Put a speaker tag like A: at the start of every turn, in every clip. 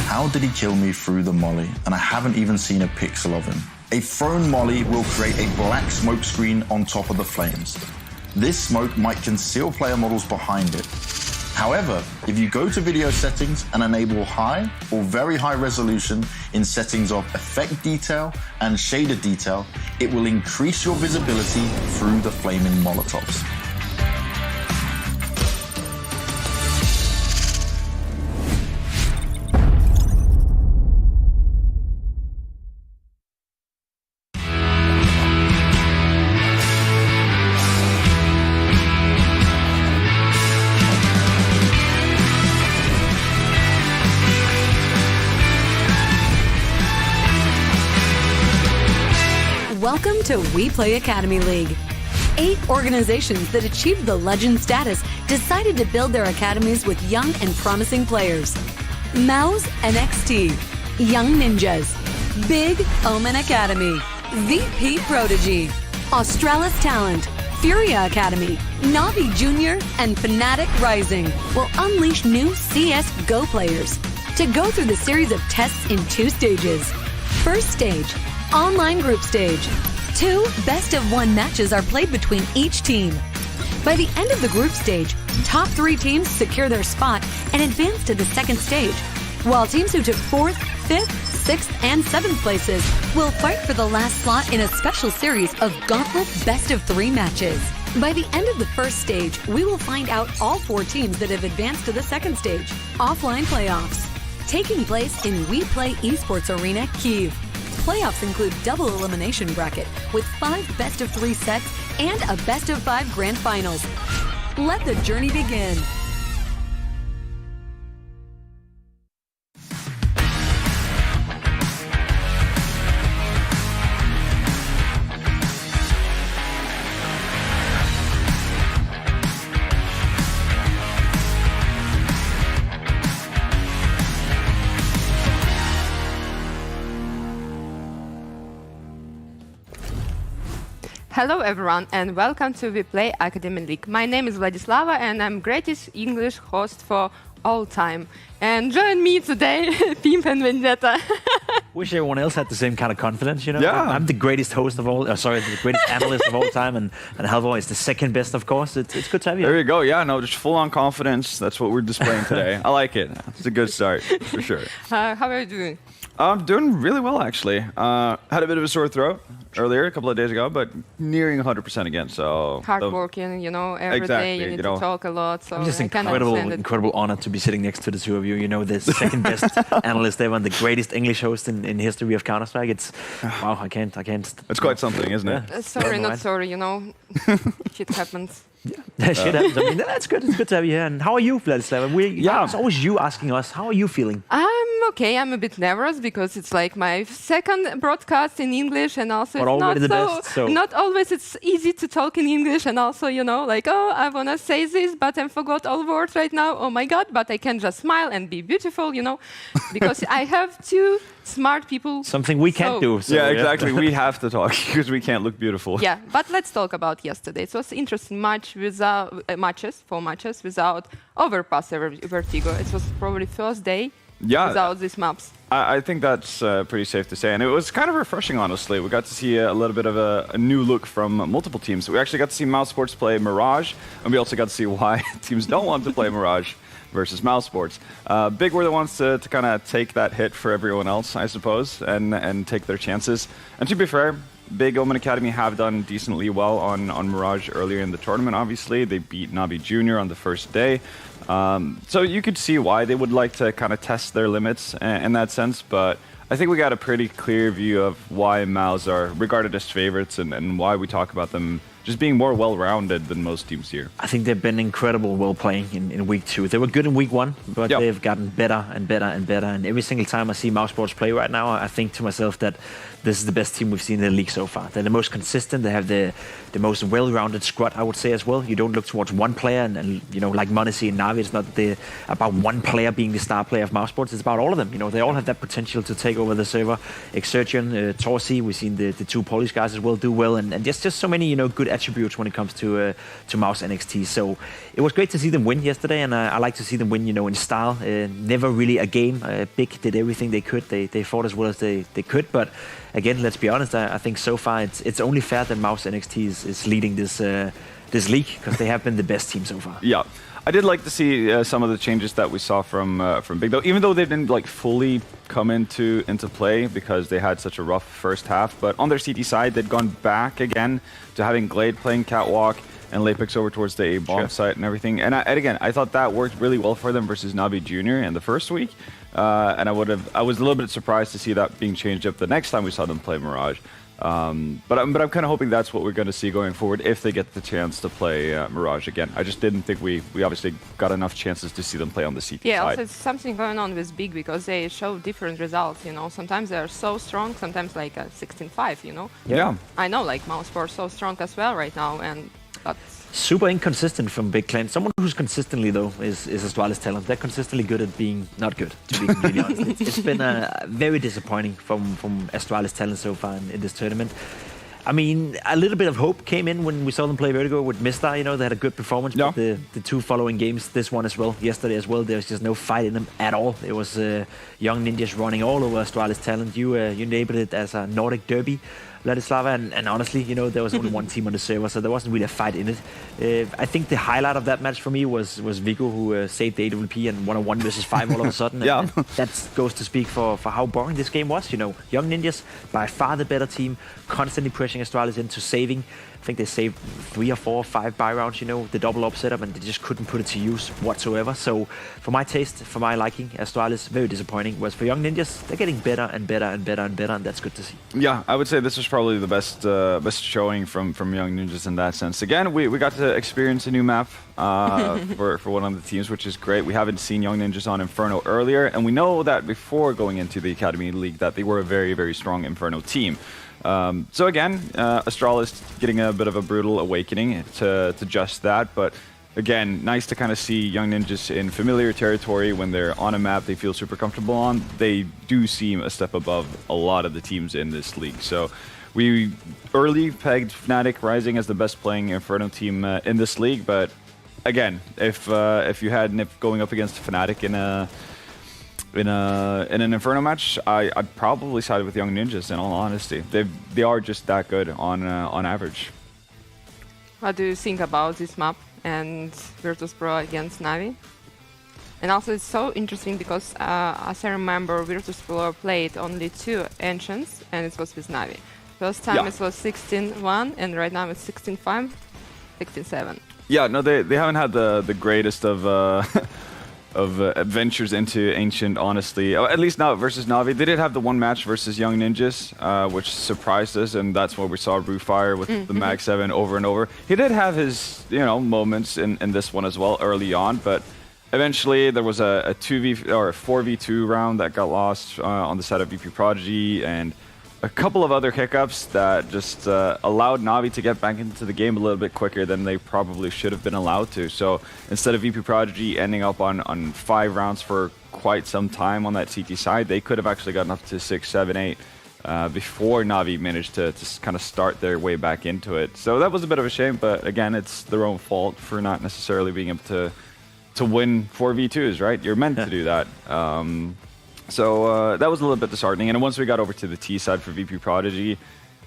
A: How did he kill me through the molly? And I haven't even seen a pixel of him. A thrown molly will create a black smoke screen on top of the flames. This smoke might conceal player models behind it. However, if you go to video settings and enable high or very high resolution in settings of effect detail and shader detail, it will increase your visibility through the flaming molotovs.
B: Welcome to WePlay Academy League. 8 organizations that achieved the legend status decided to build their academies with young and promising players. mouz NXT, Young Ninjas, Big Omen Academy, VP Prodigy, Astralis Talent, Furia Academy, Navi Junior, and Fnatic Rising will unleash new csgo players to go through the series of tests in 2 stages. First stage, online group stage. 2 best-of-1 matches are played between each team. By the end of the group stage, top 3 teams secure their spot and advance to the second stage, while teams who took 4th, 5th, 6th, and 7th places will fight for the last slot in a special series of Gauntlet best-of-3 matches. By the end of the first stage, we will find out all 4 teams that have advanced to the second stage, offline playoffs, taking place in WePlay Esports Arena, Kyiv. Playoffs include double elimination bracket with 5 best-of-3 sets and a best-of-5 grand finals. Let the journey begin.
C: Hello everyone and welcome to WePlay Academy League. My name is Vladislava and I'm greatest English host for all time. And join me today, Pimp and Vendetta.
D: Wish everyone else had the same kind of confidence, you know?
E: Yeah.
D: I'm the greatest host of all, the greatest analyst of all time, and Halvor is the second best, of course. It's good to have you.
E: There you go. Yeah, no, just full on confidence. That's what we're displaying today. I like it. It's a good start, for sure.
C: How are you doing?
E: I'm doing really well, actually. Had a bit of a sore throat earlier, a couple of days ago, but nearing 100% again, so...
C: Hard working, you know, every day you need to talk a lot, so
D: just
C: I can understand it.
D: incredible honor to be sitting next to the two of you. You know, the second best analyst ever and the greatest English host in history of Counter-Strike. It's, wow, I can't.
E: It's quite something, isn't it?
C: Sorry, not sorry, you know, shit happens.
D: Yeah, shit happens. I mean, that's good. It's good to have you here. And how are you, Vladislav? It's always you asking us, how are you feeling?
C: I'm okay. I'm a bit nervous because it's like my second broadcast in English, and also not always it's easy to talk in English, and also, you know, like, oh, I want to say this, but I forgot all words right now. Oh my God, but I can just smile and be beautiful, you know, because I have 2 smart people.
D: Something we can't do. So,
E: yeah, exactly. We have to talk because we can't look beautiful.
C: Yeah, but let's talk about yesterday. It was an interesting match without 4 matches without overpass Vertigo. It was probably first day without these maps.
E: I think that's pretty safe to say, and it was kind of refreshing, honestly. We got to see a little bit of a new look from multiple teams. We actually got to see mousesports play Mirage, and we also got to see why teams don't want to play Mirage versus mousesports. Big were the ones to kind of take that hit for everyone else, I suppose, and take their chances. And to be fair, Big Omen Academy have done decently well on Mirage earlier in the tournament, obviously. They beat Navi Junior on the first day. So you could see why they would like to kind of test their limits in that sense, but I think we got a pretty clear view of why mouz are regarded as favorites and why we talk about them just being more well-rounded than most teams here.
D: I think they've been incredible while playing in week 2. They were good in week 1, but they've gotten better and better and better. And every single time I see mousesports play right now, I think to myself that this is the best team we've seen in the league so far. They're the most consistent. They have the most well-rounded squad, I would say, as well. You don't look towards one player, and you know, like Monacy and Navi, it's not about one player being the star player of mousesports. It's about all of them. You know, they all have that potential to take over the server. Exertion, Torsi, we've seen the 2 Polish guys as well do well, and just so many, you know, good attributes when it comes to mouz NXT. So it was great to see them win yesterday, and I like to see them win, you know, in style. Never really a game. Big did everything they could. They fought as well as they could, but again, let's be honest, I think so far it's only fair that mouz NXT is leading this league, because they have been the best team so far.
E: Yeah. I did like to see some of the changes that we saw from Big, though, even though they didn't like fully come into play because they had such a rough first half. But on their CT side, they'd gone back again to having Glade playing Catwalk and Lapix over towards the A-bomb site and everything. And again, I thought that worked really well for them versus Navi Jr. in the first week. And I was a little bit surprised to see that being changed up the next time we saw them play Mirage. But I'm kind of hoping that's what we're going to see going forward if they get the chance to play Mirage again. I just didn't think we obviously got enough chances to see them play on the CT side.
C: Yeah, also it's something going on with Big because they show different results, you know. Sometimes they're so strong, sometimes like 16-5, you know.
E: Yeah.
C: I know like mousesports so strong as well right now, and that's
D: super inconsistent from Big Clan. Someone who's consistently, though, is Astralis talent. They're consistently good at being not good, to be completely honest. It's been very disappointing from Astralis talent so far in this tournament. I mean, a little bit of hope came in when we saw them play Vertigo with MIBR. You know, they had a good performance, but the 2 following games, this one as well, yesterday as well, there was just no fight in them at all. It was young ninjas running all over Astralis talent. You labeled it as a Nordic derby, Vladislava, and honestly, you know, there was only one team on the server, so there wasn't really a fight in it. I think the highlight of that match for me was Vigo, who saved the AWP and won a 1 versus 5 all of a sudden. And that goes to speak for how boring this game was. You know, young ninjas, by far the better team, constantly pushing Astralis into saving. I think they saved 3 or 4 or 5 buy rounds, you know, the double up setup, and they just couldn't put it to use whatsoever. So for my taste, for my liking, Astralis, very disappointing. Whereas for young ninjas, they're getting better and better and better and better, and that's good to see.
E: Yeah, I would say this was probably the best showing from young ninjas in that sense. Again, we got to experience a new map for one of the teams, which is great. We haven't seen young ninjas on Inferno earlier, and we know that before going into the Academy League that they were a very, very strong Inferno team. So again, Astralis getting a bit of a brutal awakening to just that, but again, nice to kind of see young ninjas in familiar territory when they're on a map they feel super comfortable on. They do seem a step above a lot of the teams in this league. So we early pegged Fnatic Rising as the best playing Inferno team in this league, but again, if you had Nip going up against Fnatic in an Inferno match, I'd probably side with young ninjas. In all honesty, they are just that good on average.
C: What do you think about this map and Virtus.pro against Navi? And also, it's so interesting because as I remember, Virtus.pro played only 2 Ancients, and it was with Navi. First time it was 16-1, and right now it's 16-5, 16-7.
E: Yeah, no, they haven't had the greatest of adventures into Ancient, honestly. At least not versus Navi. They did have the 1 match versus Young Ninjas, which surprised us, and that's where we saw Brewfire with the Mag 7 over and over. He did have his, you know, moments in this one as well early on, but eventually there was a 2v or a 4v2 round that got lost on the side of VP Prodigy, and a couple of other hiccups that just allowed Navi to get back into the game a little bit quicker than they probably should have been allowed to. So instead of VP Prodigy ending up on 5 rounds for quite some time on that CT side, they could have actually gotten up to 6, 7, 8 before Navi managed to kind of start their way back into it. So that was a bit of a shame, but again, it's their own fault for not necessarily being able to win 4v2s, right? You're meant to do that. So that was a little bit disheartening. And once we got over to the T side for VP Prodigy,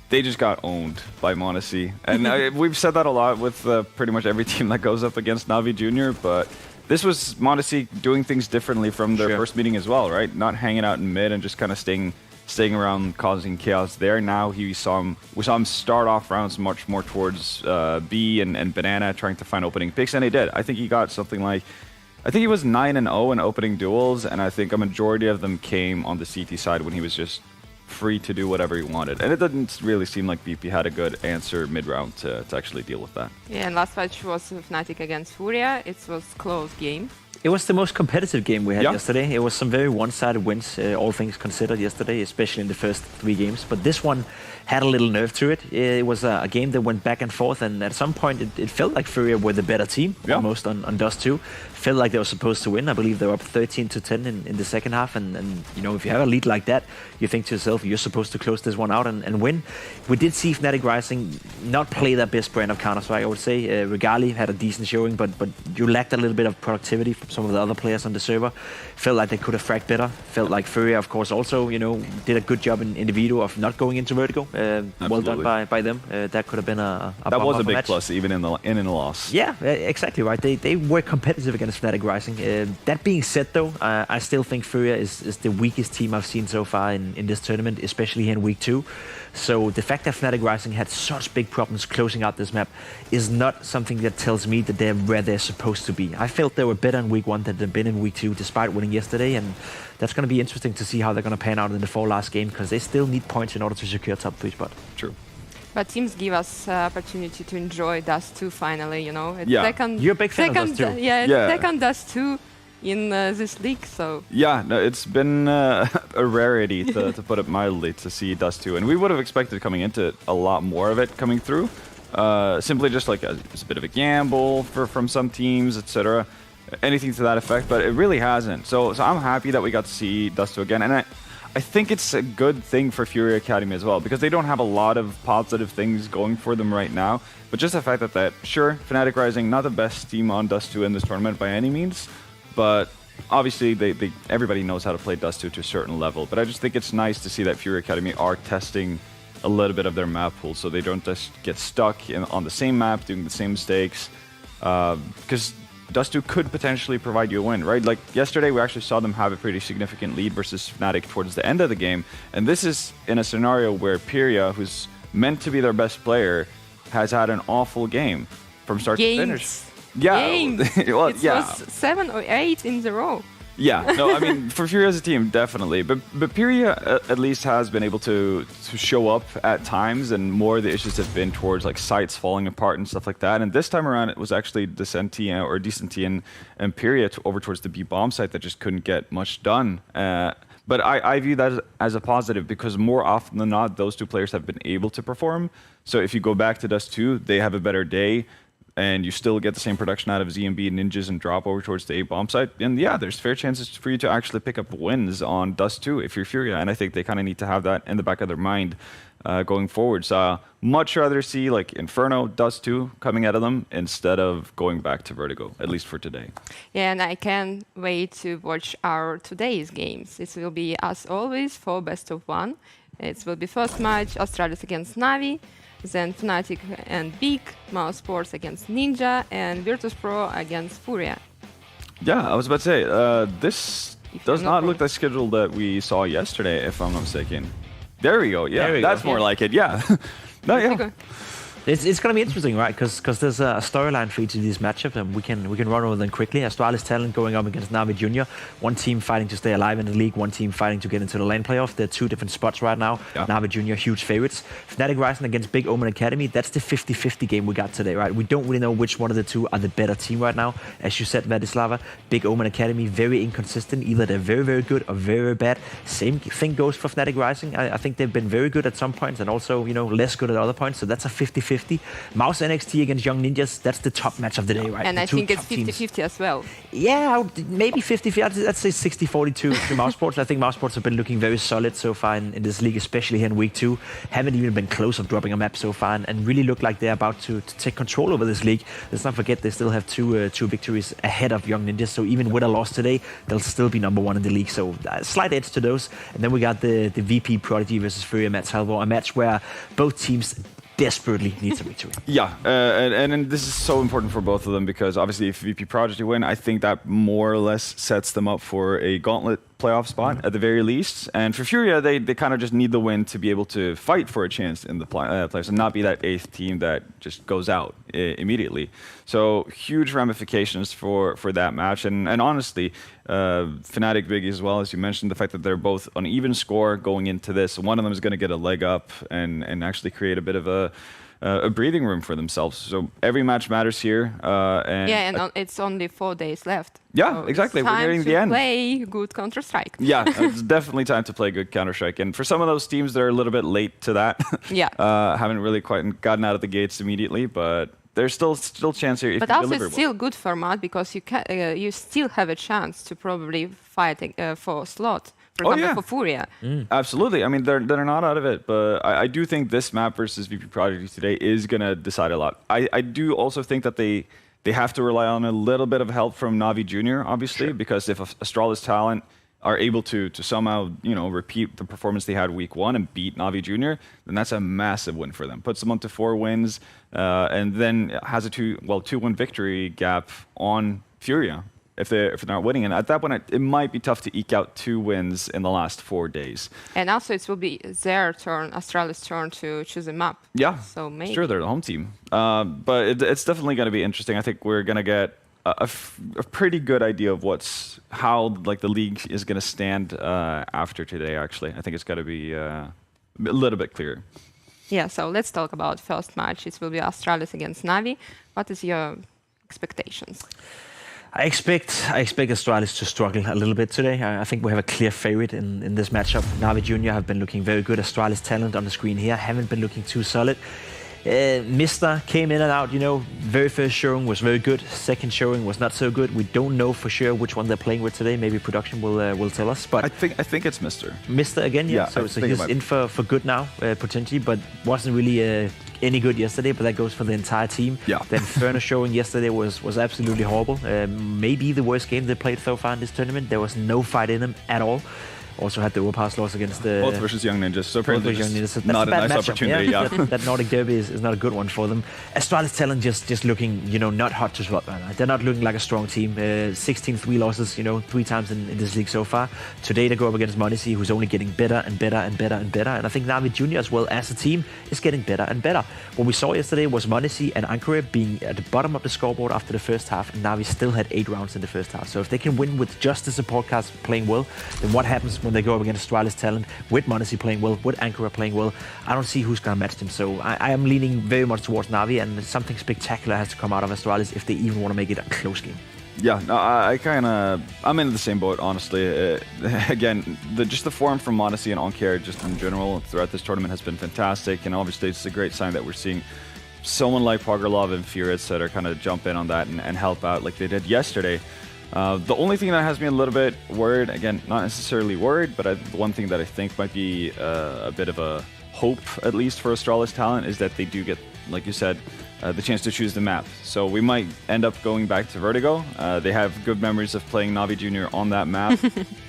E: they just got owned by m0NESY. And we've said that a lot with pretty much every team that goes up against Navi Jr., but this was m0NESY doing things differently from their first meeting as well, right? Not hanging out in mid and just kind of staying around, causing chaos there. Now we saw him start off rounds much more towards B and Banana, trying to find opening picks, and he did. I think he got something like, I think he was 9-0 in opening duels, and I think a majority of them came on the CT side when he was just free to do whatever he wanted. And it didn't really seem like VP had a good answer mid-round to actually deal with that.
C: Yeah, and last match was Fnatic against Furia. It was close game.
D: It was the most competitive game we had yesterday. It was some very one-sided wins, all things considered yesterday, especially in the first 3 games. But this one had a little nerve to it. It was a game that went back and forth, and at some point it felt like Furia were the better team, almost on Dust 2. Felt like they were supposed to win. I believe they were up 13-10 in the second half, and you know, if you have a lead like that, you think to yourself, you're supposed to close this one out and win. We did see Fnatic Rising not play their best brand of Counter-Strike, I would say. Regali had a decent showing, but you lacked a little bit of productivity from some of the other players on the server. Felt like they could have fragged better. Felt like Furia, of course, also, you know, did a good job in the video of not going into vertical. Well done by them. That could have been a
E: that was a big plus, even in the loss.
D: Yeah, exactly right. They were competitive against Fnatic Rising. That being said, though, I still think Furia is the weakest team I've seen so far in this tournament, especially here in week 2. So the fact that Fnatic Rising had such big problems closing out this map is not something that tells me that they're where they're supposed to be. I felt they were better in week 1 than they've been in week 2, despite winning yesterday, and that's going to be interesting to see how they're going to pan out in the 4 last game, because they still need points in order to secure top 3 spot.
E: True.
C: But teams give us opportunity to enjoy Dust 2 finally, you know. It's
D: You're a big fan of Dust 2.
C: Second Dust 2 in this league, so...
E: Yeah, no, it's been a rarity, to put it mildly, to see Dust 2. And we would have expected coming into it a lot more of it coming through. Simply just like it's a bit of a gamble from some teams, etc. Anything to that effect, but it really hasn't. So I'm happy that we got to see Dust 2 again. And I think it's a good thing for Furia Academy as well, because they don't have a lot of positive things going for them right now. But just the fact that sure, Fnatic Rising, not the best team on Dust 2 in this tournament by any means, but obviously everybody knows how to play Dust 2 to a certain level. But I just think it's nice to see that Furia Academy are testing a little bit of their map pool, so they don't just get stuck on the same map, doing the same mistakes. Because Dust 2 could potentially provide you a win, right? Like yesterday, we actually saw them have a pretty significant lead versus Fnatic towards the end of the game. And this is in a scenario where Pyria, who's meant to be their best player, has had an awful game from start to finish. Yeah,
C: well, it was 7 or 8 in a row.
E: Yeah, no, I mean, for Furia as a team, definitely. But Pyria at least has been able to show up at times, and more of the issues have been towards like sites falling apart and stuff like that. And this time around, it was actually Decenti and Pyria over towards the B bomb site that just couldn't get much done. But I view that as a positive, because more often than not, those 2 players have been able to perform. So if you go back to Dust 2, they have a better day, and you still get the same production out of ZMB Ninjas and drop over towards the A bomb site. And yeah, there's fair chances for you to actually pick up wins on Dust 2 if you're Furia. And I think they kind of need to have that in the back of their mind going forward. So much rather see like Inferno, Dust 2 coming out of them instead of going back to Vertigo, at least for today.
C: Yeah, and I can't wait to watch our today's games. It will be, as always, 4 best of 1. It will be first match, Astralis against Navi, then Fnatic and Big, mousesports against Ninja, and Virtus.pro against Furia.
E: Yeah, I was about to say, this does not look the schedule that we saw yesterday, if I'm not mistaken. There we go, yeah, that's more like it, yeah. No, yeah.
D: It's going to be interesting, right? Because there's a storyline for each of these matchups, and we can run over them quickly. Astralis Talent going up against Navi Junior. One team fighting to stay alive in the league, one team fighting to get into the lane playoff. They're 2 different spots right now. Yeah. Navi Junior, huge favorites. Fnatic Rising against Big Omen Academy. That's the 50-50 game we got today, right? We don't really know which one of the 2 are the better team right now. As you said, Vladislava, Big Omen Academy, very inconsistent. Either they're very, very good or very, very bad. Same thing goes for Fnatic Rising. I think they've been very good at some points and also, you know, less good at other points. So that's a 50-50. mouz NXT against Young Ninjas, that's the top match of the day, right?
C: And I think it's 50-50 as well.
D: Yeah, maybe 50-50. I'd say 60-40 to mousesports. I think mousesports have been looking very solid so far in this league, especially here in week 2. Haven't even been close of dropping a map so far, and really look like they're about to take control over this league. Let's not forget they still have two victories ahead of Young Ninjas, so even with a loss today, they'll still be #1 in the league. So slight edge to those. And then we got the VP Prodigy versus Furia match, Halvor, a match where both teams desperately needs a victory.
E: Yeah, and this is so important for both of them, because obviously if VP Prodigy win, I think that more or less sets them up for a gauntlet playoff spot at the very least. And for Furia, they kind of just need the win to be able to fight for a chance in the playoffs and not be that 8th team that just goes out immediately. So huge ramifications for that match. And honestly, Fnatic Biggie as well, as you mentioned, the fact that they're both on even score going into this. One of them is going to get a leg up and actually create a bit of a breathing room for themselves. So every match matters here. And
C: it's only 4 days left.
E: Yeah,
C: so
E: exactly.
C: We're
E: nearing the end.
C: Play good Counter-Strike.
E: Yeah, it's definitely time to play good Counter-Strike. And for some of those teams that are a little bit late to that, haven't really quite gotten out of the gates immediately, but there's still chance here.
C: But also it's still good format because you still have a chance to probably fight for a slot. For example, for Furia.
E: Absolutely. I mean, they're not out of it, but I do think this map versus VP Prodigy today is going to decide a lot. I do also think that they have to rely on a little bit of help from Navi Jr., obviously, because if Astralis talent are able to somehow, repeat the performance they had week 1 and beat Navi Jr., then that's a massive win for them. Puts them on to 4 wins, and then has a 2-1 victory gap on Furia. If they're not winning, and at that point it might be tough to eke out 2 wins in the last 4 days.
C: And also it will be their turn, Astralis' turn to choose a map.
E: Yeah,
C: so maybe.
E: Sure, they're the home team, but it's definitely going to be interesting. I think we're going to get a pretty good idea of how the league is going to stand after today. Actually, I think it's got to be a little bit clearer.
C: Yeah, so let's talk about first match. It will be Astralis against Navi. What is your expectations?
D: I expect Astralis to struggle a little bit today. I think we have a clear favorite in this matchup. Navi Jr. have been looking very good. Astralis talent on the screen here haven't been looking too solid. Mr. came in and out, very first showing was very good. Second showing was not so good. We don't know for sure which one they're playing with today. Maybe production will tell us. But
E: I think it's Mr.
D: Mr. again, yeah. So he's in for good now, potentially, but wasn't really any good yesterday, but that goes for the entire team.
E: Yeah.
D: The Inferno showing yesterday was absolutely horrible. Maybe the worst game they played so far in this tournament. There was no fight in them at all. Also had the overpass loss against the...
E: Both versus Young Ninjas. So
D: both versus Young Ninjas. That's
E: not
D: a
E: nice
D: matchup.
E: opportunity. Yeah.
D: That Nordic Derby is not a good one for them. Astralis talent just looking, not hot to swap right now. They're not looking like a strong team. 16-3 losses, 3 times in this league so far. Today they go up against mouz, who's only getting better and better and better and better. And I think Navi Jr. as well as a team is getting better and better. What we saw yesterday was mouz and Ankara being at the bottom of the scoreboard after the first half, and Navi still had 8 rounds in the first half. So if they can win with just the support cast playing well, then what happens when they go up against Astralis talent, with mouz playing well, with Ankara playing well? I don't see who's going to match them. So I am leaning very much towards Navi, and something spectacular has to come out of Astralis if they even want to make it a close game.
E: Yeah, no, I'm in the same boat, honestly. Again, just the form from mouz and Ankara just in general throughout this tournament has been fantastic, and obviously it's a great sign that we're seeing someone like Pogarlov and Furious that are kind of jump in on that and help out like they did yesterday. The only thing that has me a little bit worried, again, not necessarily worried, but one thing that I think might be a bit of a hope, at least for Astralis talent, is that they do get, like you said, the chance to choose the map. So we might end up going back to Vertigo. They have good memories of playing Navi Jr. on that map,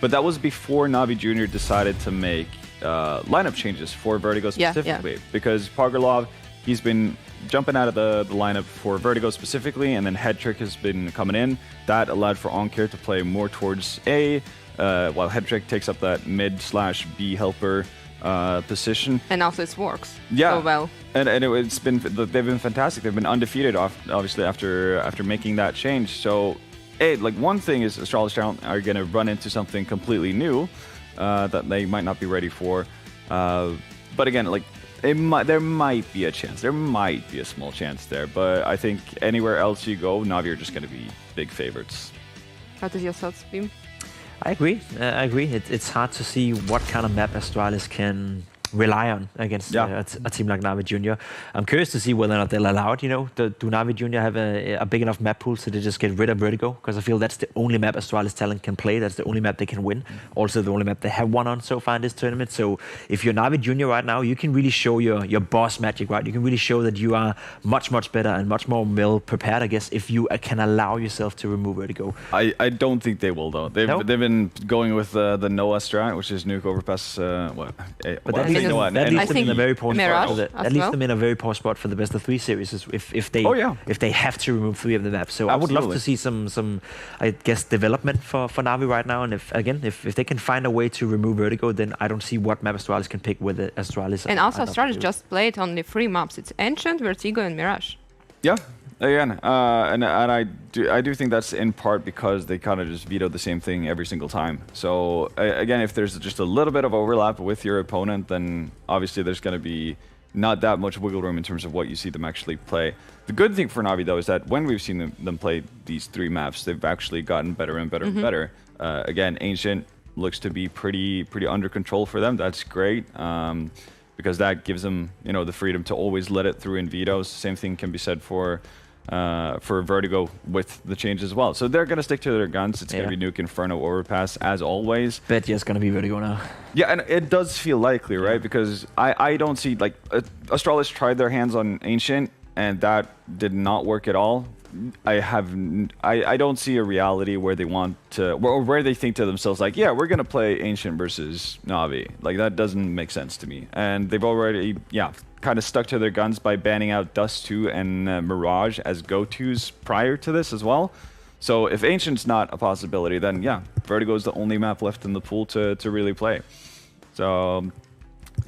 E: but that was before Navi Jr. decided to make lineup changes for Vertigo specifically, because Pogarlov, he's been jumping out of the lineup for Vertigo specifically, and then Headtrick has been coming in. That allowed for Ankara to play more towards A, while Headtrick takes up that mid/B helper position.
C: And also it works
E: so
C: well.
E: And they've been fantastic. They've been undefeated, obviously, after making that change. So, one thing is Astralis talent are going to run into something completely new that they might not be ready for. But again, there might be a chance. There might be a small chance there. But I think anywhere else you go, Navi are just going to be big favorites.
C: What is your thoughts, Bim?
D: I agree. It's hard to see what kind of map Astralis can rely on against a team like Navi Jr. I'm curious to see whether or not they'll allow it. Do Navi Jr. have a big enough map pool so they just get rid of Vertigo? Because I feel that's the only map Astralis talent can play. That's the only map they can win. Also the only map they have won on so far in this tournament. So if you're Navi Jr. right now, you can really show your boss magic, right? You can really show that you are much better and much more well prepared, I guess, if you can allow yourself to remove Vertigo.
E: I don't think they will, though. They've been going with the Noah strat, which is nuke overpass.
D: But
E: you know what?
D: That leaves
C: I
D: them in
C: think
D: a very poor
C: Mirage
D: spot.
C: as
D: That leaves
C: well.
D: them in a very poor spot for the best of 3 series if they have to remove 3 of the maps. So I would love to see some I guess development for Navi right now. And if they can find a way to remove Vertigo, then I don't see what map Astralis can pick with Astralis.
C: And also Astralis just played only 3 maps. It's Ancient, Vertigo, and Mirage.
E: Yeah. Again, and I do think that's in part because they kind of just veto the same thing every single time. So again, if there's just a little bit of overlap with your opponent, then obviously there's going to be not that much wiggle room in terms of what you see them actually play. The good thing for Navi though is that when we've seen them play these 3 maps, they've actually gotten better and better and better. Again, Ancient looks to be pretty under control for them. That's great. Because that gives them, you know, the freedom to always let it through in vetoes. Same thing can be said for Vertigo with the change as well. So they're going to stick to their guns. It's going to be Nuke, Inferno, Overpass, as always.
D: Bet it's going to be Vertigo now.
E: Yeah, and it does feel likely, right? Because I don't see, like, Astralis tried their hands on Ancient, and that did not work at all. I don't see a reality where they want to, or where they think to themselves like, yeah, we're gonna play Ancient versus Navi. Like that doesn't make sense to me. And they've already, kind of stuck to their guns by banning out Dust 2 and Mirage as go-tos prior to this as well. So if Ancient's not a possibility, then yeah, Vertigo is the only map left in the pool to really play. So.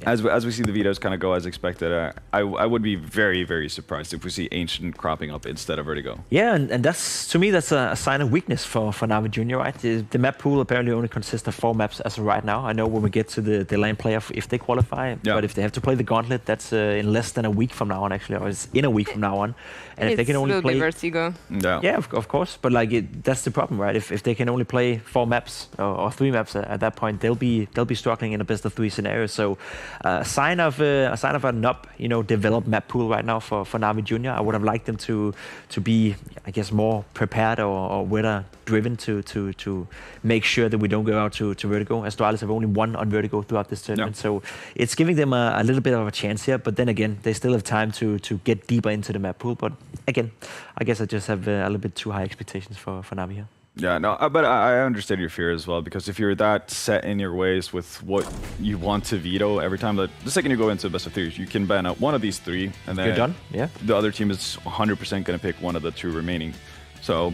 E: As we see the vetoes kind of go as expected, I would be very, very surprised if we see Ancient cropping up instead of Vertigo.
D: Yeah, and that's, to me, that's a sign of weakness for Navi Junior, right? The map pool apparently only consists of 4 maps as of right now. I know when we get to the lane playoff, if they qualify, but if they have to play the Gauntlet, that's in less than a week from now on, actually, or it's in a week from now on. And if they can only play
C: Vertigo.
E: Yeah,
D: of course, but like that's the problem, right? If they can only play 4 maps or 3 maps at that point, they'll be struggling in a best of 3 scenario. So a sign of a not developed map pool right now for Navi Junior. I would have liked them to be, I guess, more prepared or better driven to make sure that we don't go out to Vertigo. Astralis have only won on Vertigo throughout this tournament, so it's giving them a little bit of a chance here. But then again, they still have time to get deeper into the map pool. But again, I guess I just have a little bit too high expectations for Navi here.
E: Yeah, no, but I understand your fear as well, because if you're that set in your ways with what you want to veto every time, the second you go into best of 3, you can ban out one of these 3, and then
D: you're done. Yeah,
E: the other team is 100% going to pick one of the 2 remaining. So,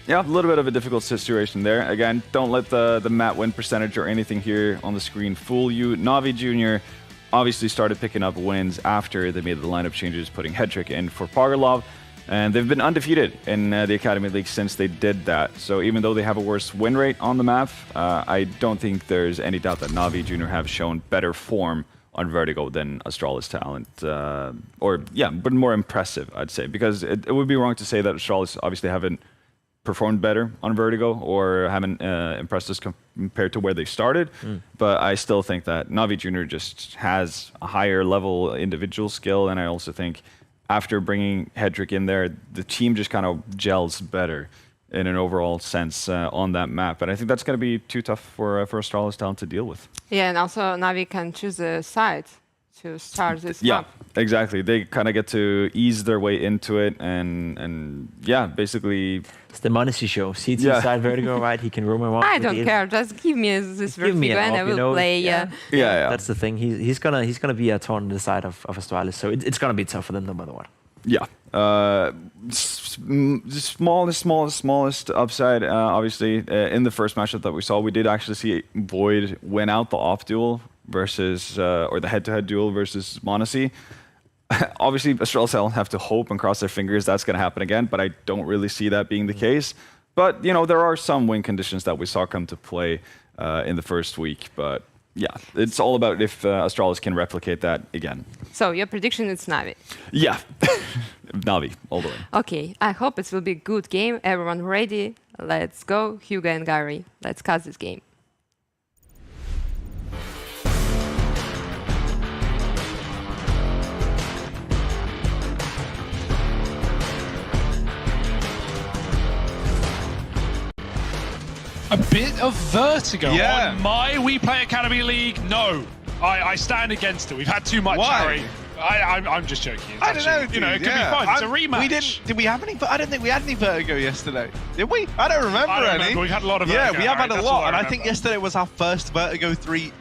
E: yeah, a little bit of a difficult situation there. Again, don't let the map win percentage or anything here on the screen fool you. Navi Junior obviously started picking up wins after they made the lineup changes, putting Hedrick in for Pogarlov. And they've been undefeated in the Academy League since they did that. So even though they have a worse win rate on the map, I don't think there's any doubt that Navi Junior have shown better form on Vertigo than Astralis talent. But more impressive, I'd say. Because it would be wrong to say that Astralis obviously haven't performed better on Vertigo or haven't impressed us compared to where they started. But I still think that Navi Junior just has a higher level individual skill, and I also think after bringing Hedrick in there, the team just kind of gels better in an overall sense on that map. And I think that's going to be too tough for Astralis talent to deal with.
C: Yeah, and also Navi can choose a side to start this map.
E: Yeah, exactly. They kind of get to ease their way into it and basically...
D: It's the Monacy show. CT side Vertigo, right? He can roam around.
C: I don't care. Just give me this Vertigo and I will play.
E: Yeah.
D: That's the thing. He's gonna be a torn on the side of Astralis, so it's gonna be tough for them no matter what.
E: Yeah. Smallest upside, obviously, in the first matchup that we saw, we did actually see Void win out the off duel versus, or the head-to-head duel versus Monacy. Obviously, Astralis have to hope and cross their fingers that's going to happen again, but I don't really see that being the case. But, there are some win conditions that we saw come to play in the first week. But, yeah, it's all about if Astralis can replicate that again.
C: So, your prediction is Navi?
E: Yeah. Navi, all the way.
C: Okay, I hope it will be a good game. Everyone ready? Let's go. Hugo and Gary, let's cast this game.
F: A bit of vertigo on my WePlay Academy League. No, I stand against it. We've had too much, Harry. I'm just joking.
G: I don't know, dude.
F: You know, it could be fun. It's a rematch.
G: Did we have any? I don't think we had any Vertigo yesterday. Did we? I don't remember any.
F: We've had a lot of Vertigo.
G: Yeah, we have had a lot, and I
F: remember.
G: think yesterday was our first Vertigo free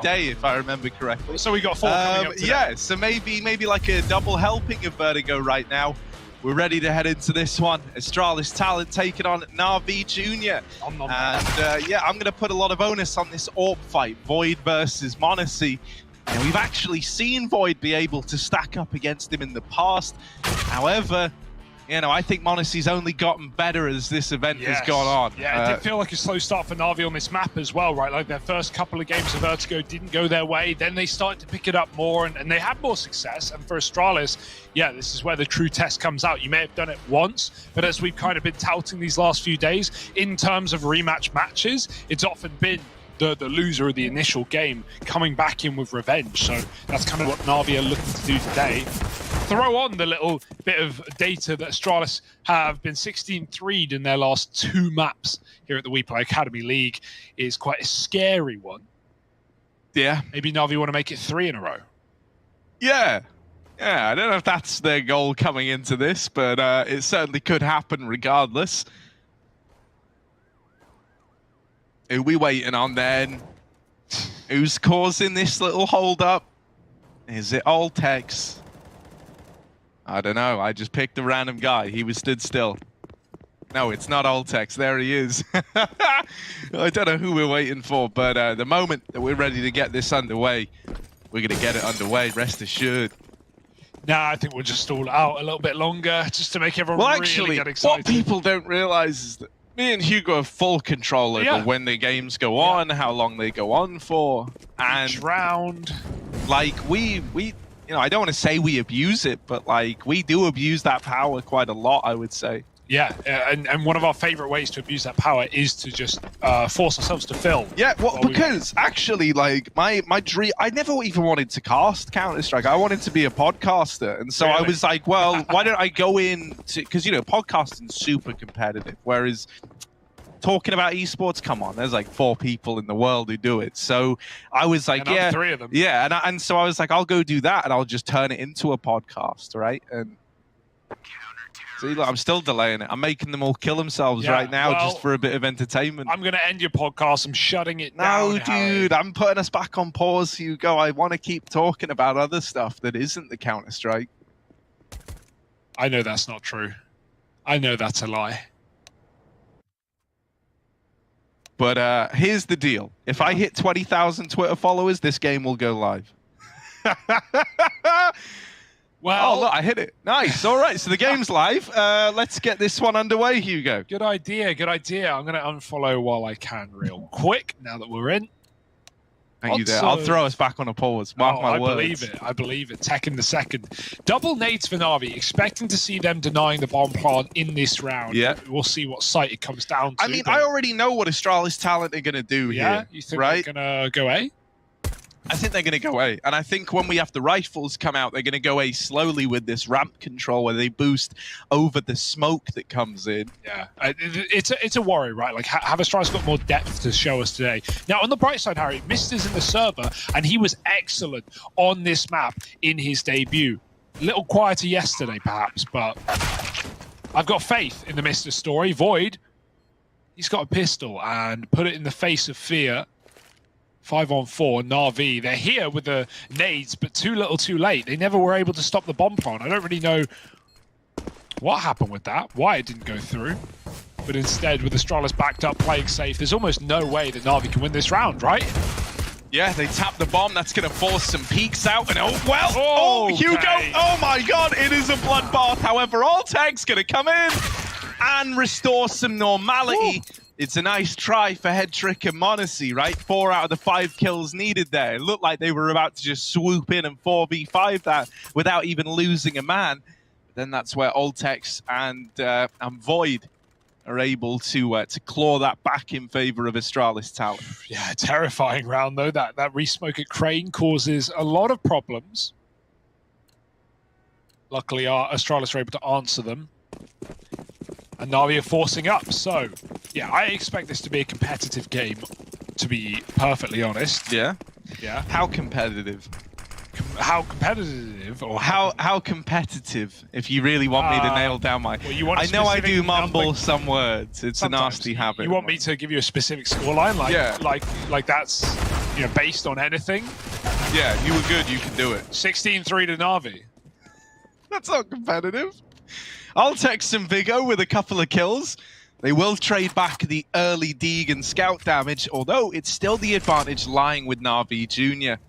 G: day, if I remember correctly.
F: So we got 4 coming up today.
G: Yeah, so maybe like a double helping of Vertigo right now. We're ready to head into this one. Astralis Talent taking on NAVI Jr. And yeah, I'm going to put a lot of onus on this AWP fight, Void versus m0NESY. And we've actually seen Void be able to stack up against him in the past. However, you know, I think m0NESY's only gotten better as this event has gone on.
F: Yeah, it did feel like a slow start for Navi on this map as well, right? Like their first couple of games of Vertigo didn't go their way. Then they started to pick it up more and they had more success. And for Astralis, yeah, this is where the true test comes out. You may have done it once, but as we've kind of been touting these last few days, in terms of rematch matches, it's often been the loser of the initial game coming back in with revenge. So that's kind of what Navi are looking to do today. Throw on the little bit of data that Astralis have been 16-3'd in their last 2 maps here at the WePlay Academy League is quite a scary one.
G: Yeah.
F: Maybe Navi want to make it 3 in a row.
G: Yeah. Yeah, I don't know if that's their goal coming into this, but it certainly could happen regardless. Who are we waiting on then? Who's causing this little hold up? Is it Altex? I don't know. I just picked a random guy. He was stood still. No, it's not Altex. There he is. I don't know who we're waiting for, but the moment that we're ready to get this underway, we're going to get it underway, rest assured.
F: Nah, I think we'll just stall out a little bit longer just to make everyone really get excited.
G: What people don't realize is that me and Hugo have full control over when the games go on, how long they go on for, and
F: each round.
G: Like we you know, I don't want to say we abuse it, but like we do abuse that power quite a lot, I would say.
F: Yeah, and one of our favorite ways to abuse that power is to just force ourselves to fill.
G: Yeah, well, because actually, like my dream, I never even wanted to cast Counter-Strike. I wanted to be a podcaster, and so I was like, well, why don't I go in to, because you know, podcasting's super competitive, whereas talking about esports, come on, there's like 4 people in the world who do it. So I was like,
F: and I'm 3 of them.
G: Yeah, and so I was like, I'll go do that, and I'll just turn it into a podcast, right? And see, look, I'm still delaying it. I'm making them all kill themselves right now just for a bit of entertainment.
F: I'm going to end your podcast. I'm shutting it down.
G: No, dude, I'm putting us back on pause, Hugo. I want to keep talking about other stuff that isn't the Counter-Strike.
F: I know that's not true. I know that's a lie.
G: But here's the deal. If I hit 20,000 Twitter followers, this game will go live.
F: Well,
G: oh, look, I hit it. Nice. All right, so the game's live. Let's get this one underway, Hugo.
F: Good idea, good idea. I'm going to unfollow while I can real quick now that we're in.
G: Thank you there. I'll throw us back on a pause. Mark my words.
F: I believe it. I believe it. Tech in the second. Double nades for Navi. Expecting to see them denying the bomb plant in this round.
G: Yeah.
F: We'll see what site it comes down to.
G: I mean, I already know what Astralis Talent are going to do here.
F: Yeah? You think they're going to go A?
G: I think they're going to go A. And I think when we have the rifles come out, they're going to go A slowly with this ramp control where they boost over the smoke that comes in.
F: Yeah, it's a worry, right? Like, have Astralis got more depth to show us today? Now, on the bright side, Harry, Mister's in the server, and he was excellent on this map in his debut. A little quieter yesterday, perhaps, but I've got faith in the Mister story. Void, he's got a pistol and put it in the face of fear. 5-on-4, Navi. They're here with the nades, but too little too late. They never were able to stop the bomb plant. I don't really know what happened with that, why it didn't go through. But instead, with Astralis backed up, playing safe, there's almost no way that Navi can win this round, right?
G: Yeah, they tap the bomb. That's going to force some peeks out. And Hugo. Oh my God, it is a bloodbath. However, Alteg's going to come in and restore some normality. Ooh. It's a nice try for Headtrick and m0NESY, right? 4 out of the 5 kills needed there. It looked like they were about to just swoop in and 4v5 that without even losing a man. But then that's where Altex and Void are able to claw that back in favor of Astralis Talent.
F: Yeah, terrifying round though. That resmoke at Crane causes a lot of problems. Luckily, Astralis are able to answer them. And Navi are forcing up, so yeah, I expect this to be a competitive game, to be perfectly honest.
G: Yeah?
F: Yeah.
G: How competitive?
F: how competitive or
G: how competitive? If you really want me to nail down my,
F: well, you want
G: I know I do mumble
F: number?
G: some words. It's
F: Sometimes.
G: a nasty habit.
F: You want me to give you a specific scoreline, like that's based on anything?
G: Yeah, you were good. You can do it.
F: 16-3 to Navi.
G: That's not competitive. I'll text some Vigo with a couple of kills. They will trade back the early Deegan scout damage, although it's still the advantage lying with Navi Jr.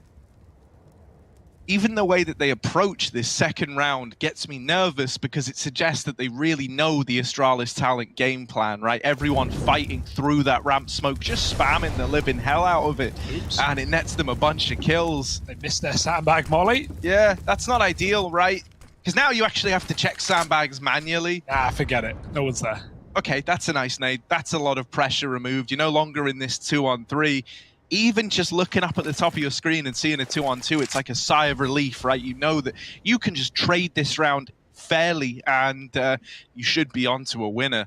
G: Even the way that they approach this second round gets me nervous because it suggests that they really know the Astralis talent game plan, right? Everyone fighting through that ramp smoke, just spamming the living hell out of it.
F: Oops.
G: And it nets them a bunch of kills.
F: They missed their sandbag molly.
G: Yeah, that's not ideal, right? Because now you actually have to check sandbags manually.
F: Ah, forget it. No one's there.
G: Okay, that's a nice nade. That's a lot of pressure removed. You're no longer in this 2-on-3. Even just looking up at the top of your screen and seeing a 2-on-2, it's like a sigh of relief, right? You know that you can just trade this round fairly and you should be onto a winner.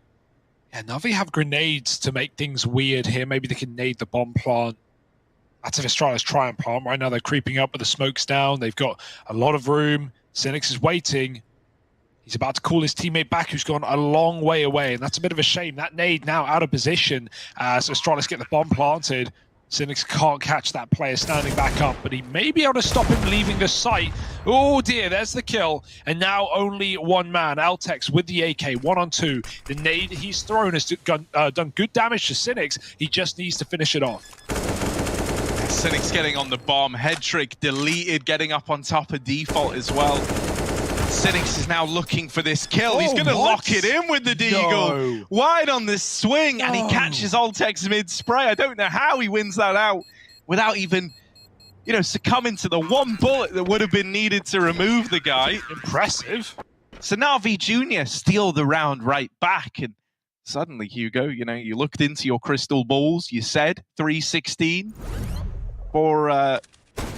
F: Yeah, Navi have grenades to make things weird here. Maybe they can nade the bomb plant. That's if Astralis try and plant. Right now they're creeping up with the smokes down. They've got a lot of room. Cynics is waiting. He's about to call his teammate back, who's gone a long way away, and that's a bit of a shame. That nade now out of position as Astralis get the bomb planted. Cynics can't catch that player standing back up, but he may be able to stop him leaving the site. Oh dear, there's the kill. And now only one man, Altex with the AK, 1-on-2. The nade he's thrown has done good damage to Cynics. He just needs to finish it off.
G: Cynics getting on the bomb. Head trick deleted, getting up on top of default as well. Cynics is now looking for this kill. He's going to lock it in with the deagle. No. Wide on the swing, and he catches Altex mid-spray. I don't know how he wins that out without even, succumbing to the one bullet that would have been needed to remove the guy.
F: Impressive.
G: So Navi Jr. steal the round right back, and suddenly, Hugo, you looked into your crystal balls. You said 3-16 for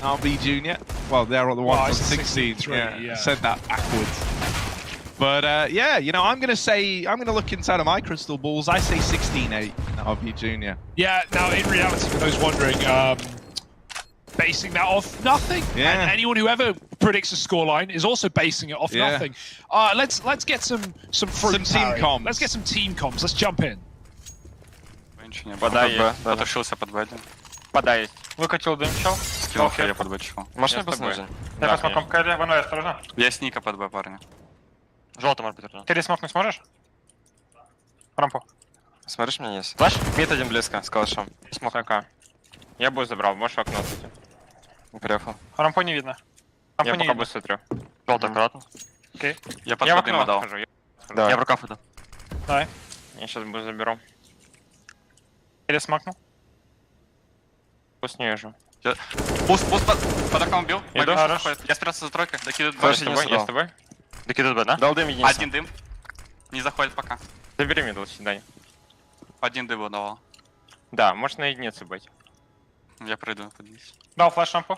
G: Navi Jr. Well, they're on the one 16. Yeah, said that backwards. But I'm gonna look inside of my crystal balls. I say 16-8 Navi Jr.
F: Yeah. Now, in reality, for those wondering, basing that off nothing.
G: Yeah.
F: And anyone who ever predicts a scoreline is also basing it off nothing. Let's get some fruit.
G: Some team comms.
F: Let's get some team comms. Let's jump in.
H: Подай, потушился под Б. Подай. Выкатил дым, чел.
I: Скинул я под Б, чел.
H: Машина без нужен. Я посмотрю, Кэрри, вон, осторожно.
I: Я сника под Б, парни.
H: Желтый, может быть, Ты смокнуть сможешь? Рампу.
I: Смотришь меня, есть?
H: Флэш?
I: Мид один близко, с калашом.
H: Смок АК. Я бой забрал, можешь в окно отойти.
I: Приехал.
H: Рампу не видно.
I: Я пока бой смотрю. Желтый аккуратно.
H: Окей.
I: Я под воды ему дал.
H: Да.
I: Я в рукав иду.
H: Давай. Я сейчас бой заберу. Пересмакнул. Пусть не вижу.
I: Пуст под окном бил.
H: Иду.
I: Я спрятался за тройкой, докидывает Б.
H: Я с тобой. Докидывает Б, да?
I: Дал дым единица. Один дым. Не заходит пока.
H: Забери мидл, Дань.
I: Один дым давал.
H: Да, можешь на единицу быть.
I: Я пройду подвис.
H: Дал флеш рампу.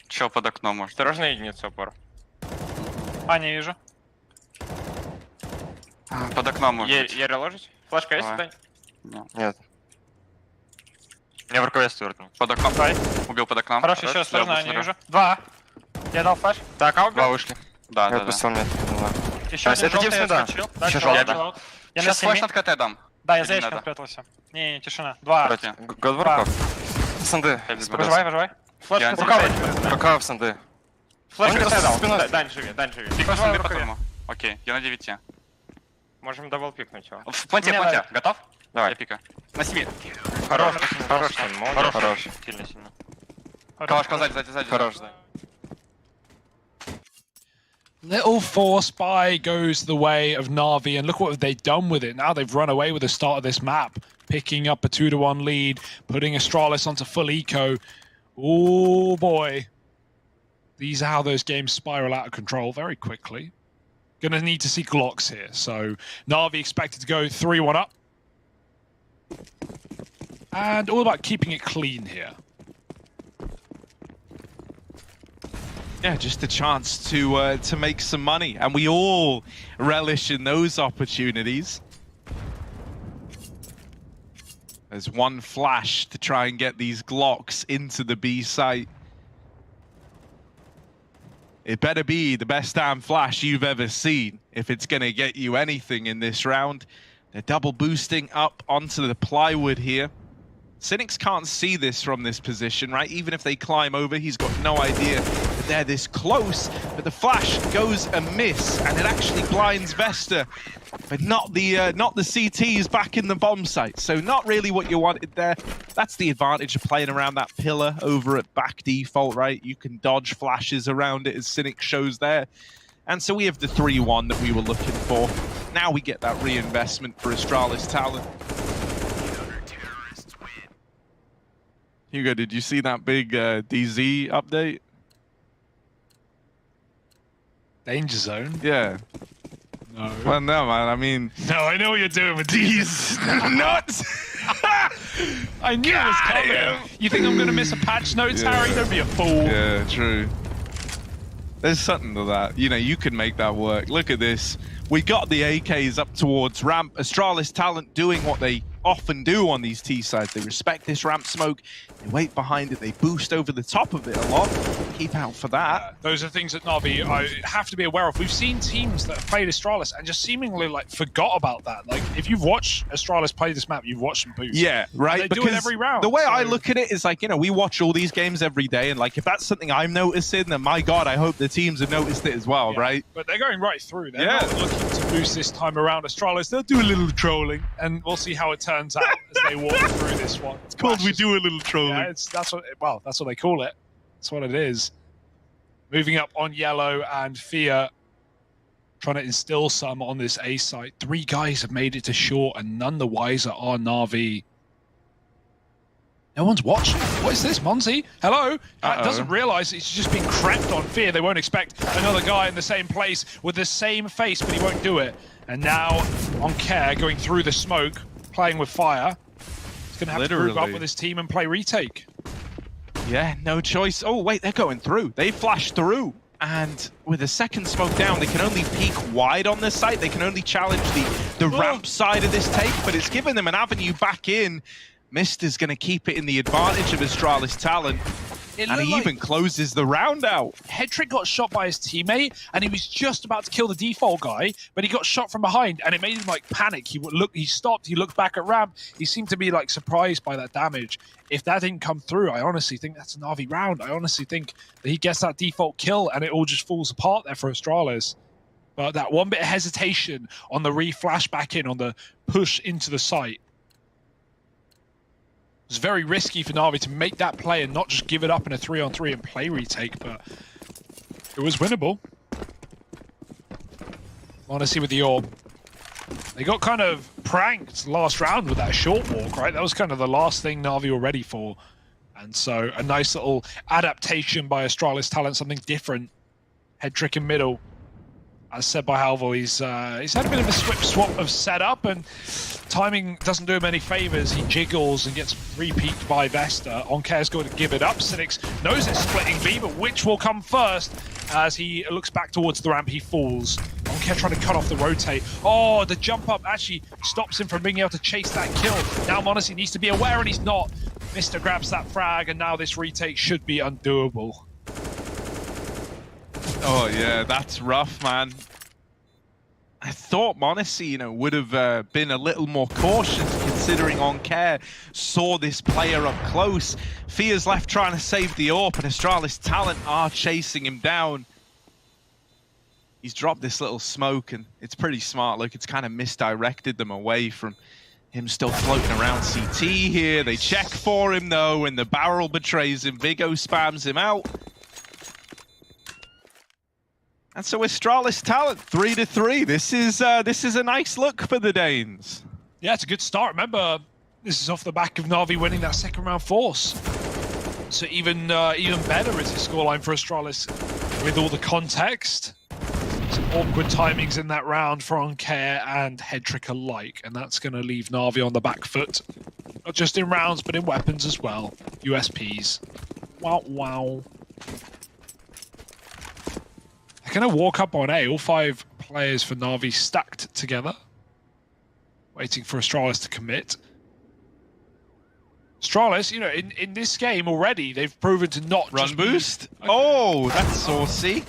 I: Чел под окном может.
H: Осторожно, на единицу упор. А, не вижу.
I: Под окном может.
H: Я реложить? Флешка есть, Дань?
I: Нет.
H: Я в рукаве стюартом.
I: Под окном. Убил под окном.
H: Хорошо, еще осторожно, не вижу. Два. Я дал флеш. Так, а убил?
I: Два вышли. Да.
H: Еще один желтый я отскочил.
I: Еще желтый. Сейчас флеш над КТ дам.
H: Да, я за ящиком спрятался. Не, тишина. Два.
I: Год в рукав. Санды.
H: Выживай. Флеш
I: Пока в санды.
H: Флеш дал. Дань живи.
I: Пикну санды потом. Окей, я на 9.
H: Можем дабл пикнуть его.
I: В планте. Готов? Давай. Я пика. На 7.
H: Хорош.
I: Сильно. Калашка сзади. Хорош.
F: Little force buy goes the way of Navi, and look what they've done with it. Now they've run away with the start of this map, picking up a 2-1 lead, putting Astralis onto full eco. Oh boy. These are how those games spiral out of control very quickly. Gonna need to see Glocks here. So Navi expected to go 3-1 up. And all about keeping it clean here.
G: Yeah, just a chance to make some money, and we all relish in those opportunities. There's one flash to try and get these Glocks into the B site. it better be the best damn flash you've ever seen if it's going to get you anything in this round. They're double boosting up onto the plywood here. Cynics can't see this from this position, right? Even if they climb over, he's got no idea that they're this close. But the flash goes amiss, and it actually blinds Vesta, but not the CTs back in the bomb site. So not really what you wanted there. That's the advantage of playing around that pillar over at back default, right? You can dodge flashes around it, as Cynic shows there. And so we have the 3-1 that we were looking for. Now we get that reinvestment for Astralis talent. Hugo, did you see that big DZ update?
F: Danger zone?
G: Yeah.
F: No.
G: Well, no, man. I mean...
F: No, I know what you're doing with these.
G: Nuts!
F: I knew it was coming. You think I'm going to miss a patch notes, Harry? Don't be a fool.
G: Yeah, true. There's something to that. You know, you can make that work. Look at this. We got the AKs up towards ramp. Astralis talent doing what they often do on these T sides. They respect this ramp smoke. They wait behind it. They boost over the top of it a lot. Keep out for that.
F: Those are things that Navi I have to be aware of. We've seen teams that have played Astralis and just seemingly like forgot about that. Like if you've watched Astralis play this map, you've watched them boost.
G: Yeah, right.
F: And they do it every round.
G: The way I look at it is like, you know, we watch all these games every day, and like if that's something I'm noticing, then my God, I hope the teams have noticed it as well, right?
F: But they're going right through. They're not looking to boost this time around. Astralis, they'll do a little trolling, and we'll see how it turns out as they walk through this one.
G: It's called We Do a Little Trolling.
F: Yeah, that's what they call it. That's what it is. Moving up on yellow, and Fia trying to instill some on this A site. 3 guys have made it to short, and none the wiser are Navi. No one's watching. What is this, Monzi? Hello? Doesn't realize it's just been crept on Fia. They won't expect another guy in the same place with the same face, but he won't do it. And now on Care going through the smoke, playing with fire. He's going to have to group up with his team and play retake.
G: Yeah, no choice. Oh, wait, they're going through. They flash through. And with a second smoke down, they can only peek wide on this site. They can only challenge the ramp side of this take, but it's given them an avenue back in. Mister's going to keep it in the advantage of Astralis talent. And he even closes the round out.
F: Headtrick got shot by his teammate, and he was just about to kill the default guy, but he got shot from behind, and it made him like panic. He stopped, he looked back at ramp. He seemed to be like surprised by that damage. If that didn't come through, I honestly think that's a Navi round. I honestly think that he gets that default kill, and it all just falls apart there for Astralis. But that one bit of hesitation on the re-flash back in, on the push into the site, it was very risky for Navi to make that play and not just give it up in a 3-on-3 and play retake, but it was winnable. Honestly, with the orb, they got kind of pranked last round with that short walk, right? That was kind of the last thing Navi were ready for. And so a nice little adaptation by Astralis talent, something different. Head trick in middle. As said by Halvo, he's had a bit of a swap of setup, and timing doesn't do him any favors. He jiggles and gets repeaked by Vesta. Oncare's going to give it up. Cynics knows it's splitting B, but which will come first? As he looks back towards the ramp, he falls. Oncare trying to cut off the rotate. Oh, the jump up actually stops him from being able to chase that kill. Now Monacy needs to be aware, and he's not. Mister grabs that frag, and now this retake should be undoable.
G: Oh yeah, that's rough, man. I thought Monacy, you know, would have been a little more cautious, considering Oncare saw this player up close. Fia's left trying to save the AWP, and Astralis talent are chasing him down. He's dropped this little smoke, and it's pretty smart. Look, it's kind of misdirected them away from him still floating around CT here. They check for him, though, and the barrel betrays him. Vigo spams him out. And so Astralis talent, 3-3. This is a nice look for the Danes.
F: Yeah, it's a good start. Remember, this is off the back of Navi winning that second round force. So even better is the scoreline for Astralis with all the context. Some awkward timings in that round for Oncare and Headtrick alike, and that's going to leave Navi on the back foot. Not just in rounds, but in weapons as well. USPs. Wow, wow. They're going to walk up on A, all 5 players for Navi stacked together. Waiting for Astralis to commit. Astralis, you know, in this game already, they've proven to not
G: run
F: just
G: boost. Oh, that's saucy.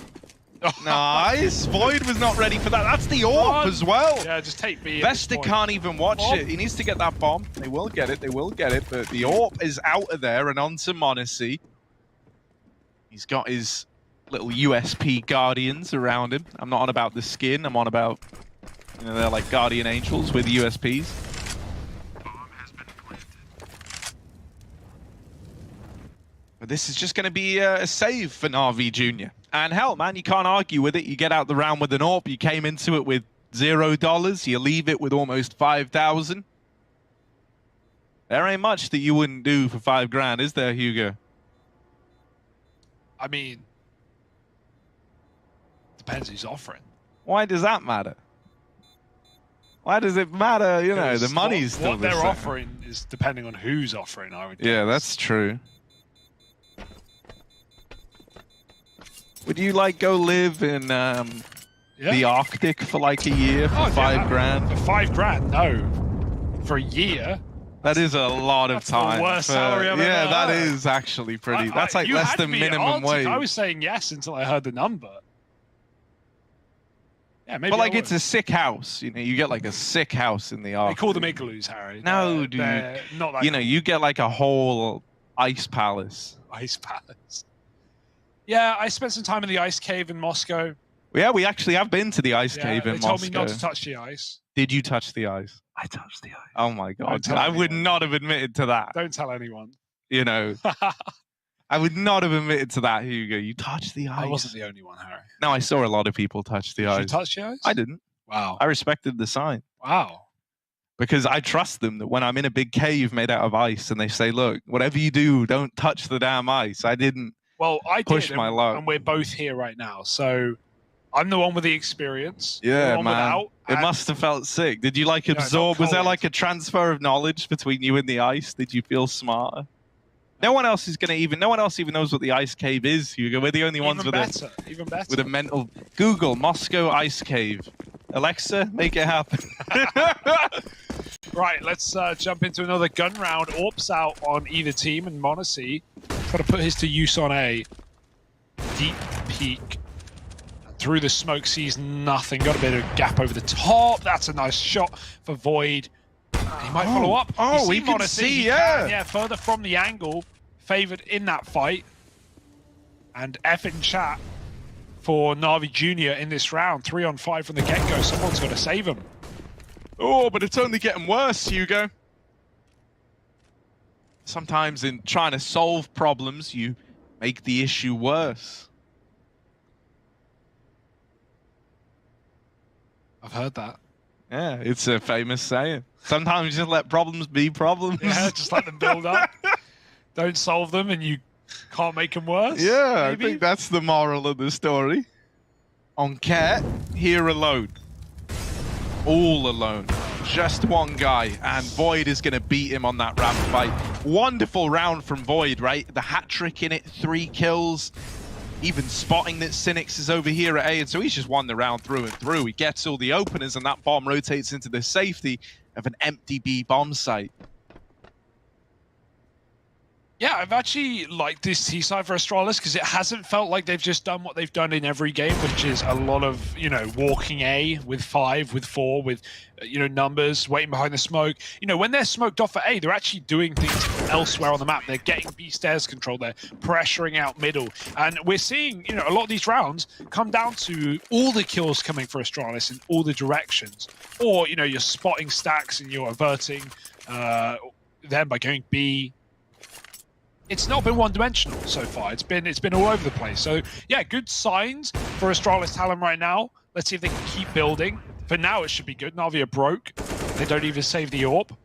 G: Nice. Void was not ready for that. That's the AWP as well.
F: Yeah, just take B.
G: Vesta can't even watch it. He needs to get that bomb. They will get it. They will get it. But the AWP is out of there and onto m0NESY. He's got his little USP guardians around him. I'm not on about the skin. I'm on about, you know, they're like guardian angels with USPs. But this is just going to be a save for NAVI Jr. And hell, man, you can't argue with it. You get out the round with an AWP. You came into it with $0. You leave it with almost 5,000. There ain't much that you wouldn't do for 5 grand, is there, Hugo?
F: I mean, depends who's offering.
G: Why does that matter? Why does it matter? You know, the money's still
F: what
G: the
F: they're
G: same.
F: offering is depending on who's offering, I would guess.
G: Yeah, that's true. Would you like go live in the Arctic for like a year for 5 grand?
F: For 5 grand, no. For a year.
G: That is a lot of time.
F: The worst salary I've ever heard.
G: that is actually pretty. That's like less than minimum wage.
F: I was saying yes until I heard the number. Yeah, maybe.
G: But like, it's a sick house. You know, you get like a sick house in the Arctic.
F: They call them igloos, Harry.
G: No, dude.
F: Not that.
G: You know, you get like a whole ice palace.
F: Ice palace. Yeah, I spent some time in the ice cave in Moscow.
G: Yeah, we actually have been to the ice cave in Moscow.
F: They told me not to touch the ice.
G: Did you touch the ice?
D: I touched the ice.
G: Oh my god! I would not have admitted to that.
F: Don't tell anyone.
G: You know, I would not have admitted to that, Hugo. You touched the ice.
F: I wasn't the only one, Harry.
G: No, I saw a lot of people touch the ice.
F: Did you touch the ice?
G: I didn't.
F: Wow.
G: I respected the sign.
F: Wow.
G: Because I trust them that when I'm in a big cave made out of ice and they say, look, whatever you do, don't touch the damn ice. I didn't.
F: Well, I
G: push
F: did,
G: my luck.
F: And we're both here right now. So I'm the one with the experience.
G: Yeah,
F: man.
G: Without, it must have felt sick. Did you like absorb? Was there like a transfer of knowledge between you and the ice? Did you feel smarter? No one else is going to even. No one else even knows what the ice cave is, Hugo. We're the only ones with
F: even better.
G: With a mental. Google Moscow ice cave. Alexa, make it happen.
F: Right, let's jump into another gun round. AWP's out on either team, and m0NESY got to put his to use on A. Deep peek. Through the smoke, sees nothing. Got a bit of a gap over the top. That's a nice shot for Void. He might follow up.
G: Oh, we can see, yeah.
F: Yeah, further from the angle. Favored in that fight. And F in chat for NAVI Jr. in this round. 3 on 5 from the get-go. Someone's got to save him.
G: Oh, but it's only getting worse, Hugo. Sometimes in trying to solve problems, you make the issue worse.
F: I've heard that.
G: Yeah, it's a famous saying. Sometimes you just let problems be problems.
F: Yeah, just let them build up. Don't solve them and you can't make them worse.
G: Yeah,
F: maybe?
G: I think that's the moral of the story. On Cat, here alone. All alone. Just one guy, and Void is going to beat him on that ramp fight. Wonderful round from Void, right? The hat trick in it, 3 kills. Even spotting that Cynics is over here at A, and so he's just won the round through and through. He gets all the openers, and that bomb rotates into the safety of an empty B bomb site.
F: Yeah, I've actually liked this T-side for Astralis because it hasn't felt like they've just done what they've done in every game, which is a lot of, you know, walking A with 5, with 4, with, you know, numbers, waiting behind the smoke. You know, when they're smoked off at A, they're actually doing things elsewhere on the map. They're getting B stairs control, they're pressuring out middle. And we're seeing, you know, a lot of these rounds come down to all the kills coming for Astralis in all the directions. Or, you know, you're spotting stacks and you're averting them by going B. It's not been one-dimensional so far. It's been all over the place. So yeah, good signs for Astralis talent right now. Let's see if they can keep building. For now, it should be good. Navi are broke. They don't even save the AWP.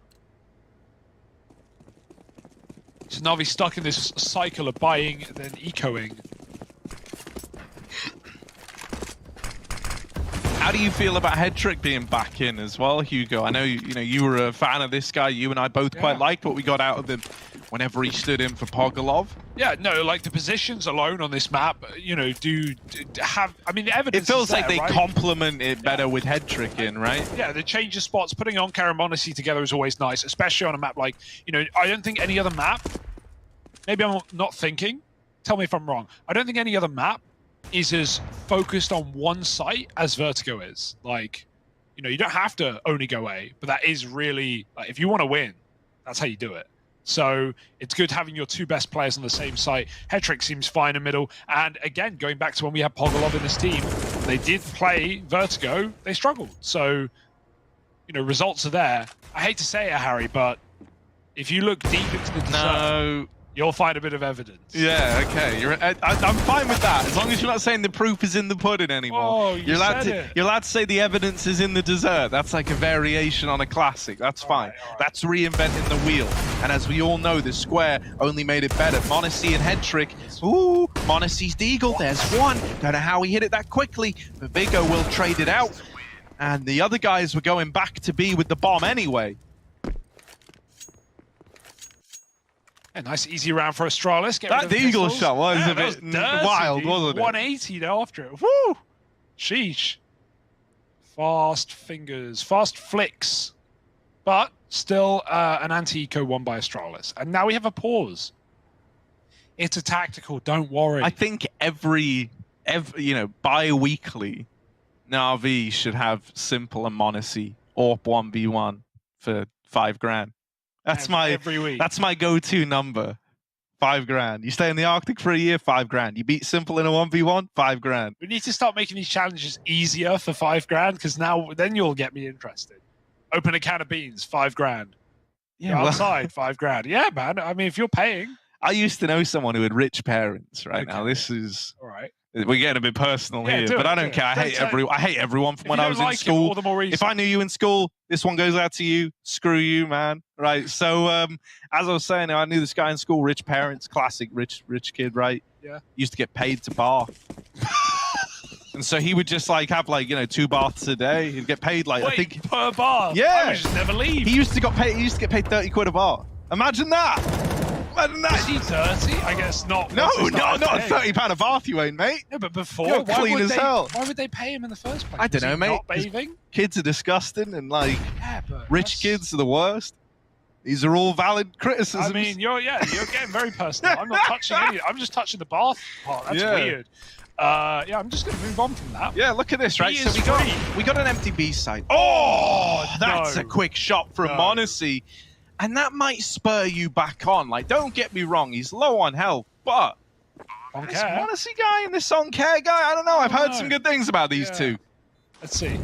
F: So Navi stuck in this cycle of buying and then ecoing.
G: How do you feel about Head Trick being back in as well, Hugo? I know you were a fan of this guy. You and I both quite liked what we got out of him whenever he stood in for Pogolov.
F: Yeah, no, like the positions alone on this map, you know, do have. I mean, the evidence.
G: It feels
F: is there,
G: like they
F: right?
G: complement it better with Head Trick in, right?
F: Yeah, the change of spots, putting on and m0NESY together is always nice, especially on a map like, you know, I don't think any other map. Maybe I'm not thinking. Tell me if I'm wrong. I don't think any other map is as focused on one site as Vertigo is. Like, you know, you don't have to only go A, but that is really, like, if you want to win, that's how you do it. So it's good having your two best players on the same site. Hetrick seems fine in middle. And again, going back to when we had Pogolov in this team, they did play Vertigo, they struggled. So, you know, results are there. I hate to say it, Harry, but if you look deep into the dessert, you'll find a bit of evidence.
G: Yeah, okay. I'm fine with that. As long as you're not saying the proof is in the pudding anymore.
F: Oh, you're
G: allowed to say the evidence is in the dessert. That's like a variation on a classic. That's fine. All right. That's reinventing the wheel. And as we all know, the square only made it better. Monacy and Hetrick. Ooh, Monacy's Deagle. There's one. Don't know how he hit it that quickly, but Vigo will trade it out. And the other guys were going back to B with the bomb anyway.
F: A nice easy round for Astralis.
G: That Deagle shot was a bit wild, wasn't it?
F: 180 after it. Woo! Sheesh. Fast fingers, fast flicks. But still an anti-eco one by Astralis. And now we have a pause. It's a tactical, don't worry.
G: I think every you know, bi-weekly, NAVI should have Simple and Monacy AWP 1v1 for 5 grand. That's
F: every week.
G: That's my go-to number. 5 grand. You stay in the Arctic for a year, 5 grand. You beat Simple in a 1v1, 5 grand.
F: We need to start making these challenges easier for 5 grand, because then you'll get me interested. Open a can of beans, 5 grand. Yeah, outside, 5 grand. Yeah, man. I mean, if you're paying.
G: I used to know someone who had rich parents. Right now, this is all right. We're getting a bit personal here, but I don't care. I hate everyone from when I was in school.
F: All the more reason.
G: If I knew you in school, this one goes out to you. Screw you, man. Right. So as I was saying, I knew this guy in school, rich parents, classic rich kid, right?
F: Yeah.
G: Used to get paid to bath. And so he would just like have like, you know, 2 baths a day. He'd get paid like,
F: I think per bath.
G: Yeah.
F: I would just never leave.
G: He used to get paid 30 quid a bath. Imagine that.
F: Is he dirty? I guess not.
G: No, not £30 a bath, you ain't, mate.
F: No, but before,
G: you're clean as hell.
F: Why would they pay him in the first place?
G: I don't know, mate.
F: Not bathing?
G: Kids are disgusting, and like rich kids are the worst. These are all valid criticisms.
F: I mean, you're getting very personal. I'm not touching any. I'm just touching the bath part. That's weird. Yeah, I'm just going to move on from that.
G: Yeah, look at this, right? So we got an empty B site.
F: Oh,
G: that's a quick shot from Monacy. And that might spur you back on. Like, don't get me wrong, he's low on health, but this Monacy guy and this Oncare guy, I don't know. I've heard some good things about these two.
F: Let's see.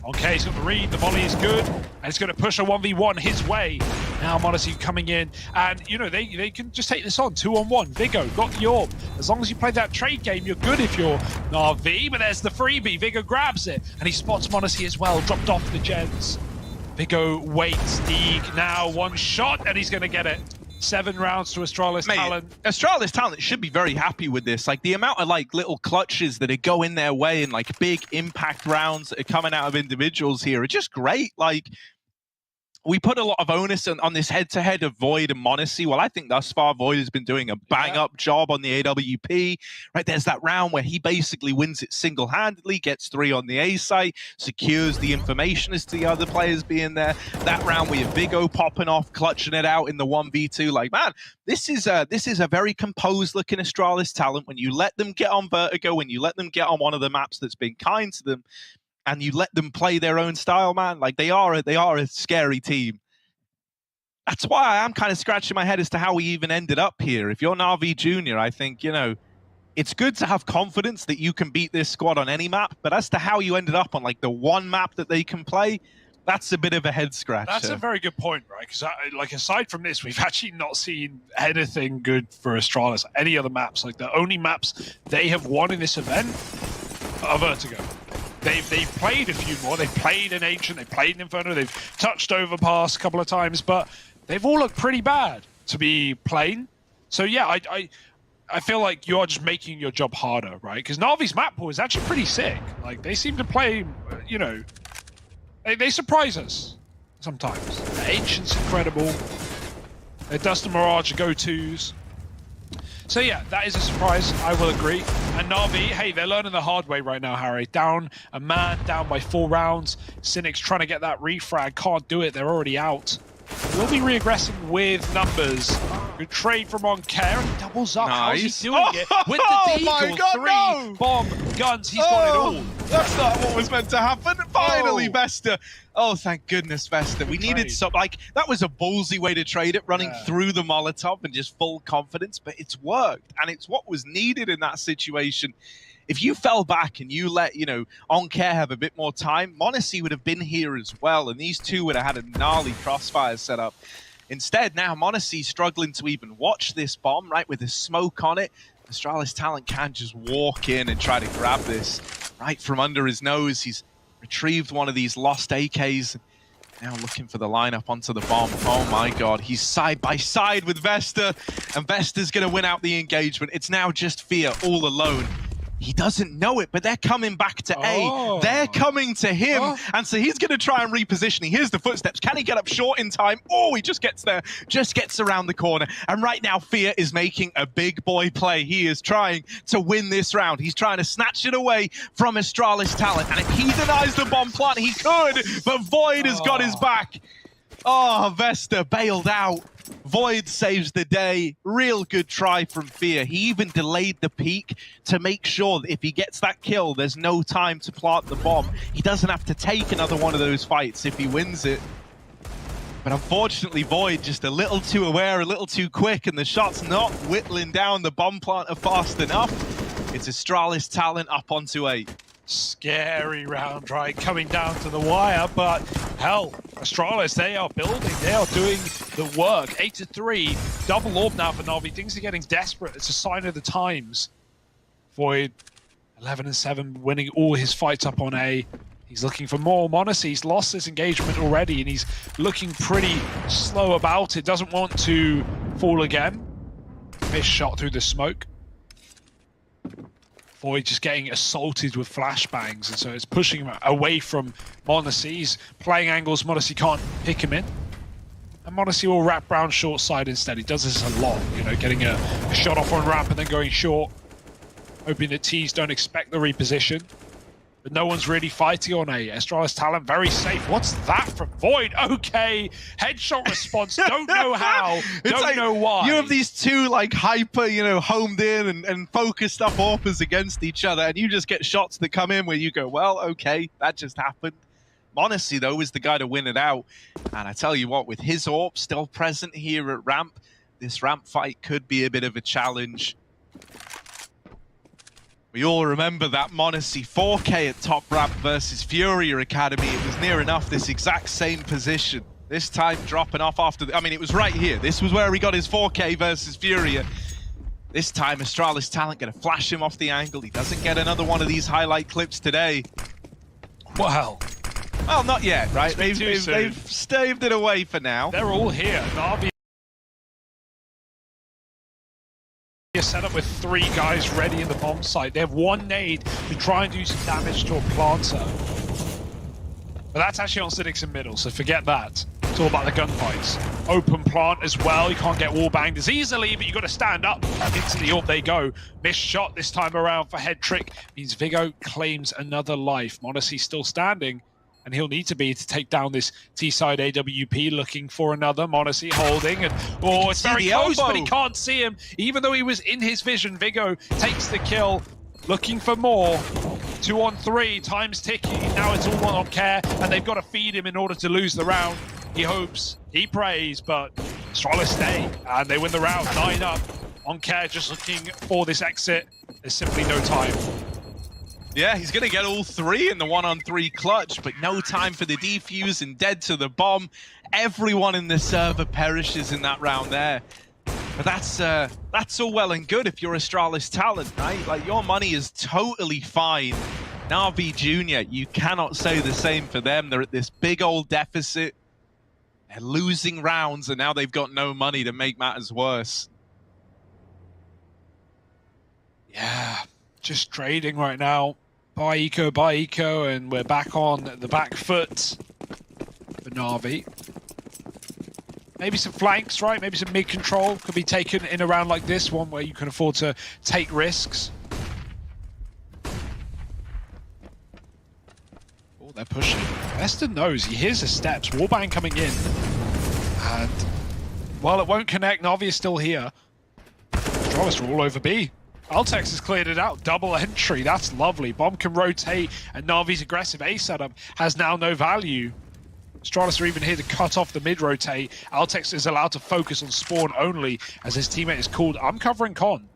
F: Okay, he's got the read, the volley is good, and it's going to push a 1v1 his way. Now Monacy coming in, and, you know, they can just take this on, 2-on-1. Vigo got the orb. As long as you play that trade game, you're good if you're NAVI, but there's the freebie. Vigo grabs it, and he spots Monacy as well, dropped off the gens. Vigo waits, Deeg now, 1 shot, and he's going to get it. 7 rounds to Astralis Talent.
G: Astralis Talent should be very happy with this. Like, the amount of, like, little clutches that are going their way and, like, big impact rounds that are coming out of individuals here are just great. Like, we put a lot of onus on this head-to-head of Void and Monacy. Well, I think thus far Void has been doing a bang-up job on the AWP. Right, there's that round where he basically wins it single-handedly, gets 3 on the A site, secures the information as to the other players being there. That round we have Vigo popping off, clutching it out in the 1v2. Like, man, this is a very composed-looking Astralis Talent. When you let them get on Vertigo, when you let them get on one of the maps that's been kind to them, and you let them play their own style, man. Like, they are a scary team. That's why I'm kind of scratching my head as to how we even ended up here. If you're NAVI Junior, I think, you know, it's good to have confidence that you can beat this squad on any map, but as to how you ended up on, like, the one map that they can play, that's a bit of a head scratcher.
F: That's a very good point, right? Because, like, aside from this, we've actually not seen anything good for Astralis. Any other maps. Like, the only maps they have won in this event are Vertigo. They've played a few more. They've played in Ancient, they've played in Inferno, they've touched Overpass a couple of times, but they've all looked pretty bad, to be plain. So yeah, I feel like you're just making your job harder, right? Because Navi's map pool is actually pretty sick. Like, they seem to play, you know, they surprise us sometimes. The Ancient's incredible. Their Dust and Mirage are go-tos. So yeah, that is a surprise, I will agree. And Navi, hey, they're learning the hard way right now, Harry. Down a man, down by 4 rounds. Cynic's trying to get that refrag, can't do it, they're already out. We'll be regressing with numbers. Good trade from OnCare, and he doubles up.
G: Nice.
F: How's he doing it? With the deagle, three bomb guns, he's got it all.
G: That's not what was meant to happen. Finally, Vesta. Oh, thank goodness, Vesta. We needed some, like, that was a ballsy way to trade it, running through the Molotov and just full confidence, but it's worked, and it's what was needed in that situation. If you fell back and you let, you know, OnCare have a bit more time, m0NESY would have been here as well, and these two would have had a gnarly crossfire set up. Instead, now m0NESY struggling to even watch this bomb, right, with the smoke on it. Astralis talent can just walk in and try to grab this right from under his nose. He's retrieved one of these lost AKs. Now looking for the lineup onto the bomb. Oh my god, he's side by side with Vesta, and Vesta's going to win out the engagement. It's now just Fear all alone. He doesn't know it, but they're coming back to A. They're coming to him, and so he's going to try and reposition. He hears the footsteps. Can he get up short in time? Oh, he just gets there, just gets around the corner. And right now, Fear is making a big boy play. He is trying to win this round. He's trying to snatch it away from Astralis talent, and if he denies the bomb plant, he could, but Void has got his back. Oh, Vesta bailed out. Void saves the day. Real good try from Fear. He even delayed the peak to make sure that if he gets that kill, there's no time to plant the bomb. He doesn't have to take another one of those fights if he wins it. But unfortunately, Void just a little too aware, a little too quick, and the shot's not whittling down the bomb planter fast enough. It's Astralis talent up onto 8.
F: Scary round, right? Coming down to the wire, but hell, Astralis, they are building, they are doing the work. 8-3, double orb now for Navi. Things are getting desperate. It's a sign of the times. Void, 11-7, winning all his fights up on A. He's looking for more. m0NESY's lost this engagement already, and he's looking pretty slow about it. Doesn't want to fall again. Missed shot through the smoke. Void just getting assaulted with flashbangs, and so it's pushing him away from m0NESY. He's playing angles m0NESY can't pick him in. And m0NESY will wrap round short side instead. He does this a lot, you know, getting a shot off on ramp and then going short. Hoping that T's don't expect the reposition. But no one's really fighting on A. Astralis talent, very safe. What's that from Void? Okay, headshot response, don't know how, don't like, know why.
G: You have these two like hyper, you know, homed in and focused up AWPers against each other, and you just get shots that come in where you go, well, okay, that just happened. m0NESY, though, is the guy to win it out. And I tell you what, with his AWP still present here at ramp, this ramp fight could be a bit of a challenge. We all remember that m0NESY 4K at top ramp versus Furia Academy. It was near enough this exact same position. This time dropping off after I mean, it was right here. This was where he got his 4K versus Furia. This time, Astralis talent going to flash him off the angle. He doesn't get another one of these highlight clips today.
F: Wow.
G: Well, not yet, right? They've staved it away for now.
F: They're all here. Navi set up with 3 guys ready in the bomb site. They have 1 nade to try and do some damage to a planter. But that's actually on Cynics in middle, so forget that. It's all about the gunfights. Open plant as well. You can't get wall banged as easily, but you got to stand up. Into the AWP they go. Missed shot this time around for head trick. Means Vigo claims another life. m0NESY still standing, and he'll need to be to take down this T-side AWP, looking for another. m0NESY holding, and oh, it's very close, but he can't see him. Even though he was in his vision, Vigo takes the kill, looking for more. 2 on 3, time's ticking. Now it's all on Care, and they've got to feed him in order to lose the round. He hopes, he prays, but Astralis stay, and they win the round. 9 up. On Care just looking for this exit. There's simply no time.
G: Yeah, he's going to get all 3 in the 1-on-3 clutch, but no time for the defuse and dead to the bomb. Everyone in the server perishes in that round there. But that's all well and good if you're Astralis talent, right? Like, your money is totally fine. Navi Jr., you cannot say the same for them. They're at this big old deficit. They're losing rounds, and now they've got no money to make matters worse.
F: Yeah, just trading right now. Buy eco, and we're back on the back foot for Navi. Maybe some flanks, right? Maybe some mid-control could be taken in a round like this one where you can afford to take risks. Oh, they're pushing. Vesta knows. He hears the steps. Warbang coming in. And Well, it won't connect. Navi is still here. Astralis are all over B. Altex has cleared it out. Double entry. That's lovely. Bomb can rotate, and Navi's aggressive A setup has now no value. Astralis are even here to cut off the mid-rotate. Altex is allowed to focus on spawn only, as his teammate is called, I'm covering con.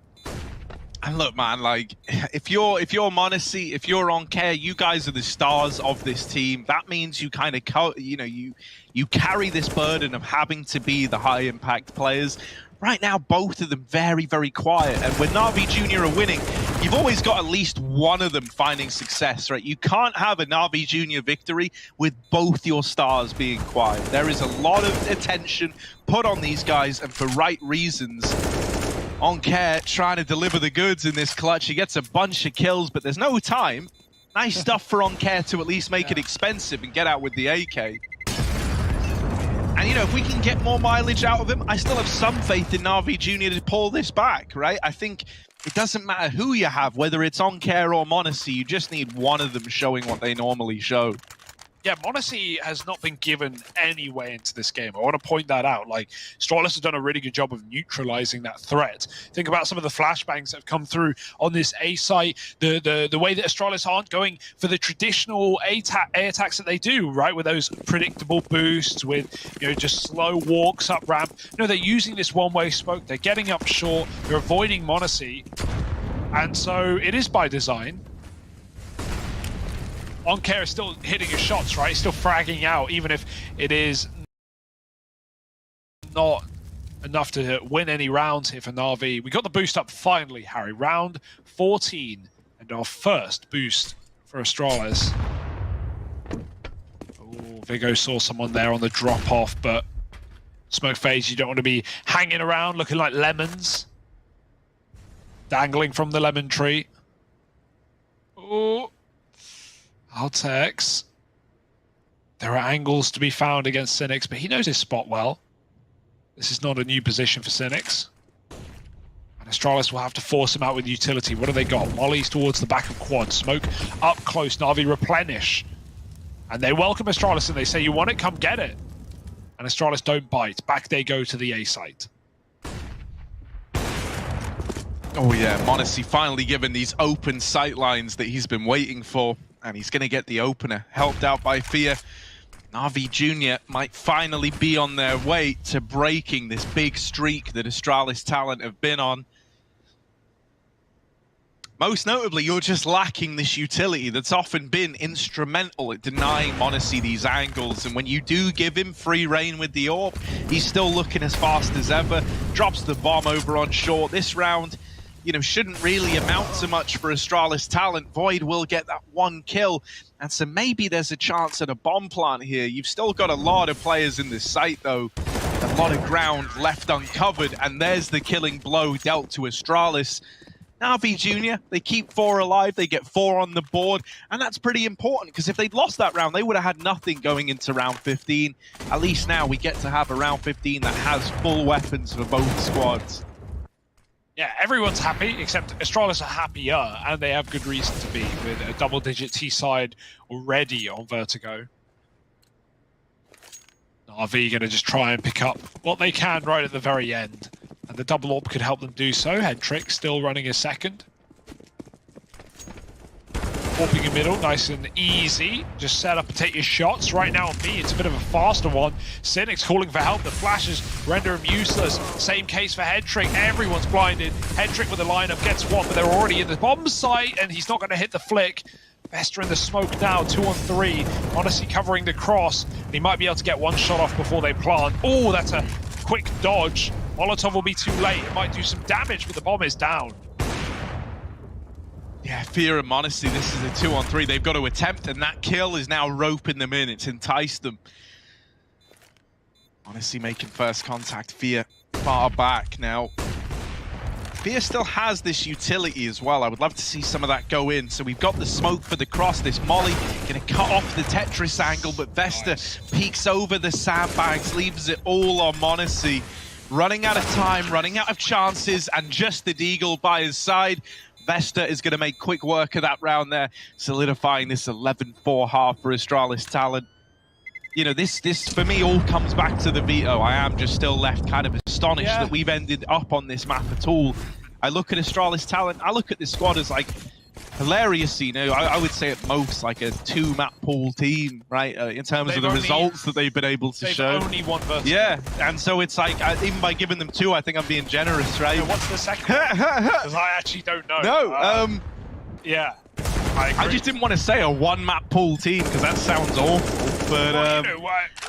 G: And look, man, like, if you're Monacy, if you're on care, you guys are the stars of this team. That means you kind of, you carry this burden of having to be the high-impact players. Right now, both of them very, very quiet. And when Navi Jr. are winning, you've always got at least one of them finding success, right? You can't have a Navi Jr. victory with both your stars being quiet. There is a lot of attention put on these guys, and for right reasons. On care, trying to deliver the goods in this clutch. He gets a bunch of kills, but there's no time. Nice stuff for On care to at least make it expensive and get out with the AK. And, if we can get more mileage out of him, I still have some faith in Navi Jr. to pull this back, right? I think it doesn't matter who you have, whether it's On care or Monacy, you just need one of them showing what they normally show.
F: Yeah, Monacy has not been given any way into this game. I want to point that out. Like, Astralis has done a really good job of neutralizing that threat. Think about some of the flashbangs that have come through on this A site. The way that Astralis aren't going for the traditional A attacks that they do, right? With those predictable boosts, with just slow walks up ramp. No, they're using this one-way smoke. They're getting up short. They're avoiding Monacy, and so it is by design. On care is still hitting his shots, right? He's still fragging out, even if it is not enough to win any rounds here for Navi. We got the boost up finally, Harry. Round 14, and our first boost for Astralis. Oh, Vigo saw someone there on the drop-off, but smoke phase, you don't want to be hanging around looking like lemons. Dangling from the lemon tree. Oh. Altex. There are angles to be found against Cynics, but he knows his spot well. This is not a new position for Cynics. And Astralis will have to force him out with utility. What do they got? Mollies towards the back of quad. Smoke up close. Navi replenish. And they welcome Astralis and they say, you want it? Come get it. And Astralis don't bite. Back they go to the A site.
G: Oh yeah, Monacy finally given these open sight lines that he's been waiting for. And he's going to get the opener, helped out by Fear. Navi Jr. might finally be on their way to breaking this big streak that Astralis talent have been on. Most notably, you're just lacking this utility that's often been instrumental at denying Monacy these angles. And when you do give him free reign with the AWP, he's still looking as fast as ever. Drops the bomb over on short. This round, shouldn't really amount to much for Astralis talent. Void will get that one kill. And so maybe there's a chance at a bomb plant here. You've still got a lot of players in this site, though. A lot of ground left uncovered. And there's the killing blow dealt to Astralis. Navi Jr., they keep 4 alive. They get 4 on the board. And that's pretty important, because if they'd lost that round, they would have had nothing going into round 15. At least now we get to have a round 15 that has full weapons for both squads.
F: Yeah, everyone's happy, except Astralis are happier, and they have good reason to be, with a double-digit T-side already on Vertigo. Navi going to just try and pick up what they can right at the very end, and the double AWP could help them do so. Head Trick still running his second. AWPing in middle, nice and easy. Just set up and take your shots. Right now on B, it's a bit of a faster one. Cynic's calling for help. The flashes render him useless. Same case for Head Trick. Everyone's blinded. Head Trick with the lineup gets one, but they're already in the bomb site, and he's not going to hit the flick. Vesta in the smoke now, 2 on 3. Monacy covering the cross. He might be able to get one shot off before they plant. Oh, that's a quick dodge. Molotov will be too late. It might do some damage, but the bomb is down.
G: Yeah, Fear and Monacy, this is a 2 on 3. They've got to attempt, and that kill is now roping them in. It's enticed them. Monacy making first contact. Fear far back now. Fear still has this utility as well. I would love to see some of that go in. So we've got the smoke for the cross. This Molly going to cut off the Tetris angle, but Vesta peeks over the sandbags, leaves it all on Monacy. Running out of time, running out of chances, and just the Deagle by his side. Vesta is going to make quick work of that round there, solidifying this 11-4 half for Astralis talent. you know, this for me all comes back to the veto. I am just still left kind of astonished that we've ended up on this map at all. I look at Astralis talent, I look at this squad as like hilarious, you know, I would say at most like a 2-map pool team, right? In terms of the results that they've been able to show.
F: They've only won versus.
G: Yeah, and so it's like, even by giving them 2, I think I'm being generous, right?
F: So what's the second one? Because I actually don't know.
G: No,
F: yeah.
G: I just didn't want to say a 1-map pool team because that sounds awful, but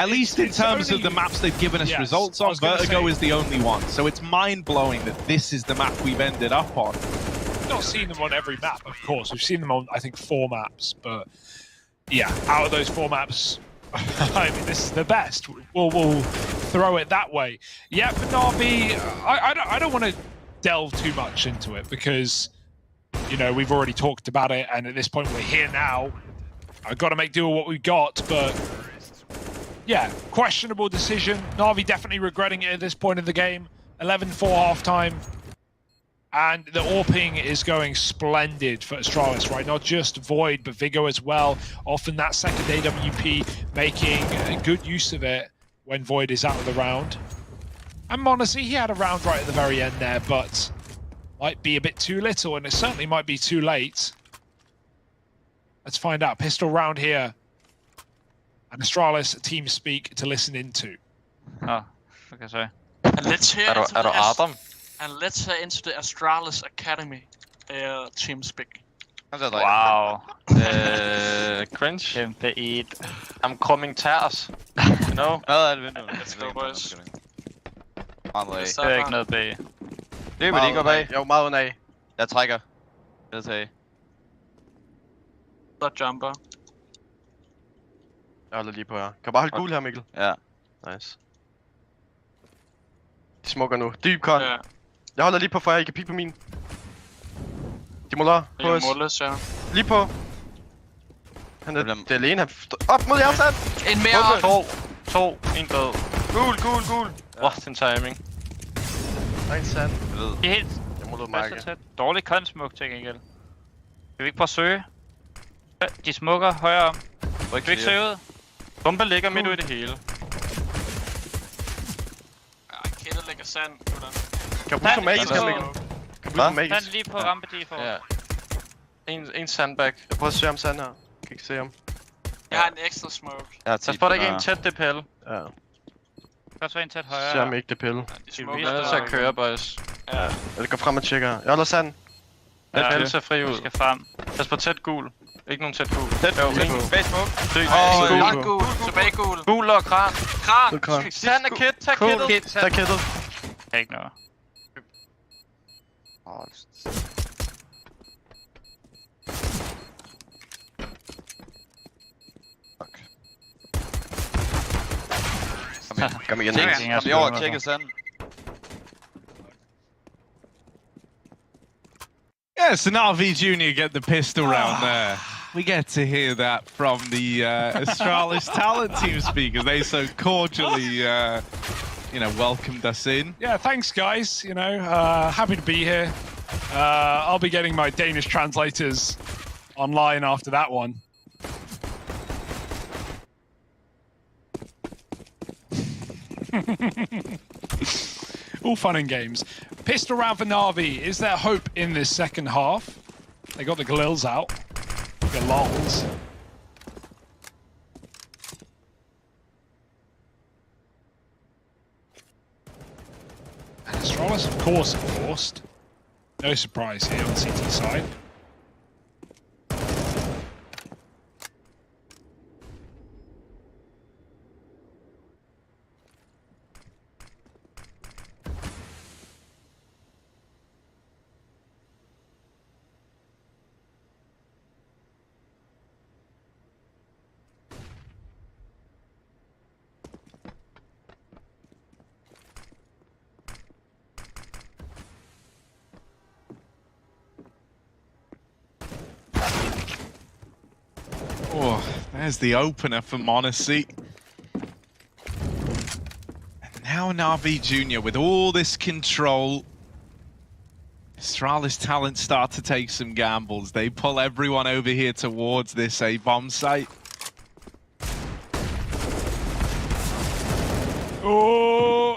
G: at least in terms of the maps they've given us results on, Vertigo is the only one. So it's mind-blowing that this is the map we've ended up on.
F: We've not seen them on every map, of course. We've seen them on, I think, 4 maps, but yeah, out of those 4 maps, I mean, this is the best. We'll throw it that way. Yeah, for Navi, I don't want to delve too much into it because, you know, we've already talked about it, and at this point we're here now. I've got to make do with what we've got, but yeah, questionable decision. Navi definitely regretting it at this point in the game. 11-4 halftime. And the AWPing is going splendid for Astralis, right? Not just Void, but Vigo as well. Often that second AWP making a good use of it when Void is out of the round. And Monacy, he had a round right at the very end there, but might be a bit too little, and it certainly might be too late. Let's find out. Pistol round here. And Astralis, team speak to listen into.
H: Oh, okay, sorry.
J: And let's hear into the Astralis Academy team speak.
I: Wow. Cringe. I'm coming tærs. You know?
J: Let's go, boys.
H: Det er ikke noget bag.
I: Det vil de gå bag.
K: Jo, meget under.
I: Jeg trækker. Det tager.
J: Der jumper.
K: Jeg holder lige på her. Kan bare holde gul her, Mikkel?
I: Ja.
K: Nice. De smukker nu. Dyb kon. Ja. Jeg holder lige på for jer. I kan pigge på min. De måler på os.
J: Måles, ja.
K: Lige på. Han er det alene. Han op mod jer, sand!
J: En mere.
I: 2. En død.
K: Gul.
I: Wow, sin timing.
K: Nej, sand.
H: Det er helt
K: Jeg må lade mærke.
H: dårlig konsmuk til gengæld. Skal vi ikke prøve at søge? De smukker højere om. Skal vi ikke søge ud?
I: Bombe ligger midt ude i det hele.
J: Ja, Kette lægger sand.
K: Kan du bruge som magisk, Mikkel? Kan du bruge som magisk?
H: Tag lige på rampe default.
I: Ja. En sandbag.
K: Jeg prøver at se ham sand her. Kan ikke se ham.
J: Jeg har en ekstra smoke.
I: Ja, så får der ikke en tæt DPL.
K: Ja.
H: Godt så en tæt højere.
K: Ser ham ikke det pille.
J: De
I: Vi er nødt til at køre, boys.
J: Ja.
K: Jeg går frem og tjekker. Jeg holder sand.
I: Den pille ser fri ud.
H: Vi skal frem.
I: Pas på tæt gul. Ikke nogen tæt gul.
K: Tæt gul.
I: Bag smoke.
J: Langt gul. Tilbage gul.
I: Gul og kran.
J: Kran.
I: Sand er kit. Tag kittet.
K: Tag kittet.
H: Ikke noget.
K: Kom igen.
I: Kom lige over og tjekke sand.
G: Yeah, so Navi Junior get the pistol round there. We get to hear that from the Astralis talent team speakers. They so cordially, you know, welcomed us in.
F: Yeah, thanks, guys. You know, happy to be here. I'll be getting my Danish translators online after that one. All fun and games. Pistol round for Navi. Is there hope in this second half? They got the Galils out. The lols. And Astralis, of course, forced. No surprise here on CT side.
G: Oh, there's the opener for Monacy. And now Navi Junior with all this control. Astralis talent start to take some gambles. They pull everyone over here towards this A bomb site.
F: Oh,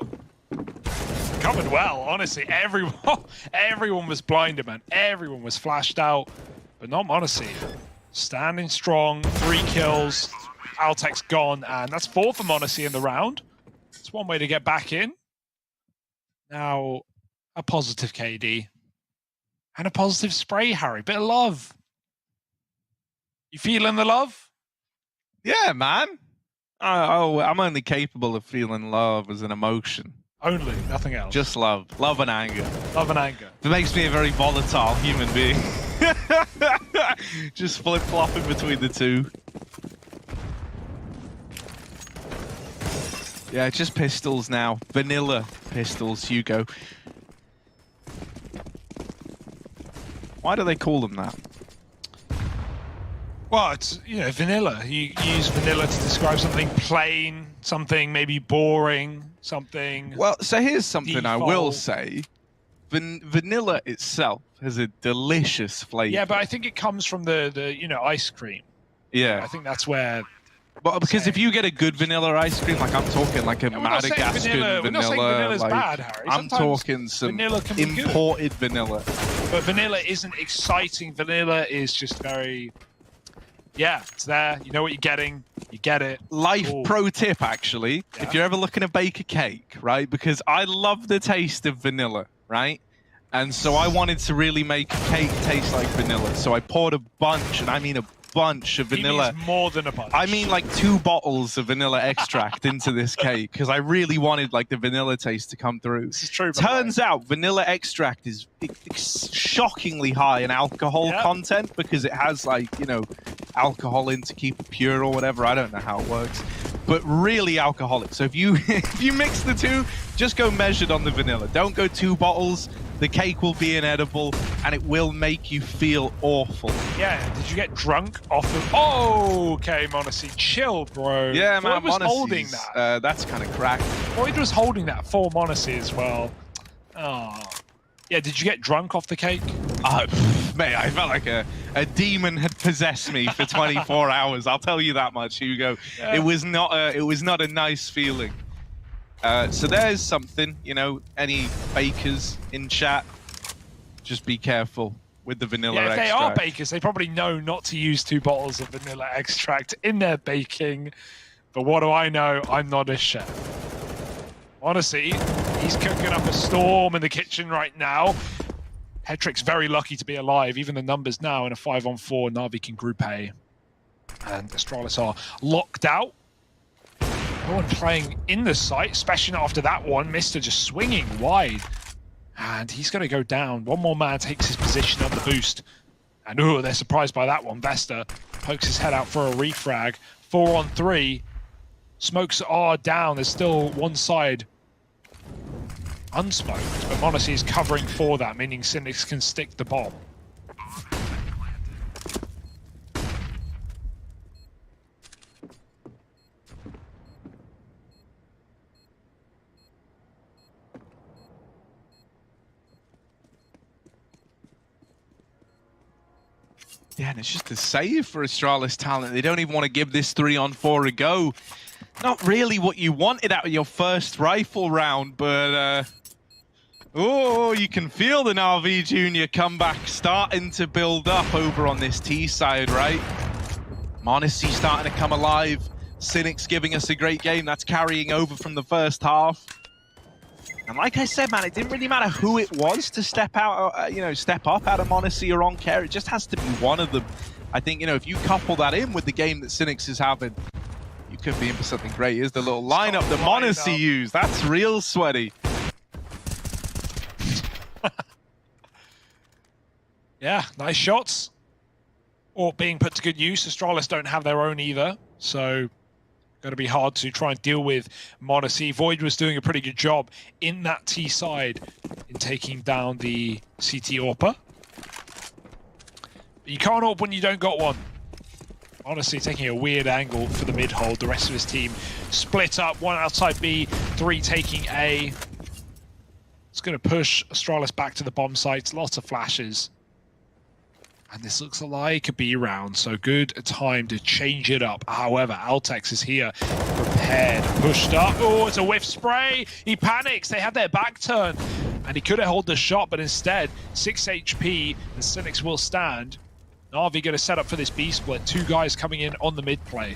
F: covered well, honestly. Everyone was blinded, man. Everyone was flashed out, but not m0NESY. Standing strong, 3 kills. Altec's gone, and that's 4 for m0NESY in the round. It's one way to get back in. Now, a positive KD. And a positive spray, Harry. Bit of love. You feeling the love?
L: Yeah, man. I'm only capable of feeling love as an emotion.
F: Only, nothing else.
L: Just love. Love and anger.
F: Love and anger.
L: It makes me a very volatile human being. Just flip-flopping between the two. Yeah, just pistols now. Vanilla pistols, Hugo. Why do they call them that?
F: Well, it's, you know, vanilla. You use vanilla to describe something plain, something maybe boring, something...
L: Well, so here's something
F: default.
L: I will say. Vanilla itself has a delicious flavor.
F: Yeah, but I think it comes from the you know, ice cream.
L: Yeah.
F: I think that's where...
L: Well, because if you get a good vanilla ice cream, like I'm talking like a Madagascar vanilla,
F: we're not saying vanilla's
L: like,
F: bad, Harry.
L: I'm talking some imported vanilla.
F: But vanilla isn't exciting. Vanilla is just very... Yeah, it's there. You know what you're getting. You get it.
L: Life pro tip, actually,
F: Yeah.
L: if you're ever looking to bake a cake, right? Because I love the taste of vanilla, right? And so I wanted to really make a cake taste like vanilla. So I poured a bunch, and I mean a bunch of vanilla.
F: He means more than a bunch.
L: I mean like 2 bottles of vanilla extract into this cake because I really wanted like the vanilla taste to come through.
F: This is true.
L: Turns out vanilla extract is shockingly high in alcohol content because it has like, you know, alcohol in to keep it pure or whatever. I don't know how it works, but really alcoholic. So if you if you mix the two, just go measured on the vanilla. Don't go 2 bottles. The cake will be inedible, and it will make you feel awful.
F: Yeah, did you get drunk off of... Oh, okay, m0NESY, chill, bro.
L: Yeah, man,
F: Void was holding that.
L: That's kind of cracked.
F: Void was holding that for m0NESY as well. Oh. Yeah, did you get drunk off the cake?
L: Mate, I felt like a demon had possessed me for 24 hours. I'll tell you that much, Hugo.
F: Yeah.
L: It was not a nice feeling. So there's something, you know, any bakers in chat, just be careful with the vanilla extract.
F: Yeah, if they are bakers, they probably know not to use 2 bottles of vanilla extract in their baking. But what do I know? I'm not a chef. Honestly, he's cooking up a storm in the kitchen right now. Hetrick's very lucky to be alive. Even the numbers now in a 5-on-4, Navi can group A. And Astralis are locked out. No one playing in the site, especially after that one. Mr. just swinging wide. And he's going to go down. One more man takes his position on the boost. And they're surprised by that one. Vesta pokes his head out for a refrag. 4-on-3. Smokes are down. There's still one side unsmoked. But m0NESY is covering for that, meaning Cynics can stick the bomb.
L: Yeah, and it's just a save for Astralis talent. They don't even want to give this 3-on-4 a go. Not really what you wanted out of your first rifle round, but... oh, you can feel the NAVI Junior comeback starting to build up over on this T side, right? m0NESY starting to come alive. Cynics giving us a great game. That's carrying over from the first half. And like I said, man, it didn't really matter who it was to step out, step up out of m0NESY or OnCare. It just has to be one of them. I think, if you couple that in with the game that Cynics is having, you could be in for something great. Here's the little lineup that m0NESY used. That's real sweaty.
F: Yeah, nice shots. Or being put to good use. Astralis don't have their own either, so going to be hard to try and deal with m0NESY. Void was doing a pretty good job in that T side in taking down the CT AWPer. But you can't AWP when you don't got one. Honestly, taking a weird angle for the mid hold. The rest of his team split up. One outside B, 3 taking A. It's going to push Astralis back to the bomb sites. Lots of flashes. And this looks like a B round, so good time to change it up. However, Altex is here, prepared, pushed up. Oh, it's a whiff spray. He panics. They had their back turn, and he could have held the shot, but instead, 6 HP, and Cynics will stand. Navi going to set up for this B split. 2 guys coming in on the mid play.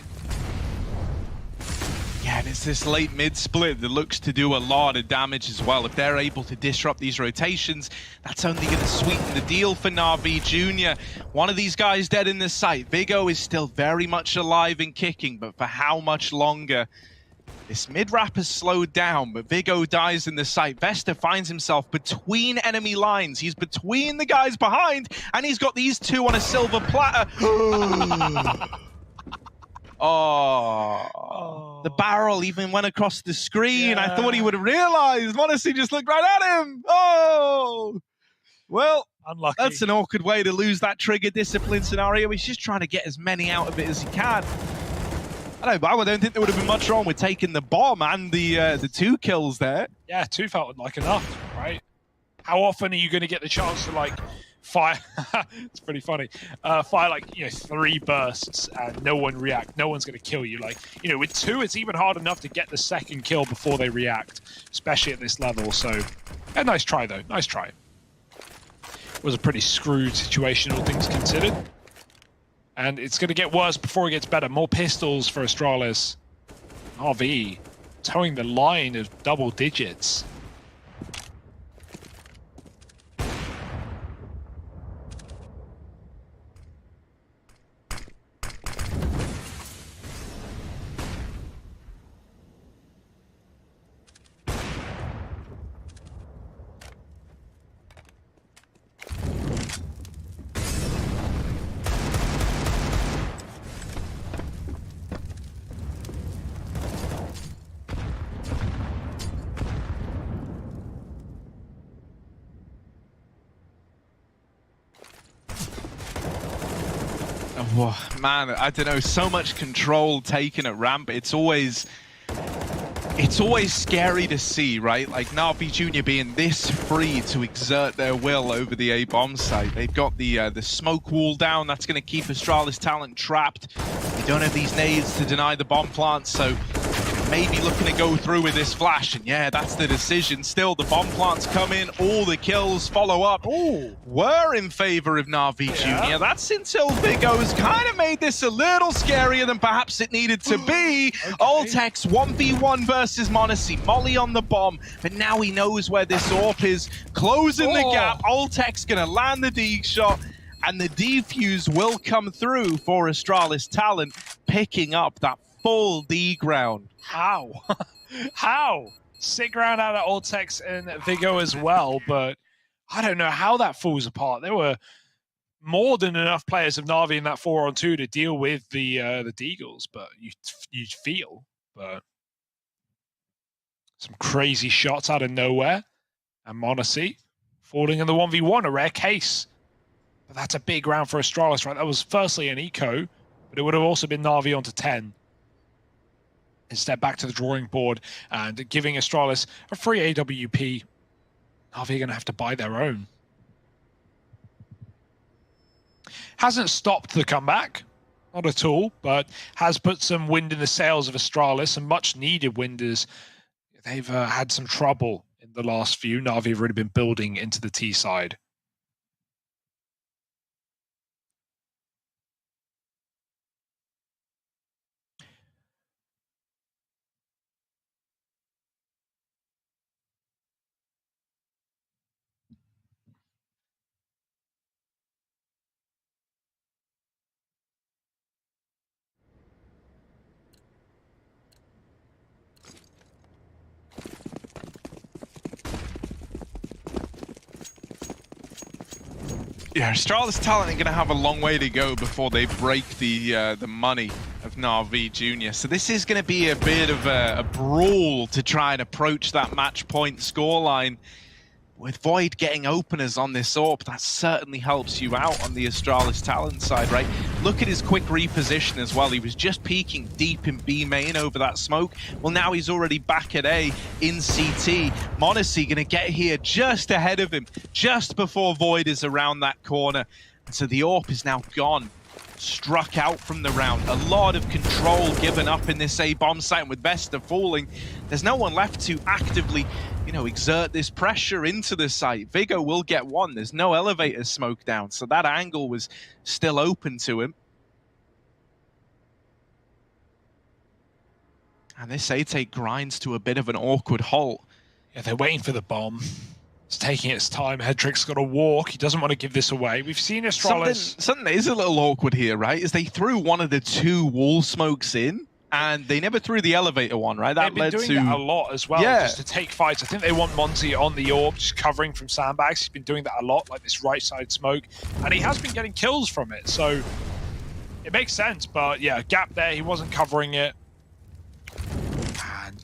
L: Yeah, and it's this late mid split that looks to do a lot of damage as well. If they're able to disrupt these rotations, that's only going to sweeten the deal for Navi Jr. One of these guys dead in the site. Vigo is still very much alive and kicking, but for how much longer? This mid-wrap has slowed down, but Vigo dies in the site. Vesta finds himself between enemy lines. He's between the guys behind, and he's got these 2 on a silver platter. Oh, the barrel even went across the screen. Yeah. I thought he would have realized. Honestly, just looked right at him. Oh, well, unlucky. That's an awkward way to lose that trigger discipline scenario. He's just trying to get as many out of it as he can. I don't think there would have been much wrong with taking the bomb and the 2 kills there.
F: Yeah, 2 felt like enough, right? How often are you going to get the chance to like fire? It's pretty funny. Fire like 3 bursts and no one react. No one's going to kill you. Like with 2, it's even hard enough to get the second kill before they react, especially at this level. So, yeah, nice try though. Nice try. It was a pretty screwed situation, all things considered. And it's going to get worse before it gets better. More pistols for Astralis. RV towing the line of double digits.
L: Oh, man, I don't know, so much control taken at ramp. It's always scary to see, right? Like Navi Jr. being this free to exert their will over the A bomb site. They've got the smoke wall down. That's going to keep Astralis talent trapped. They don't have these nades to deny the bomb plants, so maybe looking to go through with this flash. And yeah, that's the decision. Still, the bomb plants come in. All the kills follow up. Ooh, were in favor of Navi Jr. That's until Vigo's kind of made this a little scarier than perhaps it needed to be. Okay. Altex 1v1 versus monacy. Molly on the bomb, but now he knows where this AWP is. Closing the gap. Altex gonna land the D shot, and the defuse will come through for Astralis talent, picking up that full D ground.
F: How? How? Sick round out of Altex and Vigo as well, but I don't know how that falls apart. There were more than enough players of Navi in that 4-on-2 to deal with the Deagles, but you feel, but some crazy shots out of nowhere, and monacy falling in the 1v1, a rare case. But that's a big round for Astralis, right? That was firstly an eco, but it would have also been Navi onto 10. Instead, back to the drawing board and giving Astralis a free AWP. Navi are going to have to buy their own. Hasn't stopped the comeback, not at all, but has put some wind in the sails of Astralis, some much needed wind as they've had some trouble in the last few. Navi have really been building into the T side.
L: Yeah, Astralis talent are going to have a long way to go before they break the money of Navi Jr. So this is going to be a bit of a brawl to try and approach that match point scoreline. With Void getting openers on this AWP, that certainly helps you out on the Astralis talent side, right? Look at his quick reposition as well. He was just peeking deep in B main over that smoke. Well, now he's already back at A in CT. monacy going to get here just ahead of him, just before Void is around that corner. So the AWP is now gone, struck out from the round. A lot of control given up in this A bomb site, and with Vesta falling, there's no one left to actively, exert this pressure into the site. Vigo will get one. There's no elevator smoke down, so that angle was still open to him. And this A-Take grinds to a bit of an awkward halt.
F: Yeah, they're waiting for the bomb. It's taking its time. Hedrick's got to walk. He doesn't want to give this away. We've seen Astralis.
L: Something that is a little awkward here, right? Is they threw one of the 2 wall smokes in, and they never threw the elevator one, right? That
F: They've been doing that a lot as well, just to take fights. I think they want Monty on the AWP, just covering from sandbags. He's been doing that a lot, like this right side smoke, and he has been getting kills from it. So it makes sense, but yeah, gap there. He wasn't covering it.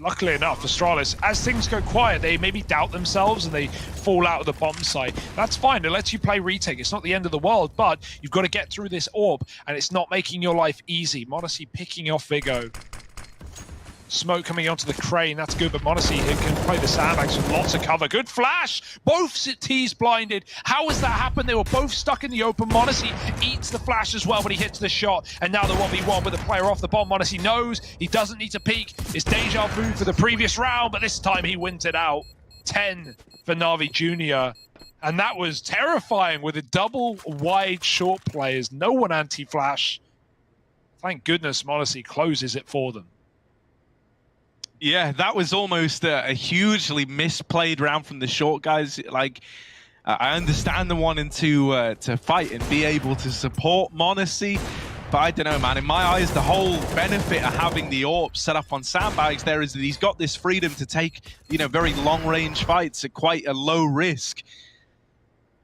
F: Luckily enough, Astralis, as things go quiet, they maybe doubt themselves and they fall out of the bomb site. That's fine. It lets you play retake. It's not the end of the world, but you've got to get through this AWP, and it's not making your life easy. m0NESY picking off Vigo. Smoke coming onto the crane. That's good, but m0NESY can play the sandbags with lots of cover. Good flash! Both T's blinded. How has that happened? They were both stuck in the open. m0NESY eats the flash as well, but he hits the shot. And now the 1v1 with the player off the bomb. m0NESY knows he doesn't need to peek. It's deja vu for the previous round, but this time he wins it out. 10 for Navi Jr. And that was terrifying with a double wide short players. No one anti-flash. Thank goodness m0NESY closes it for them.
L: Yeah, that was almost a hugely misplayed round from the short guys. Like, I understand the wanting to fight and be able to support m0NESY, but I don't know, man. In my eyes, the whole benefit of having the AWP set up on sandbags there is that he's got this freedom to take, very long-range fights at quite a low risk.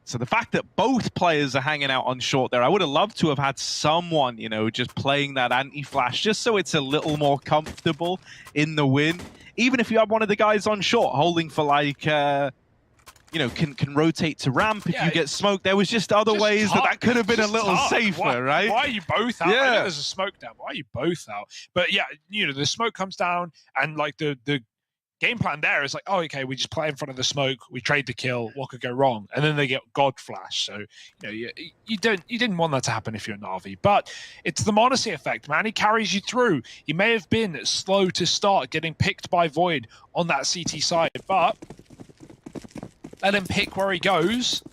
L: So the fact that both players are hanging out on short there, I would have loved to have had someone, just playing that anti-flash, just so it's a little more comfortable in the win. Even if you have one of the guys on short holding for like, can rotate to ramp if you get smoked. There was just other ways that could have been a little safer, right?
F: Why are you both out?
L: Yeah.
F: I know there's a smoke down. Why are you both out? But yeah, the smoke comes down, and like the game plan there is like, oh, okay, we just play in front of the smoke, we trade the kill, what could go wrong? And then they get God Flash. So, you didn't want that to happen if you're Navi. But it's the m0NESY effect, man. He carries you through. He may have been slow to start, getting picked by Void on that CT side, but let him pick where he goes,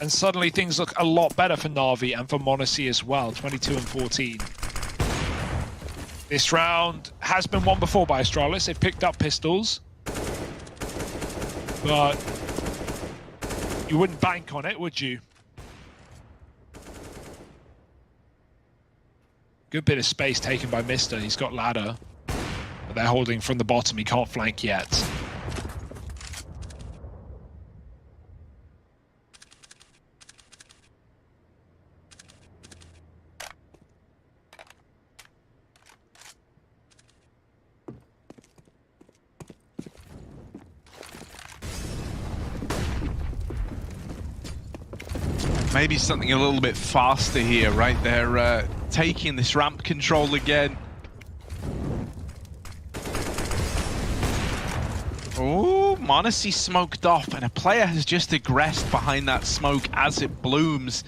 F: and suddenly things look a lot better for Navi and for m0NESY as well. 22 and 14. This round has been won before by Astralis. They've picked up pistols, but you wouldn't bank on it, would you? Good bit of space taken by Mr. He's got ladder, but they're holding from the bottom. He can't flank yet.
L: Maybe something a little bit faster here, right? They're taking this ramp control again. Oh, m0NESY smoked off, and a player has just aggressed behind that smoke as it blooms.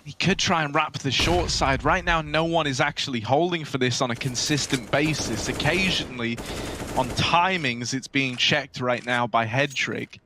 L: He could try and wrap the short side. Right now, no one is actually holding for this on a consistent basis. Occasionally, on timings, it's being checked right now by Hedrick.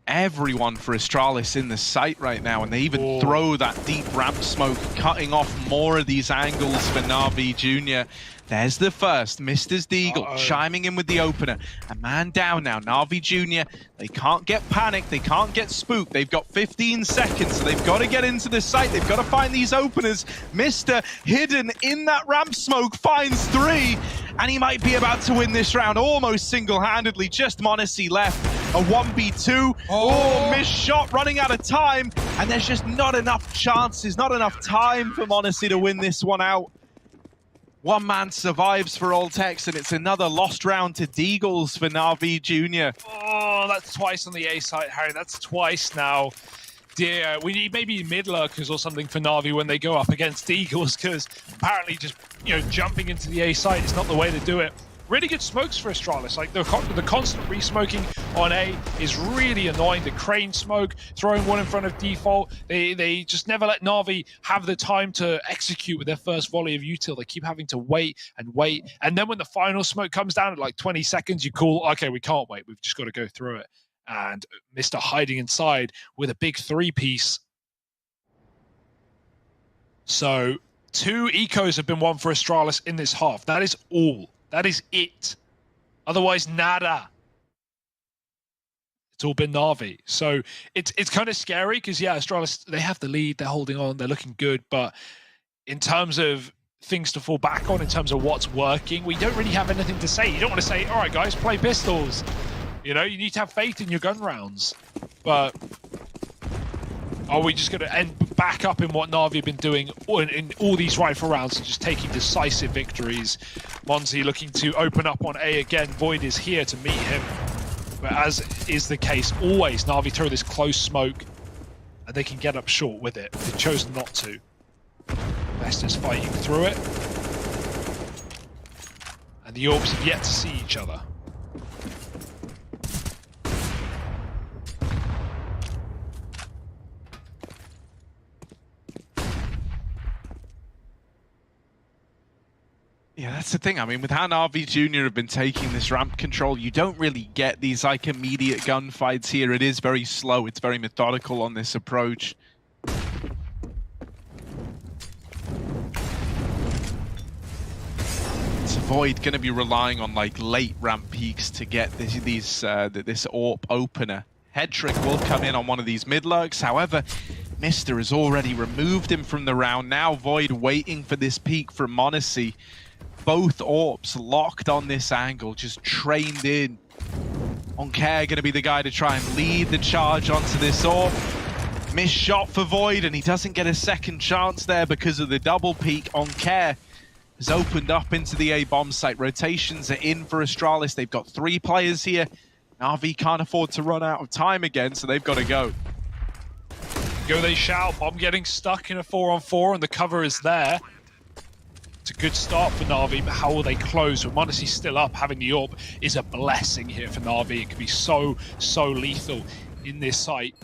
L: Everyone for Astralis in the site right now, and they even throw that deep ramp smoke, cutting off more of these angles for Navi Jr. There's the first. Mr. Deagle chiming in with the opener. A man down now. Navi Jr. They can't get panicked. They can't get spooked. They've got 15 seconds, so they've got to get into the site. They've got to find these openers. Mr. hidden in that ramp smoke finds 3, and he might be about to win this round almost single-handedly. Just m0NESY left. A 1v2. Oh, missed shot, running out of time, and there's just not enough chances, not enough time for m0NESY to win this one out. One man survives for Alltex, and it's another lost round to Deagles for Navi Jr.
F: Oh, that's twice on the A side, Harry. That's twice now. Dear, we need maybe mid-lurkers or something for Navi when they go up against Deagles, because apparently just, jumping into the A site is not the way to do it. Really good smokes for Astralis, like the constant re-smoking on A is really annoying. The crane smoke, throwing one in front of default. They just never let Navi have the time to execute with their first volley of util. They keep having to wait. And then when the final smoke comes down at like 20 seconds, you call, okay, we can't wait. We've just got to go through it. And Mr. hiding inside with a big 3-piece. So 2 ecos have been won for Astralis in this half. That is all. That is it. Otherwise, nada. It's all been Navi. So it's kind of scary because, yeah, Astralis, they have the lead. They're holding on. They're looking good. But in terms of things to fall back on, in terms of what's working, we don't really have anything to say. You don't want to say, all right, guys, play pistols. You know, you need to have faith in your gun rounds. But are we just going to end back up in what Navi have been doing in all these rifle rounds and just taking decisive victories? Monzi looking to open up on A again. Void is here to meet him. But as is the case always, Navi throw this close smoke and they can get up short with it. They've chosen not to. Best is fighting through it. And the Orbs have yet to see each other.
L: Yeah, that's the thing. I mean, with how Navi Jr. have been taking this ramp control, you don't really get these like immediate gunfights here. It is very slow. It's very methodical on this approach. It's Void going to be relying on like late ramp peaks to get this AWP opener. Headtrick will come in on one of these mid lurks. However, Mr. has already removed him from the round. Now Void waiting for this peak from m0NESY. Both AWPs locked on this angle, just trained in. Onkare going to be the guy to try and lead the charge onto this AWP. Missed shot for Void, and he doesn't get a second chance there because of the double peek. Onkare has opened up into the A bomb site. Rotations are in for Astralis. They've got 3 players here. Navi can't afford to run out of time again, so they've got to go.
F: Go they shout. Bomb getting stuck in a 4-on-4, and the cover is there. It's a good start for Navi, but how will they close? With m0NESY still up, having the AWP is a blessing here for Navi. It can be so lethal in this site.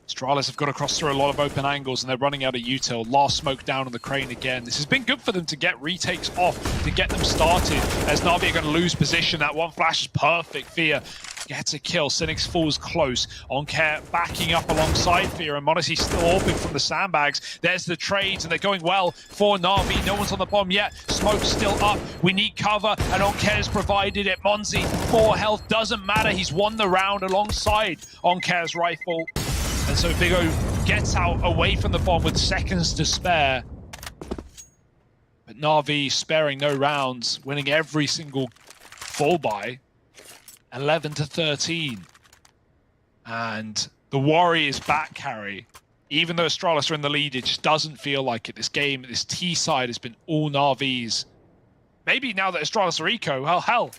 F: Astralis have got to cross through a lot of open angles, and they're running out of util. Last smoke down on the crane again. This has been good for them to get retakes off, to get them started, as Navi are going to lose position. That one flash is perfect. Fear gets a kill. Cynics falls close. Onkare backing up alongside Fear, and m0NESY still AWPing from the sandbags. There's the trades, and they're going well for Navi. No one's on the bomb yet. Smoke's still up. We need cover, and Onkare's provided it. m0NESY, 4 health, doesn't matter. He's won the round alongside Onkare's rifle. And so Big O gets out away from the bomb with seconds to spare. But Navi sparing no rounds, winning every single fall by. 11-13. And the worry is back carry. Even though Astralis are in the lead, it just doesn't feel like it. This game, this T side has been all Navi's. Maybe now that Astralis are eco, well, hell,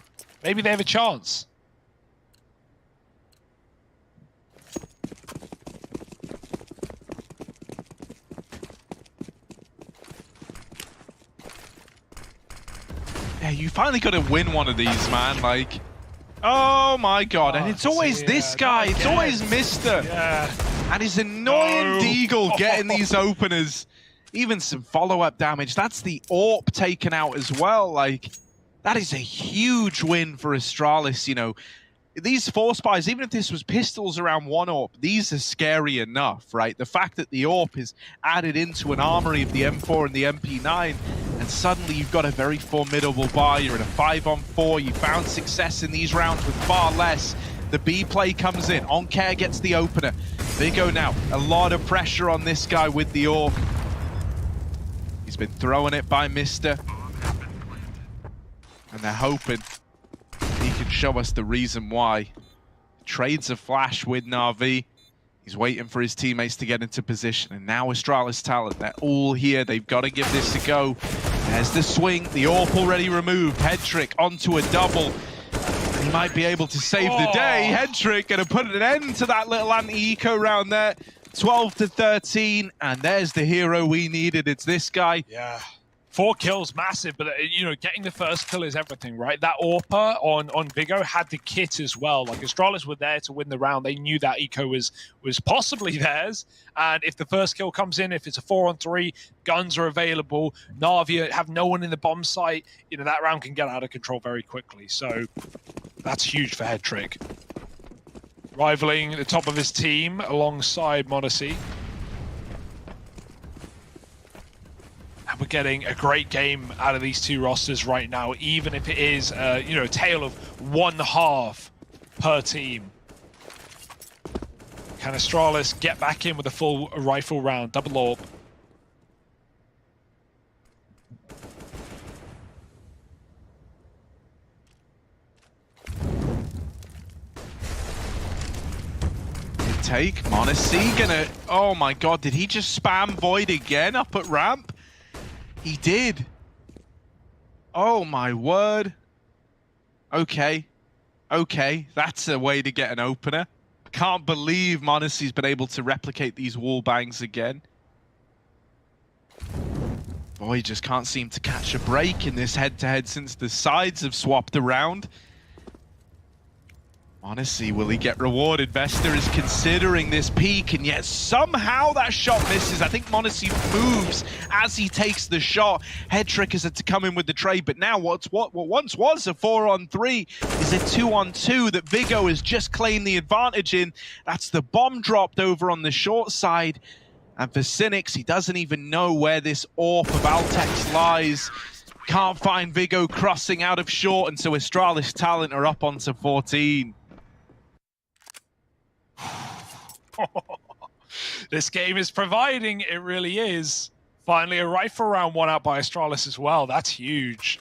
F: maybe they have a chance.
L: Yeah, you finally got to win one of these, man. Like, oh my god. And it's always this guy. It's always Mr.
F: Yeah.
L: And his annoying Deagle getting these openers. Even some follow-up damage. That's the AWP taken out as well. Like, that is a huge win for Astralis, you know. These 4 spies, even if this was pistols around 1 AWP, these are scary enough, right? The fact that the AWP is added into an armory of the M4 and the MP9, and suddenly you've got a very formidable buy. You're in a 5-on-4. You found success in these rounds with far less. The B play comes in. Onkare gets the opener. They go now. A lot of pressure on this guy with the AWP. He's been throwing it by Mr. And they're hoping he can show us the reason why. Trades a flash with Navi. He's waiting for his teammates to get into position. And now Astralis talent, they're all here. They've got to give this a go. There's the swing. The AWP already removed. Headtrick onto a double. And he might be able to save the day. Headtrick going to put an end to that little anti-eco round there. 12-13. And there's the hero we needed. It's this guy.
F: Yeah. 4 kills, massive, but you know, getting the first kill is everything, right? That AWPer on Vigo had the kit as well. Like Astralis were there to win the round. They knew that eco was possibly theirs. And if the first kill comes in, if it's a 4-on-3, guns are available. Navi have no one in the bomb site. You know, that round can get out of control very quickly. So that's huge for Headtrick. Rivaling the top of his team alongside mouz. And we're getting a great game out of these two rosters right now, even if it is, you know, a tale of 1/2 per team. Can Astralis get back in with a full rifle round, double AWP?
L: Take mouz gonna. Oh my god, did he just spam Void again up at ramp? He did. Oh my word. Okay. Okay, that's a way to get an opener. Can't believe mouz been able to replicate these wall bangs again. Boy, just can't seem to catch a break in this head-to-head since the sides have swapped around. Honestly, will he get rewarded? Vesta is considering this peak, and yet somehow that shot misses. I think mouz moves as he takes the shot. Headtrick has had to come in with the trade, but now what once was a 4-on-3 is a 2-on-2 that Vigo has just claimed the advantage in. That's the bomb dropped over on the short side. And for Cynics, he doesn't even know where this AWP of Altex lies. Can't find Vigo crossing out of short, and so Astralis Talent are up onto 14.
F: This game is providing, it really is. Finally, a rifle round won out by Astralis as well. That's huge.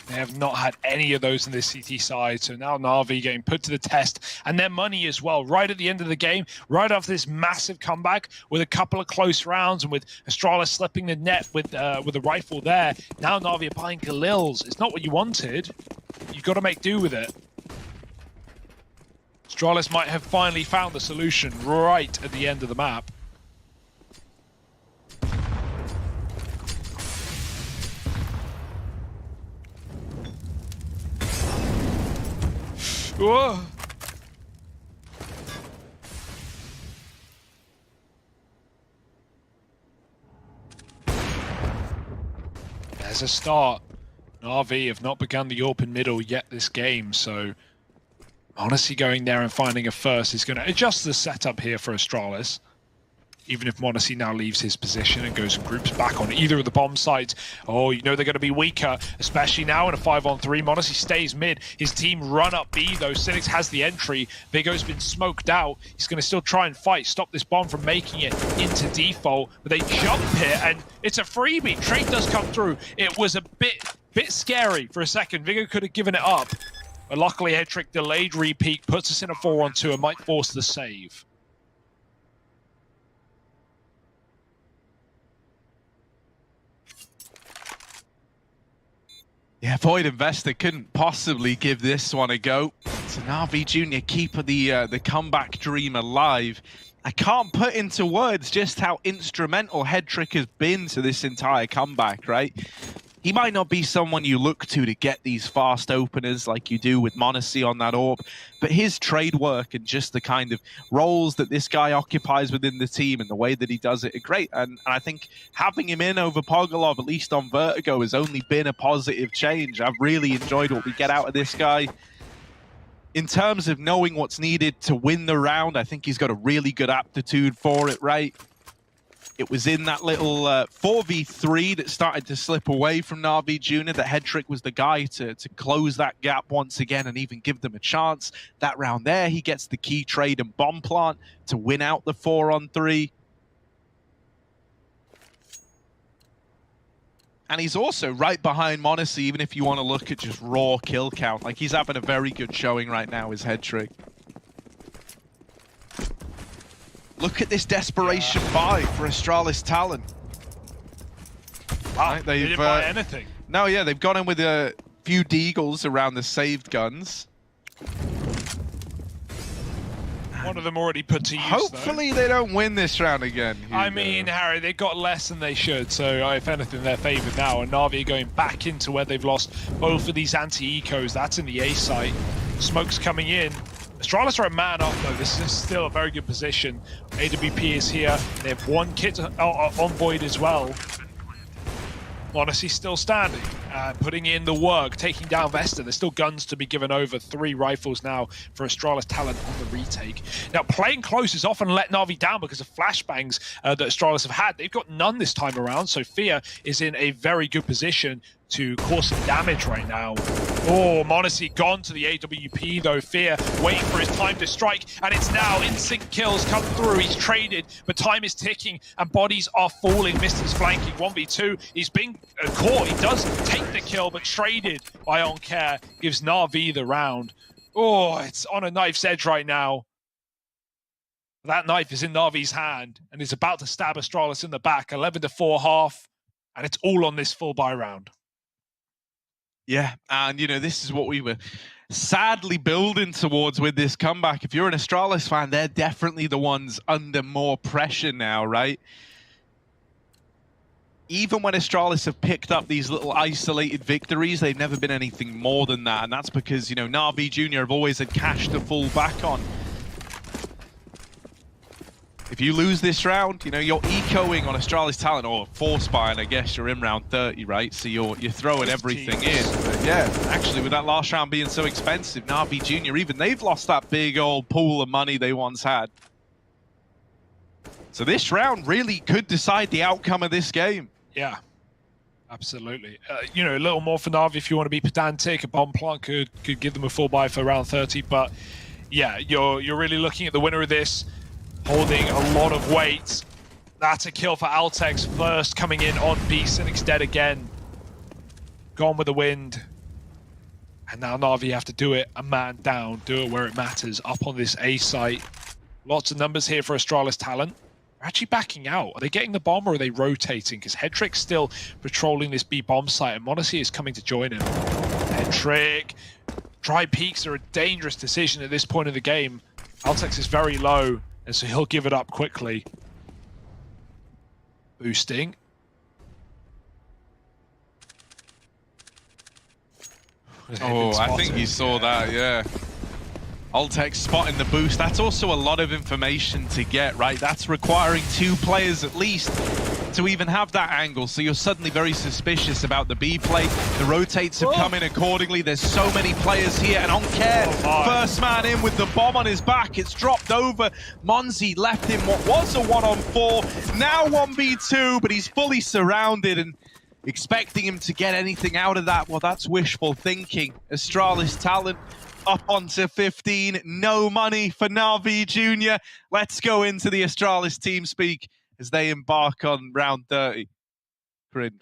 F: They have not had any of those in this CT side, so now Navi getting put to the test, and their money as well, right at the end of the game, right after this massive comeback with a couple of close rounds, and with Astralis slipping the net with a rifle there. Now Navi are buying Galils. It's not what you wanted. You've got to make do with it. Astralis might have finally found the solution right at the end of the map. Whoa. There's a start. Navi have not begun the open middle yet this game, so honestly going there and finding a first is going to adjust the setup here for Astralis. Even if mouz now leaves his position and goes and groups back on either of the bomb sites. Oh, you know they're going to be weaker, especially now in a 5-on-3. mouz stays mid. His team run up B, though. Cynics has the entry. Vigo's been smoked out. He's going to still try and fight, stop this bomb from making it into default. But they jump here, and it's a freebie. Trade does come through. It was a bit scary for a second. Vigo could have given it up. But luckily, Headtrick delayed repeat, puts us in a 4-on-2 and might force the save.
L: Yeah, Void Investor couldn't possibly give this one a go. So Navi Jr. keep the comeback dream alive. I can't put into words just how instrumental Headtrick has been to this entire comeback, right? He might not be someone you look to get these fast openers like you do with mouz on that AWP, but his trade work and just the kind of roles that this guy occupies within the team and the way that he does it are great. And I think having him in over Pogolov, at least on Vertigo, has only been a positive change. I've really enjoyed what we get out of this guy. In terms of knowing what's needed to win the round, I think he's got a really good aptitude for it, right? It was in that little 4v3 that started to slip away from Navi Jr. that Headtrick was the guy to close that gap once again and even give them a chance. That round there, he gets the key trade and bomb plant to win out the 4-on-3. And he's also right behind mouz, even if you want to look at just raw kill count. Like, he's having a very good showing right now, is Headtrick. Look at this desperation buy for Astralis Talent.
F: Wow, right, they didn't buy anything.
L: No, yeah, they've gone in with a few deagles around the saved guns.
F: One of them already put to use.
L: Hopefully they don't win this round again. Hugo.
F: I mean, Harry, they got less than they should, so if anything, they're favoured now. And Navi are going back into where they've lost both of these anti-ecos. That's in the A site. Smoke's coming in. Astralis are a man up though. This is still a very good position. AWP is here. They have one kit on Void as well. Monacy's still standing, putting in the work, taking down Vesta. There's still guns to be given over. 3 rifles now for Astralis talent on the retake. Now, playing close has often let Navi down because of flashbangs that Astralis have had. They've got none this time around, so Fia is in a very good position to cause some damage right now. Oh, Monacy gone to the AWP though. Fia waiting for his time to strike, and it's now instant kills come through. He's traded, but time is ticking and bodies are falling. Mister's flanking 1v2. He's been caught. He does take the kill, but traded by OnCare gives Navi the round. Oh, it's on a knife's edge right now. That knife is in Navi's hand and is about to stab Astralis in the back. 11-4 half, and it's all on this full buy round.
L: Yeah, and you know, this is what we were sadly building towards with this comeback. If you're an Astralis fan, they're definitely the ones under more pressure now, right? Even when Astralis have picked up these little isolated victories, they've never been anything more than that, and that's because, you know, Navi Jr. have always had cash to fall back on. If you lose this round, you know, you're ecoing on Astralis talent, or force buying, I guess you're in round 30, right? So you're throwing everything in. But yeah, actually, with that last round being so expensive, Navi Jr., even they've lost that big old pool of money they once had. So this round really could decide the outcome of this game.
F: Yeah, absolutely. You know, a little more for Navi if you want to be pedantic. A bomb plant could give them a full buy for round 30, but yeah, you're really looking at the winner of this, holding a lot of weight. That's a kill for Altex first, coming in on B. Cynic's dead again. Gone with the wind. And now Navi have to do it a man down, do it where it matters, up on this A site. Lots of numbers here for Astralis talent. They're actually backing out. Are they getting the bomb or are they rotating? Because Headtrick's still patrolling this B bomb site and Monacy is coming to join him. Headtrick. Dry peaks are a dangerous decision at this point of the game. Altex is very low, and so he'll give it up quickly. Boosting.
L: Oh, I think you saw that, yeah. Altex spotting the boost. That's also a lot of information to get, right? That's requiring 2 players at least to even have that angle. So you're suddenly very suspicious about the B play. The rotates have come in accordingly. There's so many players here. And OnCare, first man in with the bomb on his back. It's dropped over. Monzi left him what was a 1-on-4. Now 1v2, but he's fully surrounded and expecting him to get anything out of that. Well, that's wishful thinking. Astralis talent up onto 15. No money for Navi Jr. Let's go into the Astralis team speak as they embark on round 30. Cringe.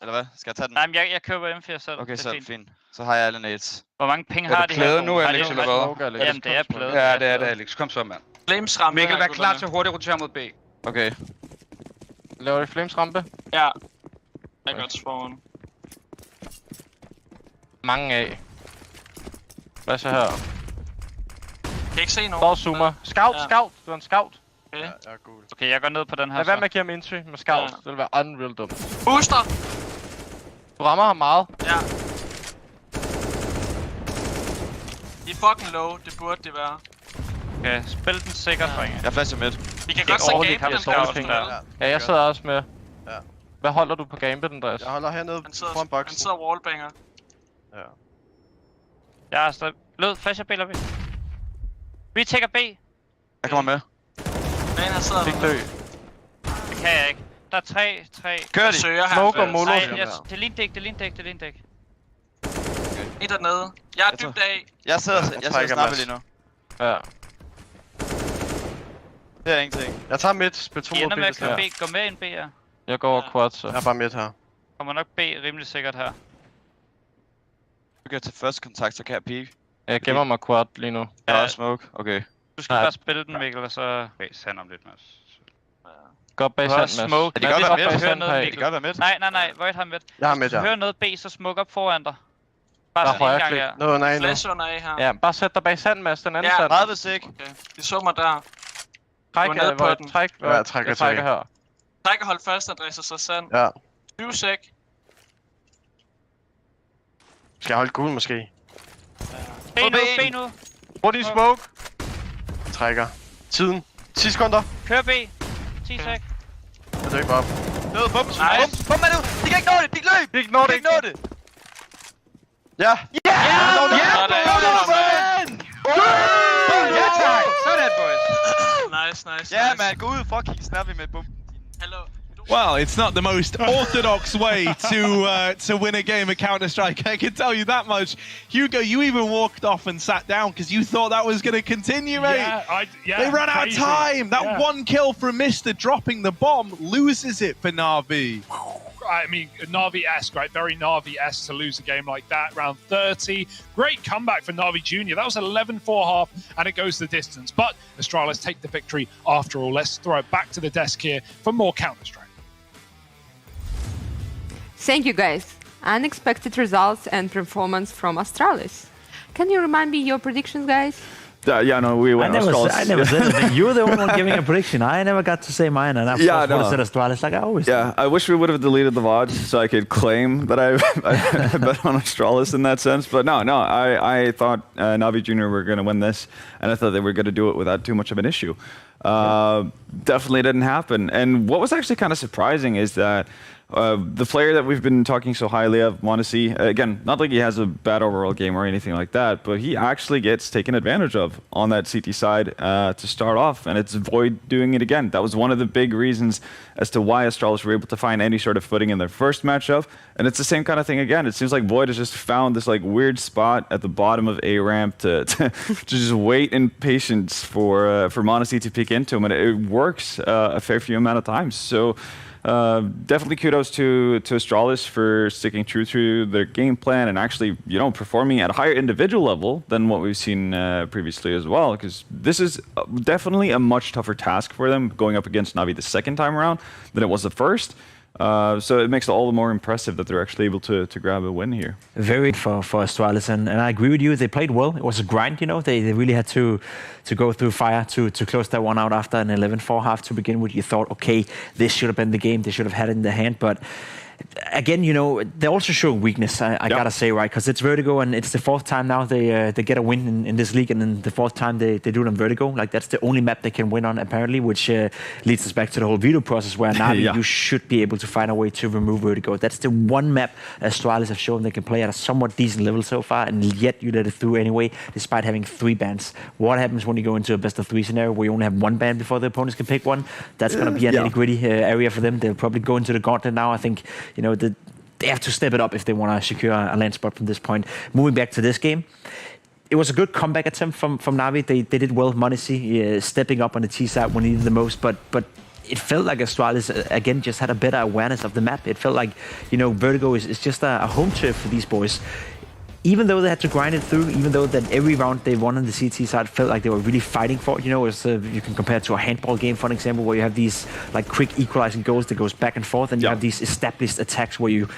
I: Eller hvad? Skal jeg tage den?
H: Nej, jeg køber M4 selv.
I: Okay, så fint. Så har jeg alle nades.
H: Hvor mange penge har de her?
I: Er det nu, Alex, eller hvad?
H: Jamen, det er plade.
I: Ja, det er det, Alex. Kom så, mand.
J: Flamesrampe.
I: Mikkel, vær klar til at hurtigt rotere mod B. Okay.
J: Laver de flamesrampe? Ja. Jeg gør det spawn. Mange af. Hvad så her? Kan ikke se nogen? Forzzoomer. Scout, scout. Du er en scout. Okay. Ja, jeg er cool.
H: Okay, jeg går ned på den her.
J: Lad være med at give ham entry med scout. Det vil være unreal dumt. Booster! Du rammer ham meget. Ja. De er fucking low. Det burde det være.
H: Okay, spil den sikkert, drenge.
I: Jeg flasher midt.
J: Vi kan godt se Gambit. Ja, jeg sidder også med. Ja. Hvad holder du på Gambit, Andreas? Jeg holder hernede foran boksen. Han sidder wallbanger. Ja.
H: Jeg er stadig. Lød, flasher B eller B? Vi tager B.
I: Jeg kommer med.
J: Men han sidder der.
H: Det kan jeg ikke. Der er 3.
I: Kør de.
J: Smoke og molo.
H: Nej, det er lindæk.
J: Et dernede. Jeg er dybt af.
I: Jeg sidder snappe lige nu.
J: Ja.
I: Det er ingenting.
K: Jeg tager midt, spil 2
H: mod B. Gå med en B her.
J: Jeg går over quad, så.
K: Jeg er bare midt her.
H: Kommer nok B rimelig sikkert her.
I: Du kan til første kontakt, så kan jeg peek.
J: Jeg gemmer mig quad lige nu.
I: Jeg har smoke, okay.
H: Du skal bare spille den, Mikkel, og så... Okay, sand om lidt, Mads.
J: Godt bag sand, Mads.
H: Smoke.
I: Det kan godt være midt.
H: Nej, Void har midt.
K: Jeg har midt, ja.
H: Hvis du hører noget B, så smoke op foran dig. Bare
J: Der
H: sæt
J: er
H: en gang
J: højre
H: her.
J: klik. Noget nej nu.
H: Flash under A her.
J: Ja, bare sæt dig bag sand, Mads. Den anden
I: Ja,
J: sand.
I: 30 sek.
H: Okay. De så mig der.
J: Træk,
H: Gå ned på den.
J: træk.
K: Ja, jeg trækker til.
J: her.
H: Træk og hold fast, Andreas, og så sand.
K: Ja.
H: 20 sek.
K: Skal jeg holde gul måske?
H: B nu.
J: Hurtig smoke.
K: Trækker. Tiden. 10 sekunder.
H: Kør B. 10 sek.
K: Jeg dør ikke bare op.
I: Ned, bum.
H: Nice.
I: Bum er nu. De kan ikke nå det. De løb.
J: De kan nå det.
I: ikke nå det.
K: Ja!
H: Ja!
I: Ja, tak.
H: Sådan, boys. Nice.
I: Ja, man. Gå ud. Fucking snap med bum.
H: Hello.
L: Well, it's not the most orthodox way to win a game of Counter-Strike, I can tell you that much. Hugo, you even walked off and sat down because you thought that was going to continue, mate.
F: Yeah,
L: they ran out of time. That one kill from Mr. dropping the bomb loses it for Navi.
F: I mean, Navi-esque, right? Very Navi-esque to lose a game like that. Round 30. Great comeback for Navi Jr. That was 11-4 half, and it goes the distance. But Astralis take the victory after all. Let's throw it back to the desk here for more Counter-Strike.
C: Thank you, guys. Unexpected results and performance from Astralis. Can you remind me your predictions, guys?
E: Yeah, no, we went Astralis.
D: I never said anything. You were the only one giving a prediction. I never got to say mine, and I said Astralis like I always do.
E: I wish we would have deleted the VOD so I could claim that I bet on Astralis in that sense. But no, I thought Navi Jr. were going to win this, and I thought they were going to do it without too much of an issue. Definitely didn't happen. And what was actually kind of surprising is that the player that we've been talking so highly of, Monacy, again, not like he has a bad overall game or anything like that, but he actually gets taken advantage of on that CT side to start off, and it's Void doing it again. That was one of the big reasons as to why Astralis were able to find any sort of footing in their first matchup, and it's the same kind of thing again. It seems like Void has just found this like weird spot at the bottom of A ramp to just wait in patience for Monacy to pick into him, and it works a fair few amount of times. So. Definitely kudos to Astralis for sticking true to their game plan and actually, performing at a higher individual level than what we've seen previously as well. Because this is definitely a much tougher task for them going up against Navi the second time around than it was the first. So it makes it all the more impressive that they're actually able to grab a win here.
D: Very for Astralis, and I agree with you. They played well. It was a grind, They really had to go through fire to close that one out after an 11-4 half to begin with. You thought, okay, this should have been the game. They should have had it in their hand, but. Again, they also show weakness, I gotta say, right? Because it's Vertigo, and it's the fourth time now they get a win in this league, and then the fourth time they do it on Vertigo. Like, that's the only map they can win on, apparently, which leads us back to the whole veto process where Navi, you should be able to find a way to remove Vertigo. That's the one map Astralis have shown they can play at a somewhat decent level so far, and yet you let it through anyway, despite having 3 bans. What happens when you go into a best-of-3 scenario where you only have 1 ban before the opponents can pick one? That's going to be a nitty-gritty area for them. They'll probably go into the gauntlet now, I think. They have to step it up if they want to secure a land spot from this point. Moving back to this game, it was a good comeback attempt from Navi. They did well. Monacy stepping up on the T side when needed the most, but it felt like Astralis again just had a better awareness of the map. It felt like Vertigo is just a home turf for these boys. Even though they had to grind it through, even though that every round they won on the CT side felt like they were really fighting for it, you can compare it to a handball game, for example, where you have these like quick equalizing goals that goes back and forth, and you have these established attacks where you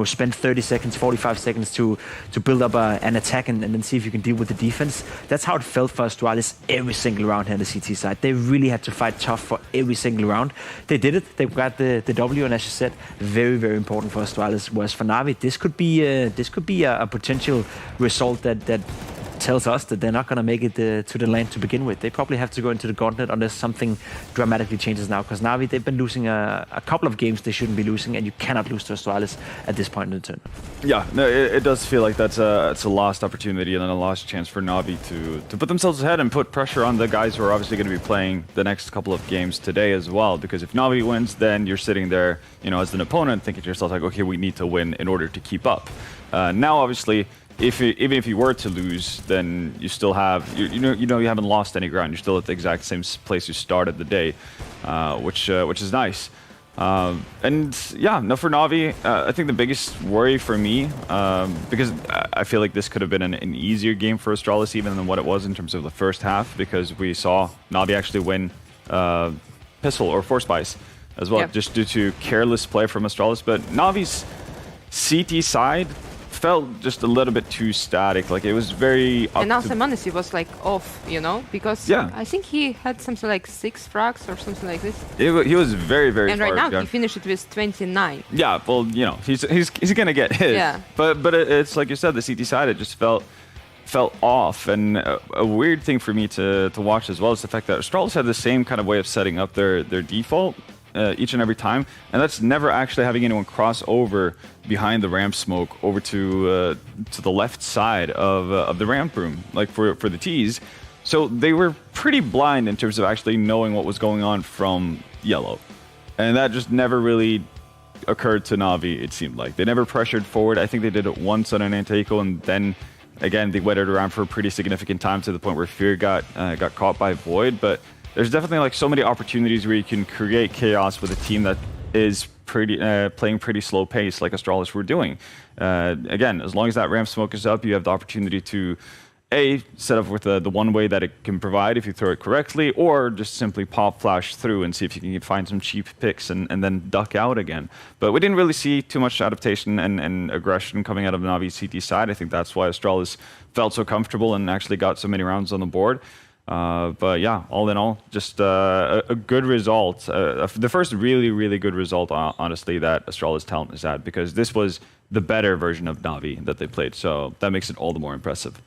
D: spend 30 seconds, 45 seconds to build up an attack and then see if you can deal with the defense. That's how it felt for Astralis every single round here on the CT side. They really had to fight tough for every single round. They did it. They got the W, and as you said, very, very important for Astralis. Whereas for Navi, this could be a potential result that tells us that they're not going to make it to the lane to begin with. They probably have to go into the gauntlet unless something dramatically changes now, because Navi, they've been losing a couple of games they shouldn't be losing, and you cannot lose to Astralis at this point in the turn.
E: Yeah, no, it does feel like it's a lost opportunity and a lost chance for Navi to put themselves ahead and put pressure on the guys who are obviously going to be playing the next couple of games today as well, because if Navi wins, then you're sitting there, as an opponent, thinking to yourself like, okay, we need to win in order to keep up. Now, obviously, even if you were to lose, then you still have you haven't lost any ground. You're still at the exact same place you started the day, which is nice. For Navi, I think the biggest worry for me, because I feel like this could have been an easier game for Astralis even than what it was in terms of the first half, because we saw Navi actually win Pistol or Force Spice as well, just due to careless play from Astralis. But Navi's CT side felt just a little bit too static. Like it was very.
C: And now Simonis was like off, you know, because I think he had something like 6 frags or something like this.
E: He was very, very.
C: And right now he finished it with 29.
E: Yeah, well, you know, he's gonna get hit.
C: Yeah.
E: But it's like you said, the CT side, it just felt off. And a weird thing for me to watch as well is the fact that Astralis had the same kind of way of setting up their default each and every time, and that's never actually having anyone cross over behind the ramp smoke over to the left side of the ramp room, like for the tees. So they were pretty blind in terms of actually knowing what was going on from yellow, and that just never really occurred to Navi. It seemed like they never pressured forward. I think they did it once on an anti-eco, and then again they waited around for a pretty significant time to the point where Fear got caught by Void. But there's definitely like so many opportunities where you can create chaos with a team that is playing pretty slow pace, like Astralis were doing. Again, as long as that ramp smoke is up, you have the opportunity to set up with the one way that it can provide if you throw it correctly, or just simply pop flash through and see if you can find some cheap picks and then duck out again. But we didn't really see too much adaptation and aggression coming out of Navi's CT side. I think that's why Astralis felt so comfortable and actually got so many rounds on the board. But yeah, all in all, just a good result. The first really, really good result, honestly, that Astralis talent has had, because this was the better version of Navi that they played. So that makes it all the more impressive.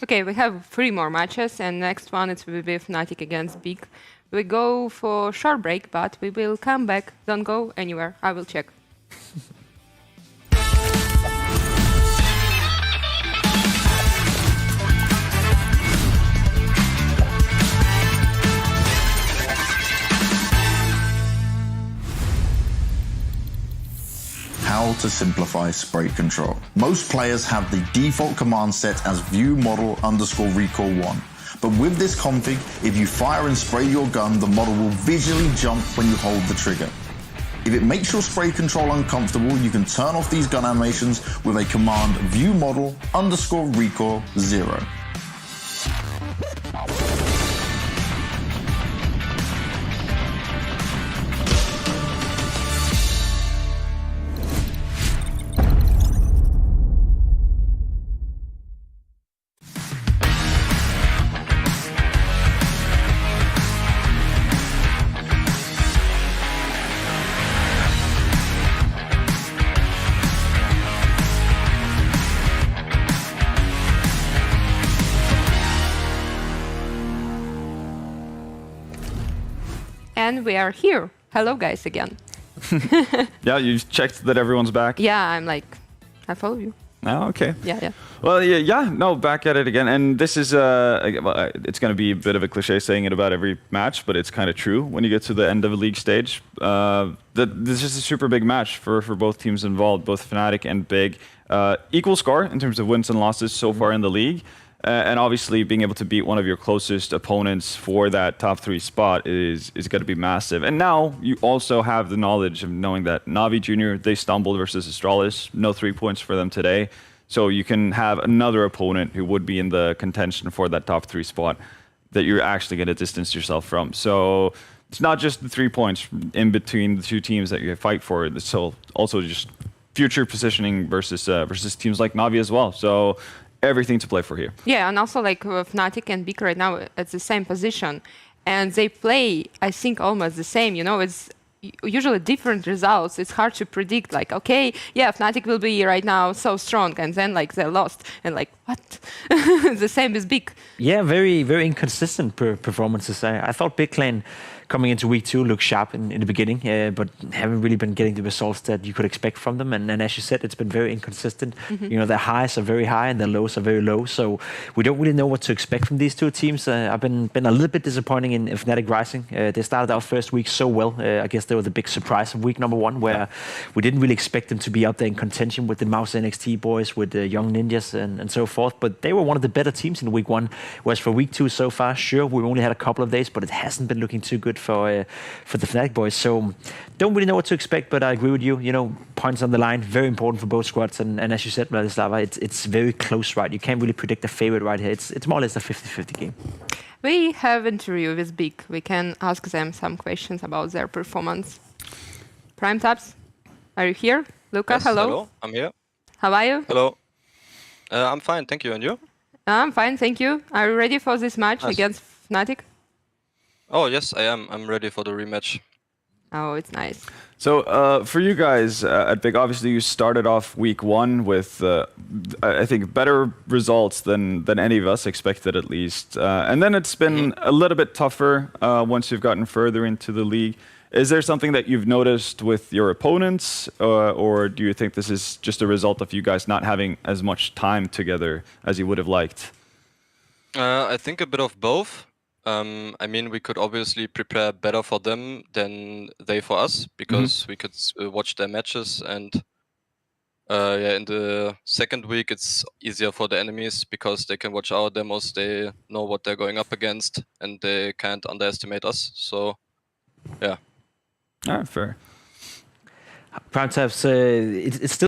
C: Okay, we have 3 more matches, and next one it will be Fnatic against Big. We go for short break, but we will come back. Don't go anywhere. I will check.
A: How to simplify spray control. Most players have the default command set as view model _ recall 1. But with this config, if you fire and spray your gun, the model will visually jump when you hold the trigger. If it makes your spray control uncomfortable, you can turn off these gun animations with a command view model _ recall 0.
C: And we are here. Hello, guys, again.
E: Yeah, you checked that everyone's back?
C: Yeah, I'm like, I follow you.
E: Oh, okay.
C: Yeah.
E: Well, no, back at it again. And this is, it's going to be a bit of a cliche saying it about every match, but it's kind of true when you get to the end of a league stage. This is a super big match for both teams involved, both Fnatic and Big. Equal score in terms of wins and losses so far in the league. And obviously being able to beat one of your closest opponents for that top 3 spot is going to be massive. And now you also have the knowledge of knowing that Navi Junior, they stumbled versus Astralis, no 3 points for them today. So you can have another opponent who would be in the contention for that top 3 spot that you're actually going to distance yourself from. So it's not just the 3 points in between the 2 teams that you fight for. It's also just future positioning versus teams like Navi as well. So everything to play for here.
C: Yeah, and also like Fnatic and Big right now at the same position, and they play, I think, almost the same. You know, it's usually different results. It's hard to predict. Like, okay, yeah, Fnatic will be right now so strong, and then like they lost, and like what? The same as Big.
D: Yeah, very, very inconsistent performances. I thought Big Clan coming into week 2 looked sharp in the beginning, but haven't really been getting the results that you could expect from them. And as you said, it's been very inconsistent. You know, their highs are very high and their lows are very low. So we don't really know what to expect from these 2 teams. I've been a little bit disappointing in Fnatic Rising. They started out first week so well. I guess they were the big surprise of week number 1, where we didn't really expect them to be up there in contention with the mouz NXT boys, with the young ninjas and so forth. But they were one of the better teams in week 1. Whereas for week 2 so far, sure, we've only had a couple of days, but it hasn't been looking too good for the Fnatic boys. So don't really know what to expect, but I agree with you. You know, points on the line, very important for both squads. And as you said, Vladislava, it's very close, right? You can't really predict a favorite right here. It's more or less a 50-50 game.
C: We have an interview with Big. We can ask them some questions about their performance. Prime Taps, are you here? Luca,
M: yes,
C: hello.
M: Hello, I'm here.
C: How are you?
M: Hello. I'm fine, thank you. And you?
C: I'm fine, thank you. Are you ready for this match against Fnatic?
M: Oh, yes, I am. I'm ready for the rematch.
C: Oh, it's nice.
E: So for you guys at Big, obviously you started off week 1 with, I think, better results than any of us expected, at least. And then it's been a little bit tougher once you've gotten further into the league. Is there something that you've noticed with your opponents, or do you think this is just a result of you guys not having as much time together as you would have liked?
M: I think a bit of both. I mean, we could obviously prepare better for them than they for us, because we could watch their matches, and yeah, in the second week it's easier for the enemies because they can watch our demos, they know what they're going up against, and they can't underestimate us. So, yeah.
E: All right, fair.
D: Perhaps it's still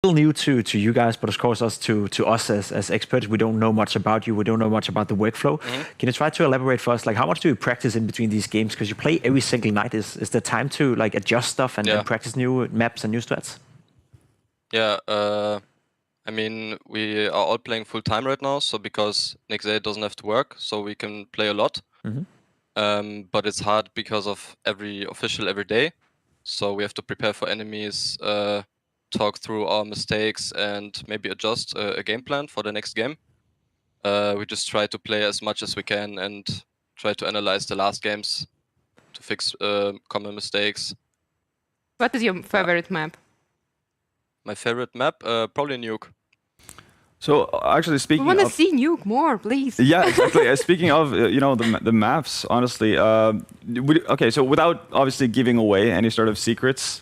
D: new to you guys, but of course also to us as experts. We don't know much about you. We don't know much about the workflow. Can you try to elaborate for us? Like, how much do you practice in between these games? Because you play every single night. Is there time to like adjust stuff and practice new maps and new strats?
M: Yeah. I mean, we are all playing full time right now, so because NXT doesn't have to work, so we can play a lot. But it's hard because of every official every day. So we have to prepare for enemies, talk through our mistakes, and maybe adjust a game plan for the next game. We just try to play as much as we can and try to analyze the last games to fix common mistakes.
C: What is your favorite map?
M: My favorite map? Probably Nuke.
E: So actually, speaking
C: we want to
E: of,
C: see Nuke more, please.
E: Yeah, exactly. Speaking of, you know, the maps, honestly. Okay, so without obviously giving away any sort of secrets,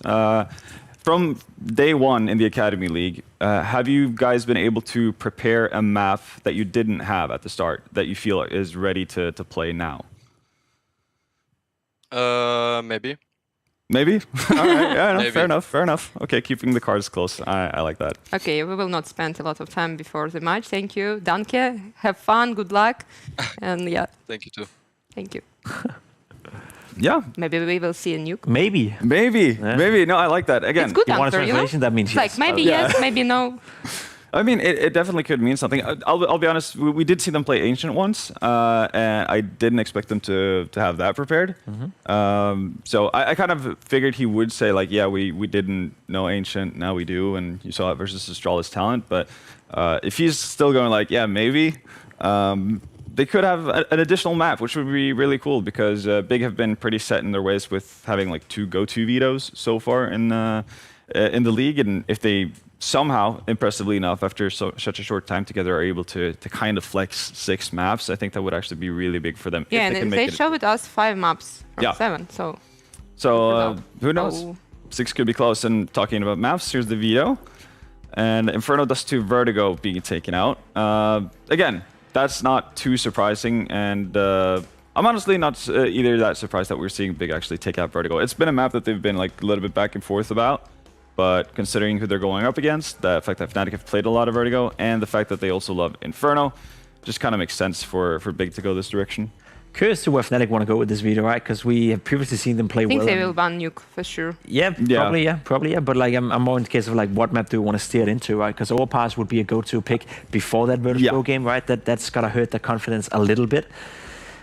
E: from day 1 in the Academy League, have you guys been able to prepare a map that you didn't have at the start that you feel is ready to play now?
M: Maybe.
E: Maybe? All right, yeah, no,
M: Maybe.
E: fair enough. Okay, keeping the cards close. I like that.
C: Okay, we will not spend a lot of time before the match. Thank you. Danke. Have fun. Good luck. And yeah.
M: Thank you too.
C: Thank you.
E: Yeah.
C: Maybe we will see a Nuke.
D: Maybe.
E: No, I like that. Again,
C: It's good
D: you want a
C: answer,
D: translation? That means
C: It's
D: yes.
C: like maybe yes, maybe no.
E: I mean, it definitely could mean something. I'll be honest, we did see them play Ancient once, and I didn't expect them to have that prepared. So I kind of figured he would say, like, yeah, we didn't know Ancient, now we do, and you saw it versus Astralis talent. But if he's still going like, yeah, maybe, they could have an additional map, which would be really cool, because Big have been pretty set in their ways with having like 2 go-to vetoes so far in the league, and if they somehow, impressively enough, after such a short time together, are able to kind of flex 6 maps, I think that would actually be really big for them.
C: Yeah,
E: if
C: and they showed us 5 maps from 7, so...
E: So, who knows? 6 could be close. And talking about maps, here's the veto. And Inferno Dust 2 Vertigo being taken out. Again, that's not too surprising, and I'm honestly not either that surprised that we're seeing Big actually take out Vertigo. It's been a map that they've been like a little bit back and forth about. But considering who they're going up against, the fact that Fnatic have played a lot of Vertigo, and the fact that they also love Inferno, just kind of makes sense for Big to go this direction.
D: Curious to where Fnatic want to go with this video, right? Because we have previously seen them play well.
C: I think they will ban Nuke for sure.
D: Yeah, probably, yeah. But like, I'm more in the case of like, what map do we want to steer it into, right? Because Overpass would be a go-to pick before that Virtus Pro game, right? That's gotta hurt the confidence a little bit.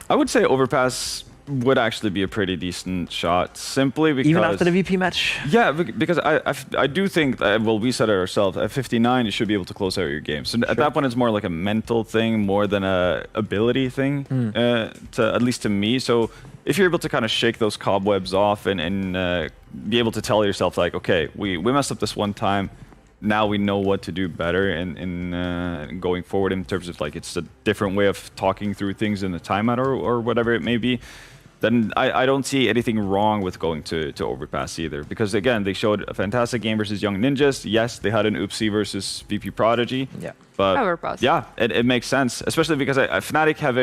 E: I would say Overpass would actually be a pretty decent shot, simply because...
D: Even after the VP match?
E: Yeah, because I do think that, well, we said it ourselves, at 59 you should be able to close out your game. So at that point it's more like a mental thing more than a ability thing, at least to me. So if you're able to kind of shake those cobwebs off and be able to tell yourself like, okay, we messed up this one time, now we know what to do better in going forward in terms of like it's a different way of talking through things in the timeout or whatever it may be, then I don't see anything wrong with going to Overpass either. Because again, they showed a fantastic game versus Young Ninjas. Yes, they had an oopsie versus VP Prodigy.
D: Yeah.
E: But
C: Overpass.
E: yeah, it makes sense, especially because Fnatic have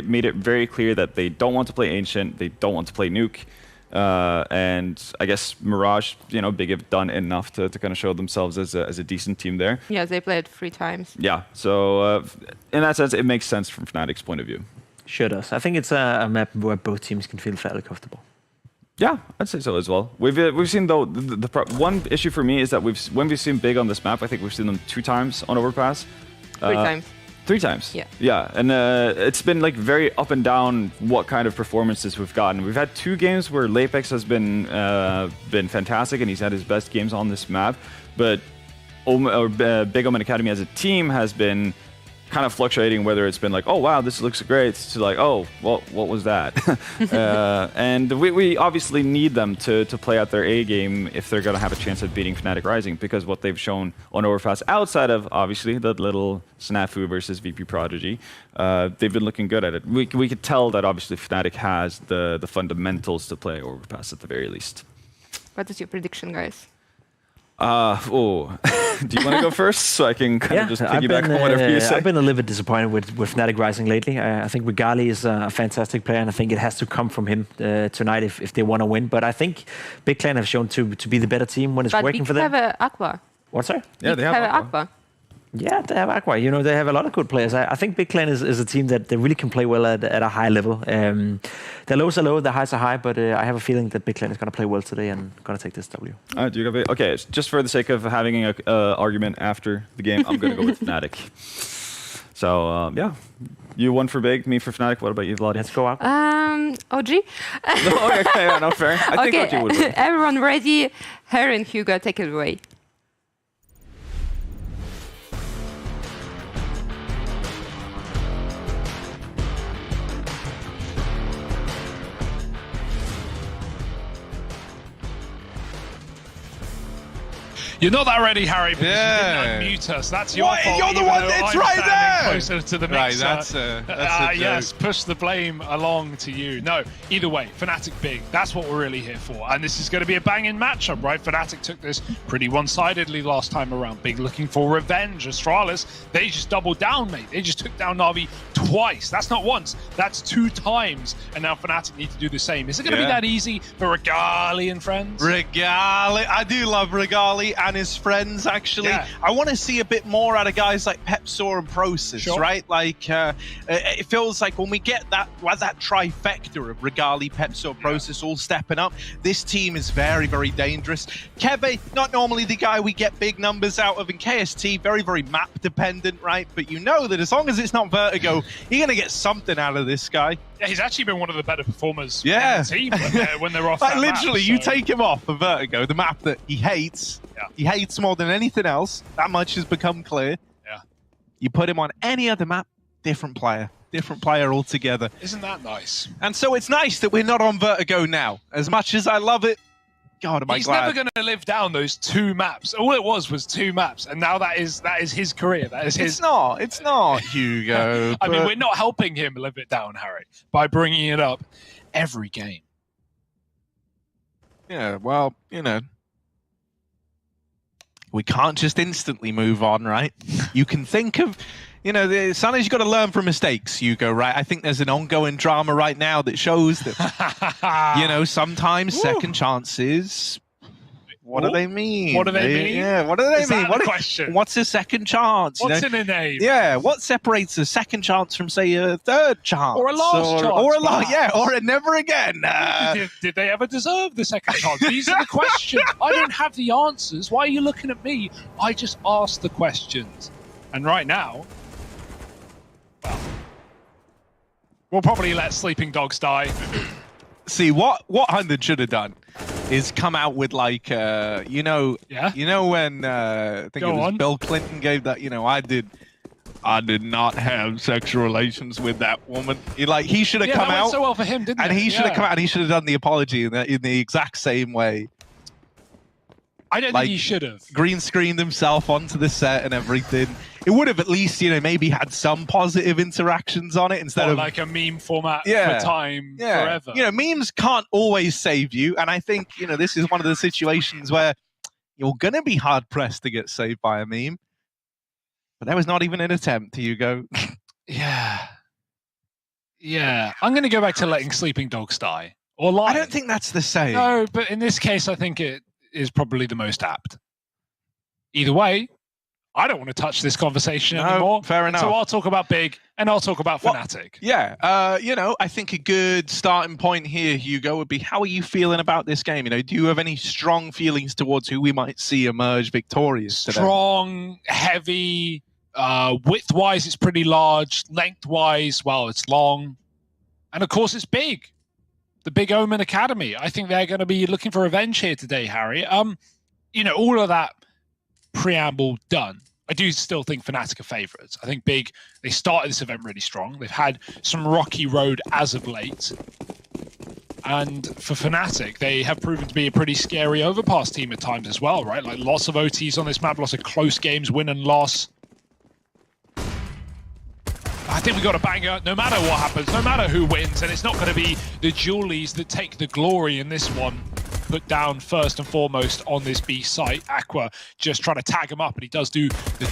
E: made it very clear that they don't want to play Ancient, they don't want to play Nuke. And I guess Mirage, you know, Big have done enough to kind of show themselves as a decent team there.
C: Yeah, they played 3 times.
E: Yeah, so in that sense, it makes sense from Fnatic's point of view.
D: Sure does. I think it's a map where both teams can feel fairly comfortable.
E: Yeah, I'd say so as well. We've seen though the one issue for me is that when we've seen Big on this map, I think we've seen them 2 times on Overpass.
C: 3 times.
E: 3 times.
C: Yeah.
E: Yeah, and it's been like very up and down what kind of performances we've gotten. We've had 2 games where Lapex has been fantastic and he's had his best games on this map, but Big Omen Academy as a team has been kind of fluctuating, whether it's been like, oh wow, this looks great, to like, oh, well, what was that? And we obviously need them to play out their A game if they're going to have a chance at beating Fnatic Rising, because what they've shown on Overpass, outside of obviously the little snafu versus VP Prodigy, they've been looking good at it. We could tell that obviously Fnatic has the fundamentals to play Overpass at the very least.
C: What is your prediction, guys?
E: Do you want to go first so I can kind of just piggyback on whatever you say?
D: I've been a little bit disappointed with Fnatic Rising lately. I think Regali is a fantastic player, and I think it has to come from him tonight if they want to win. But I think Big Clan have shown to be the better team when it's working for them.
C: But have Aqua.
D: What's that?
E: Yeah, they have
C: Aqua.
D: Yeah, they have Aqua. You know, they have a lot of good players. I think Big Clan is a team that they really can play well at a high level. Their lows are low, their highs are high, but I have a feeling that Big Clan is going to play well today and going to take this W.
E: Do you go? Okay, just for the sake of having an argument after the game, I'm going to go with Fnatic. So, yeah. You won for Big, me for Fnatic. What about you, Vladi?
D: Let's go up.
C: OG.
E: No, okay, yeah, no, fair. I think OG would win.
C: Everyone ready? Harry and Hugo, take it away.
F: You're not that ready, Harry, because
L: Yeah.
F: you didn't unmute us. That's your fault.
L: You're the
F: even
L: one
F: though
L: that's
F: I'm
L: right
F: standing
L: there.
F: closer to the
L: Right,
F: mixer.
L: that's a
F: yes,
L: joke.
F: push the blame along to you. No, either way, Fnatic Big. That's what we're really here for. And this is going to be a banging matchup, right? Fnatic took this pretty one-sidedly last time around. Big looking for revenge. Astralis, they just doubled down, mate. They just took down Navi twice. That's not once. That's 2 times. And now Fnatic need to do the same. Is it going to be that easy for Regali and friends?
L: Regali, I do love Regali and his friends, actually.
F: Yeah.
L: I want to see a bit more out of guys like Pepsor and Process, right? Like, it feels like when we get that trifecta of Regali, Pepsor, Process all stepping up, this team is very, very dangerous. Keve, not normally the guy we get big numbers out of in KST, very, very map dependent, right? But you know that as long as it's not Vertigo, you're going to get something out of this guy.
F: Yeah, he's actually been one of the better performers
L: in
F: the team when they're off
L: like
F: that
L: literally,
F: map,
L: you take him off of Vertigo, the map that he hates.
F: Yeah.
L: He hates more than anything else. That much has become clear.
F: Yeah.
L: You put him on any other map, different player altogether.
F: Isn't that nice?
L: And so it's nice that we're not on Vertigo now. As much as I love it, God, am I
F: He's
L: glad.
F: never going to live down those 2 maps. All it was 2 maps, and now that is his career. That is his.
L: It's not, Hugo.
F: I mean, we're not helping him live it down, Harry, by bringing it up every game.
L: Yeah, well, you know, we can't just instantly move on, right? You can think of, you know, sometimes you've got to learn from mistakes, Hugo, right? I think there's an ongoing drama right now that shows that, you know, sometimes second chances. What do they mean?
F: What do they mean?
L: Yeah, what do they
F: Is
L: mean?
F: that the question?
L: What's a second chance?
F: What's in a name?
L: Yeah, what separates a second chance from, say, a third chance?
F: Or a last chance?
L: Or a never again.
F: Did they ever deserve the second chance? These are the questions. I don't have the answers. Why are you looking at me? I just asked the questions. And right now, well, we'll probably let sleeping dogs die.
L: See, what 100 should have done is come out with like, you know when I think it was Bill Clinton gave that, you know, I did not have sexual relations with that woman. He should have come out.
F: Went so well for him, didn't
L: and
F: it?
L: he should have come out and he should have done the apology in the exact same way.
F: I don't think he should have.
L: Green screened himself onto the set and everything. It would have at least, you know, maybe had some positive interactions on it instead of
F: like a meme format for time forever.
L: You know, memes can't always save you, and I think, you know, this is one of the situations where you're gonna be hard pressed to get saved by a meme. But there was not even an attempt, Hugo.
F: Yeah. I'm gonna go back to letting sleeping dogs die or lie.
L: I don't think that's the same.
F: No, but in this case, I think it is probably the most apt. Either way, I don't want to touch this conversation anymore.
L: Fair enough.
F: So I'll talk about Big, and I'll talk about Fnatic.
L: Yeah, you know, I think a good starting point here, Hugo, would be how are you feeling about this game? You know, do you have any strong feelings towards who we might see emerge victorious today?
F: Strong, heavy, width-wise, it's pretty large. Length-wise, well, it's long. And of course, it's big. The Big Omen Academy. I think they're going to be looking for revenge here today, Harry. You know, all of that preamble done. I do still think Fnatic are favourites. I think Big, they started this event really strong. They've had some rocky road as of late. And for Fnatic, they have proven to be a pretty scary overpass team at times as well, right? Like lots of OTs on this map, lots of close games, win and loss. I think we got a banger no matter what happens, no matter who wins, and it's not going to be the Julies that take the glory in this one. Put down first and foremost on this B site. Aqua just trying to tag him up, and he does do the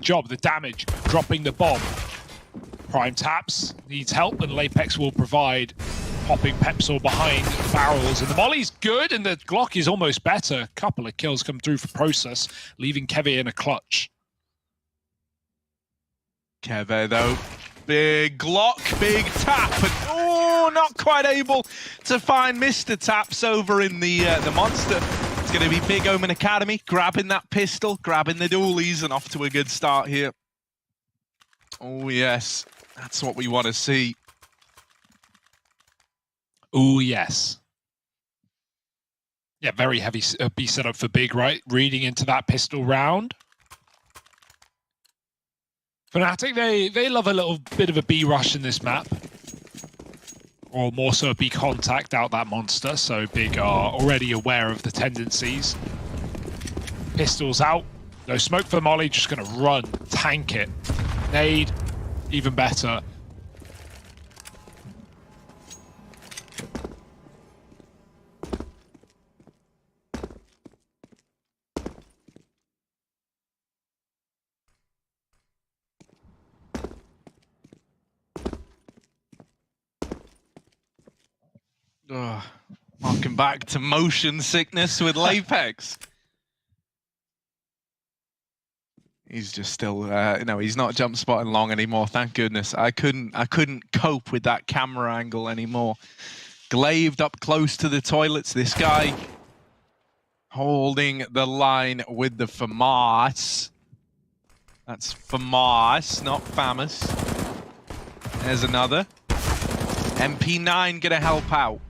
F: job, the damage, dropping the bomb. Prime taps, needs help, and Lapex will provide. Popping Pepsor behind the barrels, and the molly's good, and the Glock is almost better. A couple of kills come through for Process, leaving Keve in a clutch.
L: Keve, though. Big Glock, big tap, and oh, not quite able to find Mr. Taps over in the monster. It's going to be Big Omen Academy grabbing that pistol, grabbing the dualies, and off to a good start here. Oh yes, that's what we want to see.
F: Oh yes. Yeah, very heavy B setup for Big, right? Reading into that pistol round. Fnatic, they love a little bit of a B rush in this map. Or more so a B contact out that monster, so Big are already aware of the tendencies. Pistols out, no smoke for Molly, just gonna run, tank it. Nade, even better.
L: Harking back to motion sickness with Lapex. He's just still, no, he's not jump spotting long anymore. Thank goodness. I couldn't cope with that camera angle anymore. Glaved up close to the toilets. This guy holding the line with the FAMAS. That's FAMAS, not famous. There's another. MP9 gonna help out.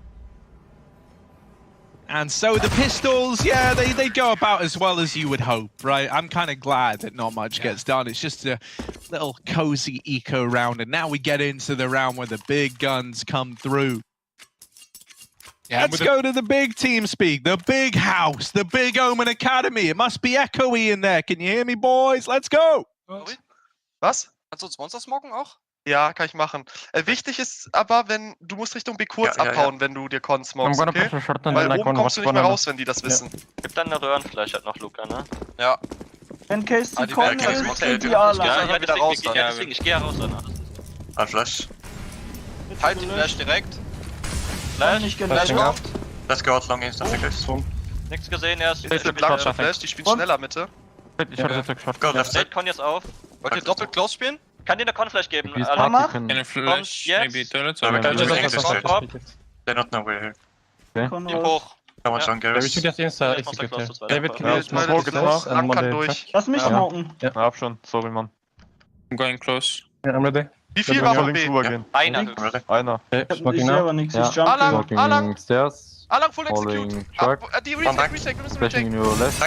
L: And so the pistols, yeah, they go about as well as you would hope, right? I'm kind of glad that not much gets done. It's just a little cozy eco round. And now we get into the round where the big guns come through. Yeah, let's go to the big team speak, the big house, the Big Omen Academy. It must be echoey in there. Can you hear me, boys? Let's go.
K: Was?
M: Kannst du uns Monster smoken auch?
K: Ja, kann ich machen. Wichtig ist aber, wenn du musst Richtung B kurz abhauen, wenn du dir Con smokest, okay? Weil oben kommst du nicht mehr raus, wenn die das wissen.
H: Gib dann eine Röhrenfleisch halt noch, Luca, ne?
M: Ja.
N: Wenn Case die Con ist, ideal.
H: Ja, wieder raus dann. Ja, deswegen, ich gehe ja raus dann.
I: Ein Flash.
M: Halt die Flash direkt.
N: Flash
M: kommt.
I: Let's go out long instantly, guys.
H: Nichts gesehen erst.
K: Ich bin blank schon Flash, die spielen schneller Mitte.
I: Go left side.
H: Con jetzt auf.
M: Wollt ihr doppelt close spielen?
H: Kann dir eine Con vielleicht geben.
N: Can
H: Flash, maybe
I: toilets or they don't know we're here.
H: Gib hoch.
I: Someone's on Garrus.
N: David, can you smoke it and
K: durch.
N: Lass mich smoken.
J: Ja, hab schon. Sorry, Mann.
H: I'm going close.
N: Yeah, I'm ready.
K: Wie viel war von B?
H: Einer.
J: Einer.
N: Ich sehe aber nichts, ich jump.
K: Alang,
J: Stairs.
K: Alang, full execute. Die Retake, wir müssen
J: Flashing
K: Retake.
J: in your left.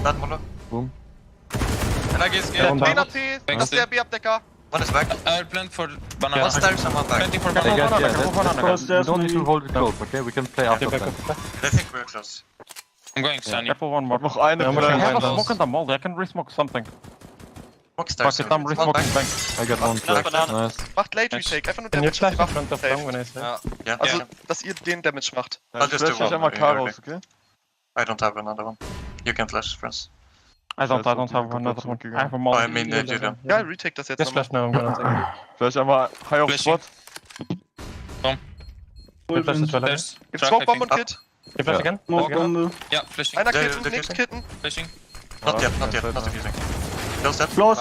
I: That one.
J: Boom.
M: NRG
K: Ja, 10 AP, das ist der B-Abdecker.
I: One is back.
H: I'll plant for banana.
I: One stairs and one back.
H: Planting for
J: Yeah,
H: banana.
J: we don't need to hold it close, okay? We can play after that.
I: They think we're close.
H: I'm going Sunny.
J: Careful, one more.
N: Noch eine.
J: I have a smoke in the mold. I can resmoke something.
I: Walk stairs.
J: Fuck it, I'm resmoking bank. I got one flash. Nice.
K: Macht Late Retake, einfach nur Damage auf die Waffen. Safe.
I: Yeah.
K: Also, dass ihr den Damage macht.
I: I'll just do one.
N: einmal K raus, okay?
I: I don't have another one. You can flash, friends.
J: I don't have another one. I have a mold.
I: Oh, I mean, you don't.
K: Ja, Retake das jetzt nochmal.
J: Now I'm gonna take.
N: Vielleicht einmal High auf Spot.
K: Gibt's Smoke Bomb und Kit?
J: Flash again?
N: Bombe.
H: Ja, flashing.
K: Einer kitten, nix kitten.
H: Flashing.
I: Not yet, not yet, not defusing.
N: Close low.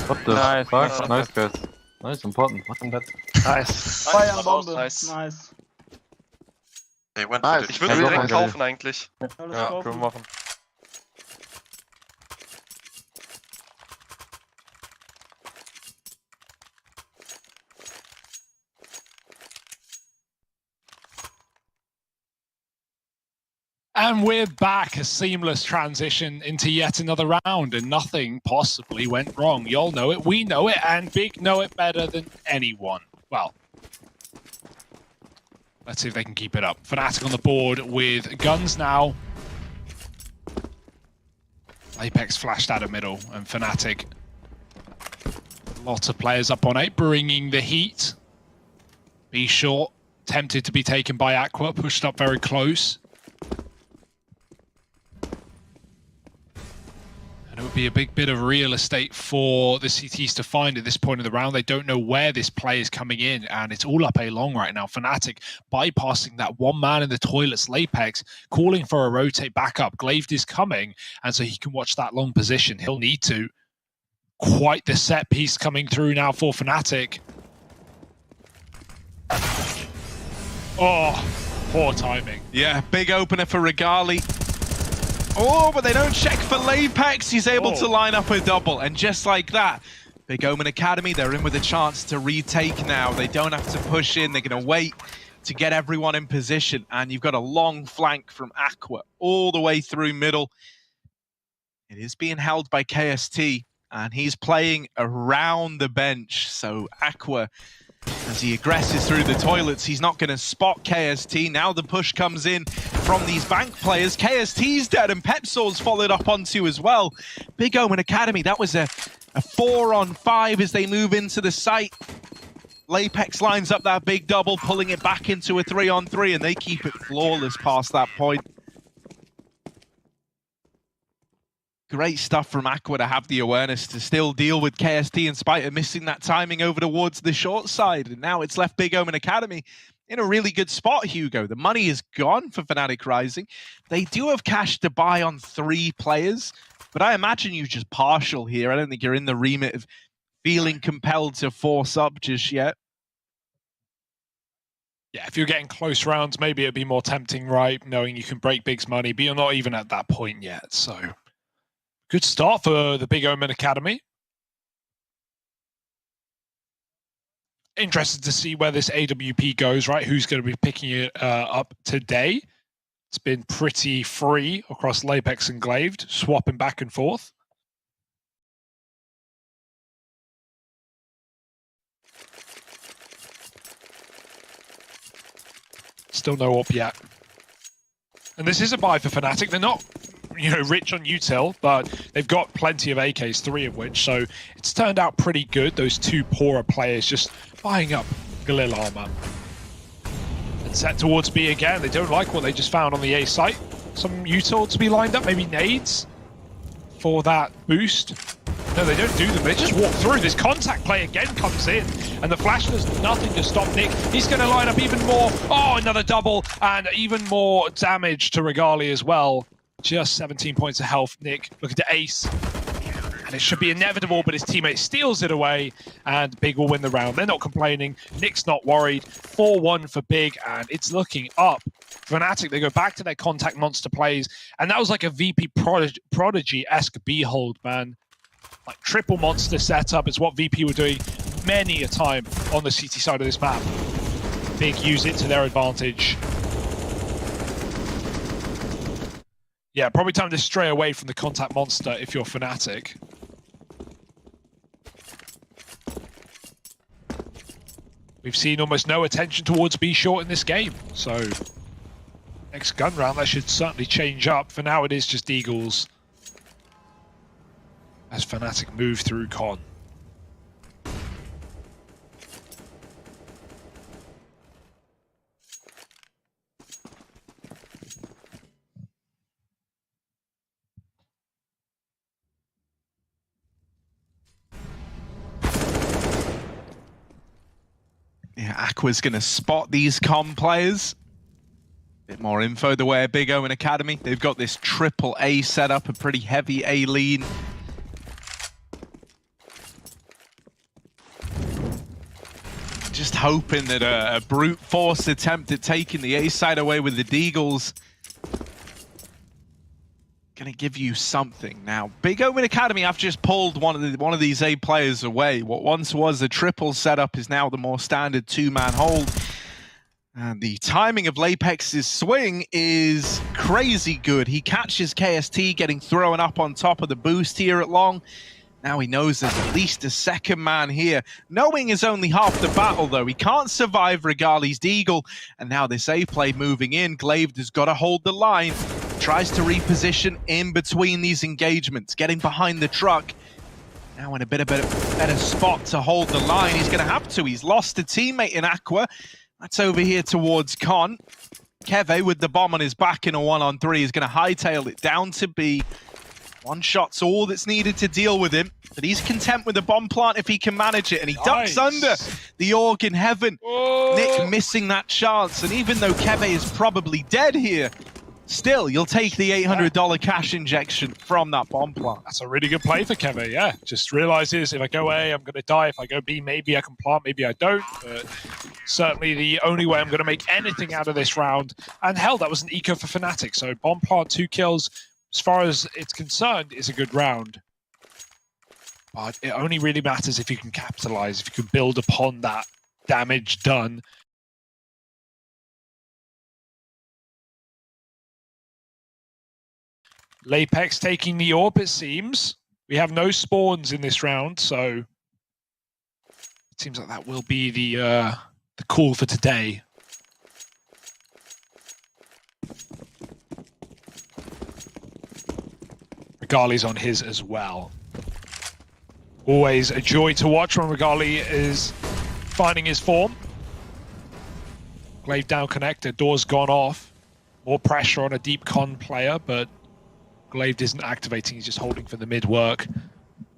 N: What the fuck? Nice guys. Nice, important.
J: Nice.
K: Feuerbombe. Nice.
J: Nice.
K: Ich würde ihn direkt kaufen eigentlich.
J: Ja, können wir machen.
F: And we're back, a seamless transition into yet another round, and nothing possibly went wrong. Y'all know it, we know it, and Big know it better than anyone. Well, let's see if they can keep it up. Fnatic on the board with guns now. Apex flashed out of middle, and Fnatic, lots of players up on 8, bringing the heat. Be short, tempted to be taken by Aqua, pushed up very close. It would be a big bit of real estate for the CTs to find at this point of the round. They don't know where this play is coming in, and it's all up A long right now. Fnatic bypassing that one man in the toilets, Lapex, calling for a rotate back up. Glaive is coming, and so he can watch that long position. He'll need to. Quite the set piece coming through now for Fnatic. Oh, poor timing.
L: Yeah, big opener for Regali. Oh, but they don't check for Lapex. He's able to line up a double. And just like that, Big Omen Academy, they're in with a chance to retake now. They don't have to push in. They're going to wait to get everyone in position. And you've got a long flank from Aqua all the way through middle. It is being held by KST, and he's playing around the bench. So Aqua, as he aggresses through the toilets, he's not going to spot KST. Now the push comes in from these bank players. KST's dead, and Pepsor's followed up onto as well. Big Omen Academy, that was a 4-on-5 as they move into the site. Lapex lines up that big double, pulling it back into a 3-on-3, and they keep it flawless past that point. Great stuff from Aqua to have the awareness to still deal with KST in spite of missing that timing over towards the short side. And now it's left Big Omen Academy in a really good spot, Hugo. The money is gone for Fnatic Rising. They do have cash to buy on 3 players, but I imagine you're just partial here. I don't think you're in the remit of feeling compelled to force up just yet.
F: Yeah, if you're getting close rounds, maybe it'd be more tempting, right? Knowing you can break Big's money, but you're not even at that point yet, so... Good start for the Big Omen Academy. Interested to see where this AWP goes, right? Who's going to be picking it up today? It's been pretty free across Lapex and Glaive, swapping back and forth. Still no up yet. And this is a buy for Fnatic. They're not, rich on util, but they've got plenty of AKs, 3 of which, so it's turned out pretty good. Those 2 poorer players just buying up Galil armor. And set towards B again. They don't like what they just found on the A site. Some util to be lined up, maybe nades for that boost. No, they don't do them. They just walk through. This contact play again comes in, and the flash does nothing to stop Nick. He's going to line up even more. Oh, another double, and even more damage to Regali as well. Just 17 points of health. Nick looking to ace, and it should be inevitable, but his teammate steals it away, and Big will win the round. They're not complaining. Nick's not worried. 4-1 for Big, and it's looking up. Fnatic, they go back to their contact monster plays, and that was like a VP Prodigy-esque behold, man. Like triple monster setup is what VP were doing many a time on the CT side of this map. Big use it to their advantage. Yeah, probably time to stray away from the contact monster if you're Fnatic. We've seen almost no attention towards B short in this game, so next gun round that should certainly change up. For now it is just Eagles as Fnatic move through con.
L: Yeah, Aqua's going to spot these com players. Bit more info the way of Big Omen Academy. They've got this triple A setup, a pretty heavy A lean. Just hoping that a brute force attempt at taking the A side away with the Deagles gonna give you something. Now, Big Omen Academy have just pulled one of these A players away. What once was a triple setup is now the more standard two-man hold. And the timing of Lapex's swing is crazy good. He catches KST getting thrown up on top of the boost here at long. Now he knows there's at least a second man here. Knowing is only half the battle, though. He can't survive Regali's Deagle. And now this A play moving in. Glaive has got to hold the line. Tries to reposition in between these engagements. Getting behind the truck. Now in a bit of a better spot to hold the line. He's going to have to. He's lost a teammate in Aqua. That's over here towards Con. Keve with the bomb on his back in a 1-on-3 is going to hightail it down to B. One shot's all that's needed to deal with him, but he's content with the bomb plant if he can manage it, and he ducks under the org in heaven. Nick missing that chance, and even though Keve is probably dead here, still, you'll take the $800 cash injection from that bomb plant.
F: That's a really good play for Keve, yeah. Just realizes if I go A, I'm going to die. If I go B, maybe I can plant, maybe I don't. But certainly the only way I'm going to make anything out of this round. And hell, that was an eco for Fnatic. So bomb plant, 2 kills. As far as it's concerned, is a good round. But it only really matters if you can capitalize, if you can build upon that damage done. Lapex taking the orb, it seems. We have no spawns in this round, so it seems like that will be the call for today. Regali's on his as well. Always a joy to watch when Regali is finding his form. Glaive down connector, door's gone off. More pressure on a deep con player, but Glaive isn't activating, he's just holding for the mid work.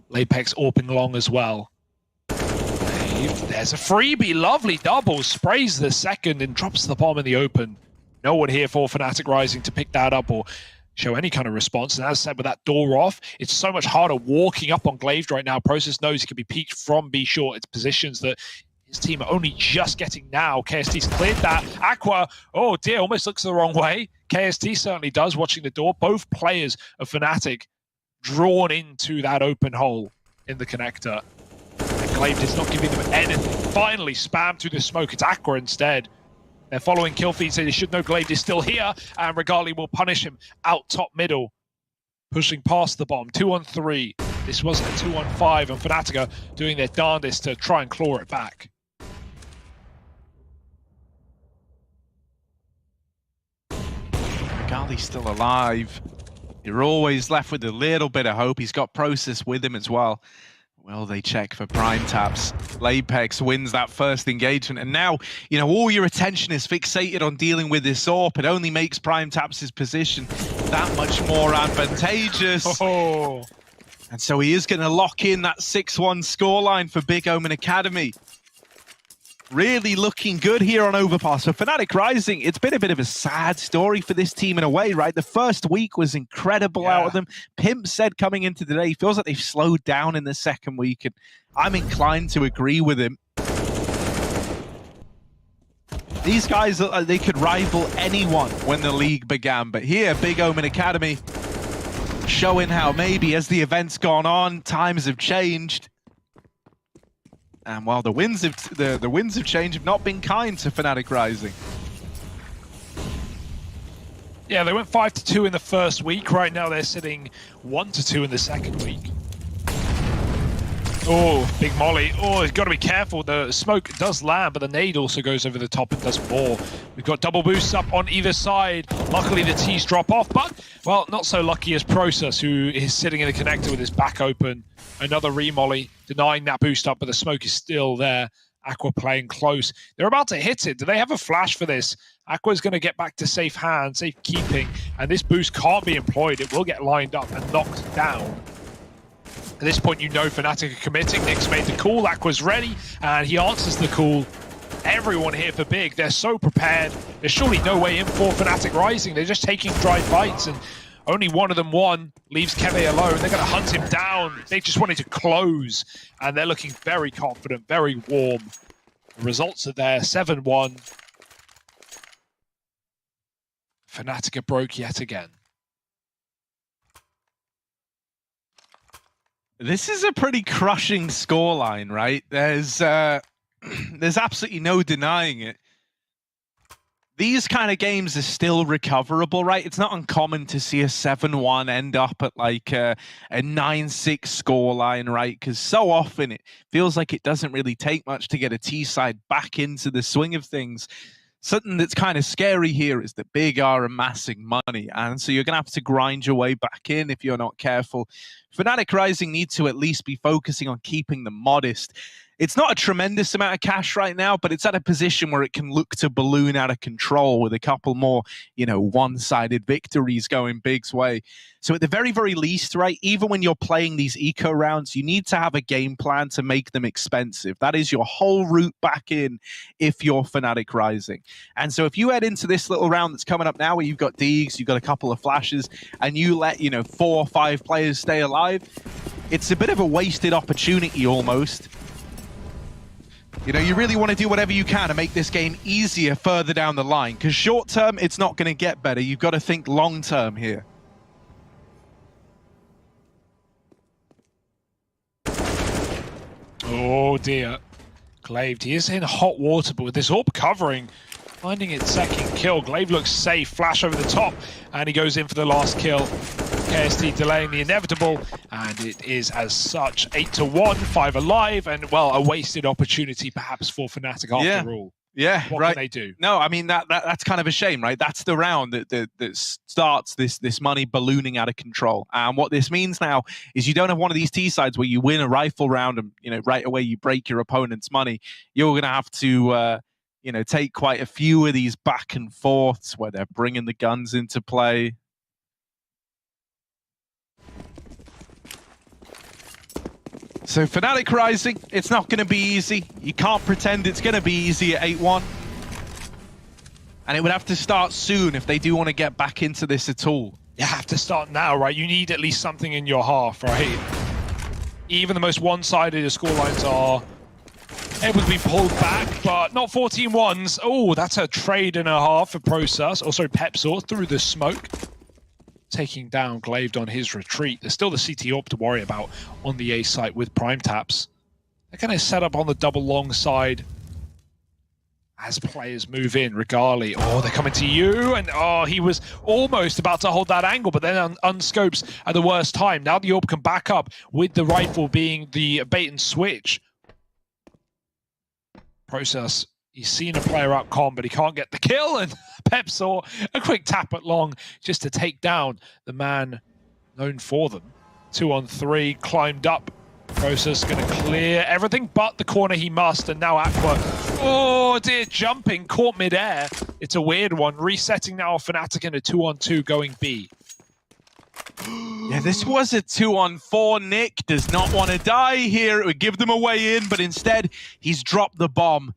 F: Lapex AWPing long as well. Glaive, there's a freebie, lovely double, sprays the second and drops the bomb in the open. No one here for Fnatic Rising to pick that up or show any kind of response. And as I said, with that door off, it's so much harder walking up on Glaive right now. Process knows he can be peeked from B short. It's positions that his team are only just getting now. KST's cleared that. Aqua, oh dear, almost looks the wrong way. KST certainly does, watching the door. Both players of Fnatic drawn into that open hole in the connector. And Glaive is not giving them anything. Finally spammed through the smoke. It's Aqua instead. They're following kill feed, so they should know Glaive is still here, and Regali will punish him out top middle. Pushing past the bomb, 2-on-3. This wasn't a 2-on-5, and Fnatic are doing their darndest to try and claw it back.
L: Regali's still alive. You're always left with a little bit of hope. He's got Process with him as well. Well, they check for prime taps. Lapex wins that first engagement, and now, you know, all your attention is fixated on dealing with this AWP. It only makes prime taps' position that much more advantageous.
F: Oh.
L: And so he is going to lock in that 6-1 scoreline for Big Omen Academy. Really looking good here on Overpass. For Fnatic Rising, it's been a bit of a sad story for this team in a way, right? The first week was incredible out of them. Pimp said coming into today, he feels like they've slowed down in the second week, and I'm inclined to agree with him. These guys, they could rival anyone when the league began, but here, Big Omen Academy showing how maybe as the event's gone on, times have changed. And while the winds of change have not been kind to Fnatic Rising.
F: Yeah, they went 5-2 in the first week. Right now they're sitting 1-2 in the second week. Oh, big molly. Oh, you've got to be careful. The smoke does land, but the nade also goes over the top and does more. We've got double boosts up on either side. Luckily, the T's drop off, but, well, not so lucky as Process, who is sitting in the connector with his back open. Another re-molly, denying that boost up, but the smoke is still there. Aqua playing close. They're about to hit it. Do they have a flash for this? Aqua's going to get back to safe hands, safe keeping, and this boost can't be employed. It will get lined up and knocked down. At this point, you know Fnatic are committing. Nick's made the call. Aqua's ready, and he answers the call. Everyone here for Big. They're so prepared. There's surely no way in for Fnatic Rising. They're just taking dry fights, and only one of them won. Leaves Keve alone. They're going to hunt him down. They just wanted to close, and they're looking very confident, very warm. The results are there, 7-1. Fnatic broke yet again.
L: This is a pretty crushing scoreline, right? There's absolutely no denying it. These kind of games are still recoverable, right? It's not uncommon to see a 7-1 end up at like a 9-6 scoreline, right? Because so often it feels like it doesn't really take much to get a T-side back into the swing of things. Something that's kind of scary here is that Big are amassing money, and so you're going to have to grind your way back in if you're not careful. Fnatic Rising need to at least be focusing on keeping them modest. It's not a tremendous amount of cash right now, but it's at a position where it can look to balloon out of control with a couple more, you know, one-sided victories going Big's way. So at the very, very least, right, even when you're playing these eco rounds, you need to have a game plan to make them expensive. That is your whole route back in if you're Fnatic Rising. And so if you head into this little round that's coming up now where you've got Deegs, you've got a couple of flashes, and you let, you know, 4 or 5 players stay alive, it's a bit of a wasted opportunity almost. You know, you really want to do whatever you can to make this game easier further down the line, because short term, it's not going to get better. You've got to think long term here.
F: Oh dear. Glaive, he is in hot water, but with this AWP covering, finding its second kill. Glaive looks safe, flash over the top, and he goes in for the last kill. KST delaying the inevitable, and it is as such 8-1, 5 alive, and well, a wasted opportunity perhaps for Fnatic after all.
L: Yeah,
F: what
L: right.
F: can they do?
L: No, I mean that's kind of a shame, right? That's the round that starts this money ballooning out of control. And what this means now is you don't have one of these T-sides where you win a rifle round and, you know, right away you break your opponent's money. You're going to have to you know, take quite a few of these back and forths where they're bringing the guns into play. So Fnatic Rising, it's not going to be easy. You can't pretend it's going to be easy at 8-1. And it would have to start soon if they do want to get back into this at all.
F: You have to start now, right? You need at least something in your half, right? Even the most one-sided scorelines are able to be pulled back, but not 14-1s. Oh, that's a trade and a half for Process. Also, Pepsor through the smoke, taking down Glaive on his retreat. There's still the CT AWP to worry about on the A site with Prime Taps. They're going to set up on the double long side as players move in. Regali, oh, they're coming to you, and oh, he was almost about to hold that angle, but then unscopes at the worst time. Now the AWP can back up with the rifle being the bait and switch. Process, he's seen a player up com, but he can't get the kill, and Pepsor, a quick tap at long just to take down the man known for them. 2-on-3, climbed up. Process going to clear everything but the corner he must, and now Aqua, oh dear, jumping, caught mid-air. It's a weird one, resetting now Fnatic in a 2-on-2 going B.
L: Yeah, this was a 2-on-4. Nick does not want to die here. It would give them a way in, but instead he's dropped the bomb.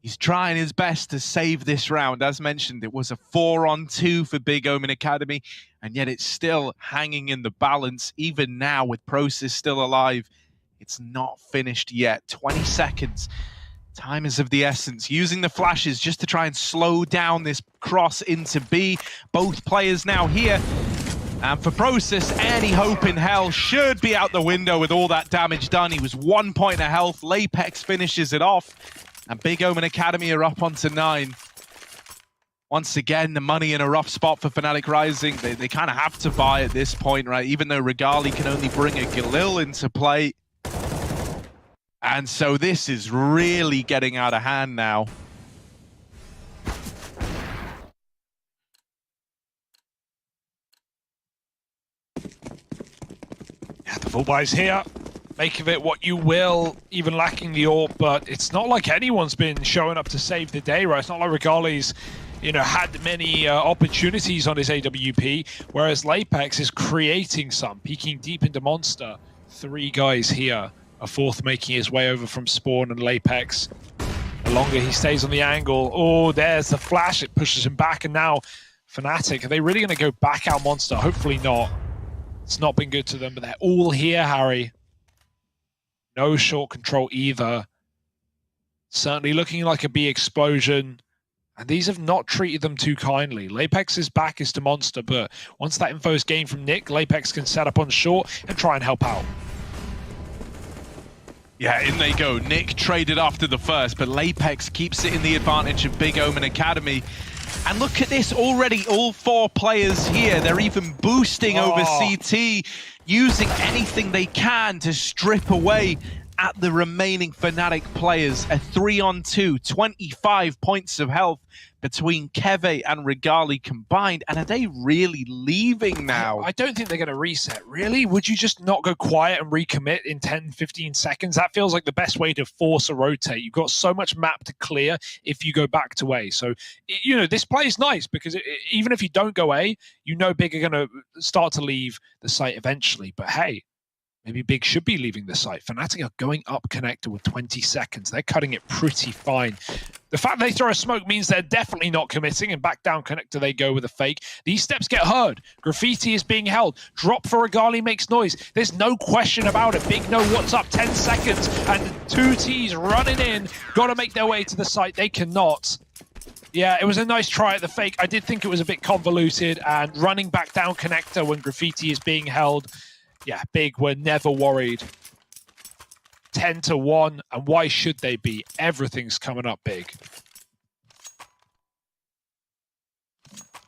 L: He's trying his best to save this round. As mentioned, it was a 4-on-2 for Big Omen Academy, and yet it's still hanging in the balance. Even now, with Process still alive, it's not finished yet. 20 seconds. Time is of the essence. Using the flashes just to try and slow down this cross into B. Both players now here. And for Process, any hope in hell should be out the window with all that damage done. He was 1 point of health. Lapex finishes it off. And Big Omen Academy are up onto 9. Once again, the money in a rough spot for Fnatic Rising. They kind of have to buy at this point, right? Even though Regali can only bring a Galil into play. And so this is really getting out of hand now.
F: Yeah, the full buy's here. Make of it what you will, even lacking the AWP, but it's not like anyone's been showing up to save the day, right? It's not like Regali's, you know, had many opportunities on his AWP, whereas Lapex is creating some, peeking deep into Monster. 3 guys here, a 4th making his way over from Spawn and Lapex. The longer he stays on the angle, oh, there's the flash, it pushes him back, and now Fnatic, are they really going to go back out Monster? Hopefully not. It's not been good to them, but they're all here, Harry. No short control either. Certainly looking like a B explosion. And these have not treated them too kindly. Lapex's back is to Monster, but once that info is gained from Nick, Lapex can set up on short and try and help out.
L: Yeah, in they go. Nick traded after the first, but Lapex keeps it in the advantage of Big Omen Academy. And look at this already, all 4 players here. They're even boosting over CT, using anything they can to strip away at the remaining Fnatic players. A 3-on-2, 25 points of health between Keve and Regali combined. And are they really leaving now?
F: I don't think they're going to reset. Really? Would you just not go quiet and recommit in 10, 15 seconds? That feels like the best way to force a rotate. You've got so much map to clear if you go back to A. So, you know, this play is nice because even if you don't go A, you know Big are going to start to leave the site eventually. But hey, maybe Big should be leaving the site. Fnatic are going up connector with 20 seconds. They're cutting it pretty fine. The fact they throw a smoke means they're definitely not committing, and back down connector they go with a fake. These steps get heard. Graffiti is being held. Drop for Regali makes noise. There's no question about it. Big know what's up. 10 seconds, and 2 Ts running in. Got to make their way to the site. They cannot. Yeah, it was a nice try at the fake. I did think it was a bit convoluted, and running back down connector when Graffiti is being held. Yeah, Big were never worried. 10-1, and why should they be? Everything's coming up Big.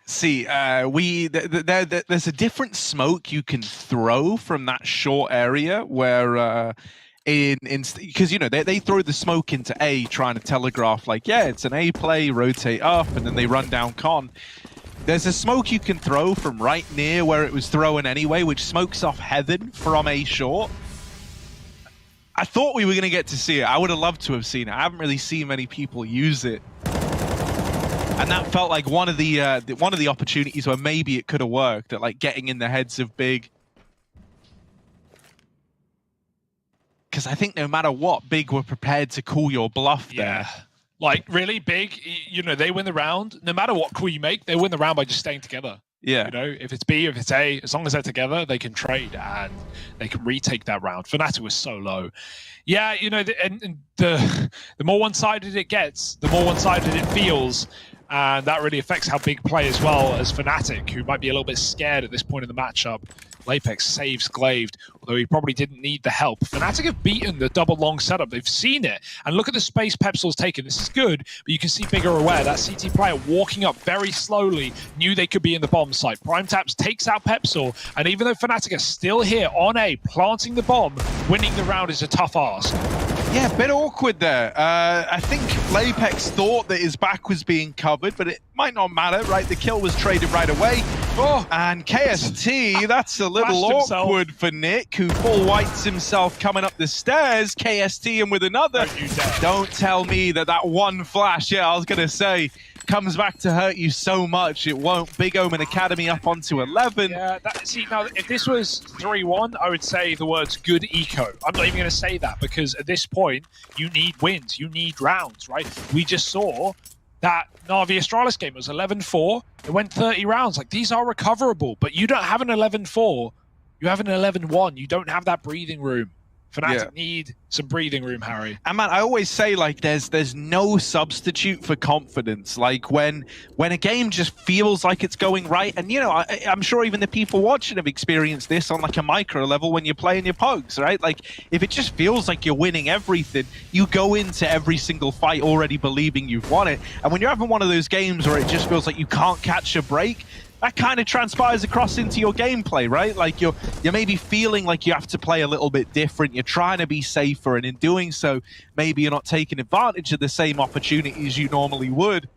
L: See, there's a different smoke you can throw from that short area where because you know they throw the smoke into A trying to telegraph like, yeah, it's an A play, rotate up, and then they run down con. There's a smoke you can throw from right near where it was thrown anyway, which smokes off Heaven from A short. I thought we were going to get to see it. I would have loved to have seen it. I haven't really seen many people use it. And that felt like one of the opportunities where maybe it could have worked, at like getting in the heads of Big. Because I think no matter what, Big were prepared to call your bluff there.
F: Like, really, Big, you know, they win the round. No matter what call you make, they win the round by just staying together.
L: Yeah.
F: You know, if it's B, if it's A, as long as they're together, they can trade and they can retake that round. Fnatic was so low. Yeah, you know, and the more one-sided it gets, the more one-sided it feels. And that really affects how Big play as well as Fnatic, who might be a little bit scared at this point in the matchup. Lapex saves Glaved, although he probably didn't need the help. Fnatic have beaten the double long setup. They've seen it. And look at the space Pepsil's taken. This is good, but you can see Big are aware. That CT player walking up very slowly knew they could be in the bomb site. Prime Taps takes out Pepsil, and even though Fnatic are still here on A, planting the bomb, winning the round is a tough ask.
L: Yeah, a bit awkward there. I think Lapex thought that his back was being covered, but it might not matter, right? The kill was traded right away. Oh, and KST, that's a little awkward for Nick, who full whites himself coming up the stairs. KST him with another. Don't tell me that one flash, yeah, I was going to say, comes back to hurt you so much it won't. Big Omen Academy up onto 11.
F: Yeah, see, now, if this was 3-1, I would say the words good eco. I'm not even going to say that, because at this point, you need wins, you need rounds, right? We just saw that Navi Astralis game was 11-4. It went 30 rounds. Like, these are recoverable, but you don't have an 11-4. You have an 11-1. You don't have that breathing room. Fnatic need some breathing room, Harry.
L: And man, I always say, like, there's no substitute for confidence. Like, when a game just feels like it's going right, and you know, I'm sure even the people watching have experienced this on like a micro level when you're playing your pugs, right? Like, if it just feels like you're winning everything, you go into every single fight already believing you've won it. And when you're having one of those games where it just feels like you can't catch a break, that kind of transpires across into your gameplay, right? Like you're maybe feeling like you have to play a little bit different. You're trying to be safer, and in doing so, maybe you're not taking advantage of the same opportunities you normally would.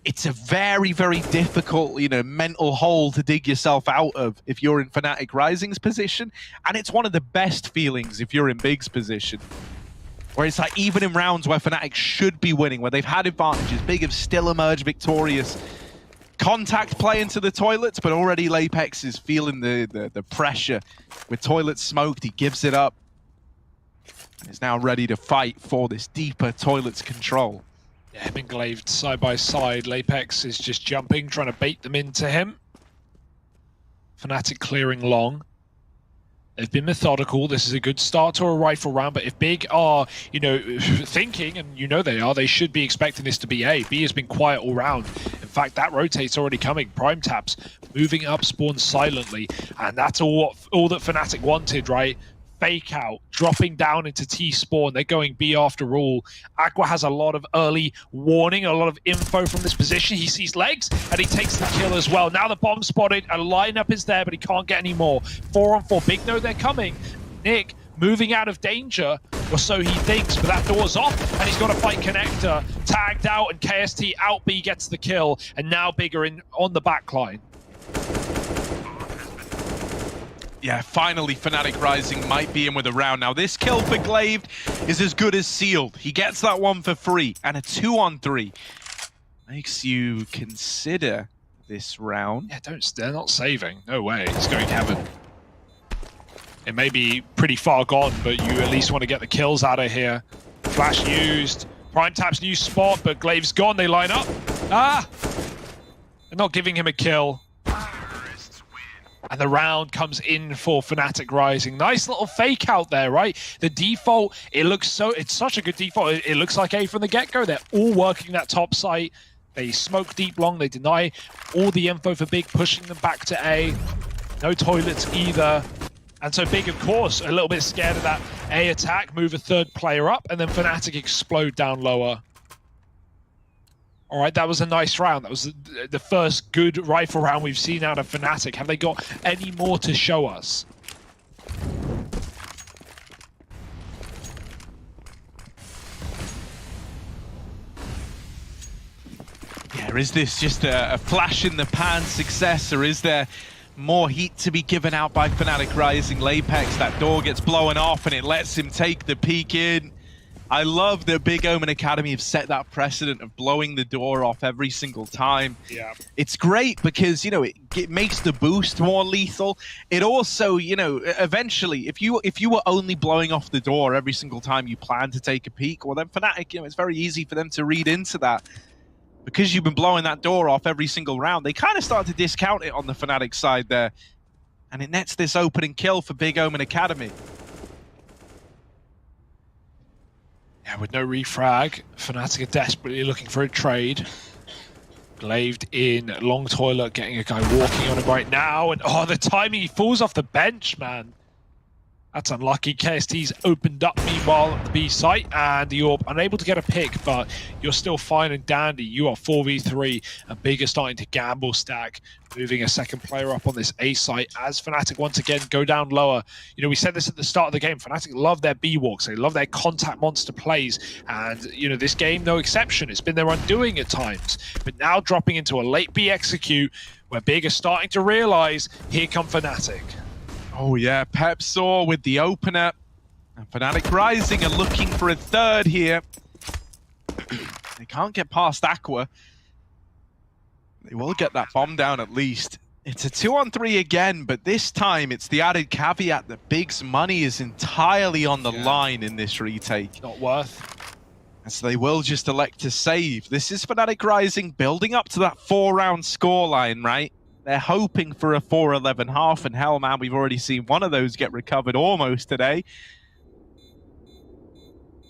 L: It's a very, very difficult, you know, mental hole to dig yourself out of if you're in Fnatic Rising's position, and it's one of the best feelings if you're in Big's position. Where it's like, even in rounds where Fnatic should be winning, where they've had advantages, Big have still emerged victorious. Contact play into the toilets, but already Lapex is feeling the pressure. With toilets smoked, he gives it up. And is now ready to fight for this deeper toilets control.
F: Yeah, him and Glaved side by side. Lapex is just jumping, trying to bait them into him. Fnatic clearing long. They've been methodical. This is a good start to a rifle round, but if Big are, you know, thinking, and you know they are, they should be expecting this to be A. B has been quiet all round. In fact, that rotate's already coming. Prime taps, moving up spawn silently, and that's all that Fnatic wanted, right? Fake out, dropping down into T spawn. They're going B after all. Aqua has a lot of early warning, a lot of info from this position. He sees legs and he takes the kill as well. Now the bomb spotted, a lineup is there, but he can't get any more. 4-on-4, Big know they're coming. Nick moving out of danger, or so he thinks, but that door's off and he's got to fight Connector. Tagged out and KST out B gets the kill, and now Big are in on the back line.
L: Yeah, finally Fnatic Rising might be in with a round. Now this kill for Glaive is as good as sealed. He gets that one for free, and a 2-on-3 makes you consider this round.
F: Yeah, they're not saving. No way. It's going heaven. It may be pretty far gone, but you at least want to get the kills out of here. Flash used. Prime Tap's new spot, but Glaive's gone. They line up. Ah! They're not giving him a kill. And the round comes in for Fnatic Rising. Nice little fake out there, right? The default, it's such a good default. It looks like A from the get-go. They're all working that top site. They smoke deep long. They deny all the info for Big, pushing them back to A. No toilets either. And so Big, of course, a little bit scared of that A attack, move a third player up, and then Fnatic explode down lower. All right, that was a nice round. That was the first good rifle round we've seen out of Fnatic. Have they got any more to show us?
L: Yeah, is this just a flash in the pan success, or is there more heat to be given out by Fnatic Rising? Lapex, that door gets blown off and it lets him take the peek in. I love that Big Omen Academy have set that precedent of blowing the door off every single time.
F: Yeah.
L: It's great because, you know, it makes the boost more lethal. It also, you know, eventually, if you were only blowing off the door every single time you plan to take a peek, well then Fnatic, you know, it's very easy for them to read into that. Because you've been blowing that door off every single round, they kind of start to discount it on the Fnatic side there. And it nets this opening kill for Big Omen Academy.
F: Yeah, with no refrag, Fnatic are desperately looking for a trade. Glaved in, long toilet, getting a guy walking on him right now, and oh, the timing, he falls off the bench, man. That's unlucky. KST's opened up meanwhile at the B site, and you're unable to get a pick, but you're still fine and dandy. You are 4v3, and Big are starting to gamble stack, moving a second player up on this A site as Fnatic once again go down lower. You know, we said this at the start of the game. Fnatic love their B walks. They love their contact monster plays, and you know, this game no exception. It's been their undoing at times, but now dropping into a late B execute where Big are starting to realize here come Fnatic.
L: Oh yeah, Pep Saw with the opener. And Fnatic Rising are looking for a third here. They can't get past Aqua. They will get that bomb down at least. It's a 2-on-3 again, but this time it's the added caveat that Big's money is entirely on the line in this retake.
F: Not worth.
L: And so they will just elect to save. This is Fnatic Rising building up to that 4-round scoreline, right? They're hoping for a 4-11 half, and hell, man, we've already seen one of those get recovered almost today.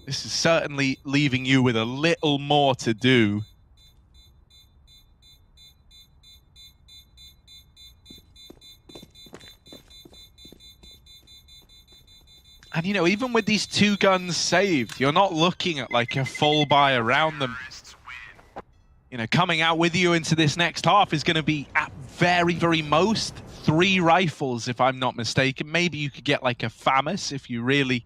L: This is certainly leaving you with a little more to do. And, you know, even with these two guns saved, you're not looking at like a full buy around them. You know, coming out with you into this next half is going to be at very, very most 3 rifles, if I'm not mistaken. Maybe you could get like a FAMAS if you really,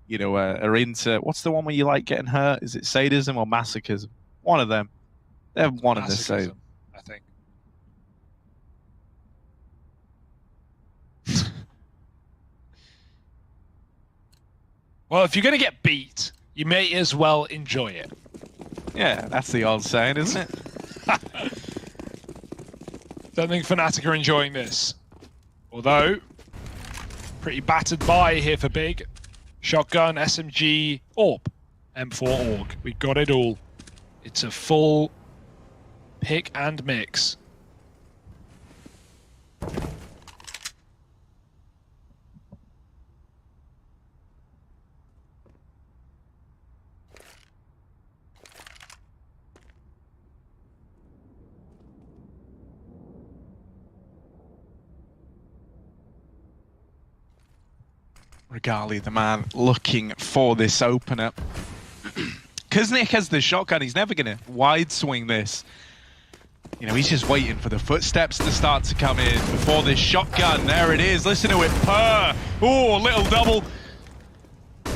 L: you know, are into... What's the one where you like getting hurt? Is it sadism or masochism? One of them. They're one and the same.
F: I think. Well, if you're going to get beat, you may as well enjoy it.
L: Yeah, that's the old saying, isn't it?
F: Don't think Fnatic are enjoying this. Although, pretty battered by here for Big. Shotgun, SMG, AWP, M4 AUG. We got it all. It's a full pick and mix.
L: Regali, the man looking for this opener. Because Nick has the shotgun, he's never going to wide swing this. You know, he's just waiting for the footsteps to start to come in before this shotgun. There it is. Listen to it purr. Oh, little double.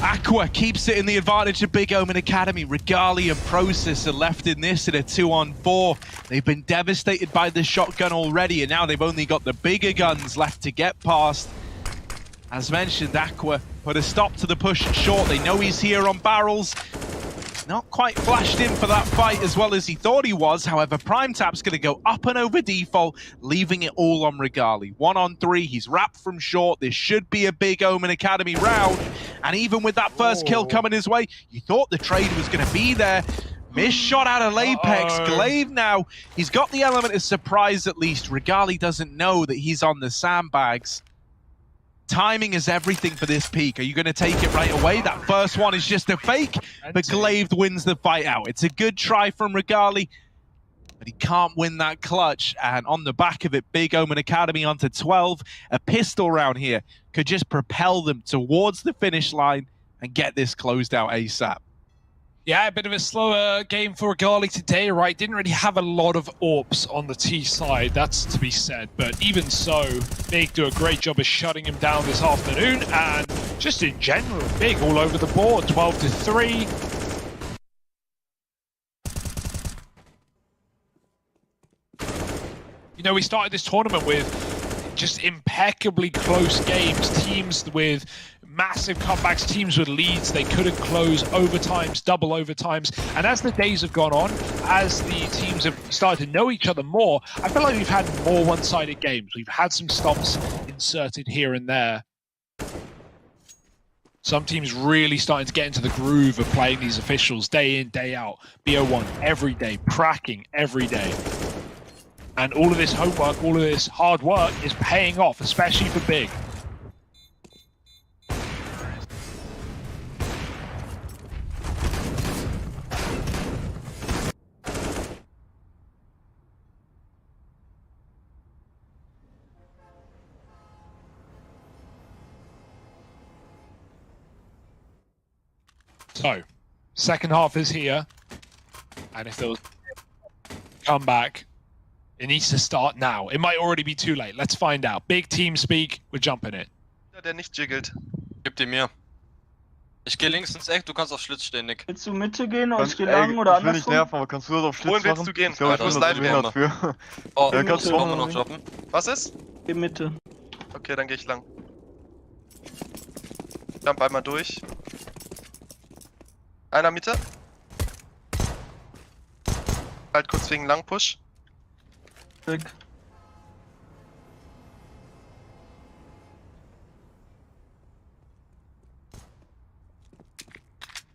L: Aqua keeps it in the advantage of Big Omen Academy. Regali and Process are left in this at a 2-on-4. They've been devastated by the shotgun already, and now they've only got the bigger guns left to get past. As mentioned, Aqua put a stop to the push short. They know he's here on barrels. Not quite flashed in for that fight as well as he thought he was. However, Prime Tap's going to go up and over default, leaving it all on Regali. 1-on-3, he's wrapped from short. This should be a Big Omen Academy round. And even with that first kill coming his way, you thought the trade was going to be there. Missed shot out of Apex. Glaive now, he's got the element of surprise at least. Regali doesn't know that he's on the sandbags. Timing is everything for this peak. Are you going to take it right away? That first one is just a fake, but Glaive wins the fight out. It's a good try from Regali, but he can't win that clutch. And on the back of it, Big Omen Academy onto 12. A pistol round here could just propel them towards the finish line and get this closed out ASAP.
F: Yeah, a bit of a slower game for Regali today, right? Didn't really have a lot of AWPs on the T side, that's to be said. But even so, Big do a great job of shutting him down this afternoon. And just in general, Big all over the board, 12-3. You know, we started this tournament with just impeccably close games, teams with massive comebacks, teams with leads they couldn't close, overtimes, double overtimes. And as the days have gone on, as the teams have started to know each other more, I feel like we've had more one-sided games. We've had some stomps inserted here and there. Some teams really starting to get into the groove of playing these officials day in, day out. BO1 every day, cracking every day. And all of this homework, all of this hard work is paying off, especially for Big. So, second half is here, and if there was come back, it needs to start now. It might already be too late. Let's find out. Big team speak, we're jumping it.
K: Der nicht jiggelt.
M: Gib die mir. Ich gehe links ins Eck, du kannst auf Schlitz stehen, Nick.
O: Willst du Mitte gehen und ich gehe lang oder andersrum?
N: Ich will nicht nerven, aber kannst du das auf Schlitz
K: Wohin willst
N: machen?
K: du gehen?
N: Ich glaube, ich muss live gehen dafür.
M: Oh,
N: ja, kannst du
M: wir noch droppen.
K: Was ist?
O: Geh Mitte.
K: Okay, dann gehe ich lang. Jump einmal durch. Einer Mitte. Halt kurz wegen Langpush.
O: Weg.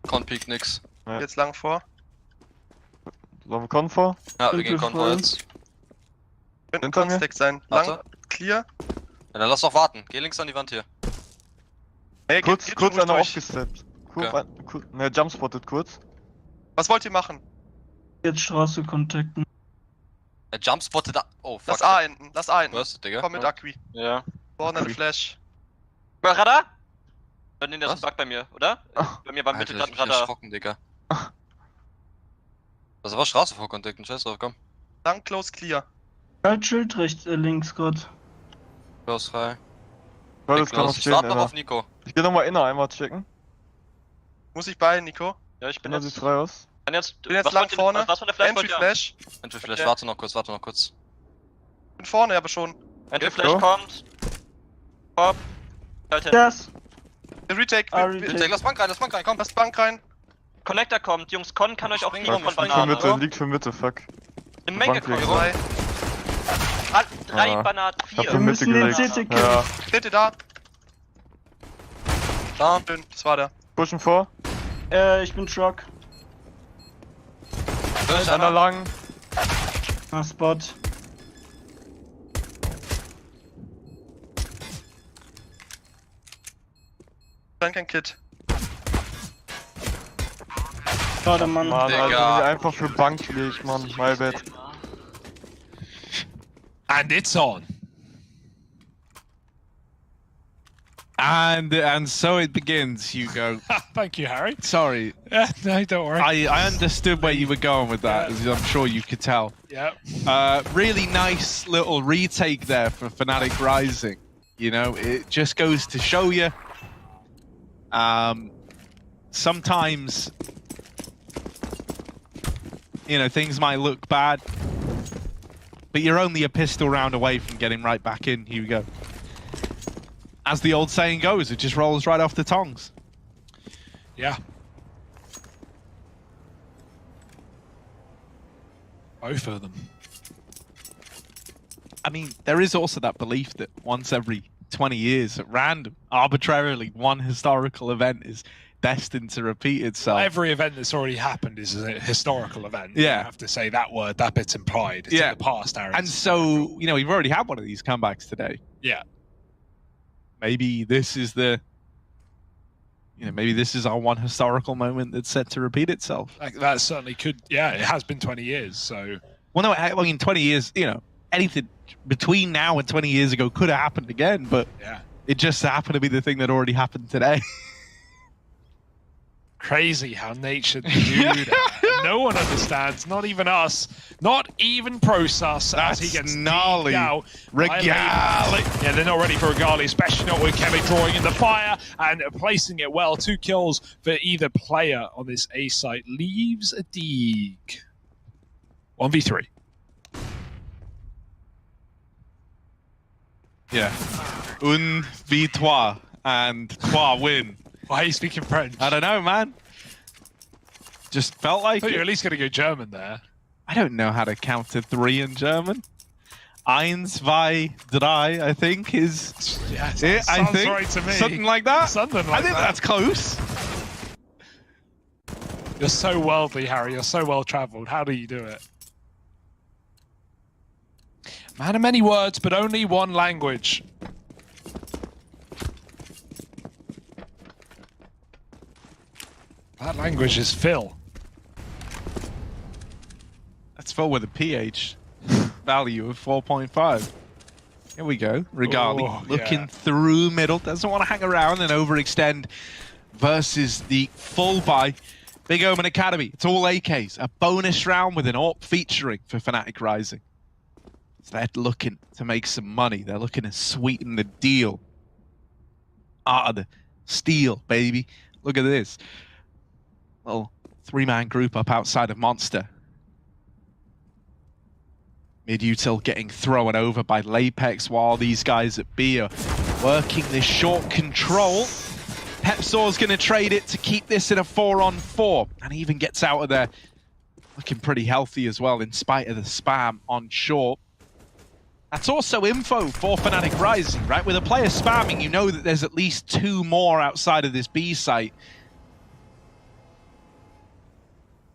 M: Con-Peak nix.
K: Ja. Jetzt lang vor.
N: Sollen wir Con vor?
M: Ja, wir gehen Con vor jetzt.
K: Könnte ein Con-Stack sein. Lang, clear.
M: Ja, dann lass doch warten. Geh links an die Wand hier.
K: Hey,
N: kurz
K: geht
N: einer aufgesteppt. Ne, jumpspottet kurz.
K: Was wollt ihr machen?
O: Jetzt Straße kontakten.
M: Er jumpspottet da. Oh, fuck.
K: Lass A enden, lass A enden.
M: Was, Digga?
K: Komm mit Acqui.
J: Ja.
K: Vorne eine Flash.
J: Radar? Nee, das ist ein Bug bei mir, oder? Bei mir war Mitte gerade ein Radar.
M: Erschrocken, Digga. Das war Straße vor Kontakten, scheiß drauf, komm.
K: Lang, close, clear.
O: Halt Schild rechts, links grad.
M: Close frei.
N: Ja, das kann noch
M: Ich
N: stehen,
M: warte noch auf Nico.
N: Ich geh nochmal inner einmal checken.
K: Muss ich bei, Nico?
J: Ja, ich bin
N: jetzt... sieht frei aus.
K: Bin jetzt lang vorne.
J: Was von der Flash?
K: Entry Flash.
M: Entry Flash, warte noch kurz.
K: Bin vorne, aber schon.
J: Entry Flash kommt. Pop.
O: Yes.
K: Retake.
M: Retake, lass Bank rein, komm.
K: Lass Bank rein.
J: Connector kommt. Jungs, Con kann euch auch fliegen von
N: Banane. Liegt für Mitte, fuck.
J: Eine Menge Con. 3 Bananen, 4.
N: Wir müssen den
O: CT killen.
N: Ja.
K: Steht ihr da?
M: Da.
K: Schön, das war der.
N: Pushen vor.
O: Ich bin Truck.
N: Einer lang.
O: Ah, Spot.
K: Dann kein Kit.
O: Schade, Mann.
N: Mann, also einfach für Bank liegt, Mann. My bad.
F: And it's on.
L: And so it begins, Hugo.
F: Thank you, Harry.
L: Sorry.
F: No, don't worry.
L: I understood where you were going with that, as I'm sure you could tell.
F: Yeah.
L: Really nice little retake there for Fnatic Rising. You know, it just goes to show you. Sometimes, you know, things might look bad, but you're only a pistol round away from getting right back in, Hugo. As the old saying goes, it just rolls right off the tongs.
F: Yeah. Both of them.
L: I mean, there is also that belief that once every 20 years, at random, arbitrarily, one historical event is destined to repeat itself.
F: Every event that's already happened is a historical event.
L: Yeah.
F: You have to say that word, that bit's implied. It's in the past, Aaron.
L: And so, you know, we've already had one of these comebacks today.
F: Yeah.
L: Maybe this is the, you know, maybe this is our one historical moment that's set to repeat itself.
F: Like, that certainly could, yeah, it has been 20 years, so.
L: Well, no, I mean, 20 years, you know, anything between now and 20 years ago could have happened again, but it just happened to be the thing that already happened today.
F: Crazy how nature do that. No one understands, not even us, not even Prosus, as he gets
L: gnarly.
F: Out.
L: Regali.
F: Yeah, they're not ready for Regali, especially not with Kevin drawing in the fire and placing it well. 2 kills for either player on this A site leaves a dig. 1v3.
L: Yeah. Un victoire and trois win.
F: Why are you speaking French?
L: I don't know, man. Just felt like
F: I thought you were at least going to go German there.
L: I don't know how to count to 3 in German. Eins, zwei, drei, I think, is it. I think
F: right to me.
L: Something like that.
F: Something like
L: I think that's close.
F: You're so worldly, Harry. You're so well travelled. How do you do it? Man of many words, but only one language. That language is Phil.
L: That's Phil with a pH value of 4.5. Here we go. Regali looking through middle. Doesn't want to hang around and overextend versus the full buy. Big Omen Academy. It's all AKs. A bonus round with an AWP featuring for Fnatic Rising. So they're looking to make some money. They're looking to sweeten the deal. The steal, baby. Look at this. Little 3-man group up outside of Monster. Mid-util getting thrown over by Lapex while these guys at B are working this short control. Pepsor's going to trade it to keep this in a 4-on-4. And he even gets out of there looking pretty healthy as well in spite of the spam on short. That's also info for Fnatic Rising, right? With a player spamming, you know that there's at least 2 more outside of this B site.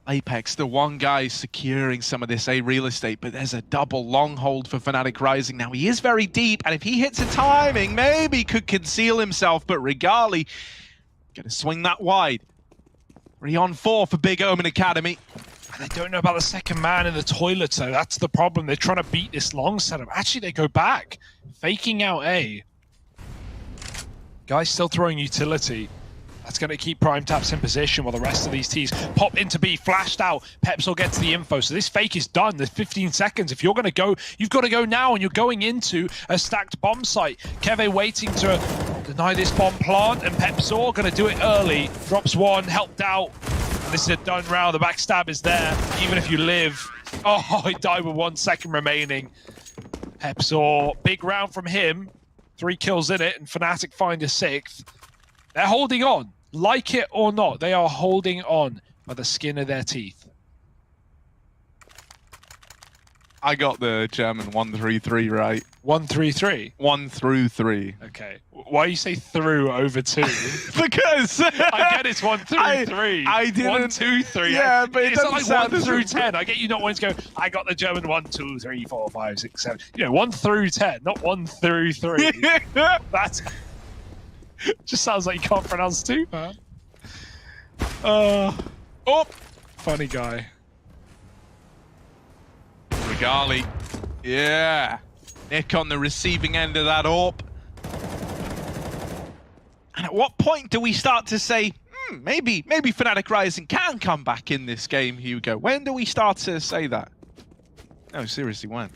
L: Apex, the one guy securing some of this A real estate, but there's a double long hold for Fnatic Rising. Now, he is very deep, and if he hits a timing, maybe could conceal himself, but Regali gonna swing that wide. 3-on-4 for Big Omen Academy.
F: They don't know about the second man in the toilet, so that's the problem. They're trying to beat this long setup. Actually, they go back, faking out A. Guy's still throwing utility. That's going to keep Prime Taps in position while the rest of these Ts pop into B, flashed out. Peps will get to the info. So this fake is done. There's 15 seconds. If you're going to go, you've got to go now, and you're going into a stacked bomb site. Keve waiting to deny this bomb plant, and Pepsor going to do it early. Drops one, helped out. And this is a done round. The backstab is there, even if you live. Oh, he died with 1 second remaining. Pepsor, big round from him. 3 kills in it, and Fnatic find a 6th. They're holding on. Like it or not, they are holding on by the skin of their teeth.
L: I got the German 133 right.
F: 133?
L: 1 through 3.
F: Okay. Why you say through over 2?
L: Because
F: I get it's 1 through 3.
L: I didn't.
F: 1, 2, 3.
L: Yeah, but
F: it's not like 1 through 10. I get you not wanting to go, I got the German 1, 2, 3, 4, 5, 6, 7. You know, 1 through 10, not 1 through 3. That's... just sounds like you can't pronounce 2, man. Oh, funny guy.
L: Regali. Yeah. Nick on the receiving end of that AWP. And at what point do we start to say, maybe Fnatic Rising can come back in this game, Hugo? When do we start to say that? No, seriously, when?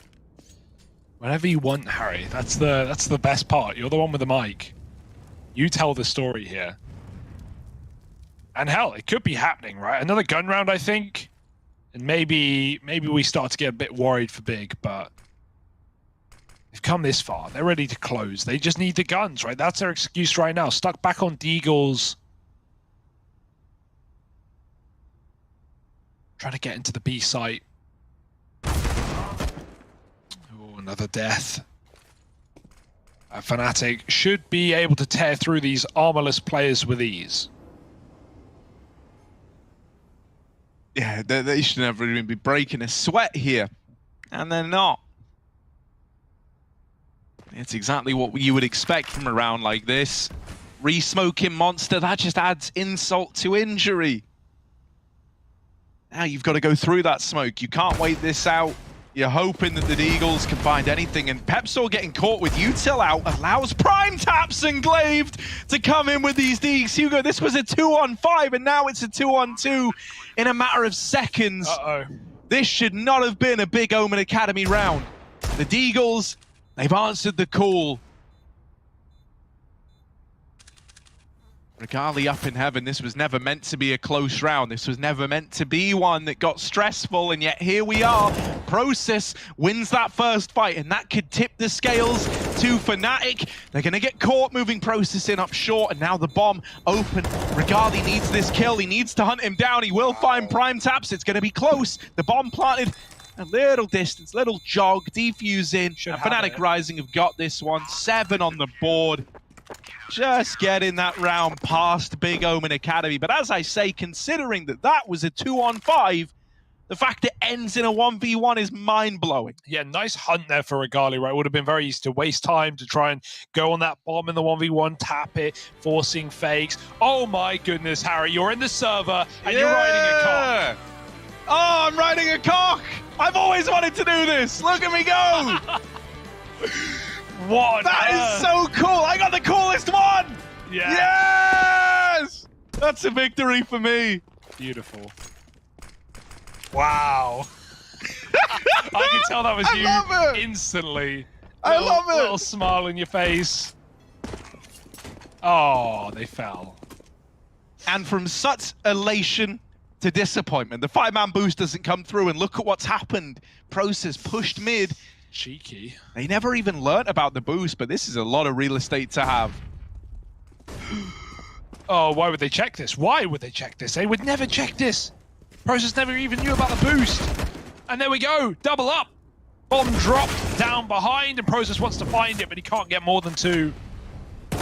F: Whenever you want, Harry. That's the best part. You're the one with the mic. You tell the story here. And hell, it could be happening, right? Another gun round, I think. And maybe we start to get a bit worried for Big, but they've come this far. They're ready to close. They just need the guns, right? That's their excuse right now. Stuck back on Deagles. Trying to get into the B site. Oh, another death. Fnatic should be able to tear through these armorless players with ease.
L: Yeah, they should never even be breaking a sweat here. And they're not. It's exactly what you would expect from a round like this. Re-smoking Monster, that just adds insult to injury. Now you've got to go through that smoke. You can't wait this out. You're hoping that the Eagles can find anything. And Pepsor getting caught with util out allows Prime Taps and Glaved to come in with these Deags. Hugo, this was a 2-on-5 and now it's a 2-on-2 in a matter of seconds. This should not have been a big Omen Academy round. The Deagles, they've answered the call. Regali up in heaven. This was never meant to be a close round. This was never meant to be one that got stressful, and yet here we are. Process wins that first fight, and that could tip the scales to Fnatic. They're going to get caught moving Process in up short, and now the bomb open. Regali needs this kill. He needs to hunt him down. He will find Prime Taps. It's going to be close. The bomb planted a little distance, little jog, defuse in. Fnatic Rising have got this one. 7 on the board. Just getting that round past Big Omen Academy. But as I say, considering that was a 2-on-5, the fact it ends in a 1v1 is mind-blowing.
F: Yeah, nice hunt there for Regali, right? Would have been very easy to waste time to try and go on that bomb in the 1v1, tap it, forcing fakes. Oh my goodness, Harry, you're in the server and you're riding a cock.
L: Oh, I'm riding a cock! I've always wanted to do this! Look at me go!
F: What?
L: That is so cool! I got the coolest one!
F: Yeah.
L: Yes! That's a victory for me.
F: Beautiful. Wow. I can tell that was you instantly.
L: I love it!
F: Little smile on your face. Oh, they fell.
L: And from such elation to disappointment, the 5-man boost doesn't come through, and look at what's happened. Process pushed mid.
F: Cheeky.
L: They never even learnt about the boost, but this is a lot of real estate to have.
F: Oh, why would they check this? Why would they check this? They would never check this. Process never even knew about the boost. And there we go, double up. Bomb dropped down behind, and Process wants to find it, but he can't get more than 2.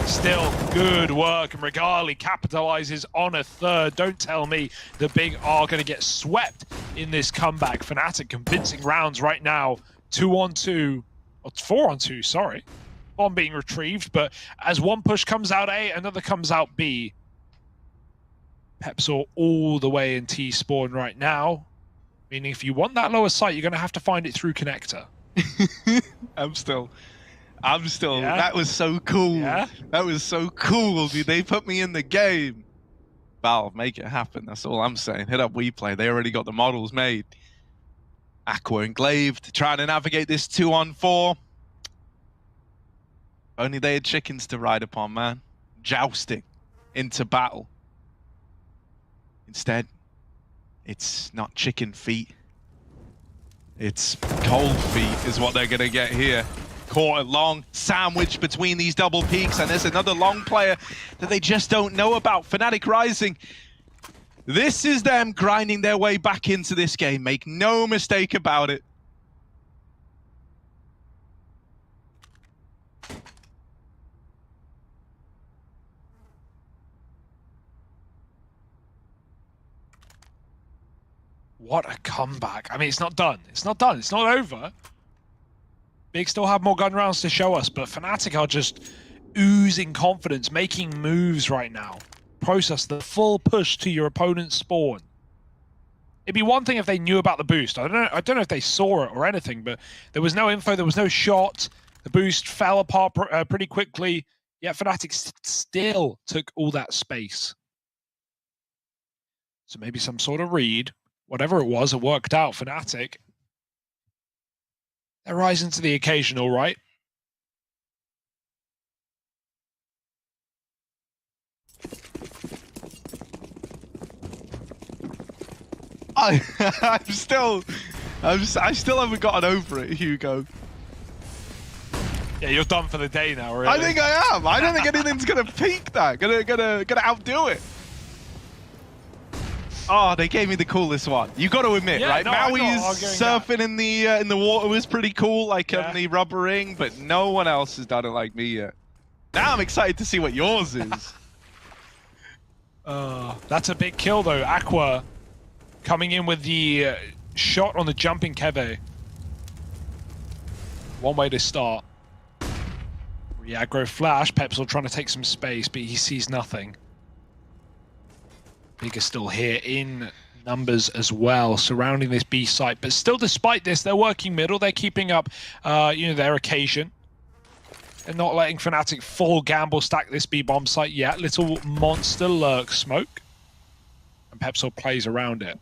F: Still, good work, and Regali capitalizes on a 3rd. Don't tell me the Big are going to get swept in this comeback. Fnatic convincing rounds right now. 2-on-2, or 4-on-2, sorry. Bomb being retrieved, but as one push comes out A, another comes out B. Pepsor all the way in T-spawn right now. Meaning if you want that lower site, you're going to have to find it through connector.
L: I'm still, yeah. That was so cool.
F: Yeah?
L: That was so cool, dude. They put me in the game. Valve, make it happen. That's all I'm saying. Hit up WePlay. They already got the models made. Aqua and Glaved trying to navigate this 2-on-4. Only they had chickens to ride upon, man. Jousting into battle. Instead, it's not chicken feet. It's cold feet is what they're going to get here. Caught it long, sandwiched between these double peaks, and there's another long player that they just don't know about. Fnatic Rising. This is them grinding their way back into this game. Make no mistake about it.
F: What a comeback. I mean, it's not done. It's not done. It's not over. Big still have more gun rounds to show us, but Fnatic are just oozing confidence, making moves right now. Process the full push to your opponent's spawn. It'd be one thing if they knew about the boost. I don't know if they saw it or anything, but there was no info, there was no shot. The boost fell apart pretty quickly. Yet Fnatic still took all that space. So maybe some sort of read, whatever it was, it worked out. Fnatic, they're rising to the occasion, all right.
L: I still haven't gotten over it, Hugo.
F: Yeah, you're done for the day now, really.
L: I think I am. I don't think anything's gonna peak that. Gonna outdo it. Oh, they gave me the coolest one. You got to admit, right?
F: No,
L: Maui's surfing in the water was pretty cool, like the rubber ring, but no one else has done it like me yet. Now I'm excited to see what yours is.
F: That's a big kill though. Aqua coming in with the shot on the jumping Keve. One way to start. Re-aggro flash. Pepsil trying to take some space, but he sees nothing. Big is still here in numbers as well, surrounding this B site. But still, despite this, they're working middle. They're keeping up, their occasion. They're not letting Fnatic full gamble stack this B bomb site yet. Little monster lurk smoke, and Pepsil plays around it.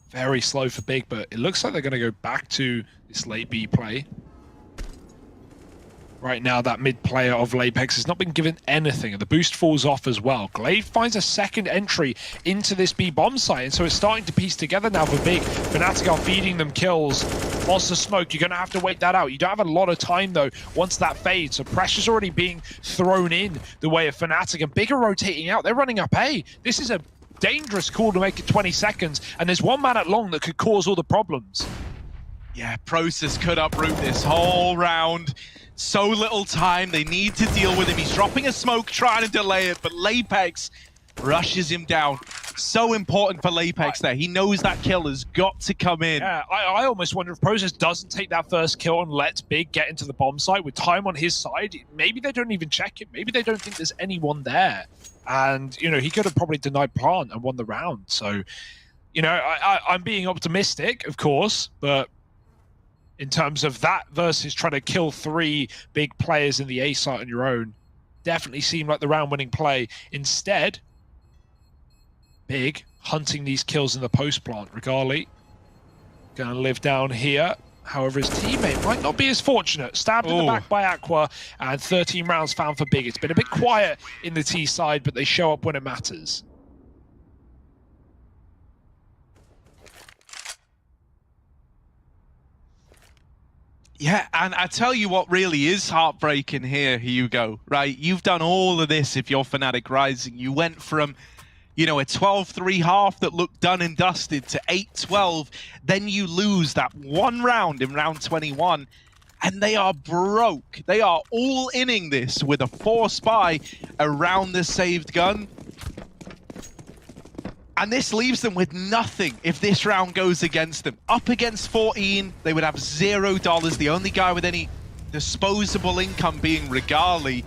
F: Very slow for Big, but it looks like they're going to go back to this late B play. Right now, that mid player of Lapex has not been given anything, and the boost falls off as well. Glaive finds a second entry into this B bomb site, and so it's starting to piece together now for Big. Fnatic are feeding them kills. Monster smoke, you're going to have to wait that out. You don't have a lot of time, though, once that fades, so pressure's already being thrown in the way of Fnatic, and Big are rotating out. They're running up A. This is a dangerous call to make it 20 seconds, and there's one man at long that could cause all the problems.
L: Yeah, Process could uproot this whole round. So little time, they need to deal with him. He's dropping a smoke, trying to delay it, but Lapex rushes him down. So important for Lapex there. He knows that kill has got to come in.
F: Yeah, I almost wonder if Process doesn't take that first kill and lets Big get into the bomb site with time on his side. Maybe they don't even check it. Maybe they don't think there's anyone there. And, he could have probably denied plant and won the round. So, I'm being optimistic, of course, but in terms of that versus trying to kill 3 big players in the A site on your own, definitely seemed like the round-winning play. Instead, Big hunting these kills in the post plant. Regali gonna live down here. However, his teammate might not be as fortunate. Stabbed in the back by Aqua, and 13 rounds found for Big. It's been a bit quiet in the T side, but they show up when it matters.
L: Yeah, and I tell you what really is heartbreaking here, Hugo, right? You've done all of this if you're Fnatic Rising. You went from, a 12-3 half that looked done and dusted to 8-12. Then you lose that one round in round 21, and they are broke. They are all inning this with a 4 spy around the saved gun. And this leaves them with nothing if this round goes against them. Up against 14, they would have $0. The only guy with any disposable income being Regali.